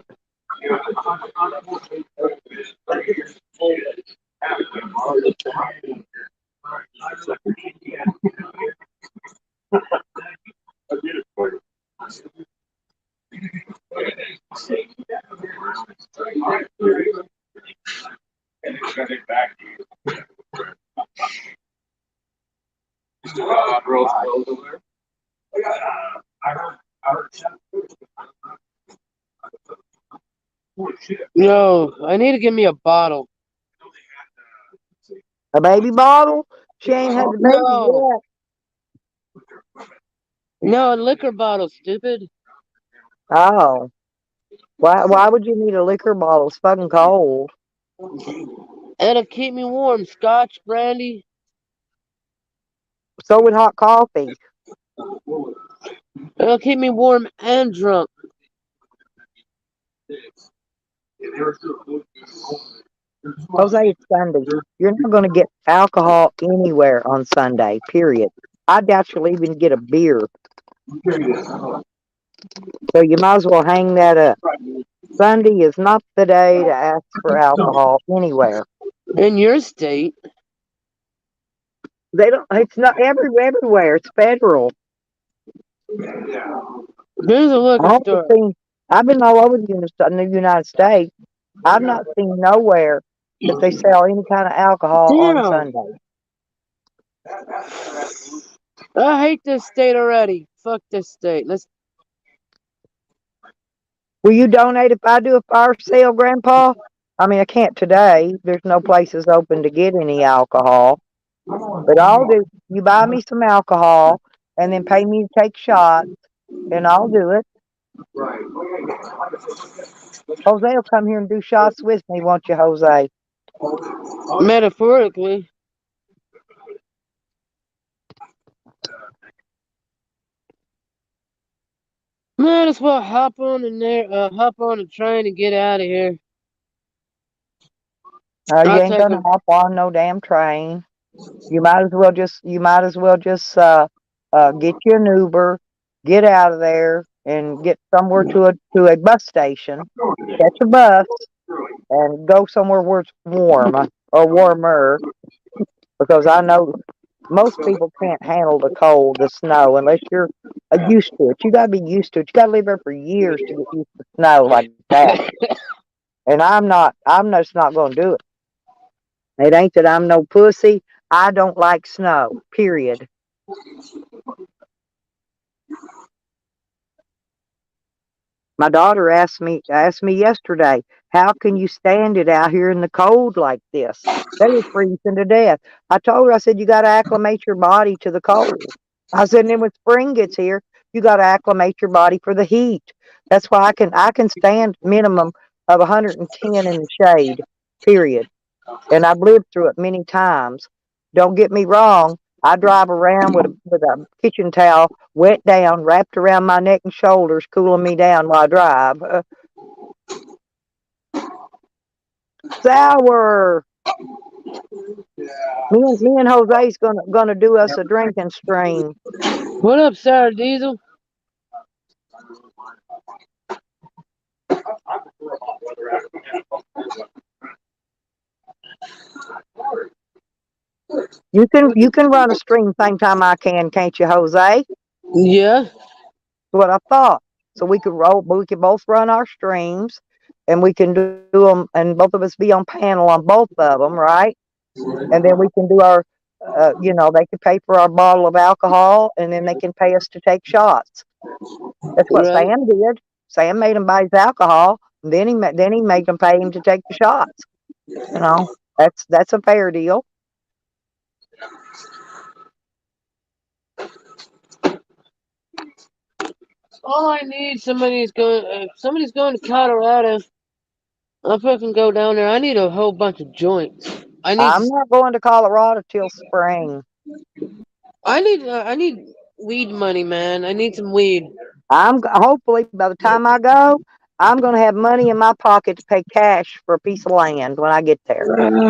Yo, I need to give me a bottle. a baby bottle. She ain't had the baby No, yet. no, a liquor bottle, stupid. Oh, why would you need a liquor bottle? It's fucking cold. It'll keep me warm. Scotch, brandy. So would hot coffee. It'll keep me warm and drunk. Jose, it's Sunday. You're not going to get alcohol anywhere on Sunday, period. I doubt you'll even get a beer. So you might as well hang that up. Sunday is not the day to ask for alcohol anywhere. In your state, They don't. It's not everywhere. It's federal. there's a I liquor haven't store. seen. I've been all over the United States. I've not seen nowhere that they sell any kind of alcohol on Damn, Sunday. I hate this state already. Fuck this state. Let's. Will you donate if I do a fire sale, Grandpa? I mean, I can't today. There's no places open to get any alcohol. But I'll do. You buy me some alcohol and then pay me to take shots, and I'll do it. Jose will come here and do shots with me, won't you, Jose? Metaphorically. Might as well hop on a train and get out of here. You I'll ain't take gonna a. hop on no damn train. You might as well just get you an Uber, get out of there, and get somewhere to a bus station, catch a bus, and go somewhere where it's warm or warmer. Because I know most people can't handle the cold, the snow, unless you're used to it. You gotta be used to it. You gotta live there for years to get used to snow like that. And I'm not. I'm just not gonna do it. It ain't that I'm no pussy. I don't like snow. Period. My daughter asked me yesterday, how can you stand it out here in the cold like this? They were freezing to death. I told her, I said, you got to acclimate your body to the cold. I said, and then when spring gets here, you got to acclimate your body for the heat. That's why I can stand minimum of 110 in the shade. Period. And I've lived through it many times. Don't get me wrong. I drive around with a kitchen towel wet down, wrapped around my neck and shoulders, cooling me down while I drive. Sour. Me and Jose's gonna do us a drinking stream. What up, Sarah Diesel? You can run a stream same time I can, can't you, Jose? That's Yeah. what I thought. So we could both run our streams, and we can do them, and both of us be on panel on both of them, right? And then we can do our, they can pay for our bottle of alcohol, and then they can pay us to take shots. That's what Right. Sam did. Sam made him buy his alcohol, and then he made them pay him to take the shots. You know, that's a fair deal. All I need if somebody's going to Colorado, I'll fucking go down there. I need a whole bunch of joints. I'm not going to Colorado till spring. I need weed money, man. I need some weed. Hopefully by the time I go, I'm gonna have money in my pocket to pay cash for a piece of land when I get there.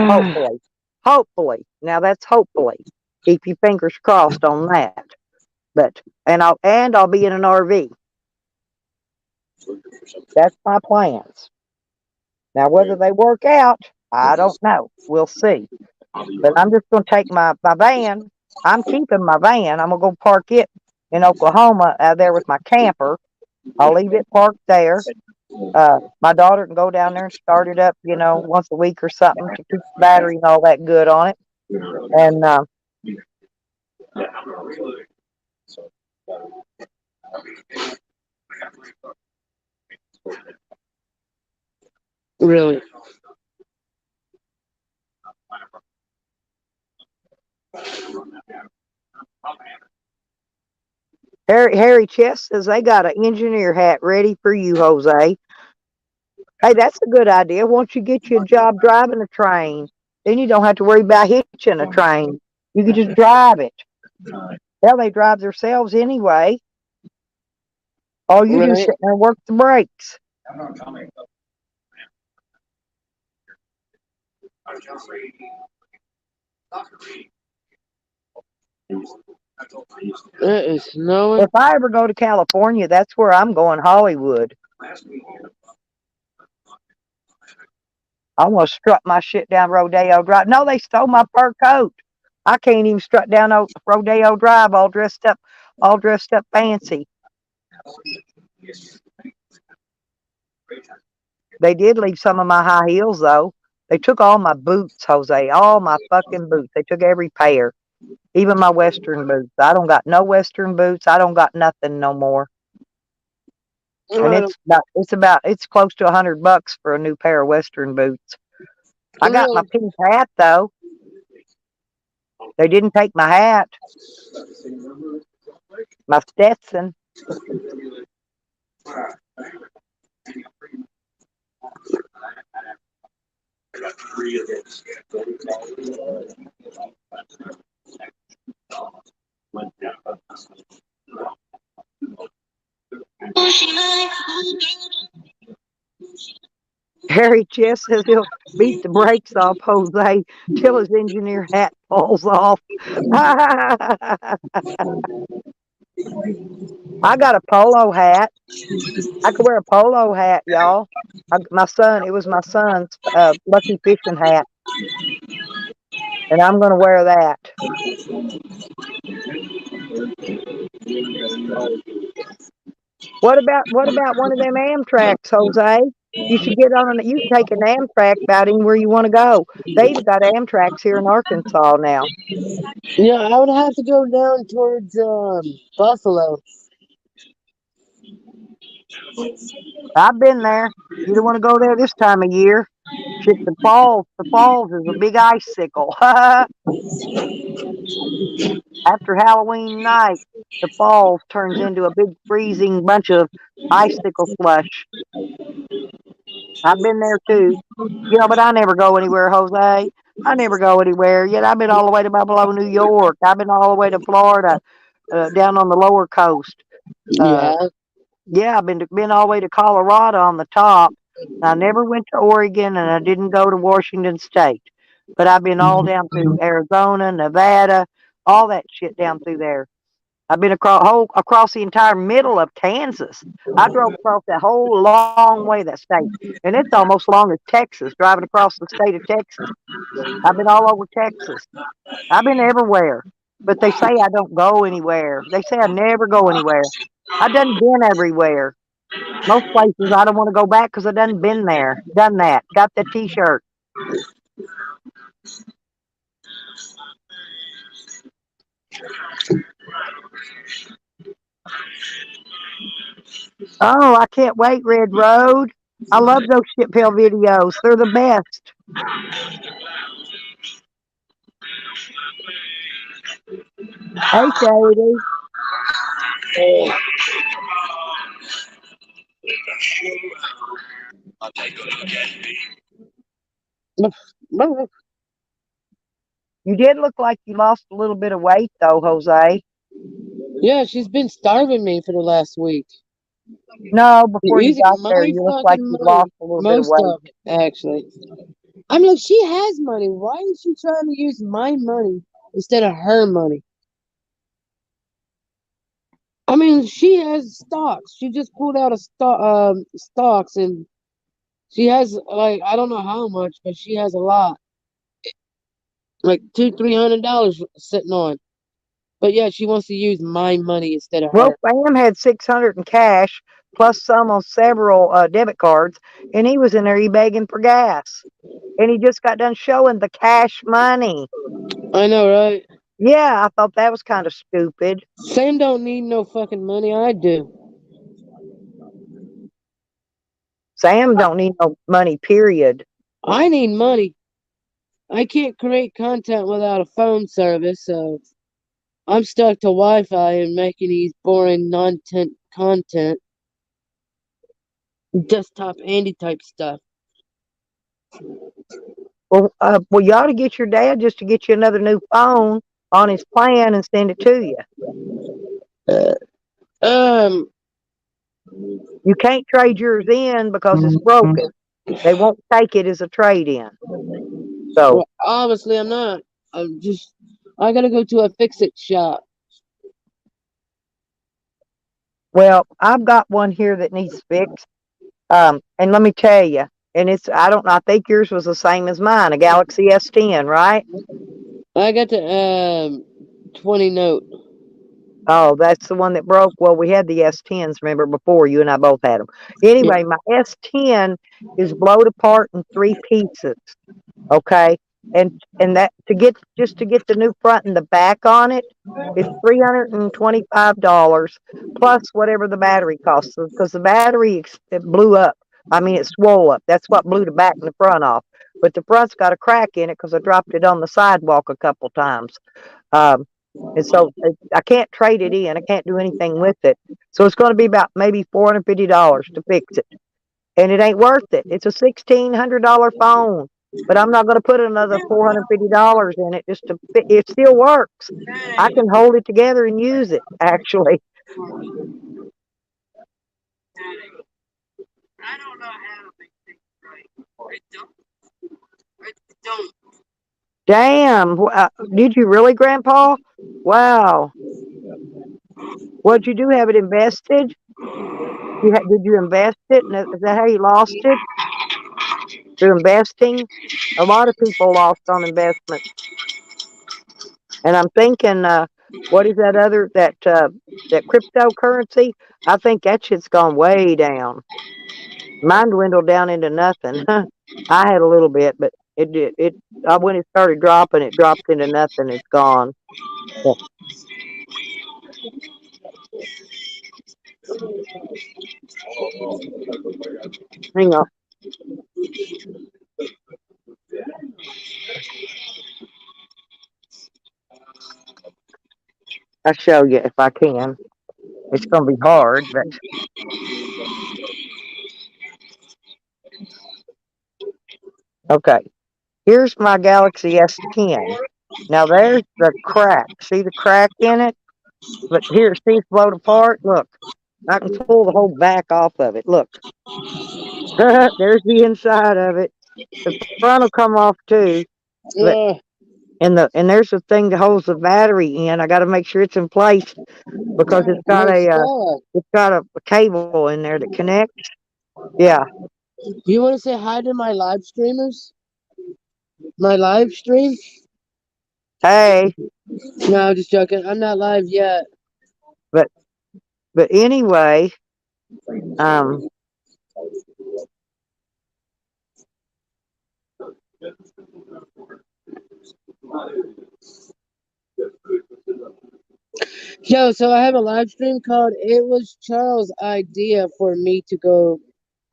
Hopefully. Hopefully. Now that's hopefully. Keep your fingers crossed on that. But I'll be in an RV. That's my plans. Now whether they work out, I don't know. We'll see. But I'm just gonna take my van. I'm keeping my van. I'm gonna go park it in Oklahoma out there with my camper. I'll leave it parked there. My daughter can go down there and start it up, once a week or something to keep the battery and all that good on it. And Really? Harry Chess says they got an engineer hat ready for you, Jose. Hey, that's a good idea. Once you get you a job driving a train, then you don't have to worry about hitching a train. You can just drive it. Hell, they drive themselves anyway. All you do is Right? sit there and work the brakes. It is snowing. If I ever go to California, that's where I'm going, Hollywood. I want to strut my shit down Rodeo Drive. No, they stole my fur coat. I can't even strut down Rodeo Drive all dressed up fancy. They did leave some of my high heels though. They took all my boots, Jose. All my fucking boots. They took every pair. Even my Western boots. I don't got no Western boots. I don't got nothing no more. And it's close to $100 for a new pair of Western boots. I got my pink hat though. They didn't take my hat. My Stetson. Harry Chess says he'll beat the brakes off Jose till his engineer hat falls off. I got a polo hat. I could wear a polo hat, y'all. It was my son's lucky fishing hat, and I'm going to wear that. What about one of them Amtrak's, Jose? You should you can take an Amtrak about anywhere you want to go. They even got Amtrak's here in Arkansas now. Yeah, I would have to go down towards Buffalo. I've been there. You don't want to go there this time of year. Shit, the falls is a big icicle. After Halloween night, the falls turns into a big freezing bunch of icicle slush. I've been there too. But I never go anywhere, Jose. I never go anywhere. Yet I've been all the way to Buffalo, New York. I've been all the way to Florida, down on the lower coast. Uh, Yeah. yeah, I've been all the way to Colorado on the top. I never went to Oregon, and I didn't go to Washington State. But I've been all down through Arizona, Nevada, all that shit down through there. I've been across the entire middle of Kansas. I drove across that whole long way of that state, and it's almost long as Texas. Driving across the state of Texas, I've been all over Texas. I've been everywhere, but they say I don't go anywhere. They say I never go anywhere. I done been everywhere. Most places I don't want to go back because I done been there, done that, got the T-shirt. Oh, I can't wait, Red Road. I love those shit pill videos. They're the best. Hey, Shady. You did look like you lost a little bit of weight, though, Jose. Yeah, she's been starving me for the last week. No, before You're you using got there, my you look like fucking you money. lost a little bit of Most weight. of it, actually. I'm like, she has money. Why is she trying to use my money instead of her money? I mean, she has stocks. She just pulled out a stocks, and she has like I don't know how much, but she has a lot, like $200-300 sitting on. But yeah, she wants to use my money instead of Well, her. Sam had 600 in cash plus some on several debit cards, and he was in there begging for gas. And he just got done showing the cash money. I know, right? Yeah, I thought that was kind of stupid. Sam don't need no fucking money. I do. Sam don't need no money, period. I need money. I can't create content without a phone service, so I'm stuck to Wi-Fi and making these boring non-tent content, desktop Andy type stuff. Well, you ought to get your dad just to get you another new phone on his plan and send it to you. Uh, um, You can't trade yours in because it's broken. They won't take it as a trade in. So, well, obviously I'm not. I gotta go to a fix-it shop. well, I've got one here that needs fixed. And let me tell you, and I don't know, I think yours was the same as mine, a Galaxy S10, right? I got the 20 note. Oh, that's the one that broke. Well, we had the S10s, remember, before you and I both had them. Yeah. Anyway, my S10 is blowed apart in three pieces. Okay, and that to get the new front and the back on it is $325 plus whatever the battery costs because the battery it blew up. I mean, it swole up. That's what blew the back and the front off. But the front's got a crack in it because I dropped it on the sidewalk a couple times. Um, and so I can't trade it in. I can't do anything with it. So it's going to be about maybe $450 to fix it, and it ain't worth it. It's a $1,600 phone, but I'm not going to put another $450 in it just to fit. It still works. I can hold it together and use it. Actually, I don't know how to make things right. I don't. I don't. damn. Did you really, Grandpa? Wow. What'd you do? Have it invested? Did you invest it? And is that how you lost it? Through investing? A lot of people lost on investment. And I'm thinking, what is that other that cryptocurrency? I think that shit's gone way down. Mine dwindled down into nothing. I had a little bit, but it did it. When it started dropping, it dropped into nothing. It's gone. But hang on, I'll show you if I can. It's gonna be hard, but okay. Here's my Galaxy S10. Now there's the crack. See the crack in it? But here, see it's blowed apart. Look, I can pull the whole back off of it. Look, there's the inside of it. The front will come off too, but Uh, and there's the thing that holds the battery in. I got to make sure it's in place because no stuff. it's got a cable in there that connects. Yeah. You want to say hi to my live streamers? My live stream? Hey, No, I'm just joking. I'm not live yet. but anyway, um, Yo, so I have a live stream called It Was Charles' Idea for Me to Go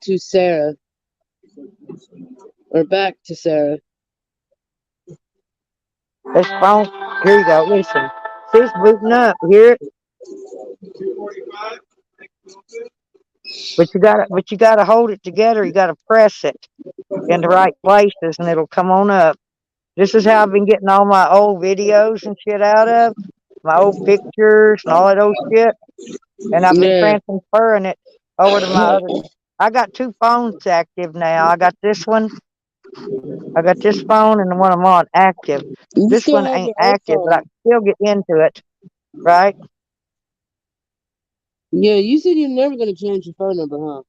to Sarah. Or back to Sarah. this phone. Here you go. Listen, see it's booting up. You hear it? But you gotta hold it together. You gotta press it in the right places, and it'll come on up. This is how I've been getting all my old videos and shit out of my old pictures and all that old shit. And I've been Yeah. transferring it over to my other. I got two phones active now. I got this one. I got this phone and the one I'm on active. You This still one have ain't your old active, but I phone. can still get into it. Right? Yeah, you said you're never gonna change your phone number, huh?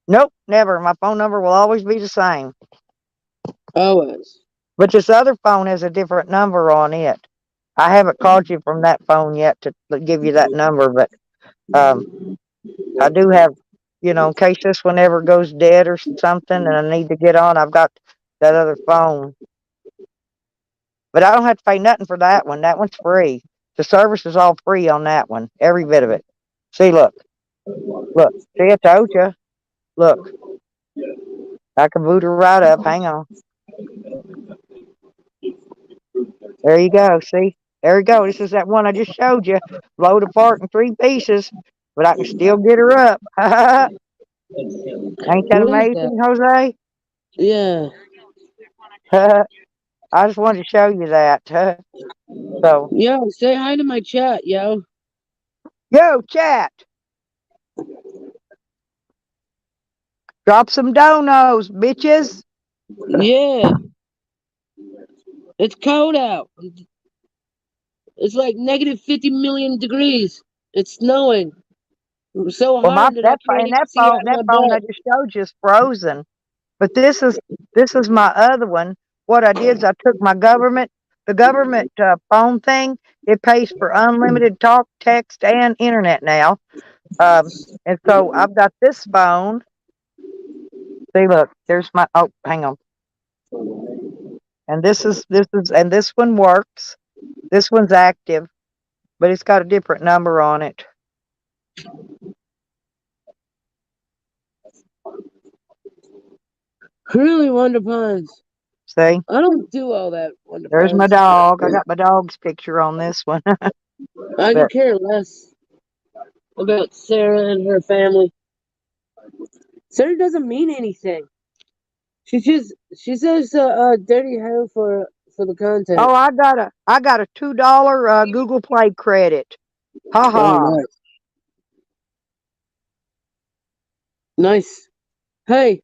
Nope, never. My phone number will always be the same. Always. But this other phone has a different number on it. I haven't called you from that phone yet to give you that number, but um, I do have, in case this one ever goes dead or something and I need to get on, I've got that other phone. But I don't have to pay nothing for that one. That one's free. The service is all free on that one, every bit of it. See, look, look. See, I told you. Look, I can boot her right up. Hang on. There you go. See, there you go. This is that one I just showed you, blowed apart in three pieces, but I can still get her up. Ain't that What is that? amazing, Jose? Yeah. I just wanted to show you that. So, Yo, say hi to my chat, yo. yo, chat, drop some donos, bitches. Yeah. It's cold out. It's like negative 50 million degrees. It's snowing so Well, my hard that I can't even that see out phone of my that phone I butt. just showed you is frozen. But this is my other one. What I did is I took the government phone thing. It pays for unlimited talk, text, and internet now. And so I've got this phone. See, look, there's my. Oh, hang on. And this one works. This one's active, but it's got a different number on it. Really, Wonder Puns. See, I don't do all that, Wonder there's my Puns. dog. I got my dog's picture on this one. I But could care less about Sarah and her family. Sarah doesn't mean anything. She says dirty hoe for the content. oh, I got a $2 Google Play credit. Ha Oh, ha. nice, nice. Hey,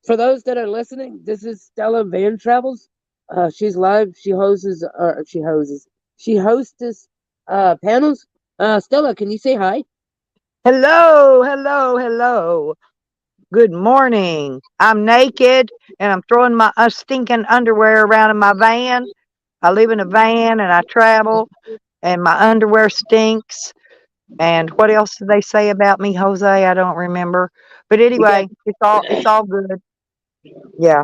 for those that are listening, this is Stella Van Travels. She's live. She hosts this panels. Stella, can you say hi? Hello, hello, hello. Good morning. I'm naked and I'm throwing my stinking underwear around in my van. I live in a van and I travel and my underwear stinks. And what else did they say about me, Jose? I don't remember. But You got anyway, it's all good. Yeah.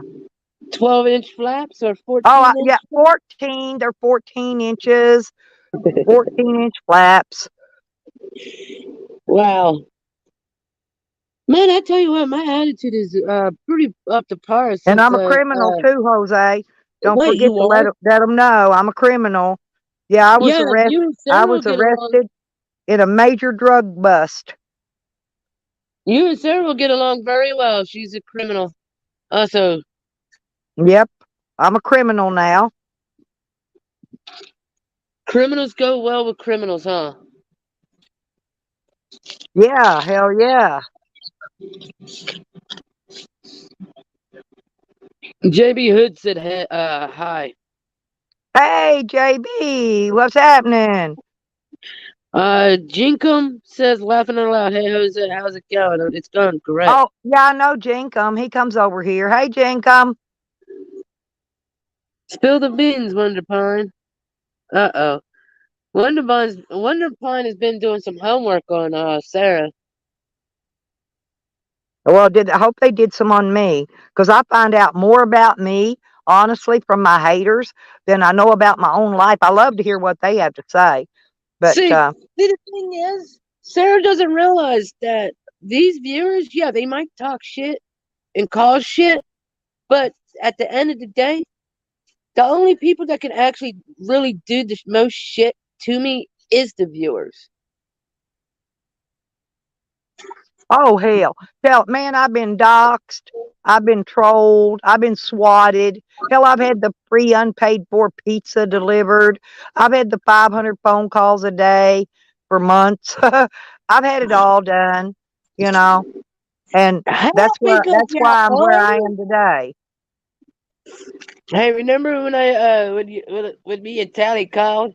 12-inch flaps or Oh, 14-inch yeah, 14. They're 14 inches, flaps? 14-inch flaps. Wow. Man, I tell you what, my attitude is pretty up to par And since I'm a criminal too, Jose. Don't wait, forget you to are? let them know I'm a criminal. Yeah, Yeah, you and I Sarah will was get along. arrested in a major drug bust. You and Sarah will get along very well. She's a criminal. Also, Yep, I'm a criminal now. criminals go well with criminals, huh? Yeah, hell yeah. JB Hood said hi. Hey, JB, what's happening? Jinkum says laughing out loud, hey Jose, how's it going? It's going great. Oh, yeah, I know Jinkum. He comes over here. Hey, Jinkum. Spill the beans, Wonder Pine. Uh-oh. Wonder Pine has been doing some homework on Sarah. Well, I hope they did some on me because I find out more about me, honestly, from my haters than I know about my own life. I love to hear what they have to say. But See, the thing is, Sarah doesn't realize that these viewers, yeah, they might talk shit and cause shit, but at the end of the day, the only people that can actually really do the most shit to me is the viewers. oh hell, man, I've been doxxed, I've been trolled, I've been swatted. Hell, I've had the free unpaid for pizza delivered. I've had the 500 phone calls a day for months. I've had it all done, you know, and Help me, good that's job, why I'm where I buddy. am today. Hey, remember when I when me and Tally called?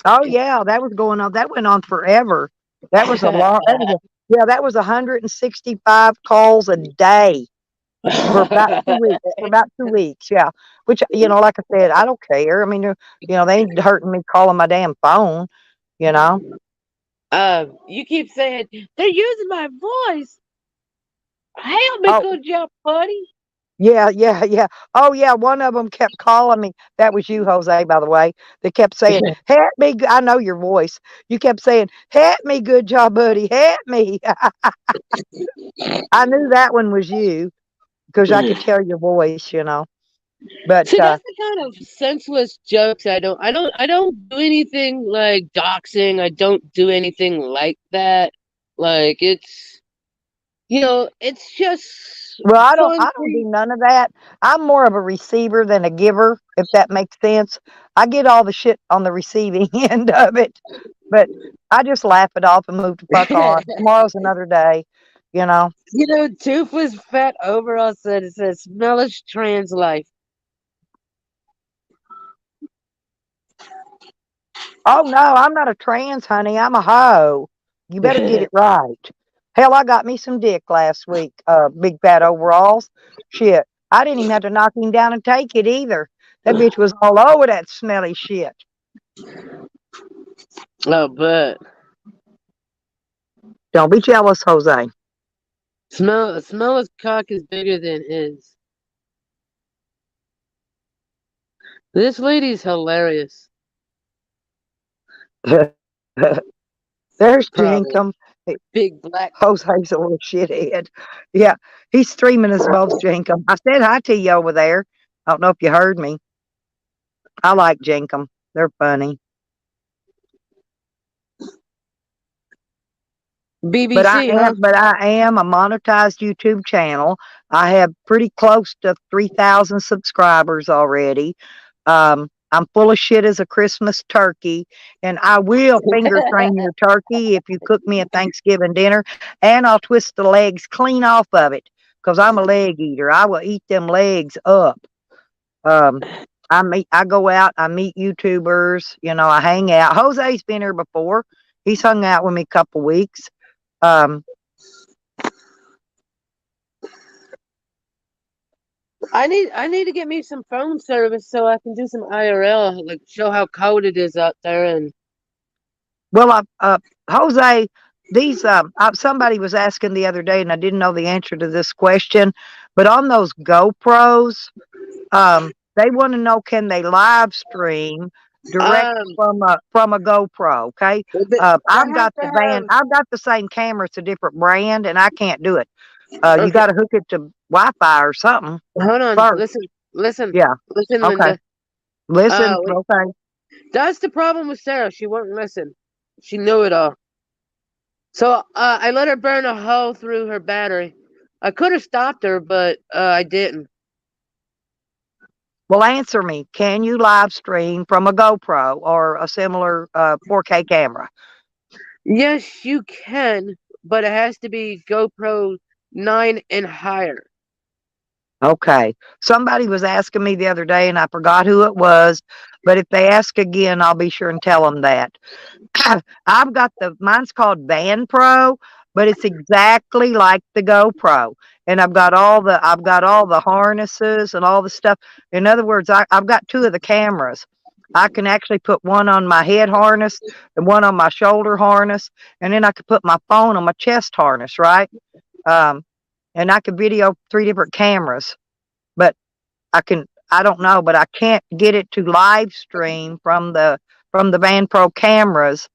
Oh yeah, that was going on. That went on forever. That was a long. That was a yeah. That was 165 calls a day for about 2 weeks. For about 2 weeks, yeah. Which like I said, I don't care. I mean, they ain't hurting me calling my damn phone. You know. You keep saying they're using my voice. Help me, Oh good job, buddy. yeah, yeah, yeah. Oh yeah. One of them kept calling me. That was you, Jose, by the way. They kept saying, "Help me." I know your voice. You kept saying, "Help me, good job, buddy. Help me." I knew that one was you because I could tell your voice. But See, that's the kind of senseless jokes I don't do anything like doxing. I don't do anything like that. Like it's just well, I don't. fun I for don't do you. none of that. I'm more of a receiver than a giver, if that makes sense. I get all the shit on the receiving end of it, but I just laugh it off and move the fuck on. Tomorrow's another day. You know. Toothless fat overall said it says smellish trans life. Oh no, I'm not a trans, honey. I'm a hoe. You better get it right. Hell, I got me some dick last week. Big fat overalls. Shit, I didn't even have to knock him down and take it either. That bitch was all over that smelly shit. Oh, but Don't be jealous, Jose. smell his cock is bigger than his. This lady's hilarious. There's Probably Jinkum. big black. Jose's a little shithead. Yeah, he's streaming us both, Jinkum. I said hi to you over there. I don't know if you heard me. I like Jinkum. They're funny. BBC, huh? But I am a monetized YouTube channel. I have pretty close to 3,000 subscribers already. I'm full of shit as a Christmas turkey, and I will finger train your turkey if you cook me a Thanksgiving dinner, and I'll twist the legs clean off of it because I'm a leg eater. I will eat them legs up. Um, I go out, I meet YouTubers, I hang out. Jose's been here before. He's hung out with me a couple weeks. Um, I need to get me some phone service so I can do some IRL, like show how cold it is out there. And well, Jose, these somebody was asking the other day, and I didn't know the answer to this question, but on those GoPros, they want to know, can they live stream direct um, from a GoPro? Okay, I have to have. I've got the same camera. It's a different brand, and I can't do it. You Okay, got to hook it to Wi-Fi or something hold on. first. Listen, Yeah. Okay. Linda. Listen. Wait, Okay. that's the problem with Sarah. She won't listen. She knew it all. So I let her burn a hole through her battery. I could have stopped her, but I didn't. Well, answer me. Can you live stream from a GoPro or a similar 4K camera? Yes, you can, but it has to be GoPro 9 and higher. Okay. Somebody was asking me the other day, and I forgot who it was. But if they ask again, I'll be sure and tell them that. I've got mine's called Van Pro, but it's exactly like the GoPro. And I've got all the harnesses and all the stuff. In other words, I've got two of the cameras. I can actually put one on my head harness and one on my shoulder harness, and then I could put my phone on my chest harness, right? Um, and I could video three different cameras. But I don't know, but I can't get it to live stream from the Van Pro cameras.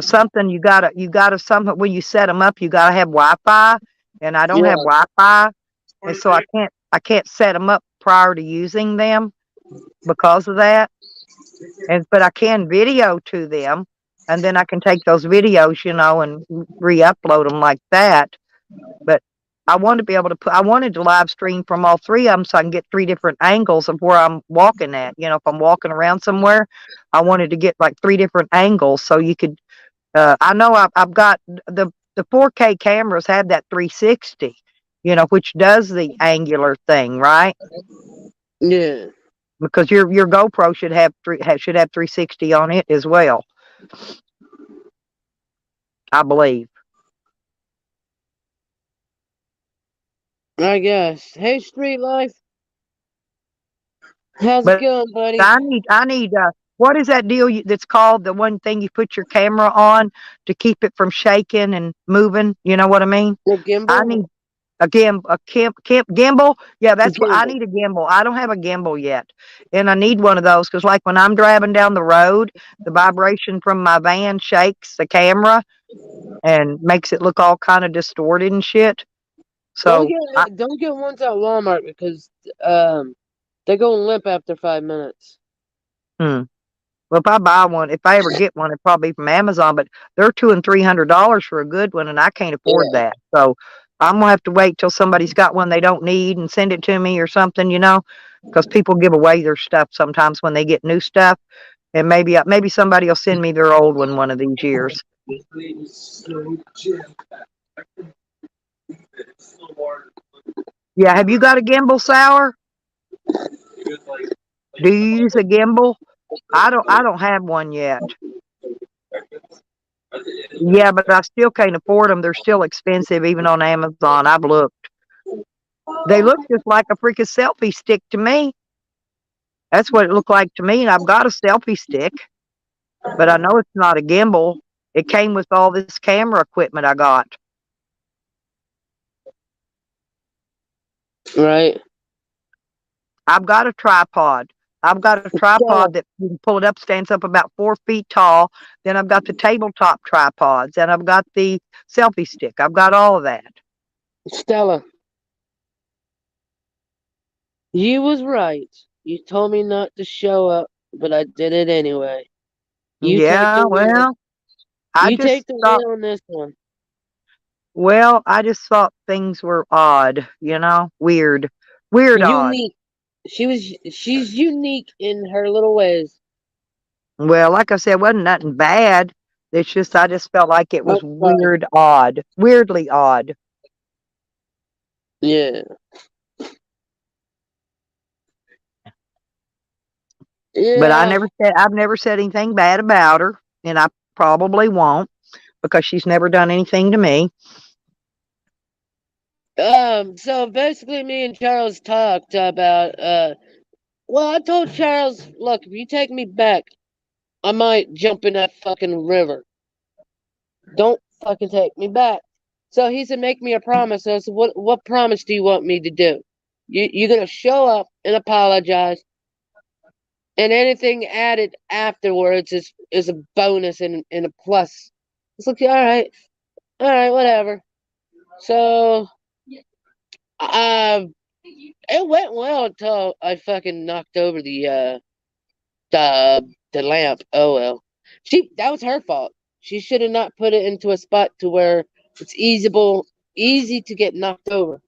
Something you gotta something when you set them up, you gotta have Wi-Fi, and I don't have Yeah. Wi-Fi, and so I can't set them up prior to using them because of that. And but I can video to them, and then I can take those videos, and re-upload them like that. But I wanted to live stream from all three of them so I can get three different angles of where I'm walking at. If I'm walking around somewhere, I wanted to get like three different angles so you could I know I've got the 4K cameras have that 360, which does the angular thing, right? Yeah. Because your GoPro should have 360 on it as well, I believe. I guess. Hey, Street Life. How's it But going, buddy? I need what is that deal that's called the one thing you put your camera on to keep it from shaking and moving? You know what I mean? The I gimbal? need a gimbal. Yeah, that's what I Gimbal. need, a gimbal. I don't have a gimbal yet, and I need one of those because, like, when I'm driving down the road, the vibration from my van shakes the camera and makes it look all kind of distorted and shit. Don't So, don't get ones at Walmart because um they go limp after 5 minutes. hmm. Well, if I buy one, if I ever get one, it'd probably be from Amazon. But they're $200 and $300 for a good one, and I can't afford Yeah. that. So I'm gonna have to wait till somebody's got one they don't need and send it to me or something, because people give away their stuff sometimes when they get new stuff, and maybe somebody will send me their old one of these years. Yeah, have you got a gimbal, Sour? Do you use a gimbal? I don't have one yet. Yeah, but I still can't afford them. They're still expensive, even on Amazon. I've looked. They look just like a freaking selfie stick to me. That's what it looked like to me. And I've got a selfie stick, but I know it's not a gimbal. It came with all this camera equipment I got. Right. I've got a tripod. I've got a Stella. tripod that you can pull it up, stands up about 4 feet tall. Then I've got the tabletop tripods, and I've got the selfie stick. I've got all of that. Stella. You was right. You told me not to show up, but I did it anyway. You take Yeah, the wheel. well, I You take just the thought, wheel on this one. I just thought things were odd, weird, weird, odd. Unique. She's unique in her little ways. Well, like I said, it wasn't nothing bad. It's just I just felt like it Oh, was sorry. weird, odd, weirdly odd. Yeah. But Yeah. I've never said anything bad about her, and I probably won't because she's never done anything to me. So basically me and Charles talked about well, I told Charles, look, if you take me back, I might jump in that fucking river. Don't fucking take me back. So he said, make me a promise. I said, what promise do you want me to do? You're gonna show up and apologize, and anything added afterwards is a bonus and a plus. It's like, all right, whatever. So, uh, it went well until I fucking knocked over the lamp. Oh well, that was her fault. She should have not put it into a spot to where it's easy to get knocked over.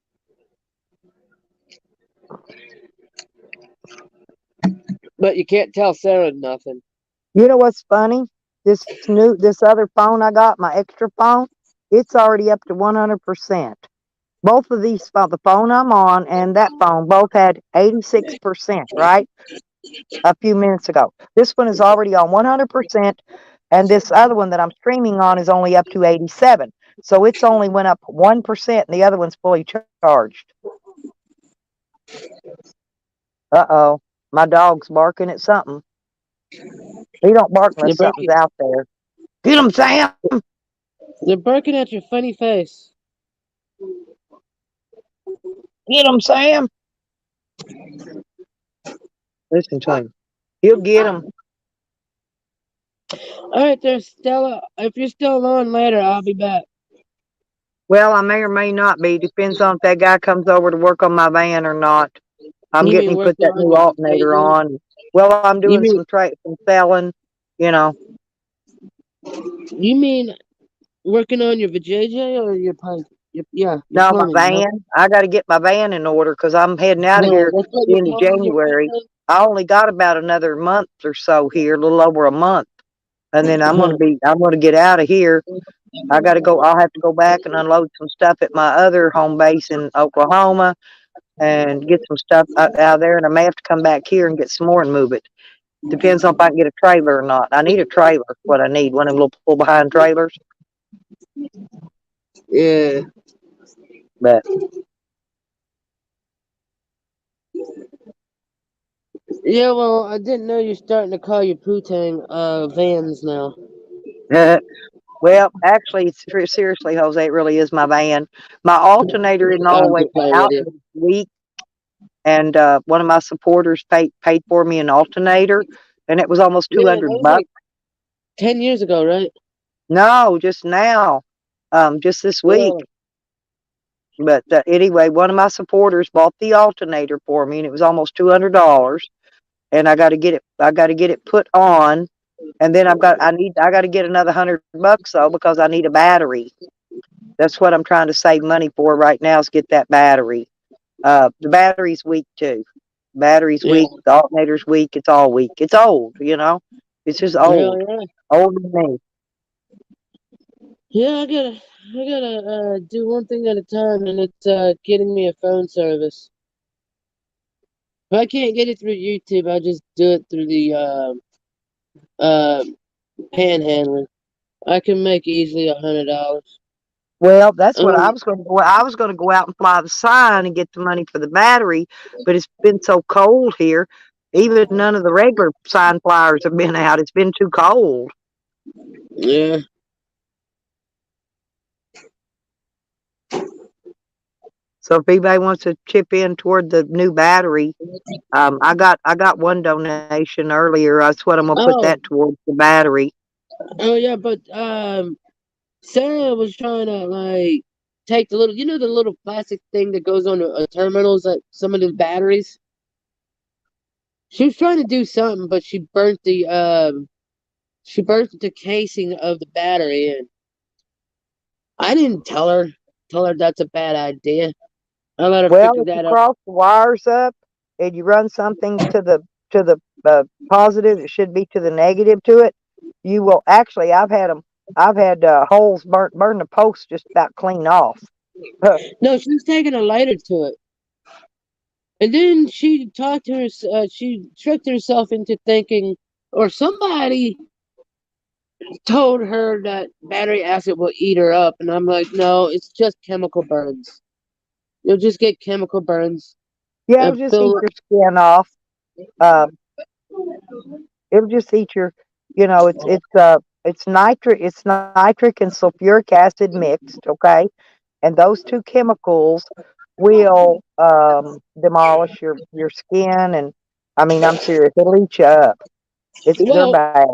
But you can't tell Sarah nothing. You know what's funny? This other phone I got, my extra phone, it's already up to 100%. Both of the phone I'm on and that phone both had 86%, right? A few minutes ago. This one is already on 100%, and this other one that I'm streaming on is only up to 87. So it's only went up 1%, and the other one's fully charged. Uh-oh. My dog's barking at something. He don't bark They're unless something's barking. out there. Get him, Sam! They're barking at your funny face. Get him, Sam! Listen to him. He'll get him. All right, there, Stella. If you're still on later, I'll be back. Well, I may or may not be. Depends on if that guy comes over to work on my van or not. I'm You getting mean him put working that on new your alternator vacation? on. Well, I'm You doing mean some selling, you know. you mean working on your vajayjay or your pipe? Your No, my plumbing. Right? van. I got to get my van in order because I'm heading out of No, here that's what the you're end of plumbing your January. plumbing. I only got about another month or so here, a little over a month. and then I'm gonna get out of here. I got to go. I'll have to go back and unload some stuff at my other home base in Oklahoma and get some stuff out there, and I may have to come back here and get some more and move it. Depends on if I can get a trailer or not. I need a trailer. What I need, one of them little pull behind trailers. Yeah. But Yeah, well, I didn't know you're starting to call your Putang vans now. well, actually, seriously, Jose, it really is my van. My alternator isn't all the I'm way just playing with out you. this week, and one of my supporters paid for me an alternator, and it was almost two Yeah, that hundred was bucks. like 10 years ago, right? No, just now, just this week. Really? But anyway, one of my supporters bought the alternator for me, and it was almost $200. And I got to get it. I got to get it put on, and then I got to get another $100 though because I need a battery. That's what I'm trying to save money for right now is get that battery. The battery's weak too. Battery's Yeah. weak. The alternator's weak. It's all weak. It's old. It's just Yeah, old. yeah. Older than me. Yeah, I gotta do one thing at a time, and it's getting me a phone service. If I can't get it through YouTube, I just do it through the uh panhandling. I can make easily $100. Well, that's what I Um, was going to go. I was going to go out and fly the sign and get the money for the battery, but it's been so cold here. Even none of the regular sign flyers have been out. It's been too cold. yeah. So if anybody wants to chip in toward the new battery, I got one donation earlier. That's what I'm gonna put that Oh, towards the battery. oh yeah, but Sarah was trying to like take the little, the little plastic thing that goes on terminals at some of the batteries. She was trying to do something, but she burnt the casing of the battery, and I didn't tell her that's a bad idea. I let her Well, figure if you that out. cross the wires up and you run something to the positive, it should be to the negative to it. You will actually. I've had them. I've had holes burn the post just about clean off. No, she was taking a lighter to it, and then she talked to her. She tricked herself into thinking, or somebody told her that battery acid will eat her up, and I'm like, no, it's just chemical burns. You'll just get chemical burns Yeah, and it'll just eat fill. your skin off. Um, it'll just eat your. It's nitric and sulfuric acid mixed. Okay, and those two chemicals will demolish your skin. And I mean, I'm serious. It'll eat you up. They're Well, bad.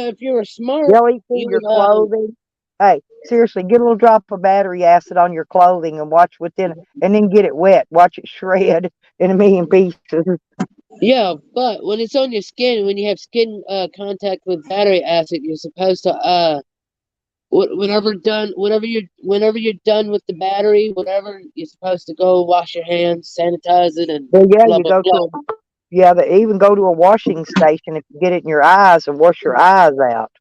if you were smart, They'll eat through you your would. clothing. Hey, seriously, get a little drop of battery acid on your clothing and watch and then get it wet. Watch it shred in a million pieces. Yeah, but when it's on your skin, when you have skin contact with battery acid, you're supposed to whenever you're done with the battery, whatever, you're supposed to go wash your hands, sanitize it, and But yeah, blah you blah go to blah. they even go to a washing station if you get it in your eyes and wash your eyes out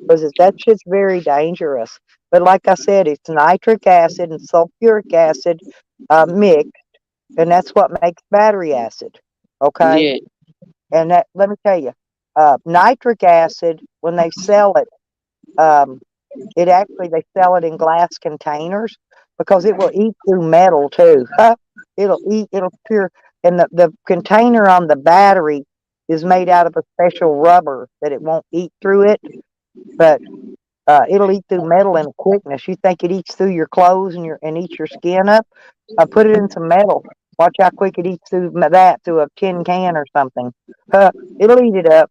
because that shit's very dangerous. But like I said, it's nitric acid and sulfuric acid mixed, and that's what makes battery acid. Okay, Yeah, and that let me tell you, nitric acid when they sell it, um, they sell it in glass containers because it will eat through metal too. It'll pure, and the container on the battery is made out of a special rubber that it won't eat through it, but it'll eat through metal in a quickness. You think it eats through your clothes and eats your skin up? Put it in some metal. Watch how quick it eats through a tin can or something. It'll eat it up.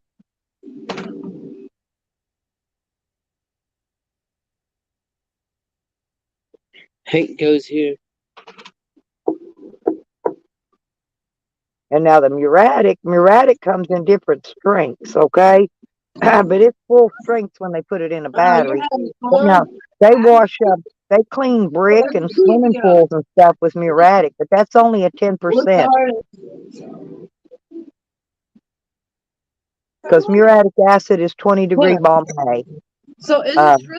Hank goes here. And now the muriatic comes in different strengths, okay? But it's full strength when they put it in a Oh, you're battery. having But fun? now they clean brick and swimming pools and stuff with muriatic, but that's only a What 10%. car? because muriatic acid is 20-degree What? Bombay. So is it Uh, true?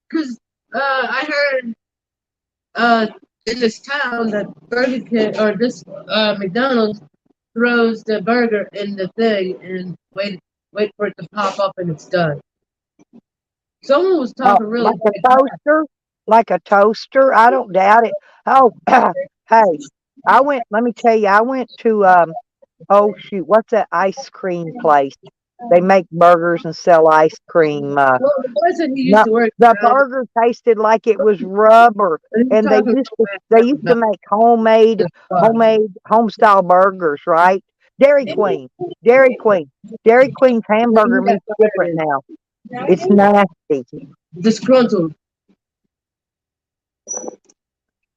Because I heard uh in this town that Burger King or this McDonald's throws the burger in the thing and wait for it to pop up and it's done. Someone was oh, talking really like a big. toaster, like a toaster. I don't doubt it. Oh, hey, I went. Let me tell you, I went to oh shoot, what's that ice cream place? They make burgers and sell ice cream. Well, the boy said he used No, to work the around it, burger tasted like it was rubber, but he was and talking they so used to about make homemade this. home style burgers, right? Dairy Queen, Dairy Queen, Dairy Queen's hamburger Yeah, meat's different now. It's nasty. disgruntled.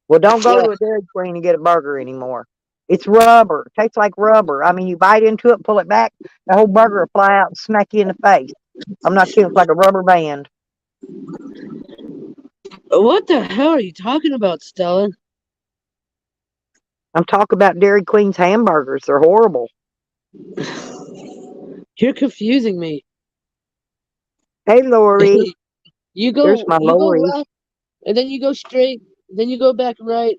Well, don't go Yeah. to a Dairy Queen and get a burger anymore. It's rubber. It tastes like rubber. I mean, you bite into it, pull it back, the whole burger will fly out and smack you in the face. I'm not kidding. It's like a rubber band. What the hell are you talking about, Stella? I'm talking about Dairy Queen's hamburgers. They're horrible. You're confusing me. Hey, Lori. There's my You go Lori. left, and then you go straight, then you go back right,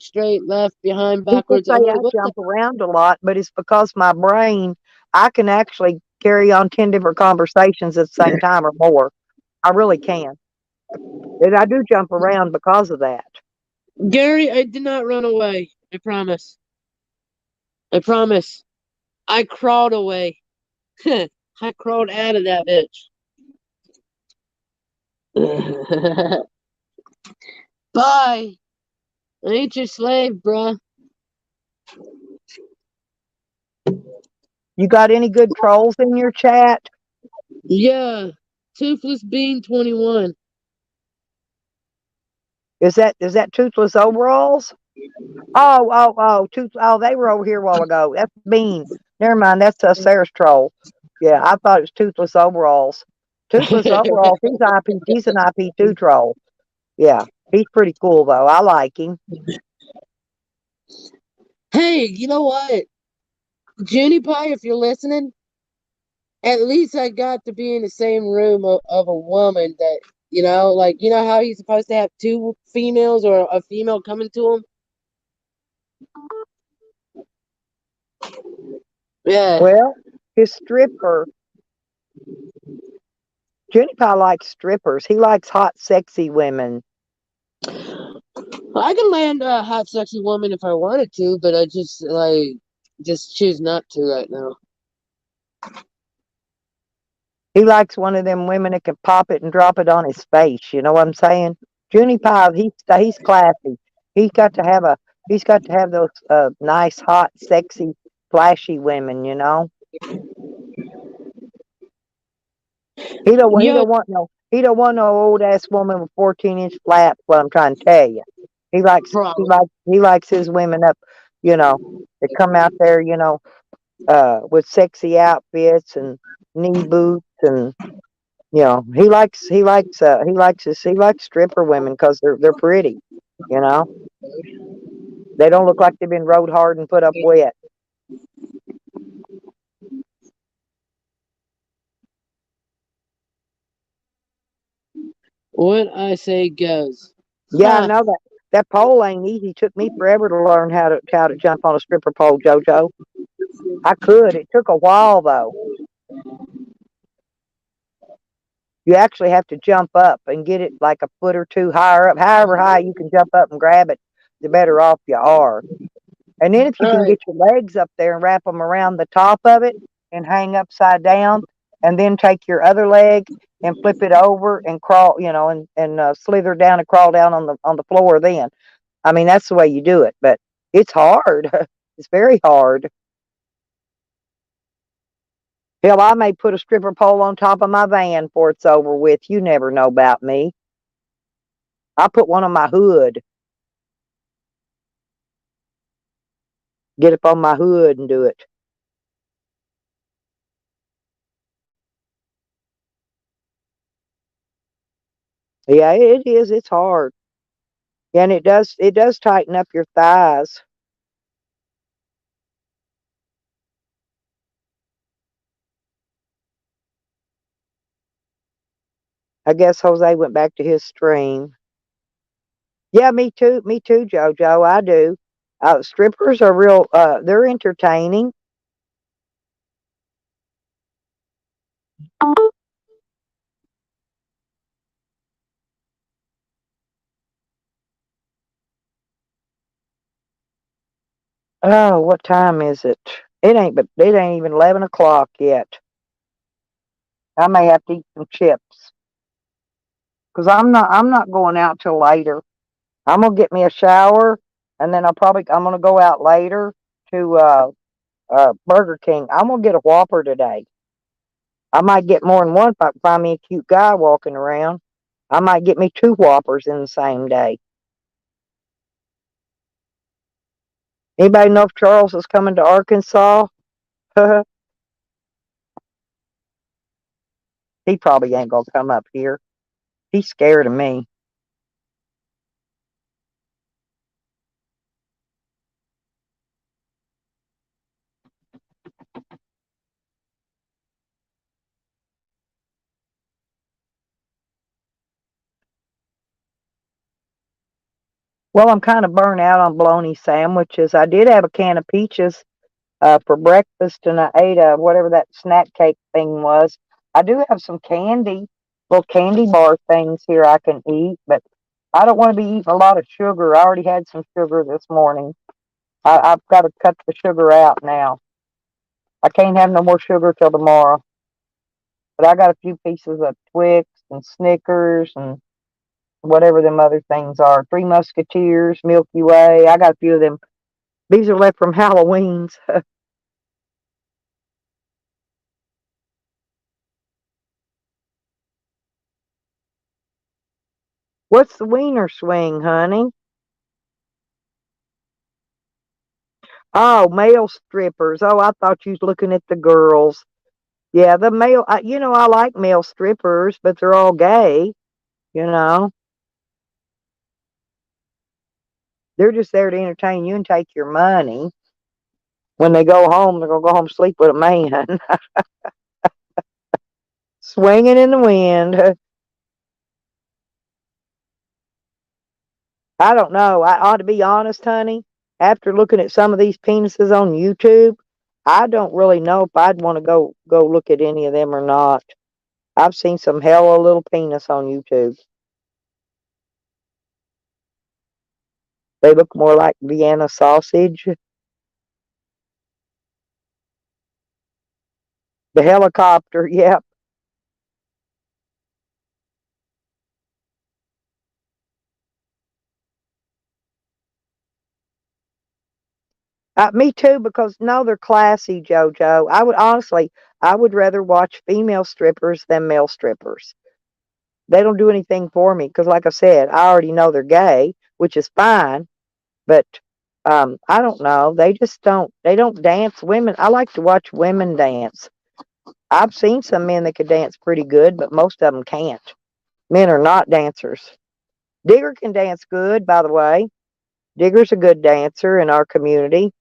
straight, left, behind, People backwards. say I'm like, I what the? jump around a lot, but it's because my brain, I can actually carry on 10 different conversations at the same time or more. I really can. And I do jump around because of that. Gary, I did not run away. I promise. I promise. I crawled away. I crawled out of that bitch. Bye. I ain't your slave, bruh. You got any good trolls in your chat? Yeah. Toothless Bean 21. Is that Toothless Overalls? Oh, they were over here a while ago. That's Bean. Never mind, that's Sarah's troll. Yeah, I thought it was Toothless Overalls. Toothless Overalls, he's an IP2 troll. Yeah, he's pretty cool though. I like him. Hey, you know what? Junie Pie, if you're listening, at least I got to be in the same room of a woman that, like, you know how he's supposed to have two females or a female coming to him? Yeah. Well, his stripper, Jenny Pie likes strippers. He likes hot, sexy women. I can land a hot, sexy woman if I wanted to, but I just choose not to right now. He likes one of them women that can pop it and drop it on his face. You know what I'm saying? Junie Pie, he's classy. He's got to have a he's got to have those nice, hot, sexy, flashy women. You know, he Yo, don't want no old ass woman with 14-inch flaps. What I'm trying to tell you, bro. he likes his women up. You know, that come out there. You know, with sexy outfits and knee boots and he likes stripper women because they're pretty. You know, they don't look like they've been rode hard and put up wet. What I say goes. Yeah, I Ha! know that pole ain't easy. It took me forever to learn how to jump on a stripper pole, JoJo. I could. It took a while though. You actually have to jump up and get it like a foot or two higher up. However high you can jump up and grab it, the better off you are. And then if you All can right. get your legs up there and wrap them around the top of it and hang upside down, and then take your other leg and flip it over and crawl, and slither down and crawl down on the floor. Then, I mean, that's the way you do it. But it's hard. It's very hard. Hell, I may put a stripper pole on top of my van before it's over with. You never know about me. I put one on my hood. Get up on my hood and do it. Yeah, it is. It's hard. And it does tighten up your thighs. I guess Jose went back to his stream. Yeah, me too. Me too, JoJo. I do. Strippers are real. They're entertaining. Oh, what time is it? It ain't. But it ain't even 11 o'clock yet. I may have to eat some chips because I'm not going out till later. I'm gonna get me a shower, and then I'm gonna go out later to Burger King. I'm gonna get a Whopper today. I might get more than one if I can find me a cute guy walking around. I might get me two Whoppers in the same day. Anybody know if Charles is coming to Arkansas? He probably ain't gonna come up here. He's scared of me. Well, I'm kind of burnt out on bologna sandwiches. I did have a can of peaches for breakfast, and I ate whatever that snack cake thing was. I do have some candy, little candy bar things here I can eat, but I don't want to be eating a lot of sugar. I already had some sugar this morning. I've got to cut the sugar out now. I can't have no more sugar till tomorrow. But I got a few pieces of Twix and Snickers and whatever them other things are. Three Musketeers, Milky Way. I got a few of them. These are left from Halloween's. What's the wiener swing, honey? Oh, male strippers. Oh, I thought you was looking at the girls. Yeah, the male. I like male strippers, but they're all gay. You know, they're just there to entertain you and take your money. When they go home, they're gonna go home and sleep with a man, swinging in the wind. I don't know. I ought to be honest, honey. After looking at some of these penises on YouTube, I don't really know if I'd want to go look at any of them or not. I've seen some hella little penis on YouTube. They look more like Vienna sausage. The helicopter, yep. Me too, because no, they're classy, JoJo. I would rather watch female strippers than male strippers. They don't do anything for me because, like I said, I already know they're gay, which is fine. But I don't know. They just don't. They don't dance. Women. I like to watch women dance. I've seen some men that could dance pretty good, but most of them can't. Men are not dancers. Digger can dance good, by the way. Digger's a good dancer in our community.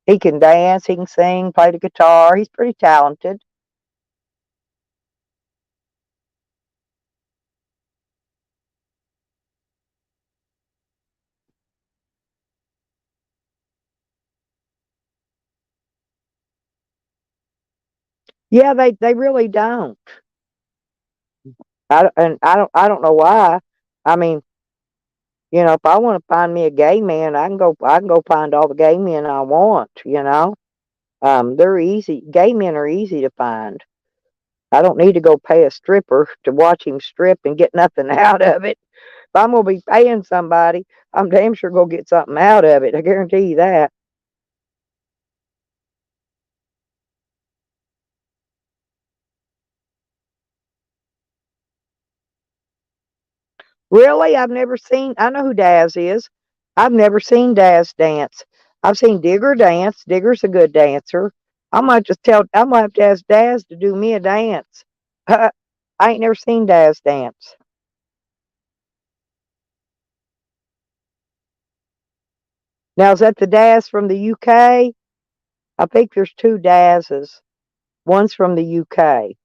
He can dance, he can sing, play the guitar. He's pretty talented. Yeah, they really don't. I don't know why. I mean, if I want to find me a gay man, I can go find all the gay men I want. They're easy. Gay men are easy to find. I don't need to go pay a stripper to watch him strip and get nothing out of it. If I'm gonna be paying somebody, I'm damn sure gonna get something out of it. I guarantee you that. Really? I know who Daz is. I've never seen Daz dance. I've seen Digger dance. Digger's a good dancer. I might have to ask Daz to do me a dance. I ain't never seen Daz dance. Now, is that the Daz from the UK? I think there's two Dazes. One's from the UK.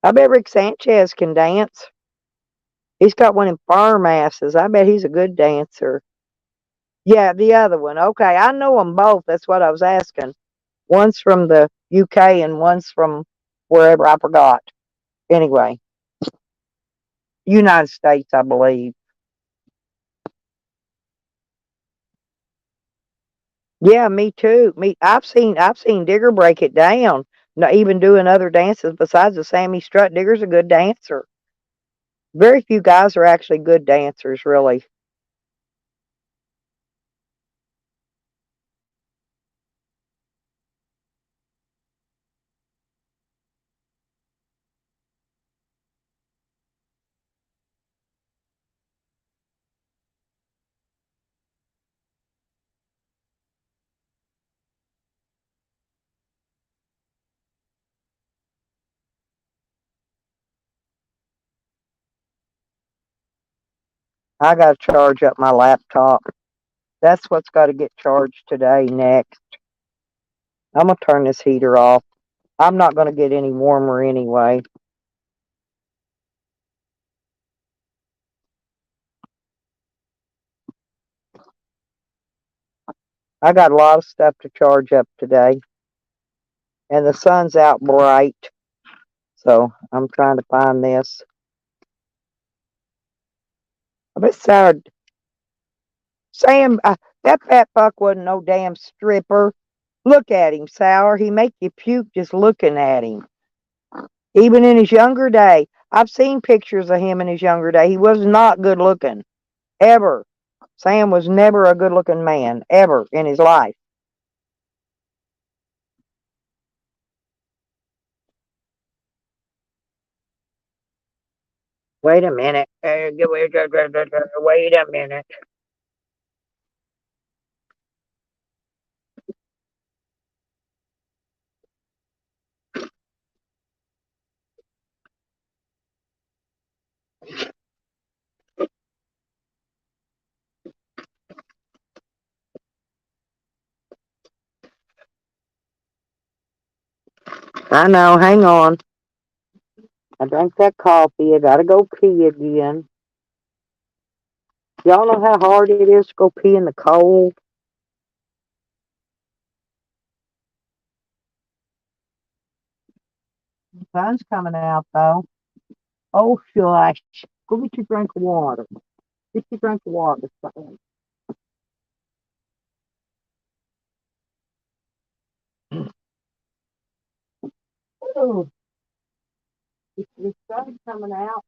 I bet Rick Sanchez can dance. He's got one in farm asses. I bet he's a good dancer. Yeah, the other one. Okay, I know them both. That's what I was asking. One's from the UK and one's from wherever I forgot. Anyway, United States, I believe. Yeah, me too. I've seen Digger break it down. Not even doing other dances besides the Sammy Strut. Digger's a good dancer. Very few guys are actually good dancers, really. I got to charge up my laptop. That's what's got to get charged today next. I'm going to turn this heater off. I'm not going to get any warmer anyway. I got a lot of stuff to charge up today. And the sun's out bright. So I'm trying to find this. I bet Sam, that fat fuck wasn't no damn stripper. Look at him, Sour. He make you puke just looking at him. Even in his younger day. I've seen pictures of him in his younger day. He was not good looking. Ever. Sam was never a good looking man. Ever in his life. Wait a minute. Wait a minute. I know. Hang on. I drank that coffee. I gotta go pee again. Y'all know how hard it is to go pee in the cold? The sun's coming out though. Oh shush. Go get your drink of water. Get your drink of water, son. Oh, the sun's coming out.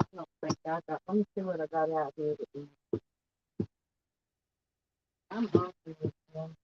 I don't think I got. Let me see what I got out here. I'm hungry this morning.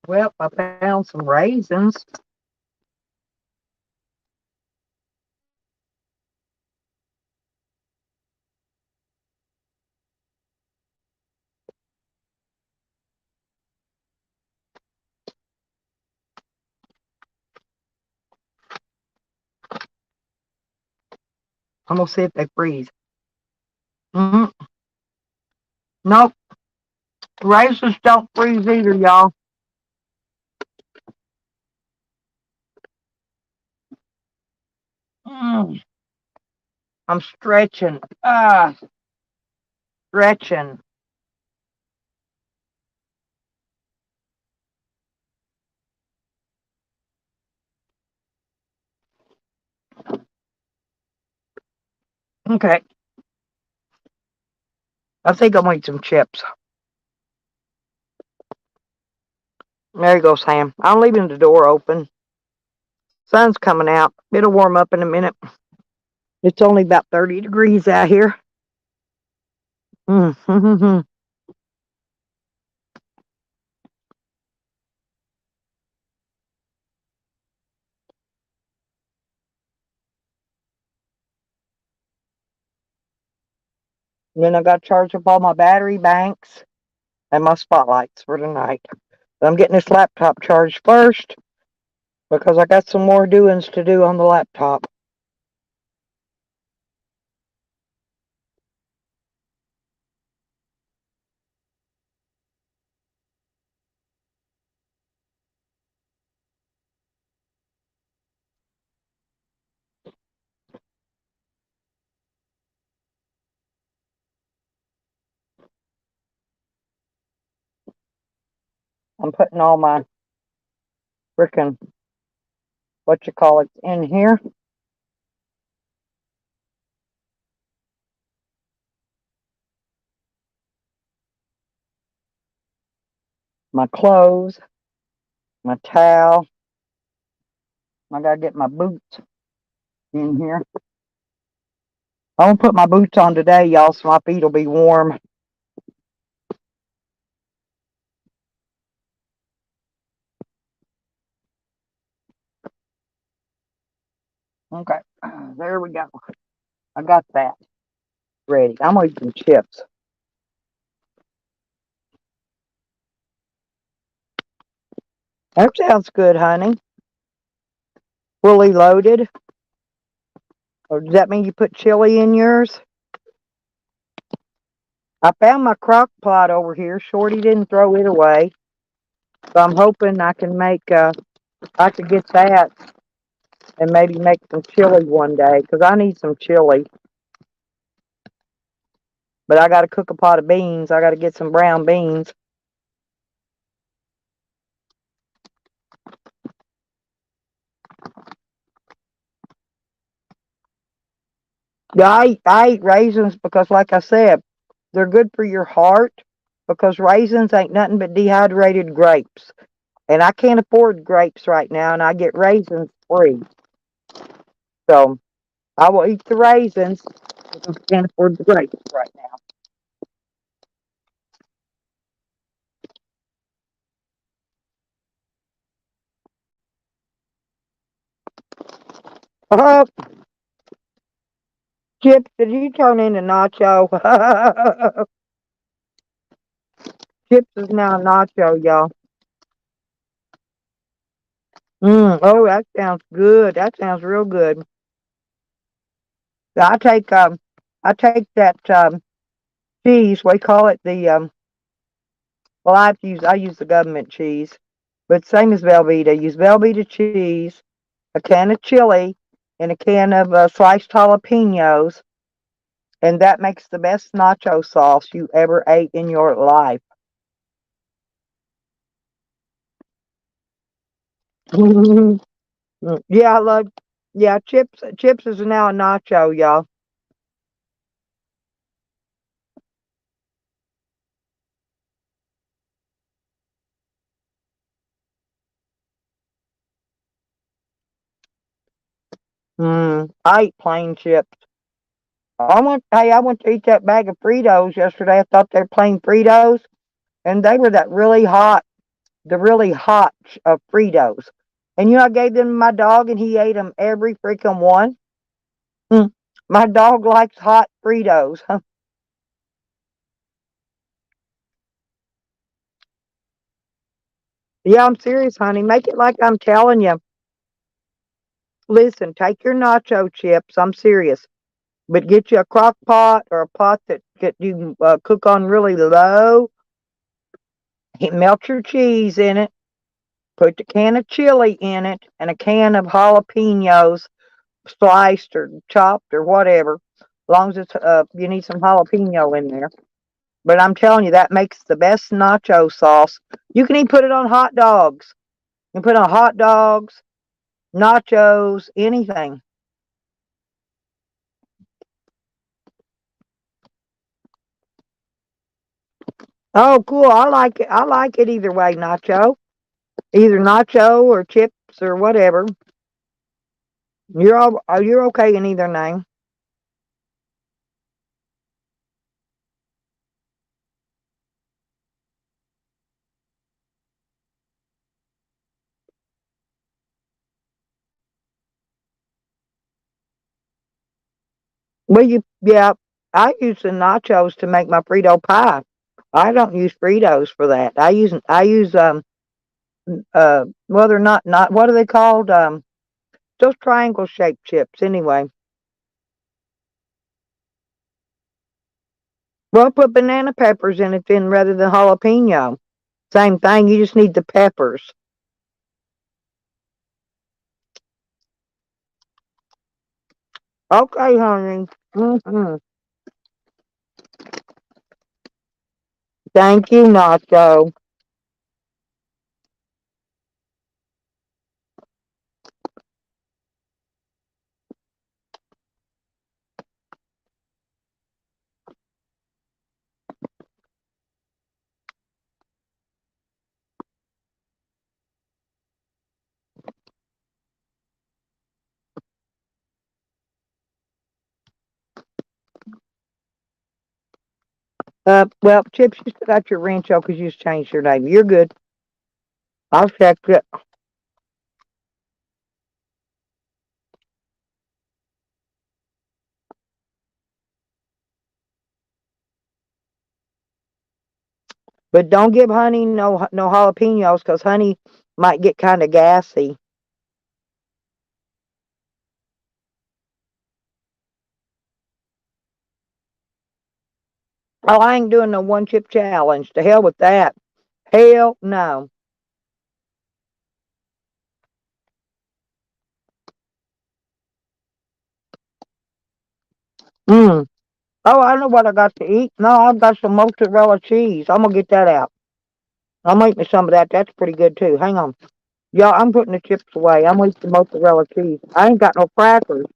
Well, I found some raisins. I'm gonna see if they freeze. Mm, nope, raisins don't freeze either, y'all. Mm, I'm stretching. Stretching. Okay, I think I'm gonna eat some chips. There you go, Sam. I'm leaving the door open. Sun's coming out. It'll warm up in a minute. It's only about 30 degrees out here. Mm-hmm. Then I got to charge up all my battery banks and my spotlights for tonight. But I'm getting this laptop charged first because I got some more doings to do on the laptop. I'm putting all my frickin' what you call it in here. My clothes, my towel. I gotta get my boots in here. I'm gonna put my boots on today, y'all, so my feet will be warm. Okay, there we go. I got that ready. I'm gonna eat some chips. That sounds good, honey. Fully loaded. Or does that mean you put chili in yours? I found my crock pot over here. Shorty didn't throw it away. So I'm hoping I can I could get that and maybe make some chili one day because I need some chili. But I got to cook a pot of beans. I got to get some brown beans. Yeah, I eat raisins because, like I said, they're good for your heart because raisins ain't nothing but dehydrated grapes. And I can't afford grapes right now, and I get raisins free. So I will eat the raisins because I can't afford the grapes right now. Chips, did you turn into nacho? Chips is now nacho, y'all. Oh, that sounds good. That sounds real good. I take that cheese. We call it the well, I use the government cheese, but same as Velveeta. Use Velveeta cheese, a can of chili, and a can of sliced jalapenos, and that makes the best nacho sauce you ever ate in your life. Yeah, I love. Yeah, chips. Chips is now a nacho, y'all. I eat plain chips. I went to eat that bag of Fritos yesterday. I thought they were plain Fritos, and they were the really hot Fritos. And I gave them to my dog, and he ate them every freaking one. Mm. My dog likes hot Fritos. Yeah, I'm serious, honey. Make it like I'm telling you. Listen, take your nacho chips. I'm serious. But get you a crock pot or a pot that you can cook on really low. Melt your cheese in it. Put the can of chili in it and a can of jalapenos sliced or chopped or whatever. As long as it's you need some jalapeno in there. But I'm telling you, that makes the best nacho sauce. You can even put it on hot dogs. You can put it on hot dogs, nachos, anything. Oh, cool. I like it. I like it either way, nacho. Either nacho or chips or whatever. You're okay in either name. Well, yeah, I use the nachos to make my Frito pie. I don't use Fritos for that. I use well, they're not what are they called? Those triangle shaped chips anyway. Well, put banana peppers in it then rather than jalapeno. Same thing. You just need the peppers. Okay, honey. Thank you, Nacho. Well, Chips, you still got your Rancho because you just changed your name. You're good. I'll check it. But don't give Honey no jalapenos because Honey might get kind of gassy. Oh, I ain't doing no one chip challenge. To hell with that. Hell no. Mm. Oh, I know what I got to eat. No, I've got some mozzarella cheese. I'm gonna get that out. I'm eating some of that. That's pretty good too. Hang on. Y'all, I'm putting the chips away. I'm eating the mozzarella cheese. I ain't got no crackers.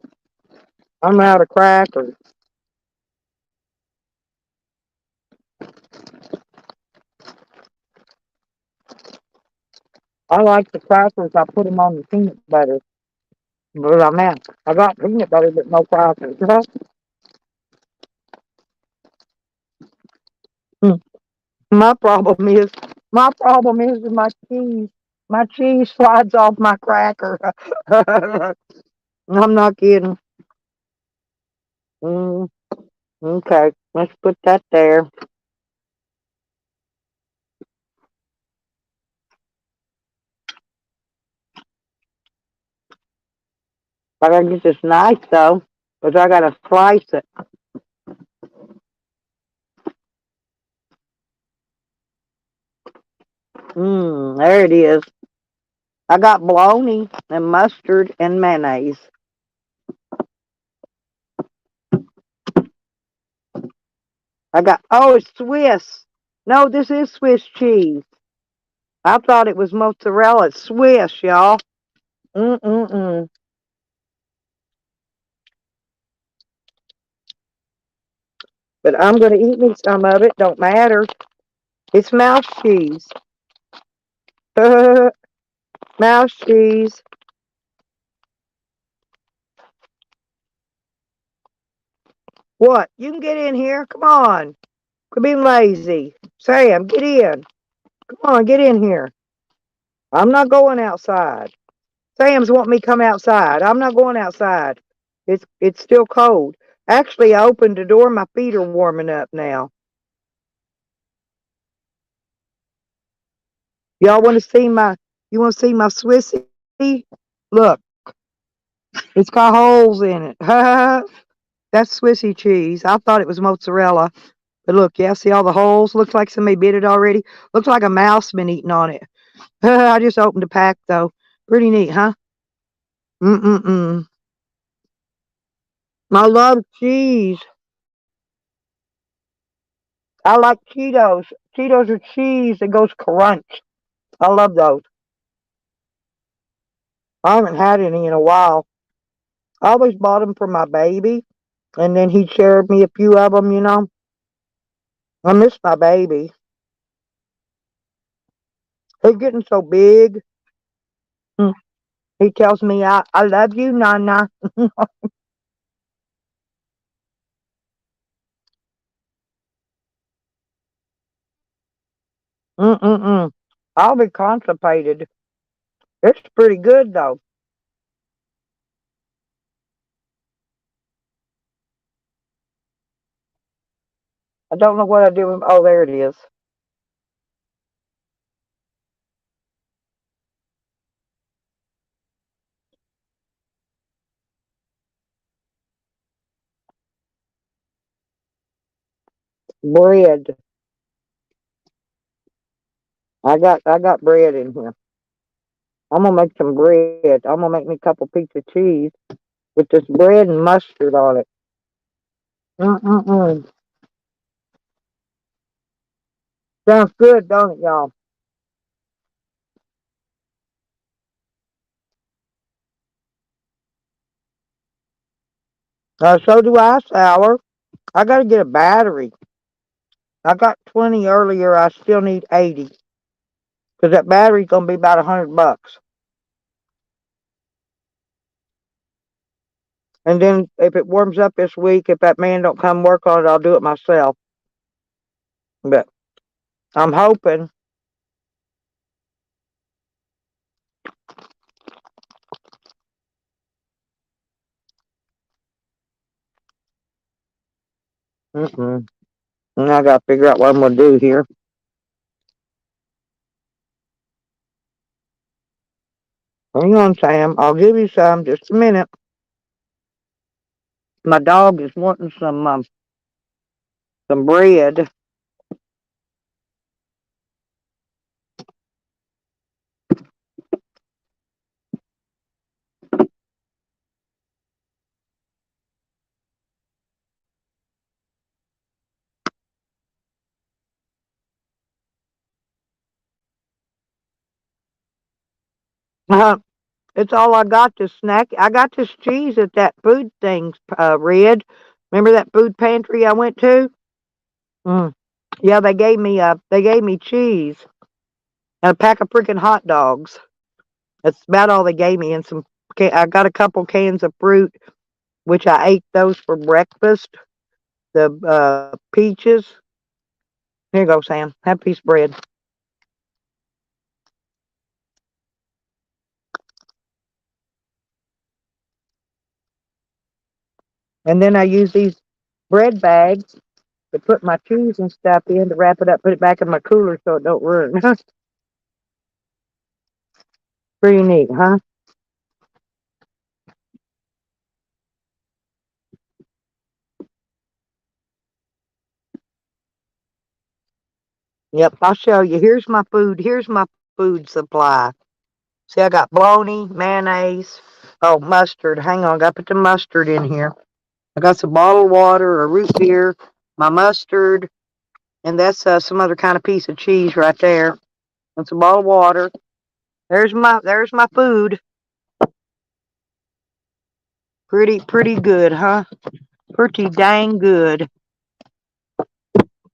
I'm out of crackers. I like the crackers. I put them on the peanut butter. But I'm out. I got peanut butter, but no crackers. My problem is, my problem is with my cheese. My cheese slides off my cracker. I'm not kidding. Mm, okay, let's put that there. I gotta get this knife though, because I gotta slice it. There it is. I got bologna and mustard and mayonnaise. Oh, it's Swiss. No, this is Swiss cheese. I thought it was mozzarella. It's Swiss, y'all. Mm-mm-mm. But I'm gonna eat me some of it. Don't matter. It's mouse cheese. Mouse cheese. What? You can get in here. Come on. Quit being lazy. Sam, get in. Come on, get in here. I'm not going outside. Sam's wanting me to come outside. I'm not going outside. It's still cold. Actually, I opened the door. My feet are warming up now. Y'all want to see my? You want to see my Swissy? Look, it's got holes in it. That's Swissy cheese. I thought it was mozzarella. But look, yeah, see all the holes? Looks like somebody bit it already. Looks like a mouse been eating on it. I just opened the pack though. Pretty neat, huh? Mm-mm-mm. I love cheese. I like Cheetos. Cheetos are cheese that goes crunch. I love those. I haven't had any in a while. I always bought them for my baby, and then he'd share with me a few of them. I miss my baby. He's getting so big. Mm. He tells me, I love you, Nana. Mm-mm-mm. I'll be constipated. It's pretty good, though. I don't know what I do with. Oh, there it is. Bread. I got bread in here. I'm gonna make some bread. I'm gonna make me a couple pieces of cheese with this bread and mustard on it. Mm-mm-mm. Sounds good, don't it, y'all? So do I, sour. I gotta get a battery. I got 20 earlier. I still need 80 because that battery's gonna be about $100. And then if it warms up this week, if that man don't come work on it, I'll do it myself. But I'm hoping. Mm-mm. And I gotta figure out what I'm gonna do here. Hang on, Sam. I'll give you some. Just a minute. My dog is wanting some bread. It's all I got to snack. I got this cheese at that food thing, Red. Remember that food pantry I went to? Mm. Yeah, they gave me cheese and a pack of freaking hot dogs. That's about all they gave me, and some. I got a couple cans of fruit, which I ate those for breakfast. The peaches. Here you go, Sam. Have a piece of bread. And then I use these bread bags to put my cheese and stuff in to wrap it up, put it back in my cooler so it don't ruin. Pretty neat, huh? Yep, I'll show you. Here's my food. Here's my food supply. See, I got bologna, mayonnaise, oh, mustard. Hang on, got to put the mustard in here. I got some bottled water, a root beer, my mustard, and that's some other kind of piece of cheese right there. And some bottled water. There's my food. Pretty good, huh? Pretty dang good.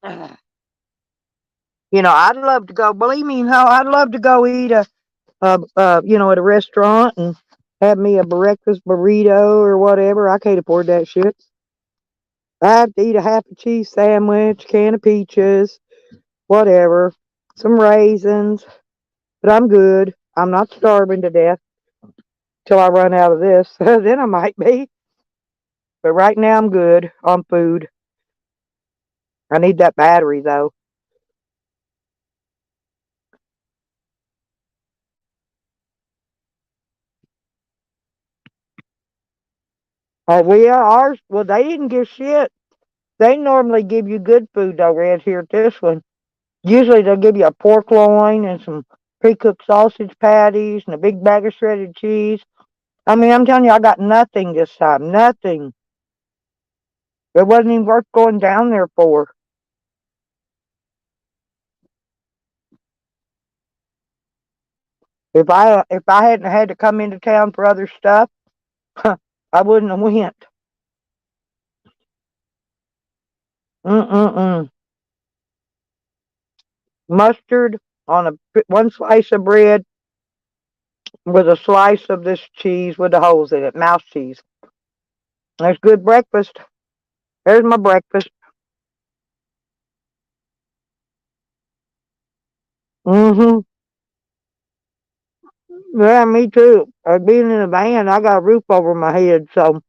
I'd love to go. Believe me, I'd love to go eat at a restaurant and have me a breakfast burrito or whatever. I can't afford that shit. I have to eat a half a cheese sandwich, can of peaches, whatever, some raisins. But I'm good. I'm not starving to death till I run out of this. Then I might be. But right now I'm good on food. I need that battery though. Oh, yeah, ours. Well, they didn't give shit. They normally give you good food though, Red, here at this one. Usually they'll give you a pork loin and some pre-cooked sausage patties and a big bag of shredded cheese. I mean, I'm telling you, I got nothing this time. Nothing. It wasn't even worth going down there for. If I hadn't had to come into town for other stuff, I wouldn't have went. Mm-mm-mm. Mustard on one slice of bread with a slice of this cheese with the holes in it, mouse cheese. That's good breakfast. There's my breakfast. Mm-hmm. Yeah, me too. Being in a van, I got a roof over my head, so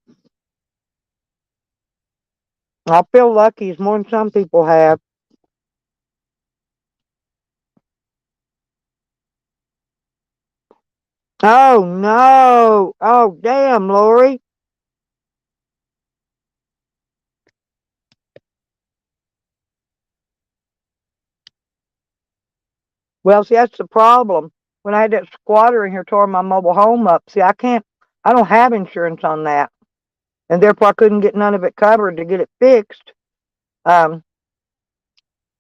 I feel lucky. It's more than some people have. Oh no! Oh damn, Lori. Well, see, that's the problem. When I had that squatter in here tore my mobile home up, see, I can't. I don't have insurance on that, and therefore I couldn't get none of it covered to get it fixed. Um,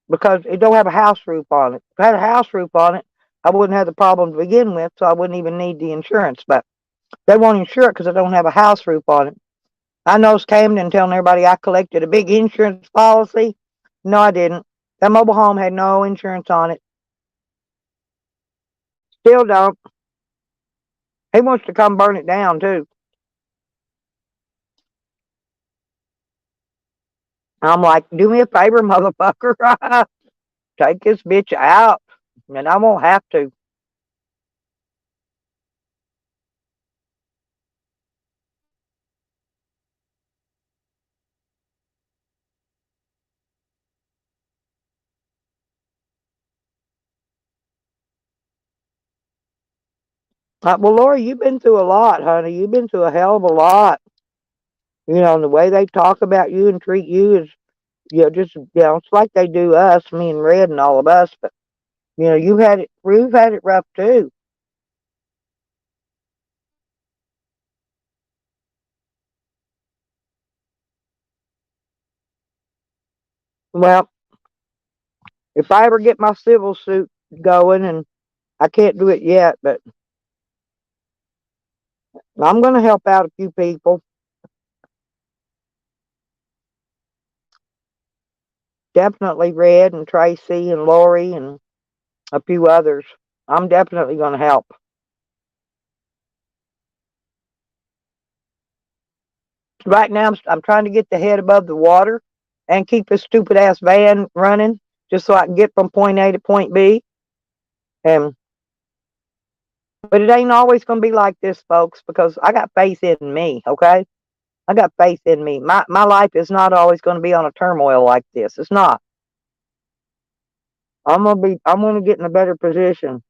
because it don't have a house roof on it. If it had a house roof on it, I wouldn't have the problem to begin with, so I wouldn't even need the insurance. But they won't insure it because I don't have a house roof on it. I know Camden telling everybody I collected a big insurance policy. No, I didn't. That mobile home had no insurance on it. Still don't. He wants to come burn it down too. I'm like, do me a favor, motherfucker. Take this bitch out, and I won't have to. Well, Laura, you've been through a lot, honey. You've been through a hell of a lot. And the way they talk about you and treat you is, it's like they do us, me and Red and all of us. But you've had it rough too. Well, if I ever get my civil suit going, and I can't do it yet, but I'm going to help out a few people. Definitely Red and Tracy and Lori and a few others. I'm definitely going to help. Right now, I'm trying to get the head above the water and keep this stupid ass van running just so I can get from point A to point B. And but it ain't always going to be like this, folks, because I got faith in me. Okay, I got faith in me. My life is not always going to be on a turmoil like this. It's not. I'm gonna get in a better position.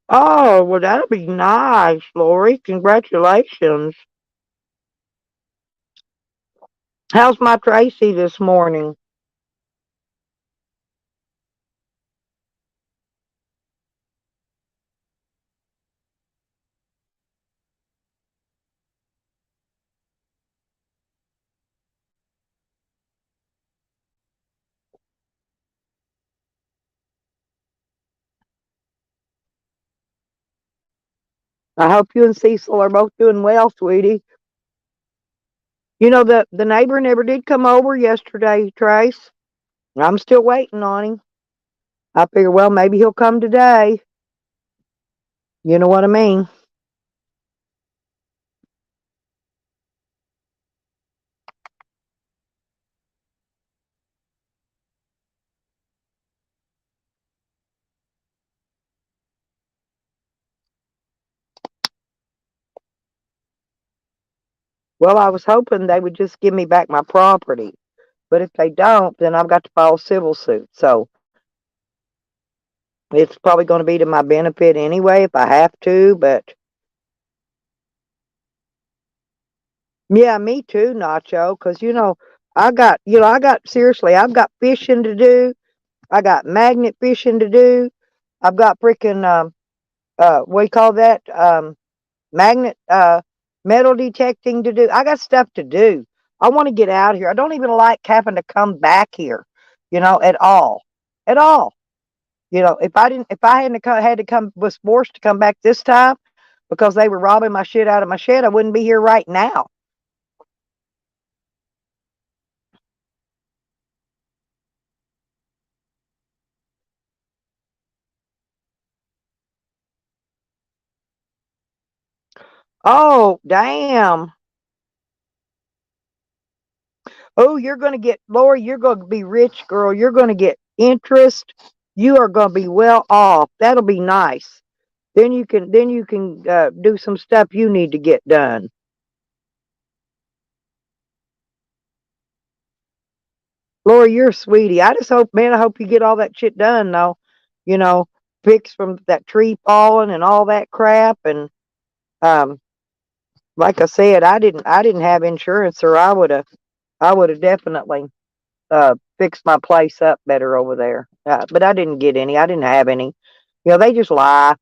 Oh, well, that'll be nice, Lori. Congratulations. How's my Tracy this morning? I hope you and Cecil are both doing well, sweetie. The neighbor never did come over yesterday, Trace. I'm still waiting on him. I figure, well, maybe he'll come today. You know what I mean? Well, I was hoping they would just give me back my property. But if they don't, then I've got to file a civil suit. So it's probably going to be to my benefit anyway if I have to. But yeah, me too, Nacho. Because seriously, I've got fishing to do. I got magnet fishing to do. I've got freaking what do you call that? Magnet metal detecting to do. I got stuff to do. I want to get out of here. I don't even like having to come back here, at all. At all. If I hadn't had to come, was forced to come back this time because they were robbing my shit out of my shed, I wouldn't be here right now. Oh, damn. Oh, you're going to get, Lori, you're going to be rich, girl. You're going to get interest. You are going to be well off. That'll be nice. Then you can do some stuff you need to get done. Lori, you're a sweetie. I just hope, man, I hope you get all that shit done though. You know, fixed from that tree falling and all that crap. And um, like I said, I didn't have insurance, or I would have definitely fixed my place up better over there. But I didn't get any. I didn't have any. They just lie.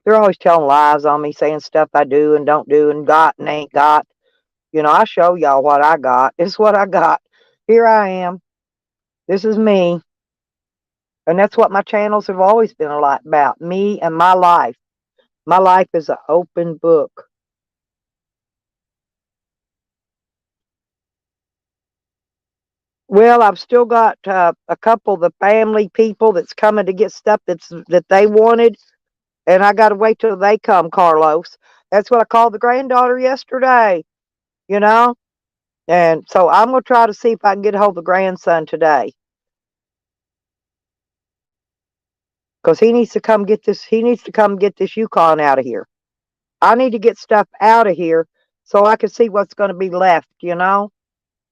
They're always telling lies on me, saying stuff I do and don't do and got and ain't got. I show y'all what I got. It's what I got. Here I am. This is me. And that's what my channels have always been a lot about. Me and my life. My life is an open book. Well, I've still got a couple of the family people that's coming to get stuff that they wanted, and I got to wait till they come, Carlos. That's what I called the granddaughter yesterday, you know? And so I'm going to try to see if I can get a hold of the grandson today. Because he needs to come get this Yukon out of here. I need to get stuff out of here so I can see what's going to be left.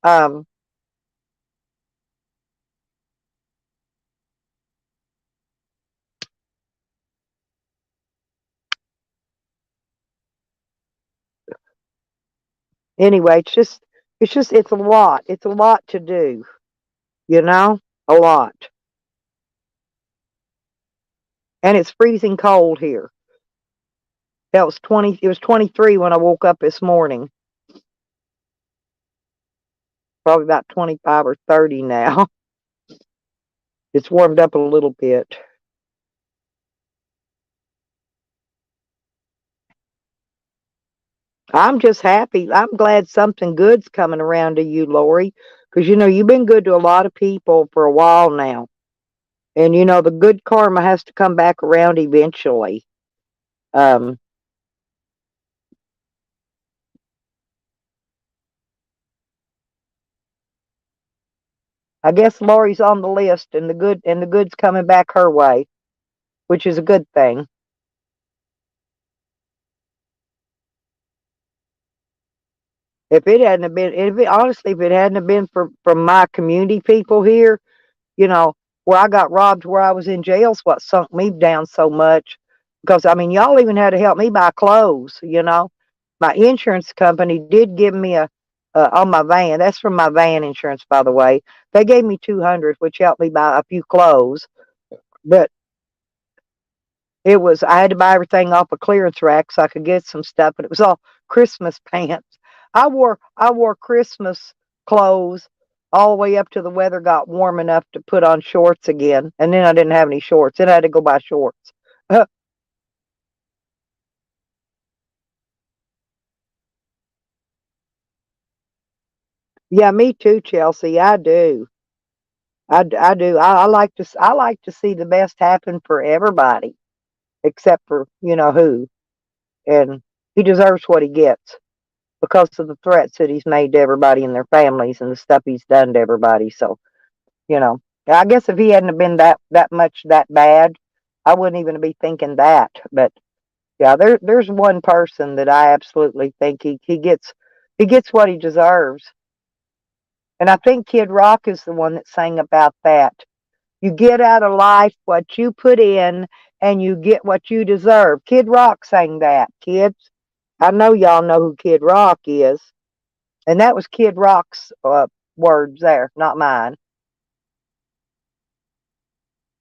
Um, anyway, it's a lot. It's a lot to do, you know? A lot. And it's freezing cold here. It was 23 when I woke up this morning. Probably about 25 or 30 now. It's warmed up a little bit. I'm just happy. I'm glad something good's coming around to you, Lori, because you've been good to a lot of people for a while now. And the good karma has to come back around eventually. Um, I guess Lori's on the list, and the good's coming back her way, which is a good thing. If it hadn't have been from my community people here, you know, where I got robbed, where I was in jail's what sunk me down so much. Because I mean, y'all even had to help me buy clothes. My insurance company did give me on my van. That's from my van insurance, by the way. They gave me 200, which helped me buy a few clothes. But I had to buy everything off a clearance rack so I could get some stuff, but it was all Christmas pants. I wore Christmas clothes all the way up till the weather got warm enough to put on shorts again, and then I didn't have any shorts. Then I had to go buy shorts. Yeah, me too, Chelsea. I do. I do. I like to see the best happen for everybody, except for who, and he deserves what he gets because of the threats that he's made to everybody and their families and the stuff he's done to everybody. So, you know, I guess if he hadn't have been that much that bad, I wouldn't even be thinking that. But yeah, there's one person that I absolutely think he gets He gets what he deserves. And I think Kid Rock is the one that sang about that. You get out of life what you put in, and you get what you deserve. Kid Rock sang that, kids. I know y'all know who Kid Rock is. And that was Kid Rock's words there, not mine.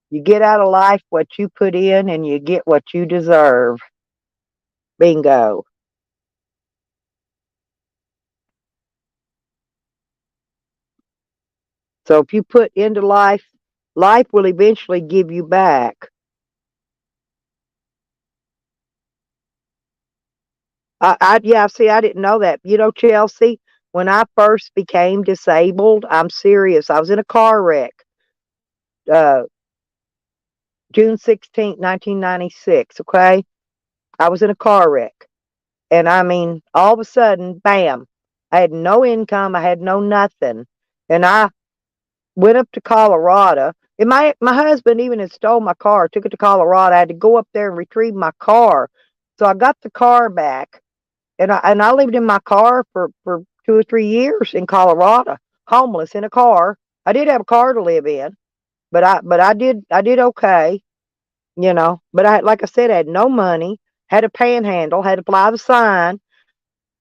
You get out of life what you put in, and you get what you deserve. Bingo. So if you put into life, life will eventually give you back. Yeah, see, I didn't know that. You know, Chelsea, when I first became disabled, I'm serious. I was in a car wreck, uh, June 16th, 1996. Okay. I was in a car wreck. And I mean, all of a sudden, bam, I had no income. I had no nothing. And I went up to Colorado. And my husband even had stole my car, took it to Colorado. I had to go up there and retrieve my car. So I got the car back, and I lived in my car for 2 or 3 years in Colorado, homeless in a car. I did have a car to live in, but I did okay, you know. But I like I said, I had no money, had a panhandle, had to fly the sign,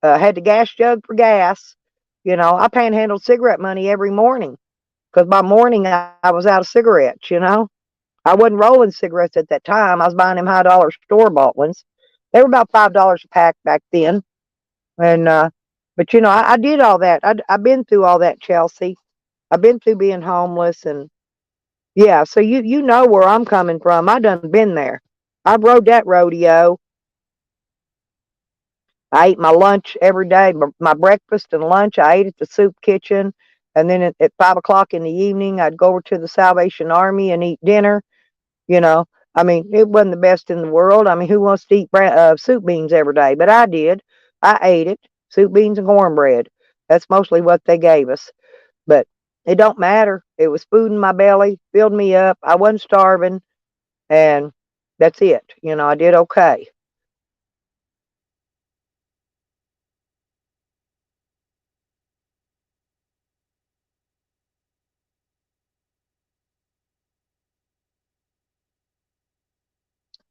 had the gas jug for gas. You know, I panhandled cigarette money every morning because by morning I was out of cigarettes. You know, I wasn't rolling cigarettes at that time. I was buying them high-dollar store-bought ones. They were about $5 a pack back then. And but you know, I did all that. I've been through all that, Chelsea. I've been through being homeless, and yeah. So you know where I'm coming from. I done been there. I've rode that rodeo. I ate my lunch every day, my breakfast and lunch. I ate at the soup kitchen, and then at 5 o'clock in the evening, I'd go over to the Salvation Army and eat dinner. You know, I mean, it wasn't the best in the world. I mean, who wants to eat soup beans every day? But I did. I ate it. Soup beans and cornbread. That's mostly what they gave us. But it don't matter. It was food in my belly, filled me up. I wasn't starving, and that's it. You know, I did okay.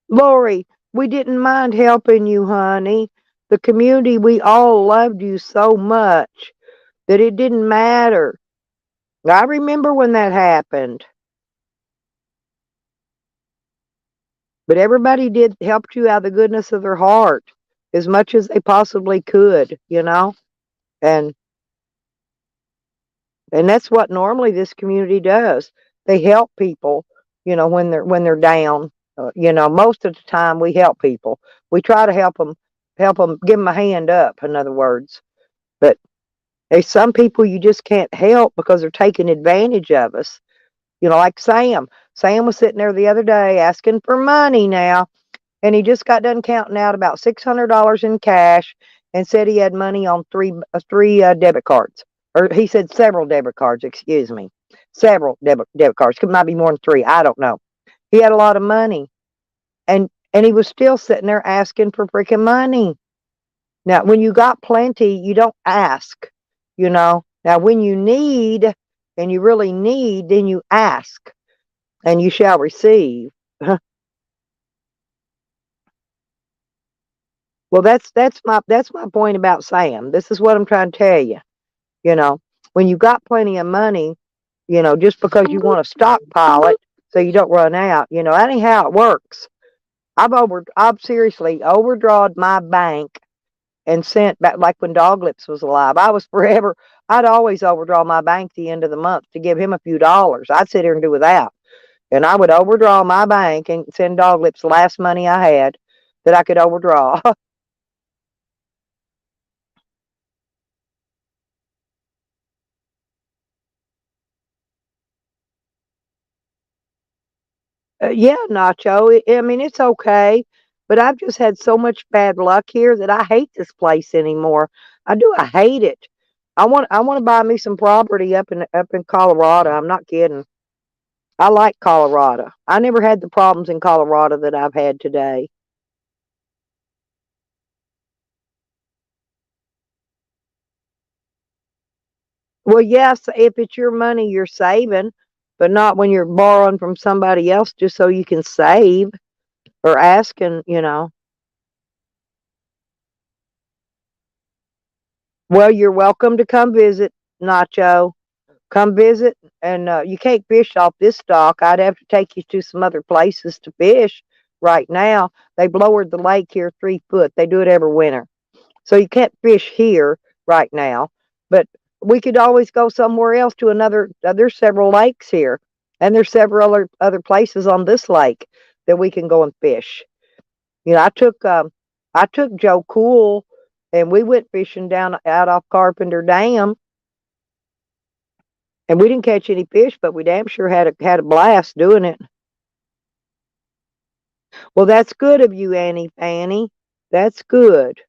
Lori, we didn't mind helping you, honey. The community, we all loved you so much that it didn't matter. I remember when that happened. But everybody did helped you out of the goodness of their heart as much as they possibly could, you know? And and that's what normally this community does. They help people, you know, when they're down. You know, most of the time we help people. We try to help them, give them a hand up. In other words, but there's some people you just can't help because they're taking advantage of us. You know, like Sam. Sam was sitting there the other day asking for money now, and he just got done counting out about $600 in cash, and said he had money on three debit cards, or he said several debit cards. Excuse me, several debit cards. Could might be more than three. I don't know. He had a lot of money, and he was still sitting there asking for freaking money. Now, when you got plenty, you don't ask. You know. Now, when you need, and you really need, then you ask, and you shall receive. Well, that's my point about Sam. This is what I'm trying to tell you. You know, when you got plenty of money, you know, just because you want to stockpile it so you don't run out, you know, that ain't how it works. I've seriously overdrawed my bank and sent back, like when Dog Lips was alive. I was forever. I'd always overdraw my bank the end of the month to give him a few dollars. I'd sit here and do without, and I would overdraw my bank and send Dog Lips the last money I had that I could overdraw. Yeah, Nacho. I mean, it's okay, but I've just had so much bad luck here that I hate this place anymore. I do. I hate it. I want to buy me some property up in Colorado. I'm not kidding. I like Colorado. I never had the problems in Colorado that I've had today. Well, yes, if it's your money you're saving, but not when you're borrowing from somebody else just so you can save or asking. Well, you're welcome to come visit, Nacho. Come visit, and you can't fish off this dock. I'd have to take you to some other places to fish right now. They've lowered the lake here 3 foot. They do it every winter. So you can't fish here right now, but we could always go somewhere else to another. There's several lakes here, and there's several other places on this lake that we can go and fish. I took Joe Cool, and we went fishing down out off Carpenter Dam, and we didn't catch any fish, but we damn sure had a blast doing it. Well, that's good of you, Annie Fanny. That's good.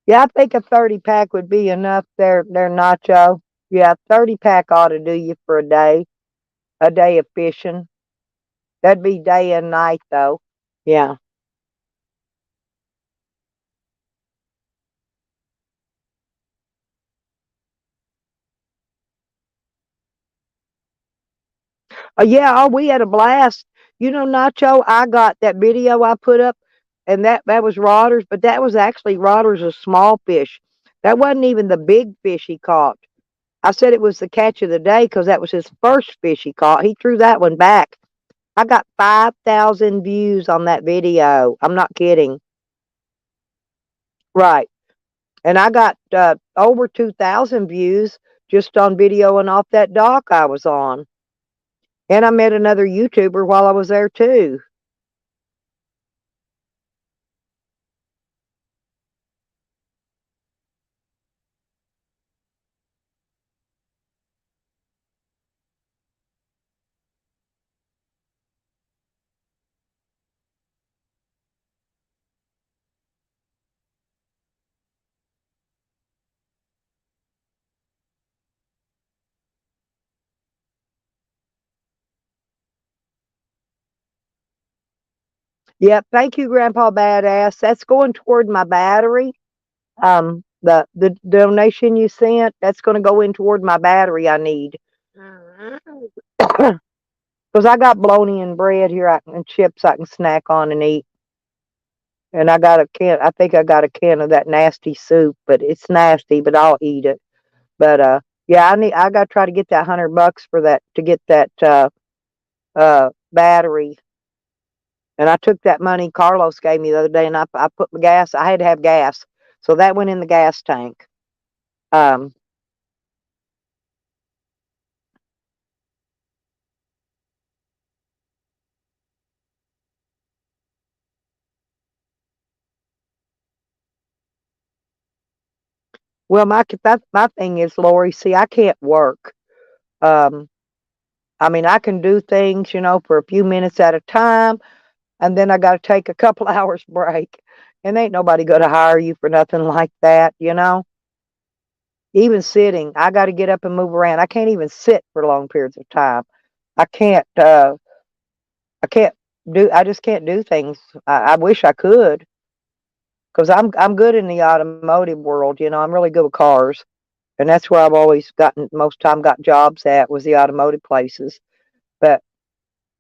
Yeah, I think a 30 pack would be enough there, Nacho. Yeah, 30 pack ought to do you for a day of fishing. That'd be day and night though. Yeah. Yeah, oh, we had a blast. Nacho, I got that video I put up, and that was Rodders, but that was actually Rodders a small fish. That wasn't even the big fish he caught. I said it was the catch of the day because that was his first fish he caught. He threw that one back. I got 5,000 views on that video. I'm not kidding. Right. And I got over 2,000 views just on videoing off that dock I was on. And I met another YouTuber while I was there too. Yep. Thank you, Grandpa Badass. That's going toward my battery. The donation you sent, that's going to go in toward my battery I need. Because I got bologna and bread here and chips I can snack on and eat. And I got a can. I think I got a can of that nasty soup, but it's nasty. But I'll eat it. But yeah, I got to try to get that $100 for that to get that battery. And I took that money Carlos gave me the other day, and I put my gas. I had to have gas, so that went in the gas tank. Um, well, my thing is, Lori. See, I can't work. Um, I mean, I can do things, for a few minutes at a time, and then I got to take a couple hours break. And ain't nobody going to hire you for nothing like that. Even sitting, I got to get up and move around. I can't even sit for long periods of time. I can't. I can't do. I just can't do things. I wish I could, because I'm good in the automotive world. I'm really good with cars, and that's where I've always gotten most time got jobs at was the automotive places. But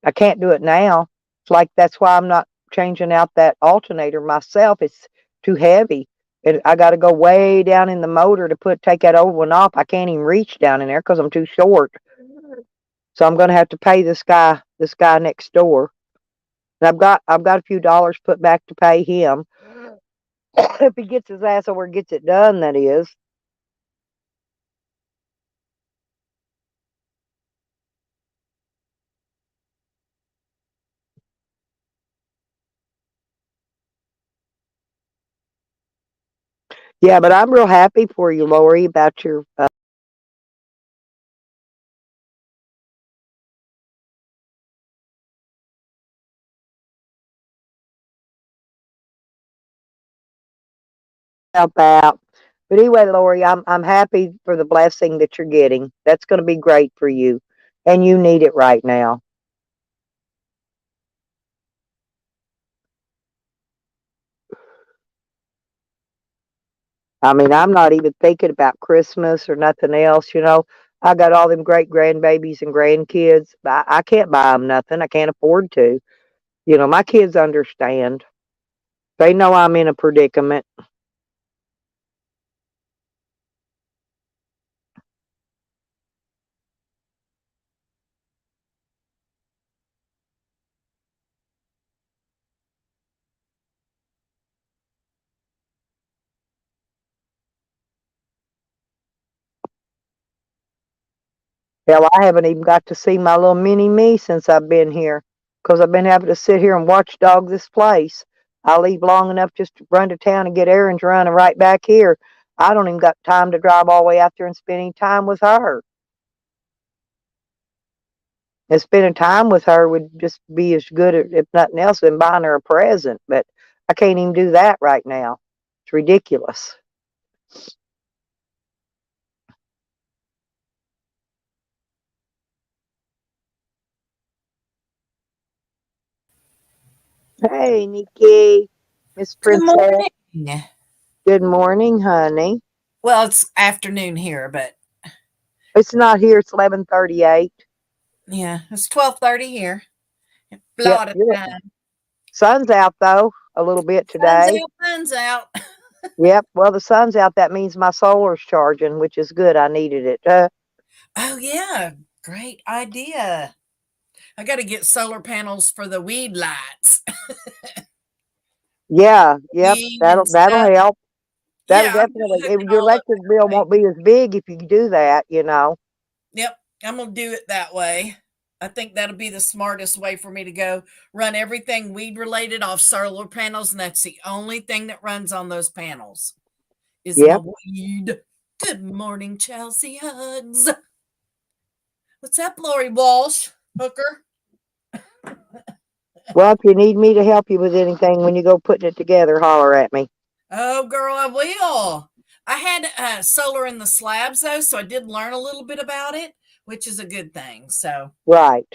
I can't do it now. It's like that's why I'm not changing out that alternator myself. It's too heavy. I got to go way down in the motor to take that old one off. I can't even reach down in there because I'm too short. So I'm going to have to pay this guy next door. And I've got a few dollars put back to pay him if he gets his ass over and gets it done. That is. Yeah, but I'm real happy for you, Lori, about your help out. But anyway, Lori, I'm happy for the blessing that you're getting. That's going to be great for you, and you need it right now. I mean, I'm not even thinking about Christmas or nothing else. I got all them great grandbabies and grandkids. I can't buy them nothing. I can't afford to. My kids understand. They know I'm in a predicament. Hell, I haven't even got to see my little mini me since I've been here, 'cause I've been having to sit here and watchdog this place. I leave long enough just to run to town and get errands running right back here. I don't even got time to drive all the way out there and spend any time with her. And spending time with her would just be as good, if nothing else, than buying her a present. But I can't even do that right now. It's ridiculous. Hey, Nikki, Miss Good Princess. morning. Good morning, honey. Well, it's afternoon here, but It's not here. It's 11:38. yeah, it's 12:30 here. Yep, Florida you're time. sun's out though a little bit Sun's today. out, sun's out. Yep. Well, the sun's out. That means my solar's charging, which is good. I needed it. Oh yeah, great idea. I got to get solar panels for the weed lights, Yeah. Yep. weed That'll and that'll stuff. help. That'll Yeah, I'm definitely. gonna hook it Your all up electric bill that way. won't be as big if you do that. Yep, I'm gonna do it that way. I think that'll be the smartest way for me to go. Run everything weed related off solar panels, and that's the only thing that runs on those panels is my Yep. weed. Good morning, Chelsea Hugs. What's up, Lori Walsh? Hooker? Well, if you need me to help you with anything when you go putting it together, holler at me. Oh, girl, I will. I had solar in the slabs, though, so I did learn a little bit about it, which is a good thing. So, Right.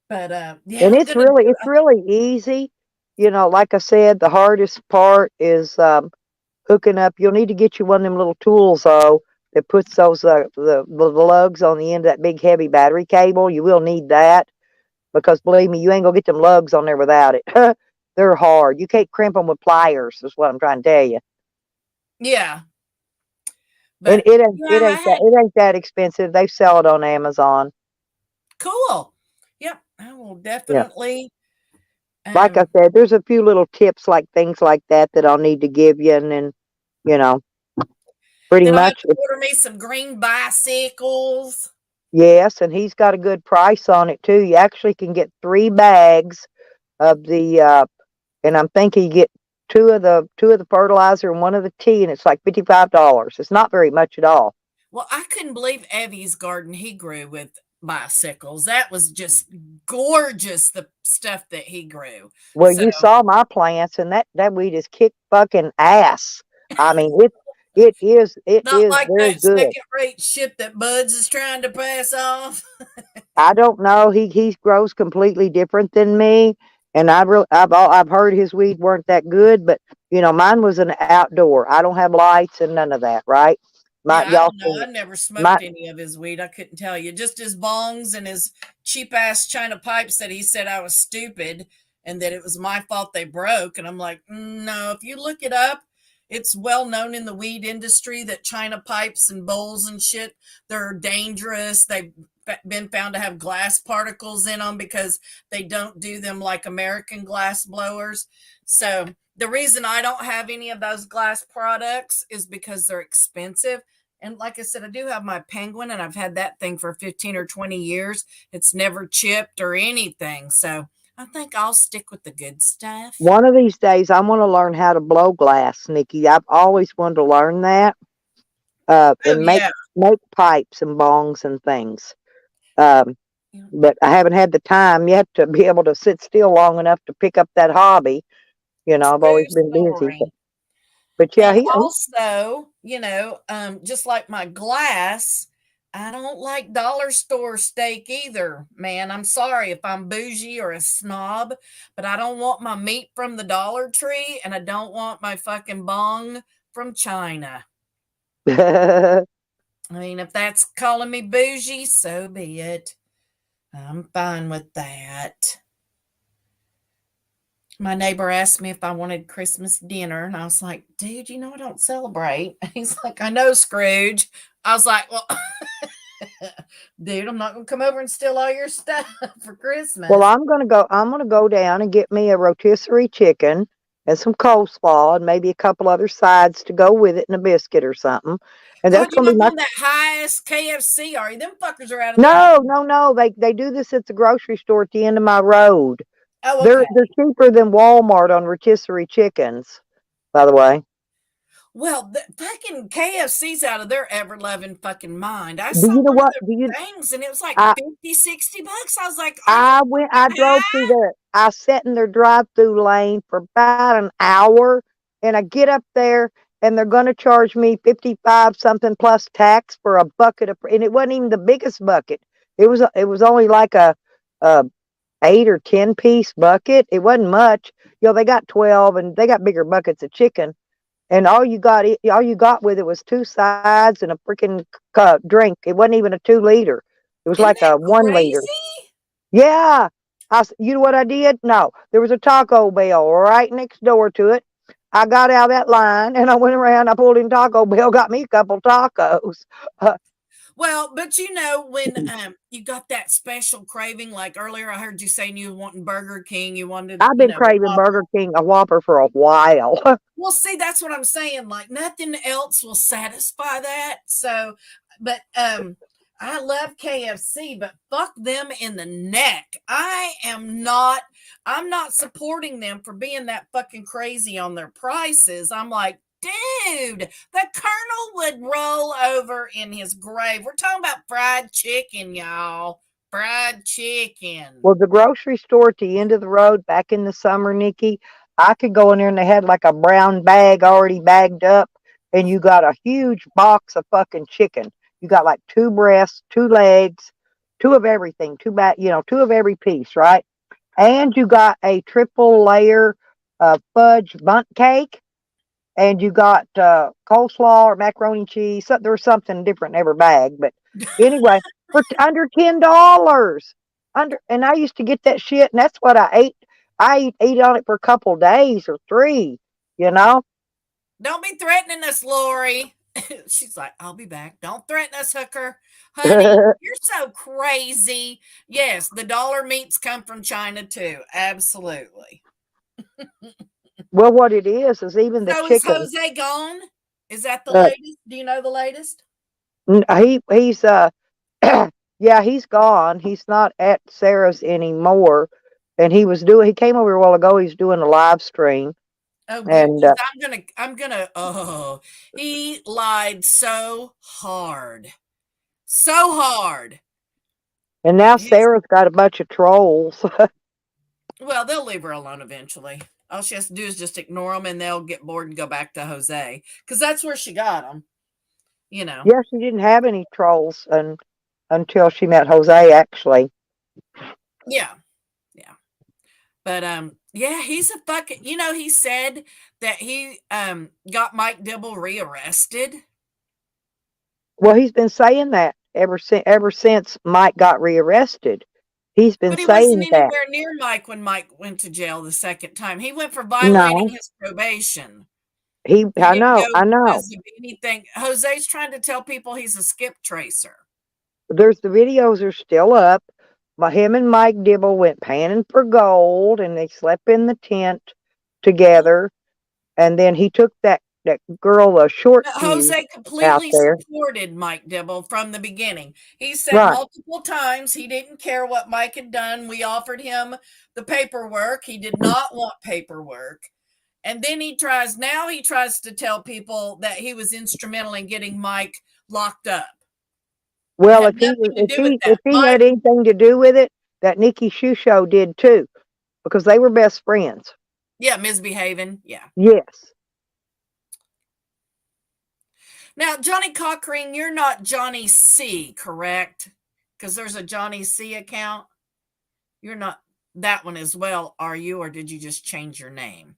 but yeah, And I'm it's going to do really it's really easy. Like I said, the hardest part is hooking up. You'll need to get you one of them little tools though that puts those the lugs on the end of that big heavy battery cable. You will need that because believe me, you ain't gonna get them lugs on there without it. They're hard. You can't crimp them with pliers. Is what I'm trying to tell you. yeah, And but it ain't yeah, it I ain't that had it ain't that expensive. They sell it on Amazon. cool. Yep, I will Yeah. definitely. Like I Um, said, there's a few little tips like things like that I'll need to give you, and then you know, pretty then I'll have much. to order me some green bicycles. Yes, and he's got a good price on it too. You actually can get 3 bags of and I'm thinking you get two of the fertilizer and one of the tea, and it's like $55. It's not very much at all. Well, I couldn't believe Evie's garden he grew with bicycles. That was just gorgeous, the stuff that he grew. Well, So, you saw my plants, and that weed is kick fucking ass. I mean, it is not like very that good. second rate shit that Buds is trying to pass off. I don't know. He grows completely different than me, and I've heard his weed weren't that good, but mine was an outdoor. I don't have lights and none of that, right? My Yeah, I y'all don't know. see I never my smoked any of his weed. I couldn't tell you. Just his bongs and his cheap ass China pipes that he said I was stupid and that it was my fault they broke. And I'm like, no, if you look it up, it's well known in the weed industry that China pipes and bowls and shit, they're dangerous. They've been found to have glass particles in them because they don't do them like American glass blowers. So the reason I don't have any of those glass products is because they're expensive. And like I said, I do have my penguin, and I've had that thing for 15 or 20 years. It's never chipped or anything. So I think I'll stick with the good stuff. one of these days. I want to learn how to blow glass, Nikki. I've always wanted to learn that. Oh, And make yeah. make pipes and bongs and things. Um, but I haven't had the time yet to be able to sit still long enough to pick up that hobby. I've True always been busy. But story. But yeah, And he also, just like my glass, I don't like dollar store steak either, man. I'm sorry if I'm bougie or a snob, but I don't want my meat from the Dollar Tree and I don't want my fucking bong from China. I mean, if that's calling me bougie, so be it. I'm fine with that. My neighbor asked me if I wanted Christmas dinner, and I was like, dude, I don't celebrate. He's like, I know, Scrooge. I was like, well, dude, I'm not going to come over and steal all your stuff for Well, Christmas. I'm gonna go down and get me a rotisserie chicken and some coleslaw and maybe a couple other sides to go with it and a biscuit or something. And God, that's you're gonna be not my going that highest KFC, are you? Them fuckers are out of their no, mind. no, no. They do this at the grocery store at the end of my road. Oh, They're okay. they're cheaper than Walmart on rotisserie chickens, by the way. Well, the fucking KFC's out of their ever loving fucking mind. I Do saw you know one of what? their things and it was like I 50, $60. I was like, are you I drove through there. I sat in their drive-through lane for about an hour, and I get up there, and they're going to charge me 55 something plus tax for a bucket of, and it wasn't even the biggest bucket. It was only like a 8 or 10 piece bucket. It wasn't much. They got 12, and they got bigger buckets of chicken. And all you got with it was two sides and a freaking drink. It wasn't even a 2 liter. It was isn't like that a 1 liter. crazy? Yeah. You know what I did? No, there was a Taco Bell right next door to it. I got out of that line and I went around. I pulled in Taco Bell, got me a couple tacos. Uh, Well, but when you got that special craving, like earlier I heard you saying you were wanting Burger King, you wanted, I've been a craving Whopper. Burger King, a Whopper for a while. Well, see, that's what I'm saying. Like nothing else will satisfy that. So, but I love KFC, but fuck them in the neck. I'm not supporting them for being that fucking crazy on their prices. I'm like, dude, the Colonel would roll over in his grave. We're talking about fried chicken, y'all. Fried chicken. Well, the grocery store at the end of the road back in the summer, Nikki, I could go in there and they had like a brown bag already bagged up, and you got a huge box of fucking chicken. You got like two breasts, two legs, two of everything, two of every piece, right? And you got a triple layer fudge bundt cake, and you got coleslaw or macaroni and cheese. There was something different in every bag, but anyway, for under $10. And I used to get that shit, and that's what I ate. I ate on it for a couple days or three. You know, Don't be threatening us, Lori. She's like, I'll be back. Don't threaten us, hooker. Honey, you're so crazy. Yes, the dollar meats come from China too. Absolutely. well, what it is even the So is chicken. Jose gone? Is that the Uh, latest? Do you know the latest? he's yeah, he's gone. He's not at Sarah's anymore. And he came over a while ago. He's doing a live stream. Oh, good. And Because oh, he lied so hard. So hard. now His Sarah's got a bunch of trolls. Well, they'll leave her alone eventually. All she has to do is just ignore them and they'll get bored and go back to Jose because that's where she got them, you know. Yeah, she didn't have any trolls until she met Jose, actually. Yeah. Yeah. But yeah, he's a fucking he said that he got Mike Dibble rearrested. Well, he's been saying that ever since Mike got rearrested. He's been But he wasn't saying that. anywhere near Mike when Mike went to jail the second time. He went for violating No, his probation. He I didn't know, go I know. because of anything. Jose's trying to tell people he's a skip tracer. The videos are still up. Him and Mike Dibble went panning for gold, and they slept in the tent together. And then he took that girl, a short fuse, Jose out completely there. supported Mike Dibble from the beginning. He said Right. multiple times he didn't care what Mike had done. We offered him the paperwork. He did not want paperwork. And then he tries to tell people that he was instrumental in getting Mike locked up. It Well, had nothing to do with if that. he Mike, had anything to do with it, that Nikki Shusho did too, because they were best friends. yeah, misbehaving. Yeah. Yes. Now, Johnny Cochran, you're not Johnny C, correct? Because there's a Johnny C account. You're not that one as well, are you? Or did you just change your name?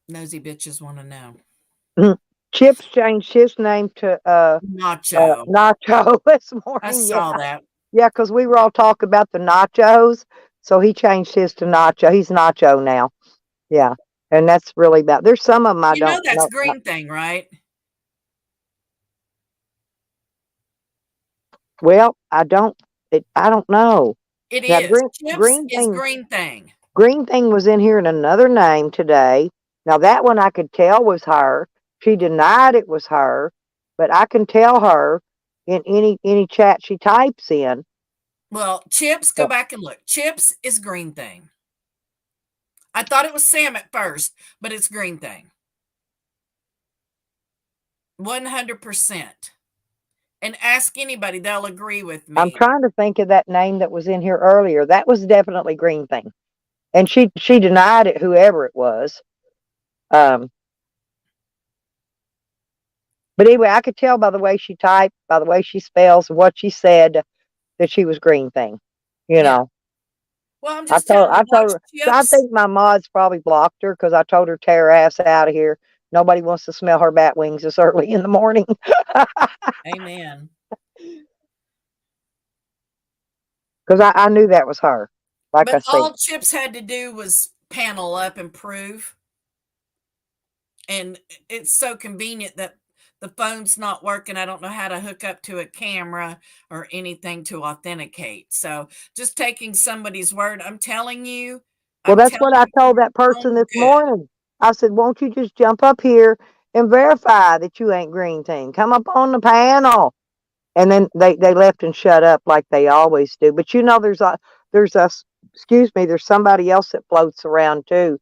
Nosy bitches want to know. Chips changed his name to Nacho. Nacho this I morning. saw Yeah, that. yeah, because we were all talking about the nachos, so he changed his to Nacho. He's Nacho now. Yeah, and that's really about. There's some of them I You know don't that's know. Green Thing, right? Well, I don't. I don't know. It Now, is. Chips green is thing. Green Thing. Green thing was in here in another name today. Now that one I could tell was her. She denied it was her, but I can tell her in any chat she types in. Well, Chips, go back and look. Chips is Green Thing. I thought it was Sam at first, but it's Green Thing. 100%. And ask anybody, they'll agree with me. I'm trying to think of that name that was in here earlier. That was definitely Green thing, and she denied it. Whoever it was. But anyway, I could tell by the way she typed, by the way she spells, what she said, that she was Green thing. You know. Well, I'm just telling I you, watch told her. I Chips. think my mods probably blocked her because I told her tear her ass out of here. Nobody wants to smell her bat wings this early in the morning. Amen. Because I knew that was her. Like I But said, all Chips had to do was panel up and prove. And it's so convenient that the phone's not working. I don't know how to hook up to a camera or anything to authenticate. So just taking somebody's word, I'm telling you, well, that's what I told that person this good. morning. I said, won't you just jump up here and verify that you ain't Green Team? Come up on the panel. And then they left and shut up like they always do. But you know, there's a excuse me, there's somebody else that floats around too.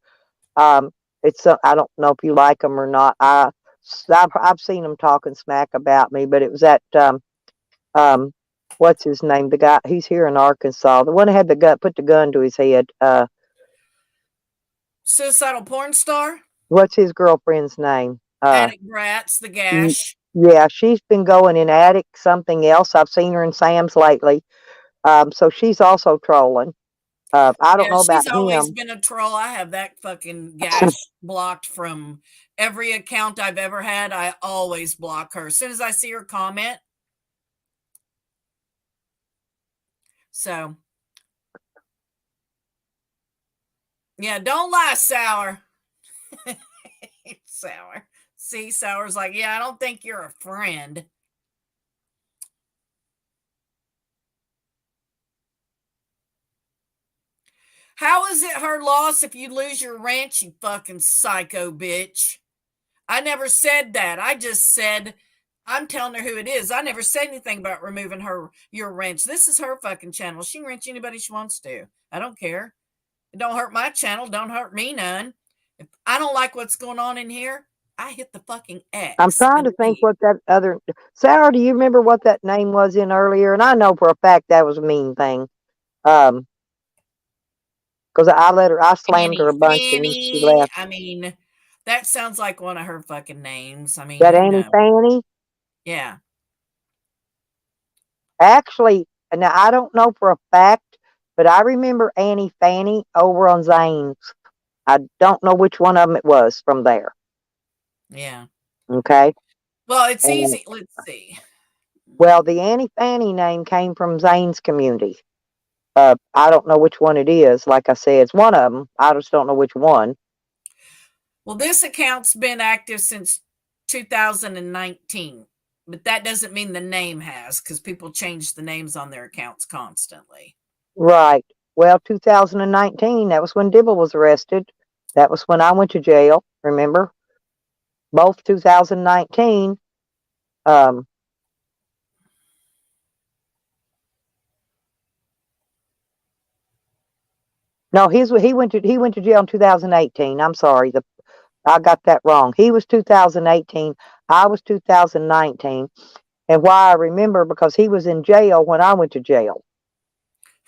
It's I don't know if you like them or not. I've seen them talking smack about me, but it was at what's his name? The guy, he's here in Arkansas. The one that had the gun, put the gun to his head. Suicidal porn star? What's his girlfriend's name? Attic Brats, the gash. Yeah, she's been going in Attic something else. I've seen her in Sam's lately. So she's also trolling. I don't know about She's always him. been a troll. I have that fucking gash blocked from every account I've ever had. I always block her as soon as I see her comment. So, yeah, don't lie, Sour. Sour. See, Sour's like, yeah, I don't think you're a friend. How is it her loss if you lose your ranch, you fucking psycho bitch? I never said that. I just said I'm telling her who it is. I never said anything about removing your wrench. This is her fucking channel. She can wrench anybody she wants to. I don't care. It don't hurt my channel. Don't hurt me none. If I don't like what's going on in here, I hit the fucking X. I'm trying to think what that other Sarah. Do you remember what that name was in earlier? And I know for a fact that was a mean thing. Because I slammed her a bunch and then she left. I mean, that sounds like one of her fucking names. I mean, That Annie Fanny. Yeah. Actually, now I don't know for a fact, but I remember Annie Fanny over on Zane's. I don't know which one of them it was from there. Yeah. Okay. Well, it's easy. Let's see. Well, the Annie Fanny name came from Zane's community. I don't know which one it is. Like I said, it's one of them. I just don't know which one. Well, this account's been active since 2019, but that doesn't mean the name has, because people change the names on their accounts constantly. Right. Well, 2019, that was when Dibble was arrested. That was when I went to jail, remember? Both 2019. No, he went to jail in 2018. I'm sorry. I got that wrong. He was 2018. I was 2019. And why I remember, because he was in jail when I went to jail.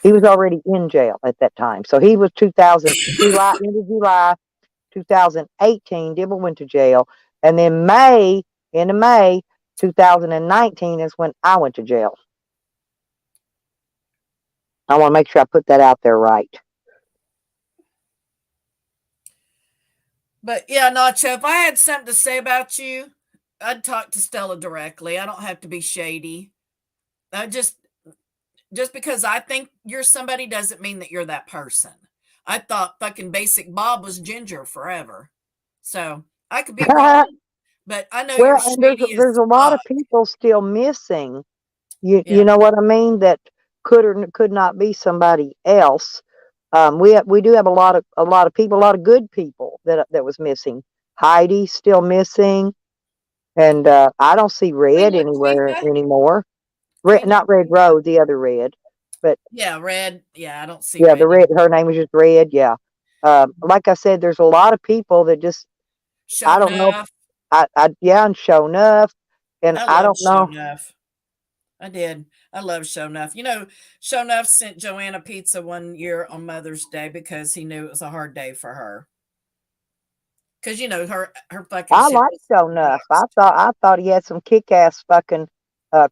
He was already in jail at that time. So he was July, end of July 2018, Dibble went to jail. And then end of May 2019 is when I went to jail. I want to make sure I put that out there right. But yeah, Nacho, if I had something to say about you, I'd talk to Stella directly. I don't have to be shady. I just because I think you're somebody doesn't mean that you're that person. I thought fucking basic Bob was ginger forever. So I could be wrong, but I know you're Well, and shady as there's a lot fuck. of people still missing. You Yeah. know what I mean? That could or could not be somebody else. We do have a lot of people, a lot of good people that was missing. Heidi's still missing, and I don't see Red anywhere Tweeka? anymore. Tweeka? Not Red Rose, the other Red, but Yeah, Red. Yeah, I don't see yeah, the Red. Red. Her name was just Red. Yeah. Like I said, there's a lot of people that just Show I don't know. enough. Yeah, and Show Enough, and I I love don't Show know. Enough. I did. I love Show Enough. You know, Show Enough sent Joanna pizza one year on Mother's Day because he knew it was a hard day for her. Because you know her fucking I shit like was Show Enough. fucked. I thought he had some kick ass fucking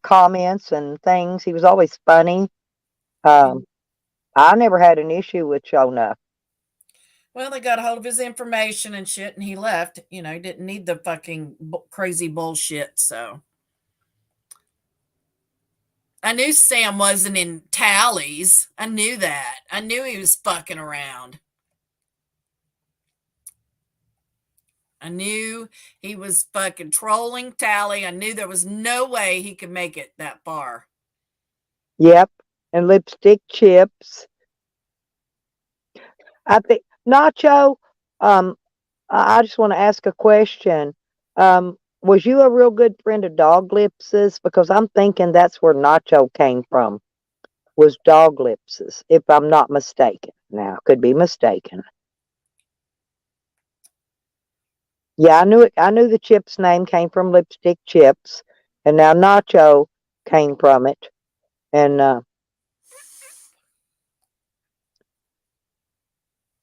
comments and things. He was always funny. Um, I never had an issue with Show Enough. Well, they got a hold of his information and shit, and he left. You know, he didn't need the fucking crazy bullshit. So I knew Sam wasn't in tallies. I knew that. I knew he was fucking around. I knew he was fucking trolling Tally. I knew there was no way he could make it that far. Yep, and lipstick chips. I think Nacho. I just want to ask a question. Was you a real good friend of Dog Lips's? Because I'm thinking that's where Nacho came from. Was Dog Lips's, if I'm not mistaken. Now, could be mistaken. Yeah, I knew it. I knew the chip's name came from Lipstick Chips, and now Nacho came from it. And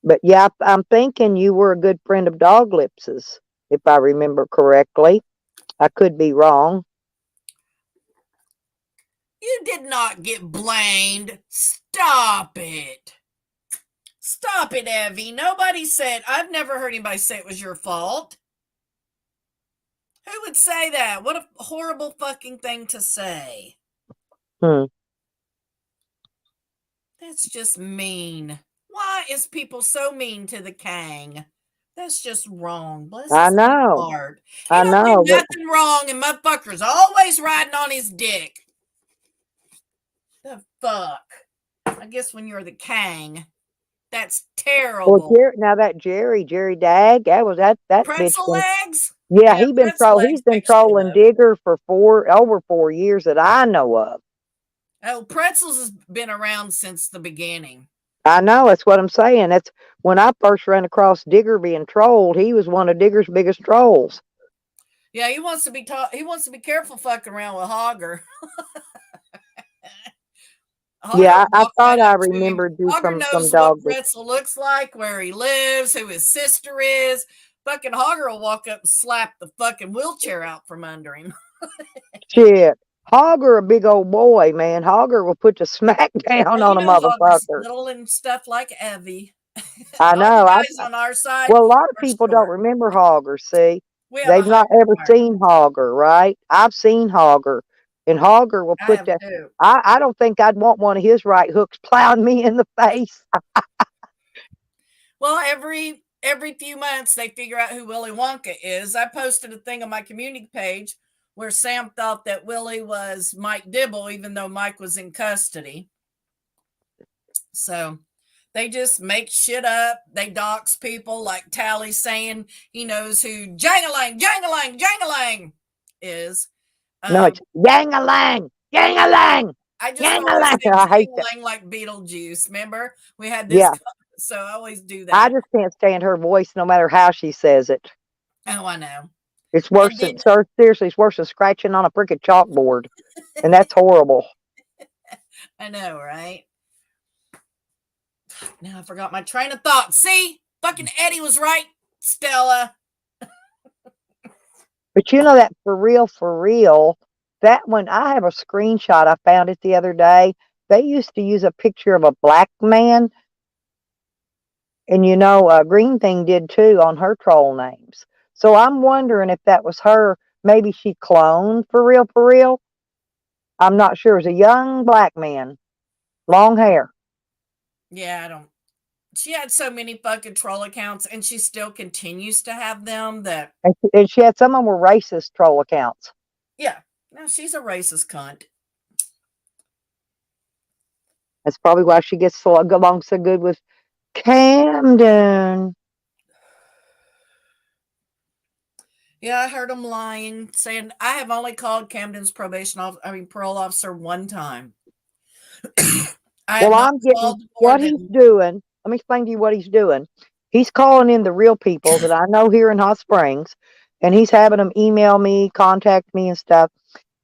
but yeah, I'm thinking you were a good friend of Dog Lips's, if I remember correctly. I could be wrong. You did not get blamed. Stop it. Stop it, Evie. Nobody said, I've never heard anybody say it was your fault. Who would say that? What a horrible fucking thing to say. Hmm. That's just mean. Why is people so mean to the Kang? That's just wrong. Bless I his little know. heart. He I don't do know, but nothing wrong, and motherfucker's always riding on his dick. The fuck? I guess when you're the Kang, that's well, terrible. Now that Jerry Dag, that bitch. Pretzel legs? Yeah, Yeah, pretzel legs he's been fixed you trolling up. Digger for over 4 years that I know of. Oh, pretzels has been around since the beginning. I know, that's what I'm saying. That's when I first ran across Digger being trolled. He was one of Digger's biggest trolls. Yeah, he wants to be taught. He wants to be careful fucking around with Hogger. Yeah, I Walk thought right I up to him. remembered you Hogger from knows what Dog. Pretzel looks like, where he lives, who his sister is. Fucking Hogger will walk up and slap the fucking wheelchair out from under him. Shit. Hogger, a big old boy, man. Hogger will put the smack down Well, on a Hogger's motherfucker. little and stuff like Evie. I All know. the guys on our side Well, a lot of are people don't short. remember Hogger, see? We have a They've high not ever mark. seen Hogger, right? I've seen Hogger. And Hogger will I put have that. too. I don't think I'd want one of his right hooks plowing me in the face. Well, every few months they figure out who Willy Wonka is. I posted a thing on my community page where Sam thought that Willie was Mike Dibble, even though Mike was in custody. So they just make shit up. They dox people, like Tally saying he knows who Jangalang is. No, it's Yang-a-lang, Yang-a-lang, I just always Yang-a-lang. think I hate that. Jangalang like Beetlejuice. Remember? We had this, Yeah, so I always do I that. just can't stand her voice no matter how she says it. Oh, I know. It's worse then, than, sir, seriously, it's worse than scratching on a freaking chalkboard. And that's horrible. I know, right? Now I forgot my train of thought. See? Fucking Eddie was right. Stella. But you know that for real, that one, I have a screenshot. I found it the other day. They used to use a picture of a black man, and Green Thing did too on her troll names. So I'm wondering if that was her. Maybe she cloned for real. I'm not sure. It was a young black man, long hair. Yeah, I don't. She had so many fucking troll accounts, and she still continues to have them. That And she had some of them were racist troll accounts. yeah, no, she's a racist cunt. That's probably why she gets along so good with Camden. Yeah, I heard him lying, saying I have only called Camden's parole officer one time. I have Well, not I'm getting called more what he's than doing. Let me explain to you what he's doing. He's calling in the real people that I know here in Hot Springs, and he's having them email me, contact me, and stuff.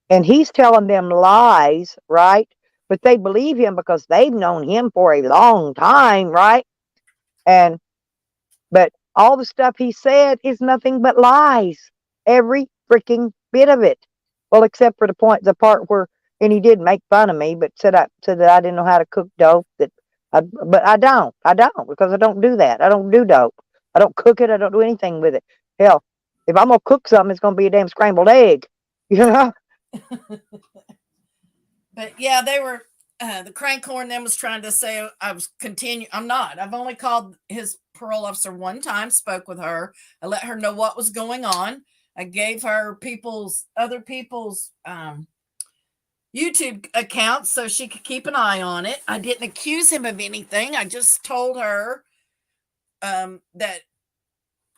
And he's telling them lies, right? But they believe him because they've known him for a long time, right? And But all the stuff he said is nothing but lies. Every freaking bit of it. Well, except for the part where, and he did make fun of me, but said that I didn't know how to cook dope. But I don't because I don't do that. I don't do dope. I don't cook it. I don't do anything with it. Hell, if I'm gonna cook something, it's gonna be a damn scrambled egg. You know? But yeah, they were the crankhorn then was trying to say I was continue. I'm not. I've only called his parole officer one time, spoke with her. I let her know what was going on. I gave her other people's YouTube accounts so she could keep an eye on it. I didn't accuse him of anything. I just told her that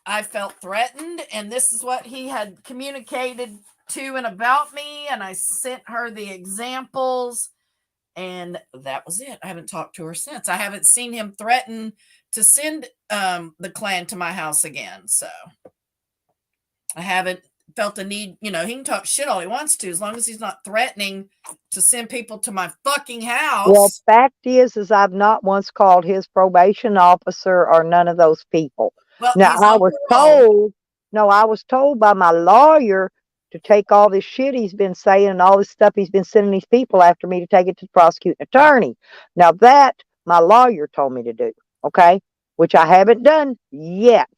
I felt threatened, and this is what he had communicated to and about me, and I sent her the examples, and that was it. I haven't talked to her since. I haven't seen him threaten to send the clan to my house again, so I haven't felt the need. He can talk shit all he wants to, as long as he's not threatening to send people to my fucking Well, house. fact is I've not once called his probation officer or none of those people. Well, Now, he's on parole. I was told by my lawyer to take all this shit he's been saying and all this stuff he's been sending these people after me to take it to the prosecuting attorney. Now, that my lawyer told me to do, okay, which I haven't done yet.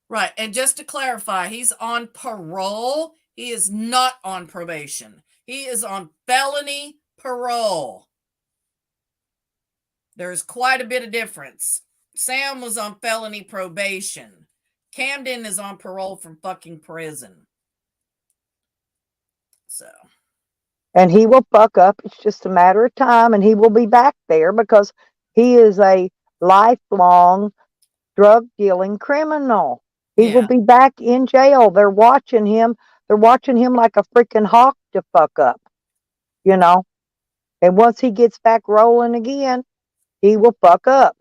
Right. And just to clarify, he's on parole. He is not on probation. He is on felony parole. There's quite a bit of difference. Sam was on felony probation. Camden is on parole from fucking prison. So. And he will fuck up. It's just a matter of time, and he will be back there because he is a lifelong drug dealing criminal. He will be back in jail. They're watching him. They're watching him like a freaking hawk to fuck up, And once he gets back rolling again, he will fuck up.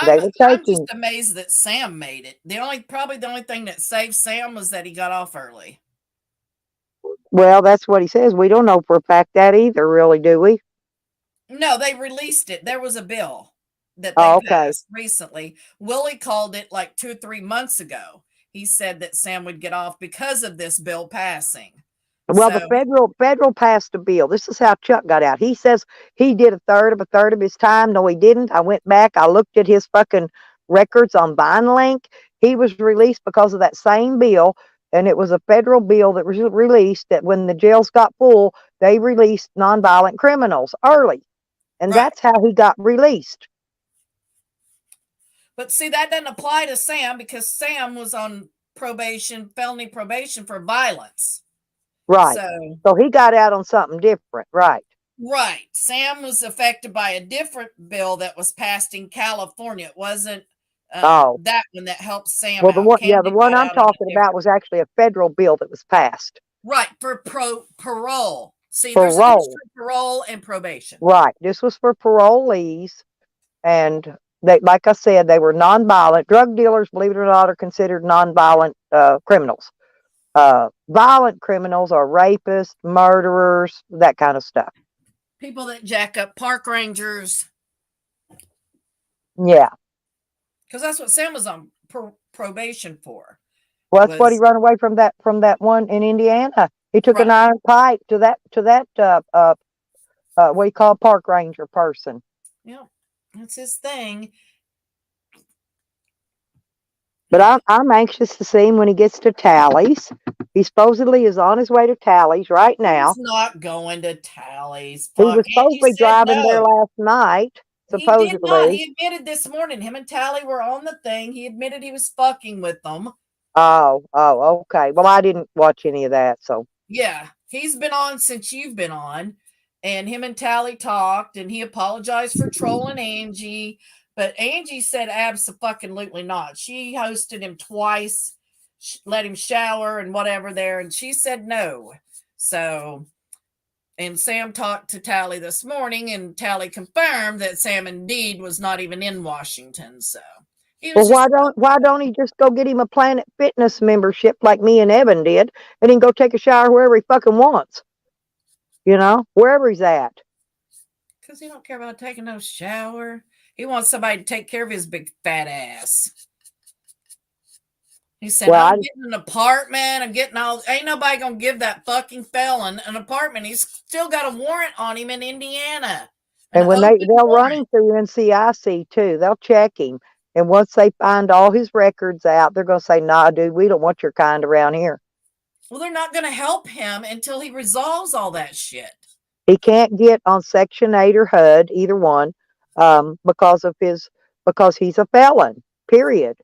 They will take I'm just him. amazed that Sam made it. Probably the only thing that saved Sam was that he got off early. Well, that's what he says. We don't know for a fact that either, really, do we? No, they released it. There was a bill that they passed recently. Willie called it like 2 or 3 months ago. He said that Sam would get off because of this bill passing. Well, the federal passed a bill. This is how Chuck got out. He says he did a third of his time. No, he didn't. I went back. I looked at his fucking records on VineLink. He was released because of that same bill, and it was a federal bill that was released that when the jails got full, they released nonviolent criminals early, and that's how he got released. But see, that doesn't apply to Sam because Sam was on probation, felony probation for violence. Right. So he got out on something different, right? Right. Sam was affected by a different bill that was passed in California. It wasn't that one that helped Sam well, out. The one I'm talking about was actually a federal bill that was passed. Right, for parole. See, there's a difference between parole and probation. Right. This was for parolees, and they, like I said, they were nonviolent. Drug dealers, believe it or not, are considered nonviolent criminals. Violent criminals are rapists, murderers, that kind of stuff. People that jack up park rangers. Yeah. Because that's what Sam was on probation for. Well, that's what he Was run away from that one in Indiana. He took an right. iron pipe to that what do you call park ranger person. Yep. That's his thing. But I'm anxious to see him when he gets to Tallies. He supposedly is on his way to Tallies right He's now. not going to Tallies. He Fuck. was Angie supposedly said driving there no. last night, He did not. supposedly. He admitted this morning. Him and Tally were on the thing. He admitted he was fucking with them. Oh, okay. Well, I didn't watch any of that, so. Yeah, he's been on since you've been on, and him and Tally talked, and he apologized for trolling Angie, but Angie said absolutely not. She hosted him twice, let him shower and whatever there, and she said no. So, and Sam talked to Tally this morning, and Tally confirmed that Sam indeed was not even in Washington. So he Well, was just why don't he just go get him a Planet Fitness membership like me and Evan did, and he can go take a shower wherever he fucking wants. Wherever he's at. because he don't care about taking no shower. He wants somebody to take care of his big fat ass. He said, Well, I'm getting an apartment. I'm getting all. Ain't nobody going to give that fucking felon an apartment. He's still got a warrant on him in Indiana. An and when open they'll run warrant. him through NCIC too, they'll check him. And once they find all his records out, they're going to say, nah, dude, we don't want your kind around here. Well, they're not going to help him until he resolves all that shit. He can't get on Section 8 or HUD, either one, because he's a felon, period.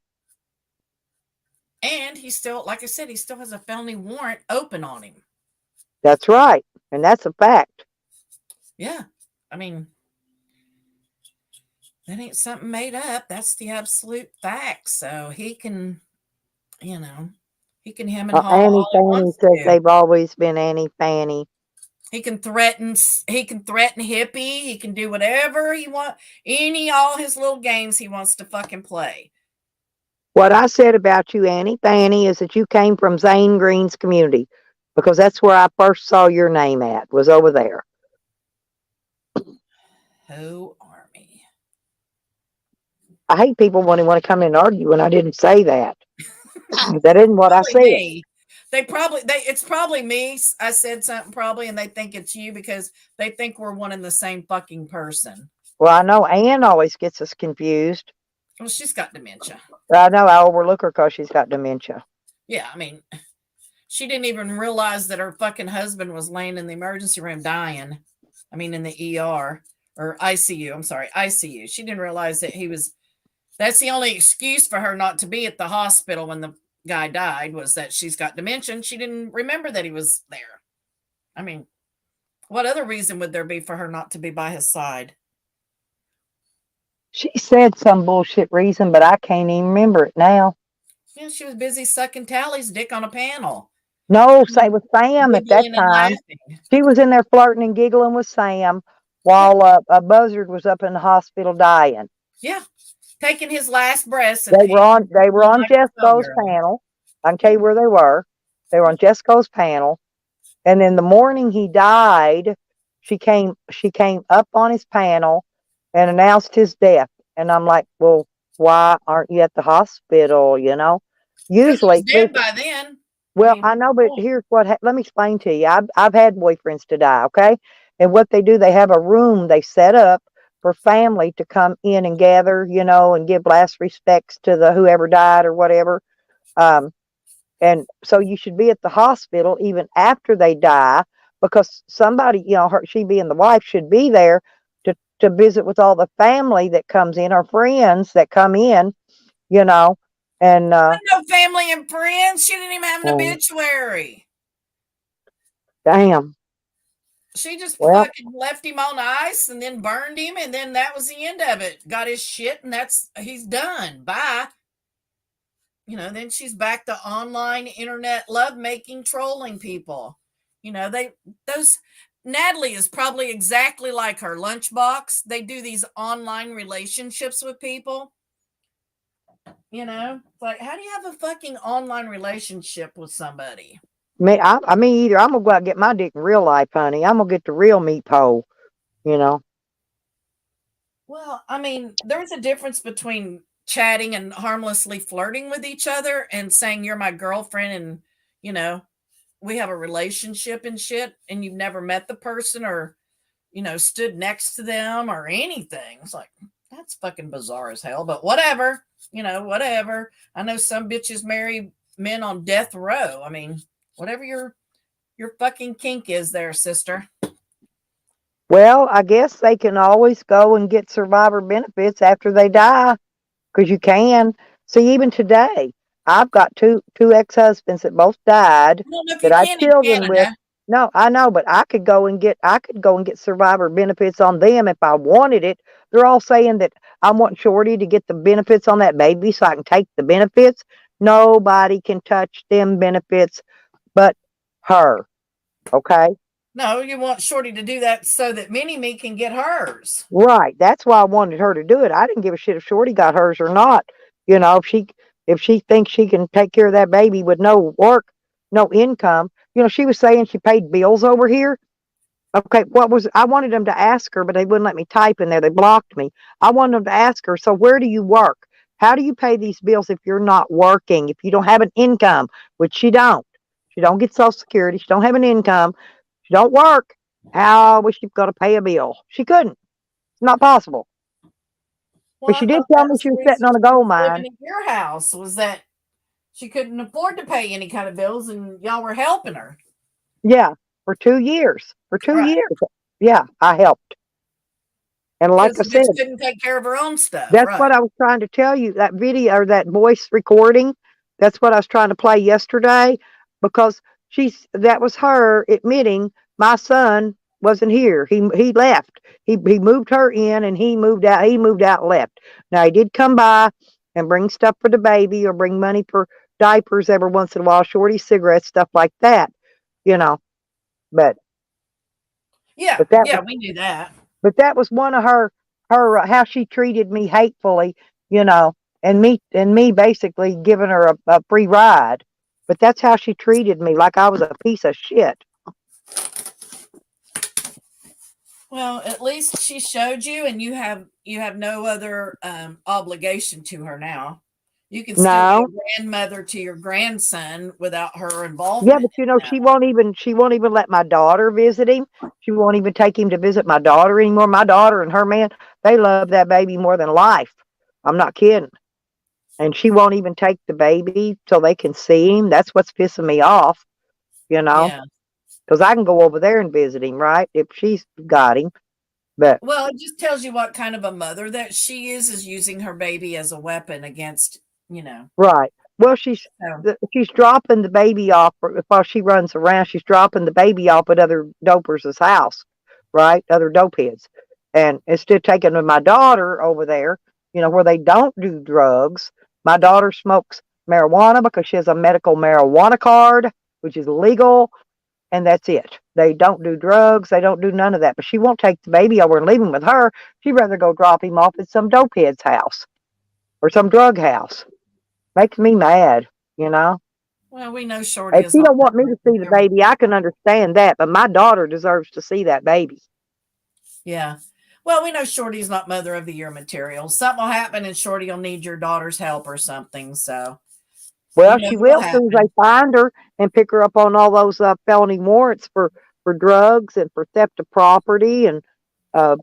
And he still, like I said, he still has a felony warrant open on him. That's right. And that's a fact. Yeah. I mean, that ain't something made up. That's the absolute fact. So he can, he can hem and haw Annie all he Fanny wants says to. they've always been Annie Fanny. He can threaten hippie. He can do whatever he want. All his little games he wants to fucking play. What I said about you, Annie Fanny, is that you came from Zane Green's community, because that's where I first saw your name was over there. Who Army? I hate people when they want to come in and argue when I didn't say that. That isn't what I Probably said. me. It's probably me. I said something probably, and they think it's you because they think we're one and the same fucking person. Well, I know Ann always gets us confused. Well, she's got dementia. I know I overlook her because she's got dementia. Yeah, I mean, she didn't even realize that her fucking husband was laying in the emergency room dying. I mean, in the ER or ICU. I'm sorry, ICU. She didn't realize that he was. That's the only excuse for her not to be at the hospital when the guy died, was that she's got dementia. She didn't remember that he was there. I mean, what other reason would there be for her not to be by his side? She said some bullshit reason, but I can't even remember it now. Yeah, she was busy sucking Tally's dick on a panel. No, say with Sam at that Giggling and time. laughing. She was in there flirting and giggling with Sam while a buzzard was up in the hospital dying. Yeah, taking his last breaths. They were on Jesco's panel. I can tell you where they were. They were on Jesco's panel. And then the morning he died, she came up on his panel and announced his death. And I'm like, well, why aren't you at the hospital? Usually, he was dead by then. well, I know, but here's let me explain to you. I've had boyfriends to die, okay? And what they do, they have a room they set up for family to come in and gather, and give last respects to the whoever died or whatever. And so you should be at the hospital even after they die, because somebody, she being the wife, should be there to visit with all the family that comes in, or friends that come in, and no family and friends. She didn't even have an obituary. Damn. She just fucking left him on ice and then burned him, and then that was the end of it. Got his shit, and he's done. Bye. Then she's back to online internet lovemaking, trolling people. Natalie is probably exactly like her Lunchbox. They do these online relationships with people. Like, how do you have a fucking online relationship with somebody? I mean, either I'm gonna go out and get my dick in real life, honey. I'm gonna get the real meat pole. Well, I mean, there's a difference between chatting and harmlessly flirting with each other and saying you're my girlfriend and you know we have a relationship and shit, and you've never met the person or stood next to them or anything. It's like that's fucking bizarre as hell, but whatever. Whatever. I know some bitches marry men on death row. I mean, whatever your fucking kink is there, sister. Well, I guess they can always go and get survivor benefits after they die, because you can. See, even today, I've got two ex-husbands that both died I don't know if that you I had can in children with. Canada. No, I know, but I could go and get survivor benefits on them if I wanted it. They're all saying that I want Shorty to get the benefits on that baby so I can take the benefits. Nobody can touch them benefits but her. Okay? No, you want Shorty to do that so that Mini Me can get hers. Right. That's why I wanted her to do it. I didn't give a shit if Shorty got hers or not. If she thinks she can take care of that baby with no work, no income. She was saying she paid bills over here. Okay, I wanted them to ask her, but they wouldn't let me type in there. They blocked me. I wanted them to ask her, so where do you work? How do you pay these bills if you're not working? If you don't have an income, which she don't. She don't get Social Security. She don't have an income. She don't work. How was she going to pay a bill? She couldn't. It's not possible. Well, But I she did thought tell that me was she the was sitting reason on a she gold was mine. living at your house was that she couldn't afford to pay any kind of bills, and y'all were helping her. Yeah, for 2 years. For two Right. years. Yeah, I helped. And like Because I the said, bitch couldn't take care of her own stuff. that's Right. what I was trying to tell you. That video or that voice recording, that's what I was trying to play yesterday, because that was her admitting my son wasn't here. He left. He moved her in and he moved out. He moved out and left. Now he did come by and bring stuff for the baby or bring money for diapers every once in a while, Shorty cigarettes, stuff like that, you know. But Yeah. but that Yeah, we knew that. But that was one of her how she treated me hatefully, you know, and me basically giving her a free ride. But that's how she treated me, like I was a piece of shit. Well, at least she showed you, and you have no other obligation to her now. You can still be No. a grandmother to your grandson without her Yeah, involvement but in that. she won't even let my daughter visit him. She won't even take him to visit my daughter anymore. My daughter and her man, they love that baby more than life. I'm not kidding. And she won't even take the baby till they can see him. That's what's pissing me off, you know. Yeah. Because I can go over there and visit him, right? If she's got him. But Well, it just tells you what kind of a mother that she is using her baby as a weapon against, you know. right. Well, she's So, she's dropping the baby off while she runs around. She's dropping the baby off at other dopers' house, right? Other dope heads, and instead of taking my daughter over there, where they don't do drugs. My daughter smokes marijuana because she has a medical marijuana card, which is legal, and that's it. They don't do drugs. They don't do none of that. But she won't take the baby over and leave him with her. She'd rather go drop him off at some dope head's house or some drug house. Makes me mad, you know. well, we know Shorty If is she not don't want me to see the there. baby, I can understand that. But my daughter deserves to see that baby. Yeah. Well, we know Shorty's not mother of the year material. Something will happen and Shorty will need your daughter's help or something. So you Well, know she what'll will as soon as happen. they find her and pick her up on all those felony warrants for drugs and for theft of property and uh,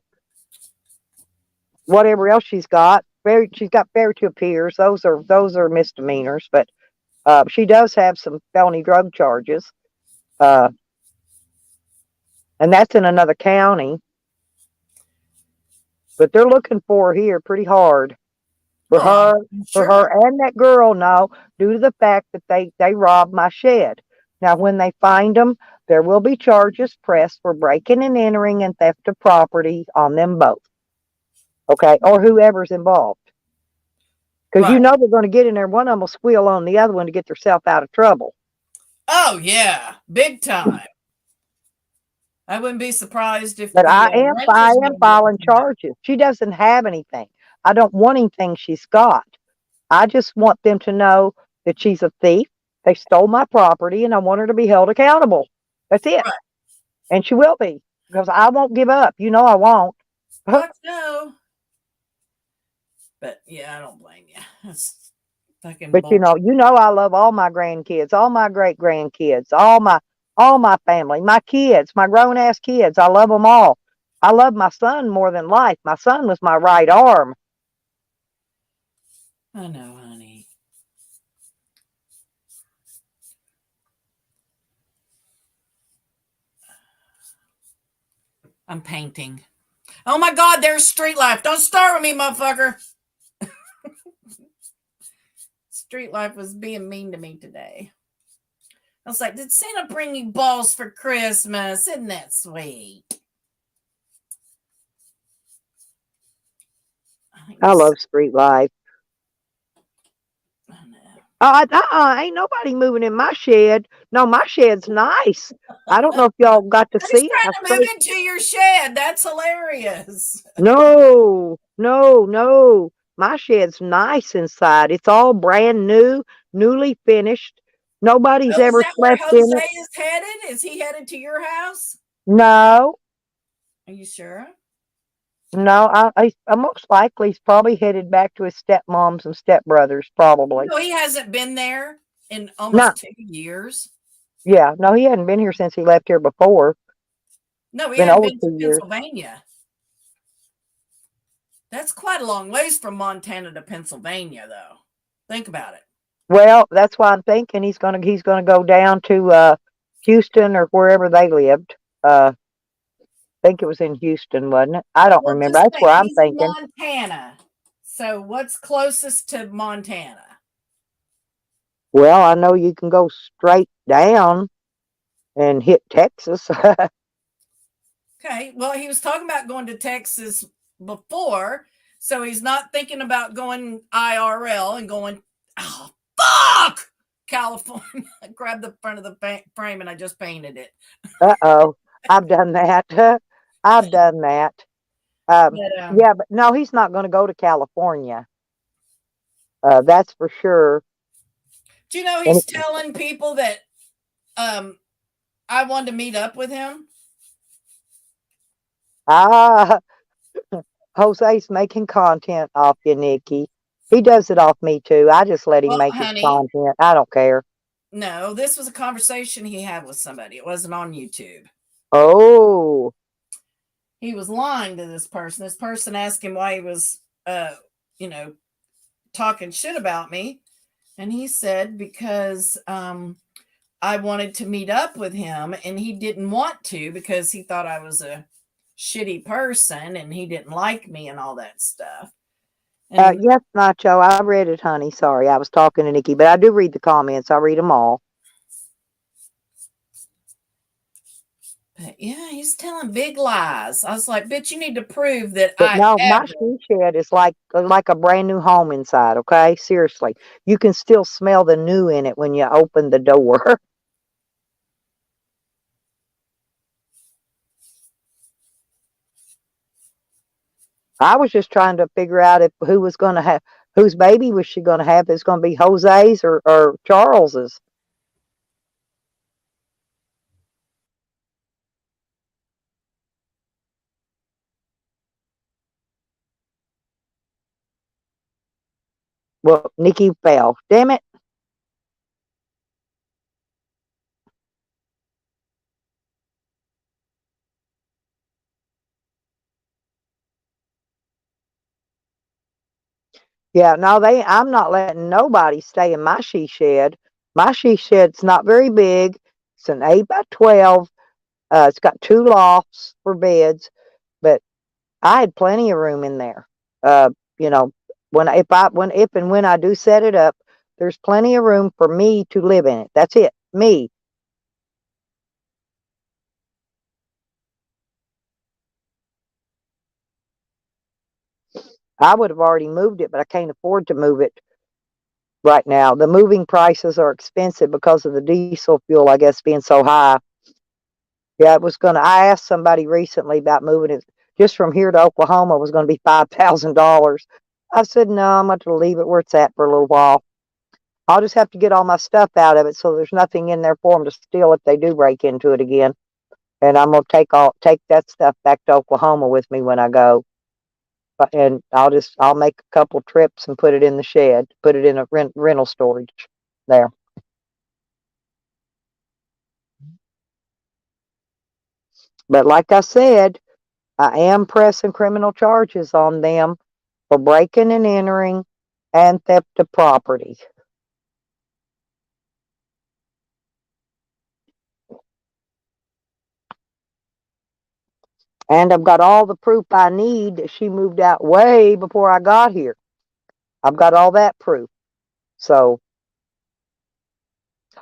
whatever else she's got. She's got failure to appears. Those are misdemeanors, but she does have some felony drug charges, uh, and that's in another county. But they're looking for her here pretty hard for Well, her, I'm for her sure. and that girl. Now, due to the fact that they robbed my shed. Now, when they find them, there will be charges pressed for breaking and entering and theft of property on them both. Okay, or whoever's involved. Because Right. they're going to get in there. One of them will squeal on the other one to get themselves out of trouble. Oh, yeah. Big time. I wouldn't be surprised if But the I am I renters am know what filing charges. She doesn't have anything. I don't want anything she's got. I just want them to know that she's a thief. They stole my property, and I want her to be held accountable. That's it. Right. And she will be, because I won't give up. I won't. Fuck no. But yeah, I don't blame you. That's fucking But bull. I love all my grandkids, all my great grandkids, all my family, my kids, my grown ass kids. I love them all. I love my son more than life. My son was my right arm. I know, honey. I'm painting. Oh my God, there's Street Life. Don't start with me, motherfucker. Street Life was being mean to me today. I was like, did Santa bring you balls for Christmas? Isn't that sweet? I love street life. Ain't nobody moving in my shed. No, my shed's nice. I don't know if y'all got to I was see it. trying to move into your shed. That's hilarious. No, no, no. My shed's nice inside. It's all brand new, newly finished. Nobody's Oh, is ever that where slept in Jose it. is headed? Is he headed to your house? No, Are you sure? no. I most likely he's probably headed back to his stepmoms and stepbrothers. Probably. No, he hasn't been there in No, almost 2 years. yeah, no. He hadn't been here since he left here before. No, he Been hadn't over been to 2 years. Pennsylvania. That's quite a long ways from Montana to Pennsylvania, though. Think about it. Well, that's why I'm thinking he's gonna go down to Houston or wherever they lived. I think it was in Houston, wasn't it? I don't Well, remember. just That's think, where I'm he's in thinking. Montana. So what's closest to Montana? Well, I know you can go straight down and hit Texas. Okay. Well, he was talking about going to Texas before, so he's not thinking about going IRL and going, oh, fuck! California. I grabbed the front of the frame and I just painted it. Uh-oh. I've done that. I've done that. But Yeah, but no, he's not going to go to California. That's for sure. do you know And he's telling people that I wanted to meet up with him? ah, Jose's making content off you, Nikki. He does it off me too. I just let him Well, make his honey, content. I don't care. no, this was a conversation he had with somebody. It wasn't on YouTube. Oh, He was lying to this person. This person asked him why he was, you know, talking shit about me. And he said, because I wanted to meet up with him and he didn't want to because he thought I was a shitty person and he didn't like me and all that stuff. And yes, Nacho. I read it, honey. Sorry, I was talking to Nikki, but I do read the comments. I read them all. but yeah, he's telling big lies. I was like, bitch, you need to prove that But I no, my ever. she shed is like a brand new home inside. Okay, seriously, you can still smell the new in it when you open the door. I was just trying to figure out if who was going to have whose baby was she going to have? It's going to be Jose's or Charles's. Well, Nikki fell. Damn it. Yeah, no, I'm not letting nobody stay in my she shed. My she shed's not very big. It's an 8 by 12. It's got 2 lofts for beds, but I had plenty of room in there. You know, if and when I do set it up, there's plenty of room for me to live in it. That's it. Me. I would have already moved it, but I can't afford to move it right now. The moving prices are expensive because of the diesel fuel, I guess, being so high. Yeah, I asked somebody recently about moving it just from here to Oklahoma was going to be $5,000. I said, no, I'm going to leave it where it's at for a little while. I'll just have to get all my stuff out of it so there's nothing in there for them to steal if they do break into it again. And I'm going to take that stuff back to Oklahoma with me when I go. and I'll make a couple trips and put it in the shed, put it in a rental storage there. But like I said, I am pressing criminal charges on them for breaking and entering and theft of property. And I've got all the proof I need that she moved out way before I got here. I've got all that proof. So,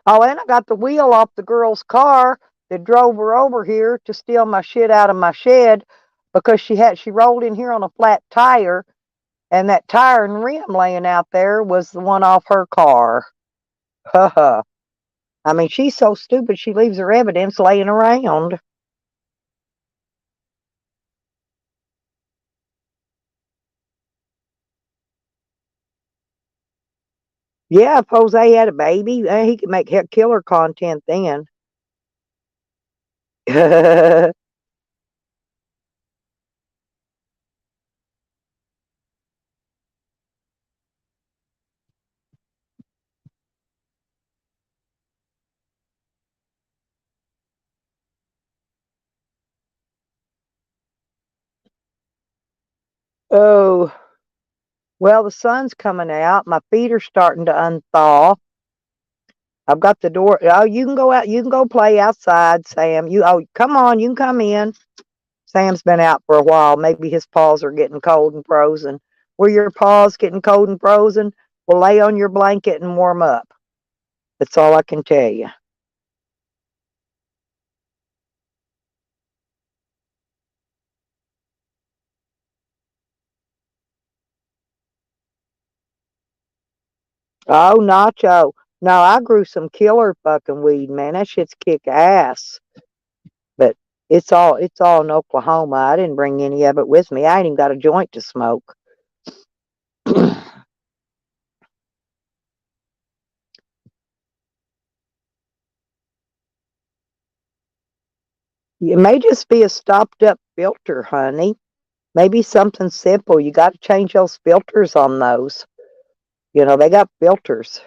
oh, and I got the wheel off the girl's car that drove her over here to steal my shit out of my shed because she rolled in here on a flat tire, and that tire and rim laying out there was the one off her car. Ha. I mean, she's so stupid she leaves her evidence laying around. Yeah, if Jose had a baby, he could make killer content then. Oh, well, the sun's coming out. My feet are starting to unthaw. I've got the door. Oh, you can go out. You can go play outside, Sam. Come on. You can come in. Sam's been out for a while. Maybe his paws are getting cold and frozen. Were your paws getting cold and frozen? Well, lay on your blanket and warm up. That's all I can tell you. Oh, Nacho. No, I grew some killer fucking weed, man. That shit's kick ass. But it's all in Oklahoma. I didn't bring any of it with me. I ain't even got a joint to smoke. It may just be a stopped up filter, honey. Maybe something simple. You got to change those filters on those. They got filters.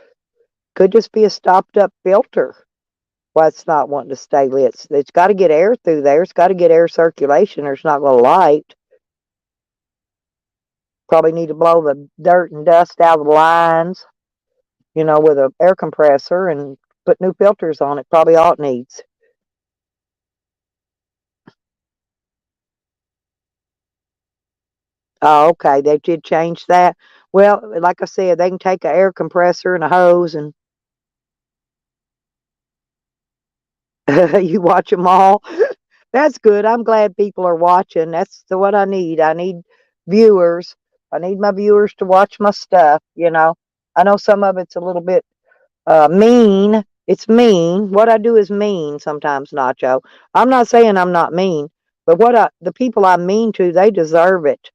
Could just be a stopped up filter. Why it's not wanting to stay lit. It's got to get air through there. It's got to get air circulation or it's not going to light. Probably need to blow the dirt and dust out of the lines, with an air compressor and put new filters on it. Probably all it needs. Oh, okay. They did change that. Well, like I said, they can take an air compressor and a hose and you watch them all. That's good. I'm glad people are watching. That's what I need. I need viewers. I need my viewers to watch my stuff. I know some of it's a little bit mean. It's mean. What I do is mean sometimes, Nacho. I'm not saying I'm not mean, but the people I'm mean to, they deserve it.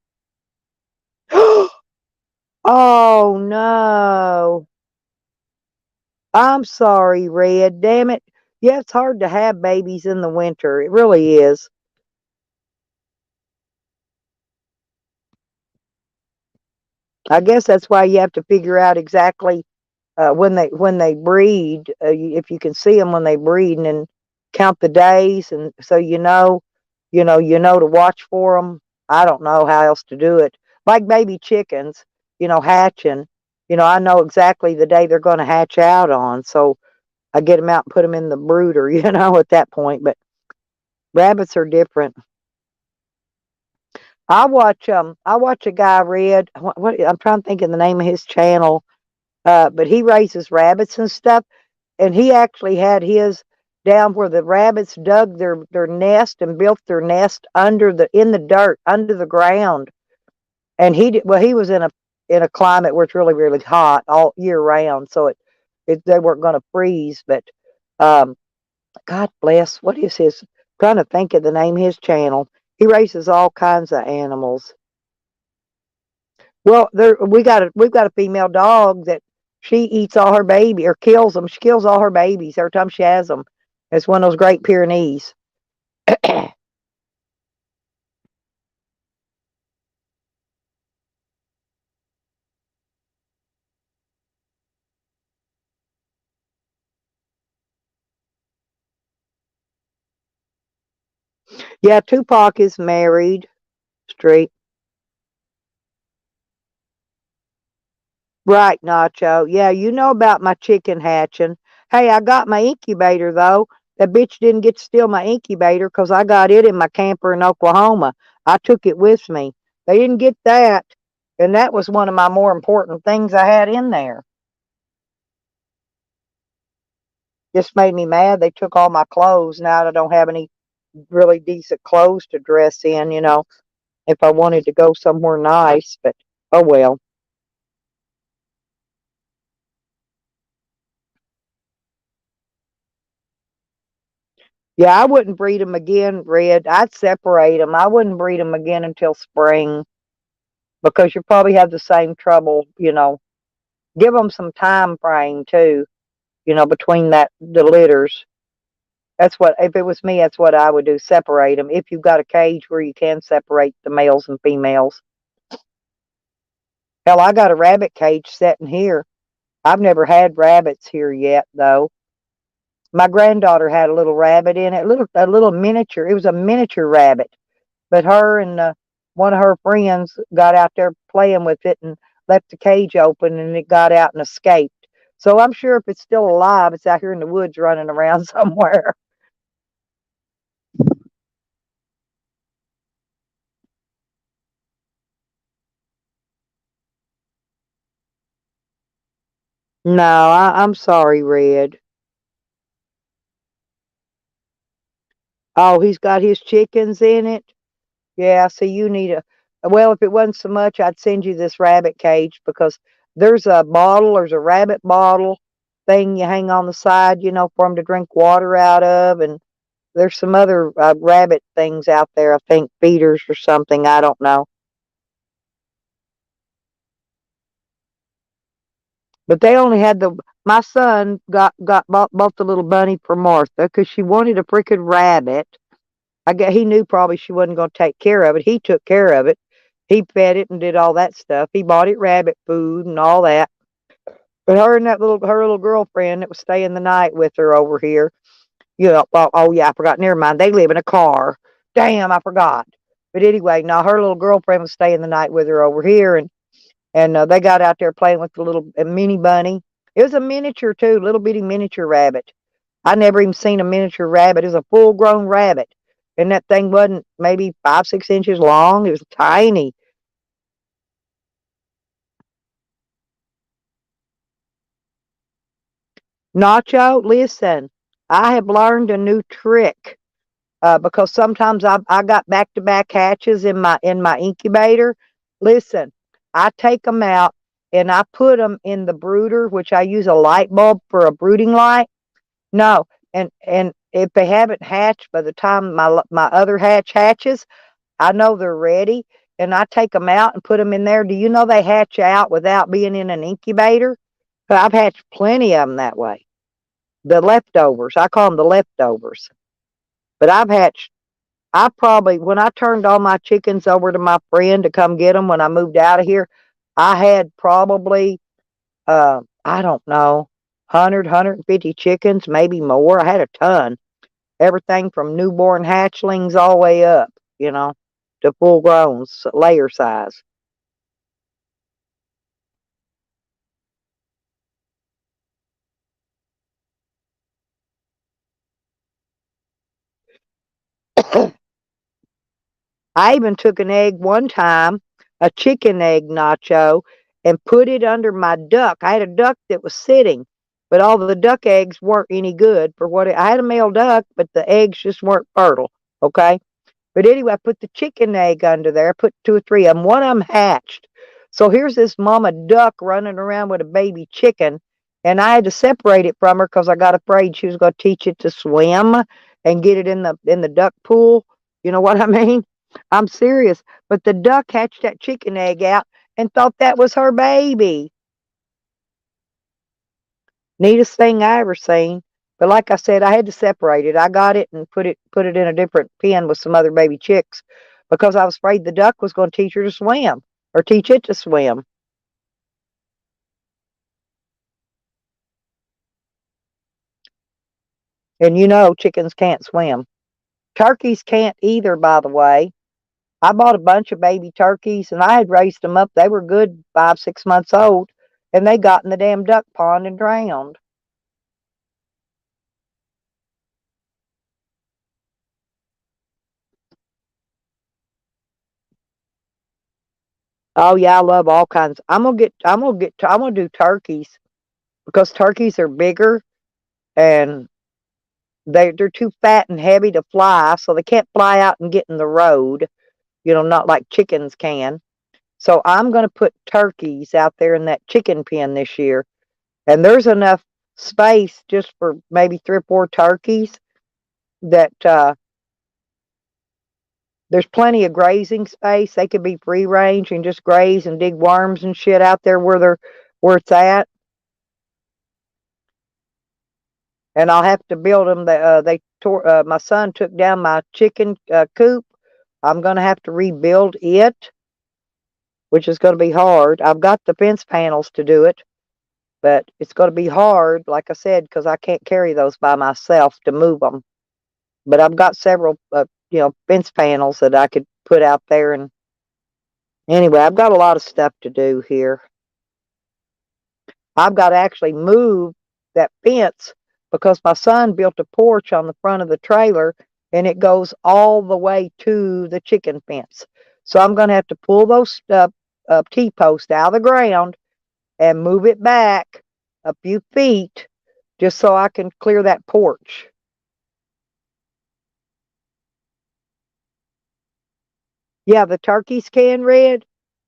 Oh no. I'm sorry, Red. Damn it. Yeah, it's hard to have babies in the winter. It really is. I guess that's why you have to figure out exactly when they breed. If you can see them when they breed, and then count the days, and so you know to watch for them. I don't know how else to do it. Like baby chickens, hatching. I know exactly the day they're going to hatch out on, so I get them out and put them in the brooder. At that point, but rabbits are different. I watch a guy, Red. What I'm trying to think of the name of his channel. But he raises rabbits and stuff, and he actually had his down where the rabbits dug their nest and built their nest in the dirt under the ground. And he was in a climate where it's really really hot all year round, so they weren't going to freeze. But um, God bless, what is his? Trying to think of the name of his channel. He raises all kinds of animals. Well, we've got a female dog that she eats all her baby or kills them. She kills all her babies every time she has them. It's one of those Great Pyrenees. Yeah, Tupac is married. Street. Right, Nacho. Yeah, you know about my chicken hatching. Hey, I got my incubator though. That bitch didn't get to steal my incubator 'cause I got it in my camper in Oklahoma. I took it with me. They didn't get that. And that was one of my more important things I had in there. Just made me mad. They took all my clothes. Now I don't have any really decent clothes to dress in, if I wanted to go somewhere nice. But oh well. Yeah, I wouldn't breed them again, Red. I'd separate them. I wouldn't breed them again until spring because you'll probably have the same trouble. Give them some time frame too, between the litters. That's what, if it was me, that's what I would do. Separate them. If you've got a cage where you can separate the males and females. Hell, I got a rabbit cage sitting here. I've never had rabbits here yet, though. My granddaughter had a little rabbit in it, a little miniature. It was a miniature rabbit, but her and one of her friends got out there playing with it and left the cage open, and it got out and escaped. So I'm sure if it's still alive, it's out here in the woods running around somewhere. No, I'm sorry, Red. Oh, he's got his chickens in it. Yeah, so you need well, if it wasn't so much, I'd send you this rabbit cage because there's a rabbit bottle thing you hang on the side, for them to drink water out of. And there's some other rabbit things out there, I think feeders or something, I don't know. But they only had my son bought the little bunny for Martha because she wanted a freaking rabbit. I guess he knew probably she wasn't going to take care of it. He took care of it. He fed it and did all that stuff. He bought it rabbit food and all that. But her and her little girlfriend that was staying the night with her over here, oh yeah, I forgot. Never mind. They live in a car. Damn, I forgot. But anyway, now her little girlfriend was staying the night with her over here, and they got out there playing with the little mini bunny. It was a miniature too, little bitty miniature rabbit. I never even seen a miniature rabbit. It was a full grown rabbit. And that thing wasn't maybe 5, 6 inches long. It was tiny. Nacho, listen, I have learned a new trick because sometimes I got back to back hatches in my incubator. Listen, I take them out and I put them in the brooder, which I use a light bulb for a brooding light. No, and if they haven't hatched by the time my other hatches, I know they're ready, and I take them out and put them in there. Do you know they hatch out without being in an incubator? I've hatched plenty of them that way. The leftovers, I call them the leftovers. But I probably, when I turned all my chickens over to my friend to come get them when I moved out of here, I had probably, I don't know, 150 chickens, maybe more. I had a ton. Everything from newborn hatchlings all the way up, to full grown layer size. I even took an egg one time, a chicken egg Nacho, and put it under my duck. I had a duck that was sitting, but all the duck eggs weren't any good for I had a male duck, but the eggs just weren't fertile. Okay. But anyway, I put the chicken egg under there. I put two or three of them. One of them hatched. So here's this mama duck running around with a baby chicken, and I had to separate it from her because I got afraid she was going to teach it to swim and get it in the duck pool. You know what I mean? I'm serious. But the duck hatched that chicken egg out and thought that was her baby. Neatest thing I ever seen. But like I said, I had to separate it. I got it and put it in a different pen with some other baby chicks because I was afraid the duck was going to teach her to swim or teach it to swim. And chickens can't swim. Turkeys can't either, by the way. I bought a bunch of baby turkeys and I had raised them up. They were good 5, 6 months old, and they got in the damn duck pond and drowned. Oh yeah, I love all kinds. I'm gonna do turkeys because turkeys are bigger and they're too fat and heavy to fly, so they can't fly out and get in the road. Not like chickens can. So I'm gonna put turkeys out there in that chicken pen this year, and there's enough space just for maybe 3 or 4 turkeys that there's plenty of grazing space. They could be free range and just graze and dig worms and shit out there where it's at. And I'll have to build them. They tore. My son took down my chicken coop. I'm gonna have to rebuild it, which is gonna be hard. I've got the fence panels to do it, but it's gonna be hard, like I said, because I can't carry those by myself to move them. But I've got several, fence panels that I could put out there. And anyway, I've got a lot of stuff to do here. I've got to actually move that fence because my son built a porch on the front of the trailer and it goes all the way to the chicken fence. So I'm going to have to pull those T-posts out of the ground and move it back a few feet just so I can clear that porch. Yeah, the turkeys can, Red?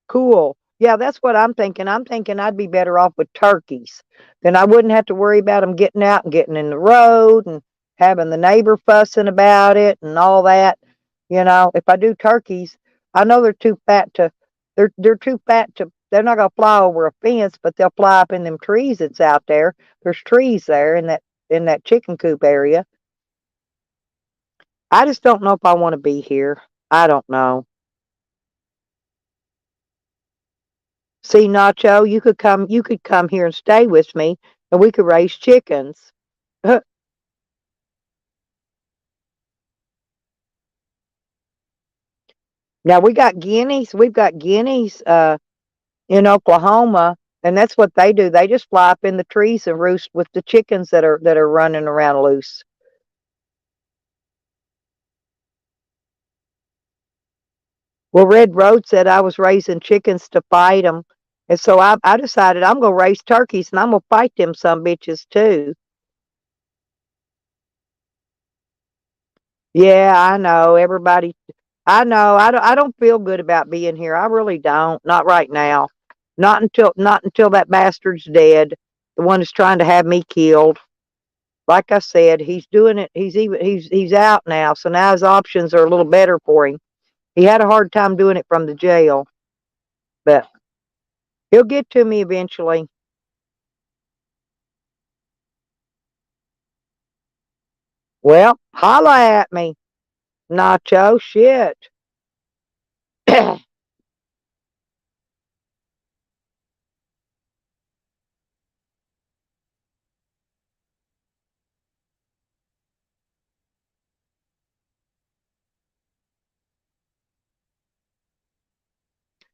Cool. Yeah, that's what I'm thinking. I'm thinking I'd be better off with turkeys. Then I wouldn't have to worry about them getting out and getting in the road and having the neighbor fussing about it and all that. If I do turkeys, I know they're too fat to they're not gonna fly over a fence, but they'll fly up in them trees that's out there. There's trees there in that chicken coop area. I just don't know if I want to be here. I don't know. See, Nacho, you could come here and stay with me and we could raise chickens. Now we've got guineas in Oklahoma, and that's what they do. They just fly up in the trees and roost with the chickens that are running around loose. Well, Red Road said I was raising chickens to fight them, and so I decided I'm gonna raise turkeys and I'm gonna fight them some bitches too. Yeah, I know. Everybody I know. I don't feel good about being here. I really don't. Not right now. Not until that bastard's dead. The one that's trying to have me killed. Like I said, he's doing it. He's out now, so now his options are a little better for him. He had a hard time doing it from the jail, but he'll get to me eventually. Well, holla at me, Nacho. Shit.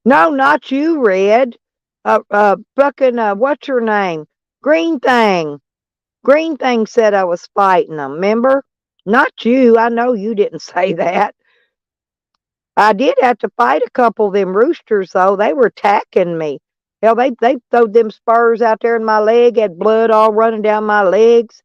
No, not you, Red. Fucking, what's your name? Green Thing. Green Thing said I was fighting them, remember? Not you. I know you didn't say that. I did have to fight a couple of them roosters, though. They were attacking me. Hell, they throwed them spurs out there in my leg, had blood all running down my legs.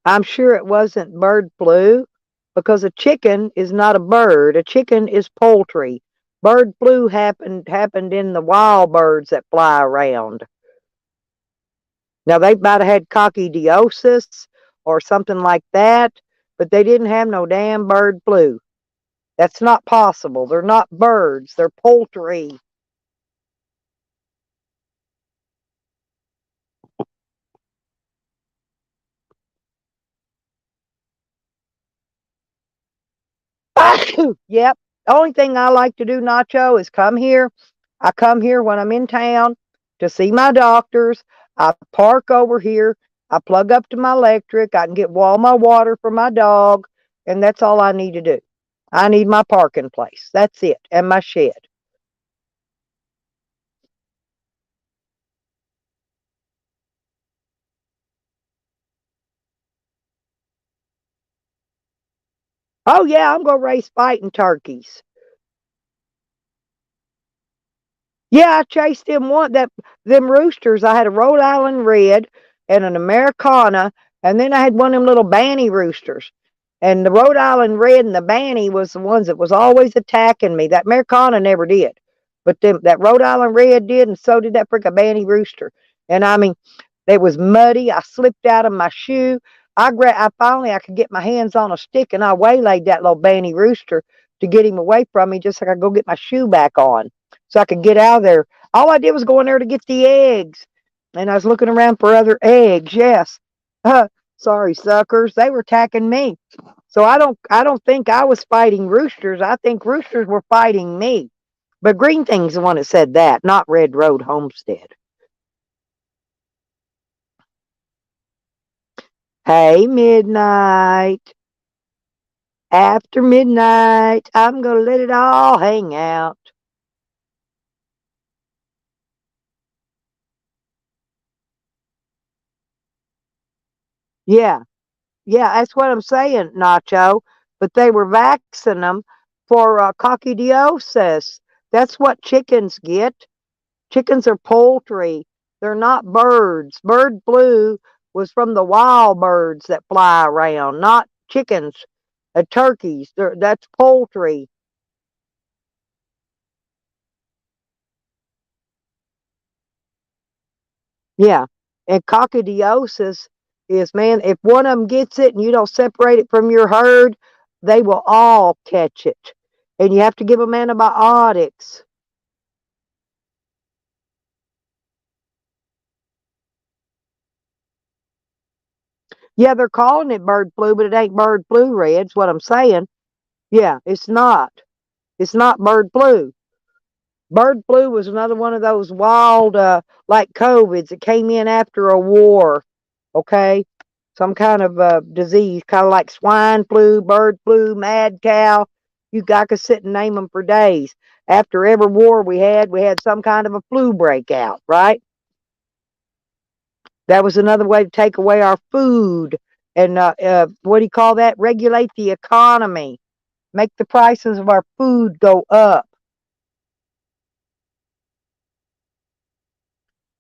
I'm sure it wasn't bird flu because a chicken is not a bird. A chicken is poultry. Bird flu happened in the wild birds that fly around. Now they might have had coccidiosis or something like that, but they didn't have no damn bird flu. That's not possible. They're not birds. They're poultry. Yep. The only thing I like to do, Nacho, is come here. I come here when I'm in town to see my doctors. I park over here. I plug up to my electric. I can get all my water for my dog, and that's all I need to do. I need my parking place. That's it, and my shed. Oh yeah, I'm gonna raise fighting turkeys. Yeah, I chased them roosters. I had a Rhode Island red and an Americana, and then I had one of them little banny roosters. And the Rhode Island red and the banny was the ones that was always attacking me. That Americana never did, but that Rhode Island red did, and so did that frickin' banny rooster. And I mean, it was muddy. I slipped out of my shoe. I finally I could get my hands on a stick, and I waylaid that little banny rooster to get him away from me, just so I could go get my shoe back on so I could get out of there. All I did was go in there to get the eggs, and I was looking around for other eggs. Yes, uh, sorry, suckers, they were attacking me. So I don't think I was fighting roosters. I think roosters were fighting me. But Green Thing's the one that said that, not Red Road Homestead. Hey, midnight. After midnight, I'm gonna let it all hang out. Yeah, yeah, that's what I'm saying, Nacho. But they were vaccinating them for coccidiosis. That's what chickens get. Chickens are poultry. They're not birds. Bird flu was from the wild birds that fly around, not chickens, turkeys. That's poultry. Yeah. And coccidiosis is, man, if one of them gets it and you don't separate it from your herd, they will all catch it. And you have to give them antibiotics. Yeah, they're calling it bird flu, but it ain't bird flu, Red's what I'm saying. Yeah, it's not. It's not bird flu. Bird flu was another one of those wild, like COVIDs that came in after a war. Okay, some kind of disease, kind of like swine flu, bird flu, mad cow. I could sit and name them for days. After every war we had some kind of a flu breakout, right? That was another way to take away our food and what do you call that? Regulate the economy, make the prices of our food go up.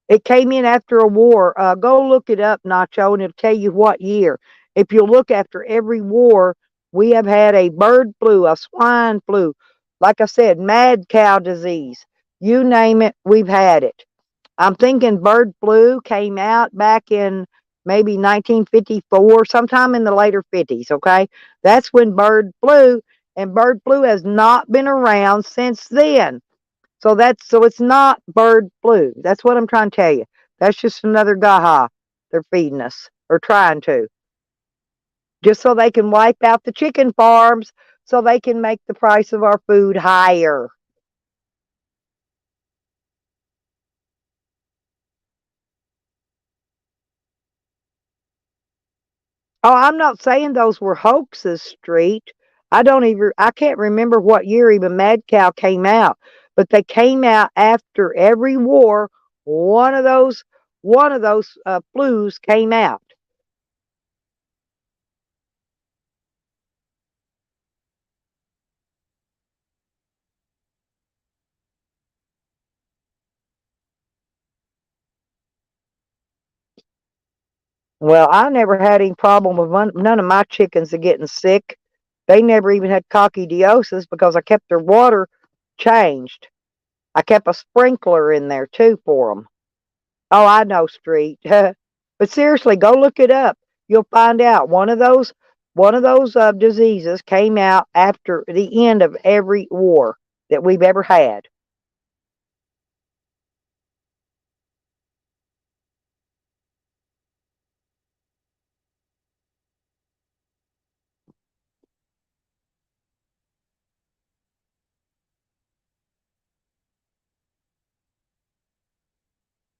It came in after a war. Go look it up, Nacho, and it'll tell you what year. If you look after every war, we have had a bird flu, a swine flu, like I said, mad cow disease. You name it, we've had it. I'm thinking bird flu came out back in maybe 1954, sometime in the later 50s, okay? That's when bird flu, and bird flu has not been around since then. So it's not bird flu. That's what I'm trying to tell you. That's just another gaha they're feeding us or trying to, just so they can wipe out the chicken farms, so they can make the price of our food higher. Oh, I'm not saying those were hoaxes, Street. I can't remember what year even Mad Cow came out, but they came out after every war. One of those, one of those flus came out. Well, I never had any problem with none of my chickens are getting sick. They never even had coccidiosis because I kept their water changed. I kept a sprinkler in there too for them. Oh, I know, Street. But seriously, go look it up. You'll find out one of those diseases came out after the end of every war that we've ever had.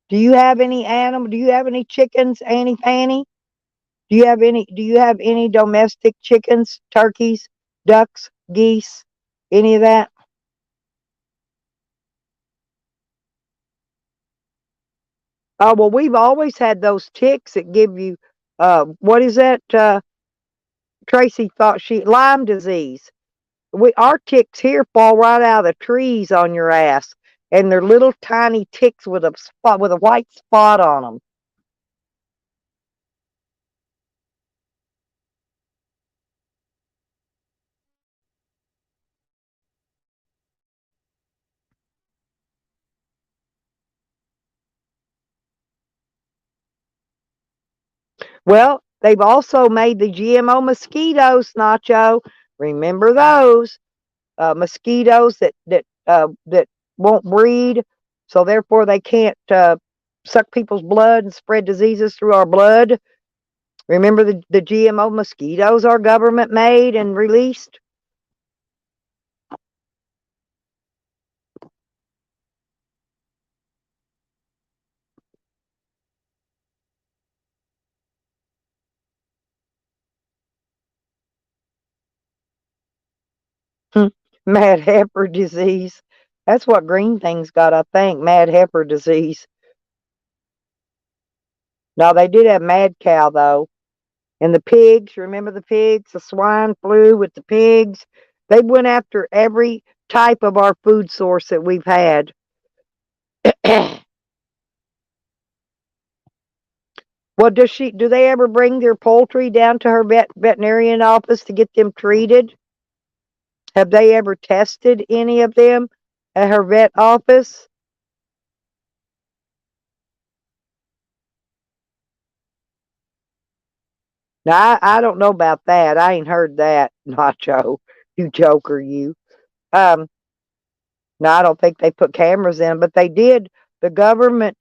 Do you have any animal? Do you have any chickens, Annie Fanny? Do you have any domestic chickens, turkeys, ducks, geese, any of that? Oh well, we've always had those ticks that give you what is that? Tracy thought she Lyme disease. Our ticks here fall right out of the trees on your ass, and they're little tiny ticks with a white spot on them. Well, they've also made the GMO mosquitoes, Nacho. Remember those mosquitoes that won't breed, so therefore they can't suck people's blood and spread diseases through our blood. Remember the GMO mosquitoes our government made and released? Mad heifer disease. That's what green things got, I think. Mad heifer disease. No, they did have mad cow though. And the pigs, remember the pigs? The swine flu with the pigs. They went after every type of our food source that we've had. Well, do they ever bring their poultry down to her veterinarian office to get them treated? Have they ever tested any of them at her vet office? Now, I don't know about that. I ain't heard that, Nacho. You joker, you. Um, no, I don't think they put cameras in, but they did. The government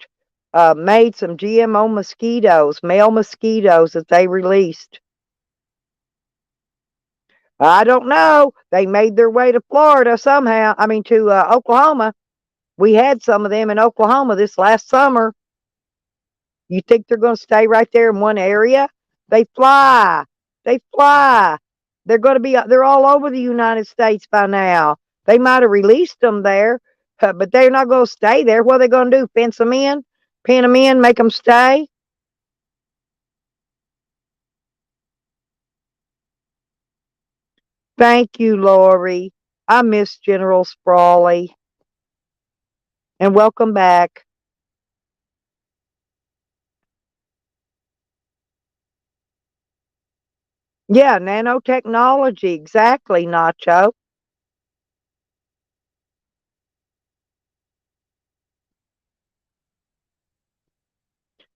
made some GMO mosquitoes, male mosquitoes that they released. I don't know. They made their way to Florida somehow. I mean, to Oklahoma. We had some of them in Oklahoma this last summer. You think they're going to stay right there in one area? They fly. They fly. They're going to be. They're all over the United States by now. They might have released them there, but they're not going to stay there. What are they going to do? Fence them in, pin them in, make them stay? Thank you, Lori. I miss General Sprawley, and welcome back. Yeah, nanotechnology, exactly, Nacho.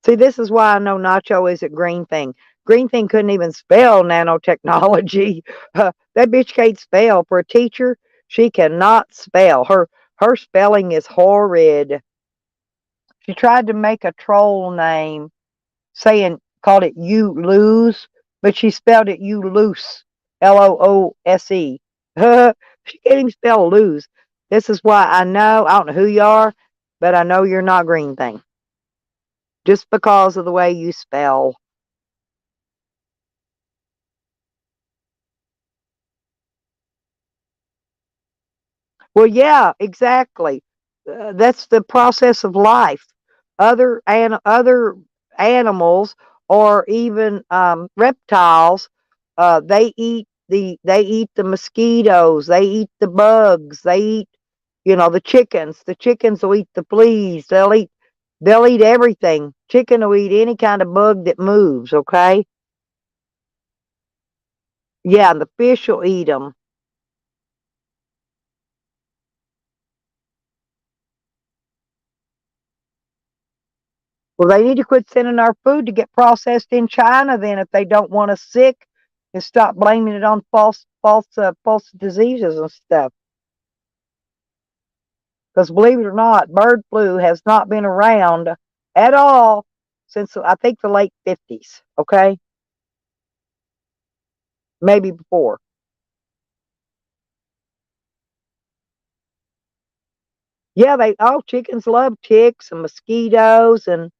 See, this is why I know Nacho isn't Green Thing. Green Thing couldn't even spell nanotechnology. That bitch can't spell. For a teacher, she cannot spell. Her spelling is horrid. She tried to make a troll name, called it you lose, but she spelled it you loose, Loose. She can't even spell lose. This is why I don't know who you are, but I know you're not Green Thing just because of the way you spell. Well, yeah, exactly. That's the process of life. Other animals or even reptiles, they eat the mosquitoes, they eat the bugs, they eat the chickens. The chickens will eat the fleas. They'll eat everything. Chicken will eat any kind of bug that moves. Okay, yeah, and the fish will eat them. Well, they need to quit sending our food to get processed in China then if they don't want us sick and stop blaming it on false diseases and stuff. Because believe it or not, bird flu has not been around at all since I think the late 50s. Okay, maybe before. Yeah, chickens love ticks and mosquitoes and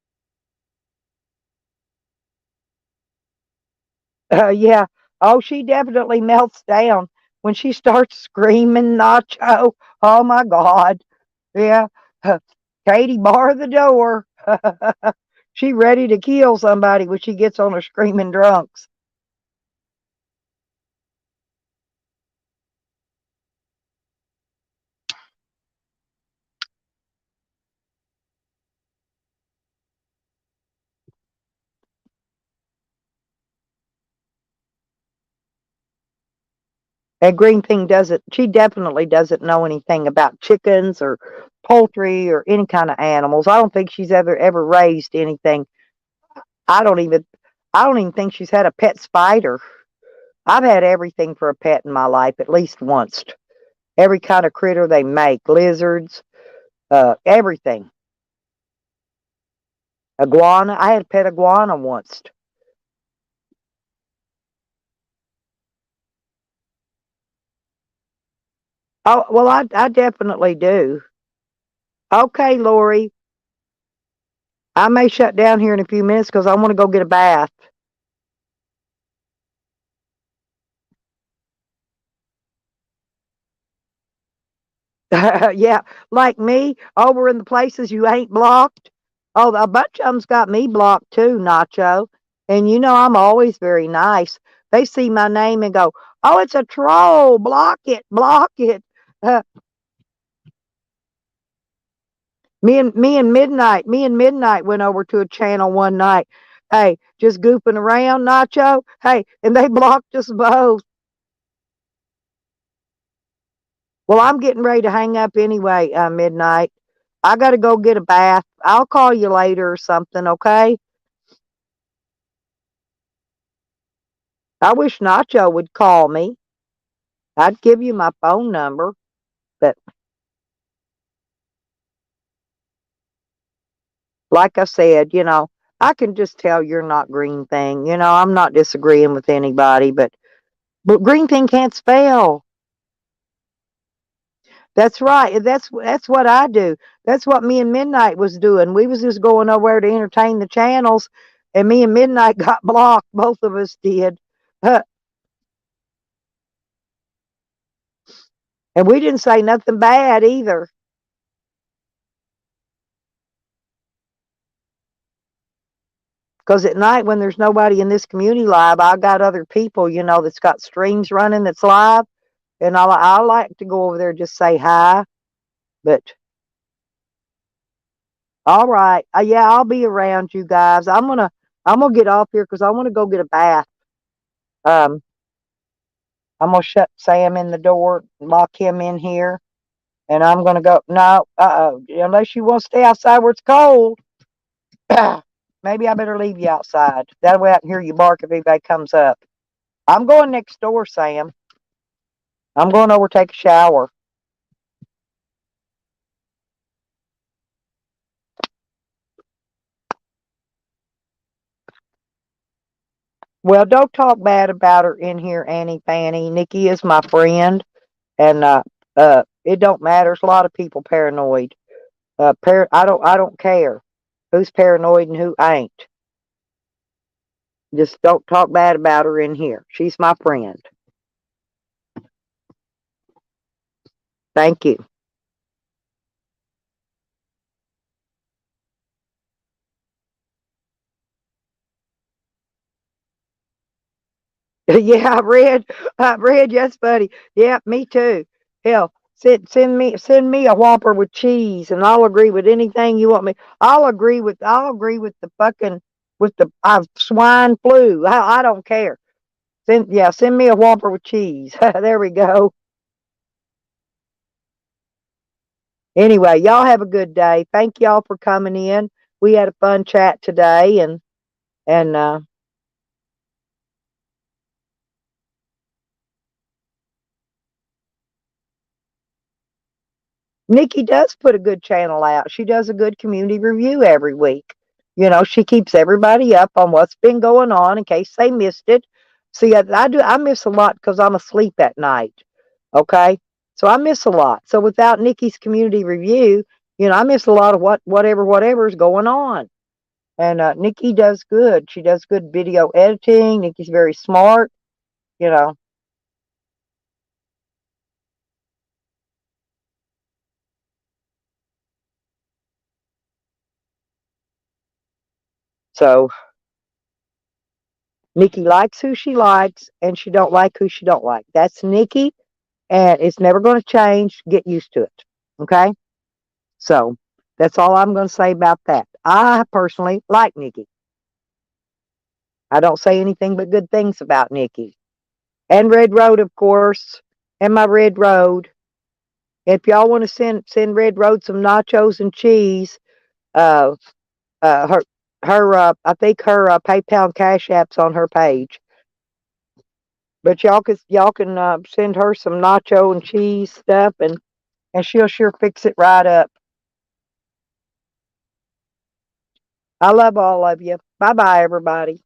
yeah. Oh, she definitely melts down when she starts screaming, Nacho. Oh my God. Yeah. Katie, bar the door. She ready to kill somebody when she gets on her screaming drunks. And Green Thing doesn't, she definitely doesn't know anything about chickens or poultry or any kind of animals. I don't think she's ever raised anything. I don't even I don't even think she's had a pet spider. I've had everything for a pet in my life at least once. Every kind of critter they make, lizards, everything. Iguana. I had a pet iguana once. Oh, well, I definitely do. Okay, Lori. I may shut down here in a few minutes because I want to go get a bath. Yeah, like me, over in the places you ain't blocked. Oh, a bunch of them's got me blocked too, Nacho. And you know I'm always very nice. They see my name and go, "Oh, it's a troll. Block it, block it." Uh, me and Midnight went over to a channel one night. Hey, just goofing around, Nacho. Hey, and they blocked us both. Well, I'm getting ready to hang up anyway, Midnight. I got to go get a bath. I'll call you later or something, okay? I wish Nacho would call me. I'd give you my phone number, but like I said, I can just tell you're not Green Thing. I'm not disagreeing with anybody, but Green Thing can't spell. That's right. That's what I do. That's what me and Midnight was doing. We was just going over there to entertain the channels, and me and Midnight got blocked. Both of us did. And we didn't say nothing bad either. Because at night when there's nobody in this community live, I got other people, that's got streams running that's live, and I like to go over there and just say hi. But all right, yeah, I'll be around you guys. I'm gonna get off here because I want to go get a bath. Um, I'm gonna shut Sam in the door, lock him in here, and I'm gonna go. No, unless you want to stay outside where it's cold. Maybe I better leave you outside. That way I can hear you bark if anybody comes up. I'm going next door, Sam. I'm going over to take a shower. Well, don't talk bad about her in here, Annie Fanny. Nikki is my friend, and it don't matter. There's a lot of people paranoid. I don't care who's paranoid and who ain't. Just don't talk bad about her in here. She's my friend. Thank you. Yeah, I read. Yes, buddy. Yeah, me too. Hell, send me a Whopper with cheese, and I'll agree with anything you want me. I'll agree with the fucking with the swine flu. I don't care. Send me a Whopper with cheese. There we go. Anyway, y'all have a good day. Thank y'all for coming in. We had a fun chat today, and Nikki does put a good channel out. She does a good community review every week. She keeps everybody up on what's been going on in case they missed it. See, I do. I miss a lot because I'm asleep at night. Okay, So I miss a lot. So without Nikki's community review, I miss a lot of whatever's going on. And Nikki does good. She does good video editing. Nikki's very smart. You know. So Nikki likes who she likes, and she don't like who she don't like. That's Nikki, and it's never going to change. Get used to it. Okay. So that's all I'm going to say about that. I personally like Nikki. I don't say anything but good things about Nikki. And Red Road, of course, and my Red Road. If y'all want to send Red Road some nachos and cheese, uh, her I think her PayPal and Cash App's on her page. But y'all can send her some nacho and cheese stuff, and she'll sure fix it right up. I love all of you. Bye bye, everybody.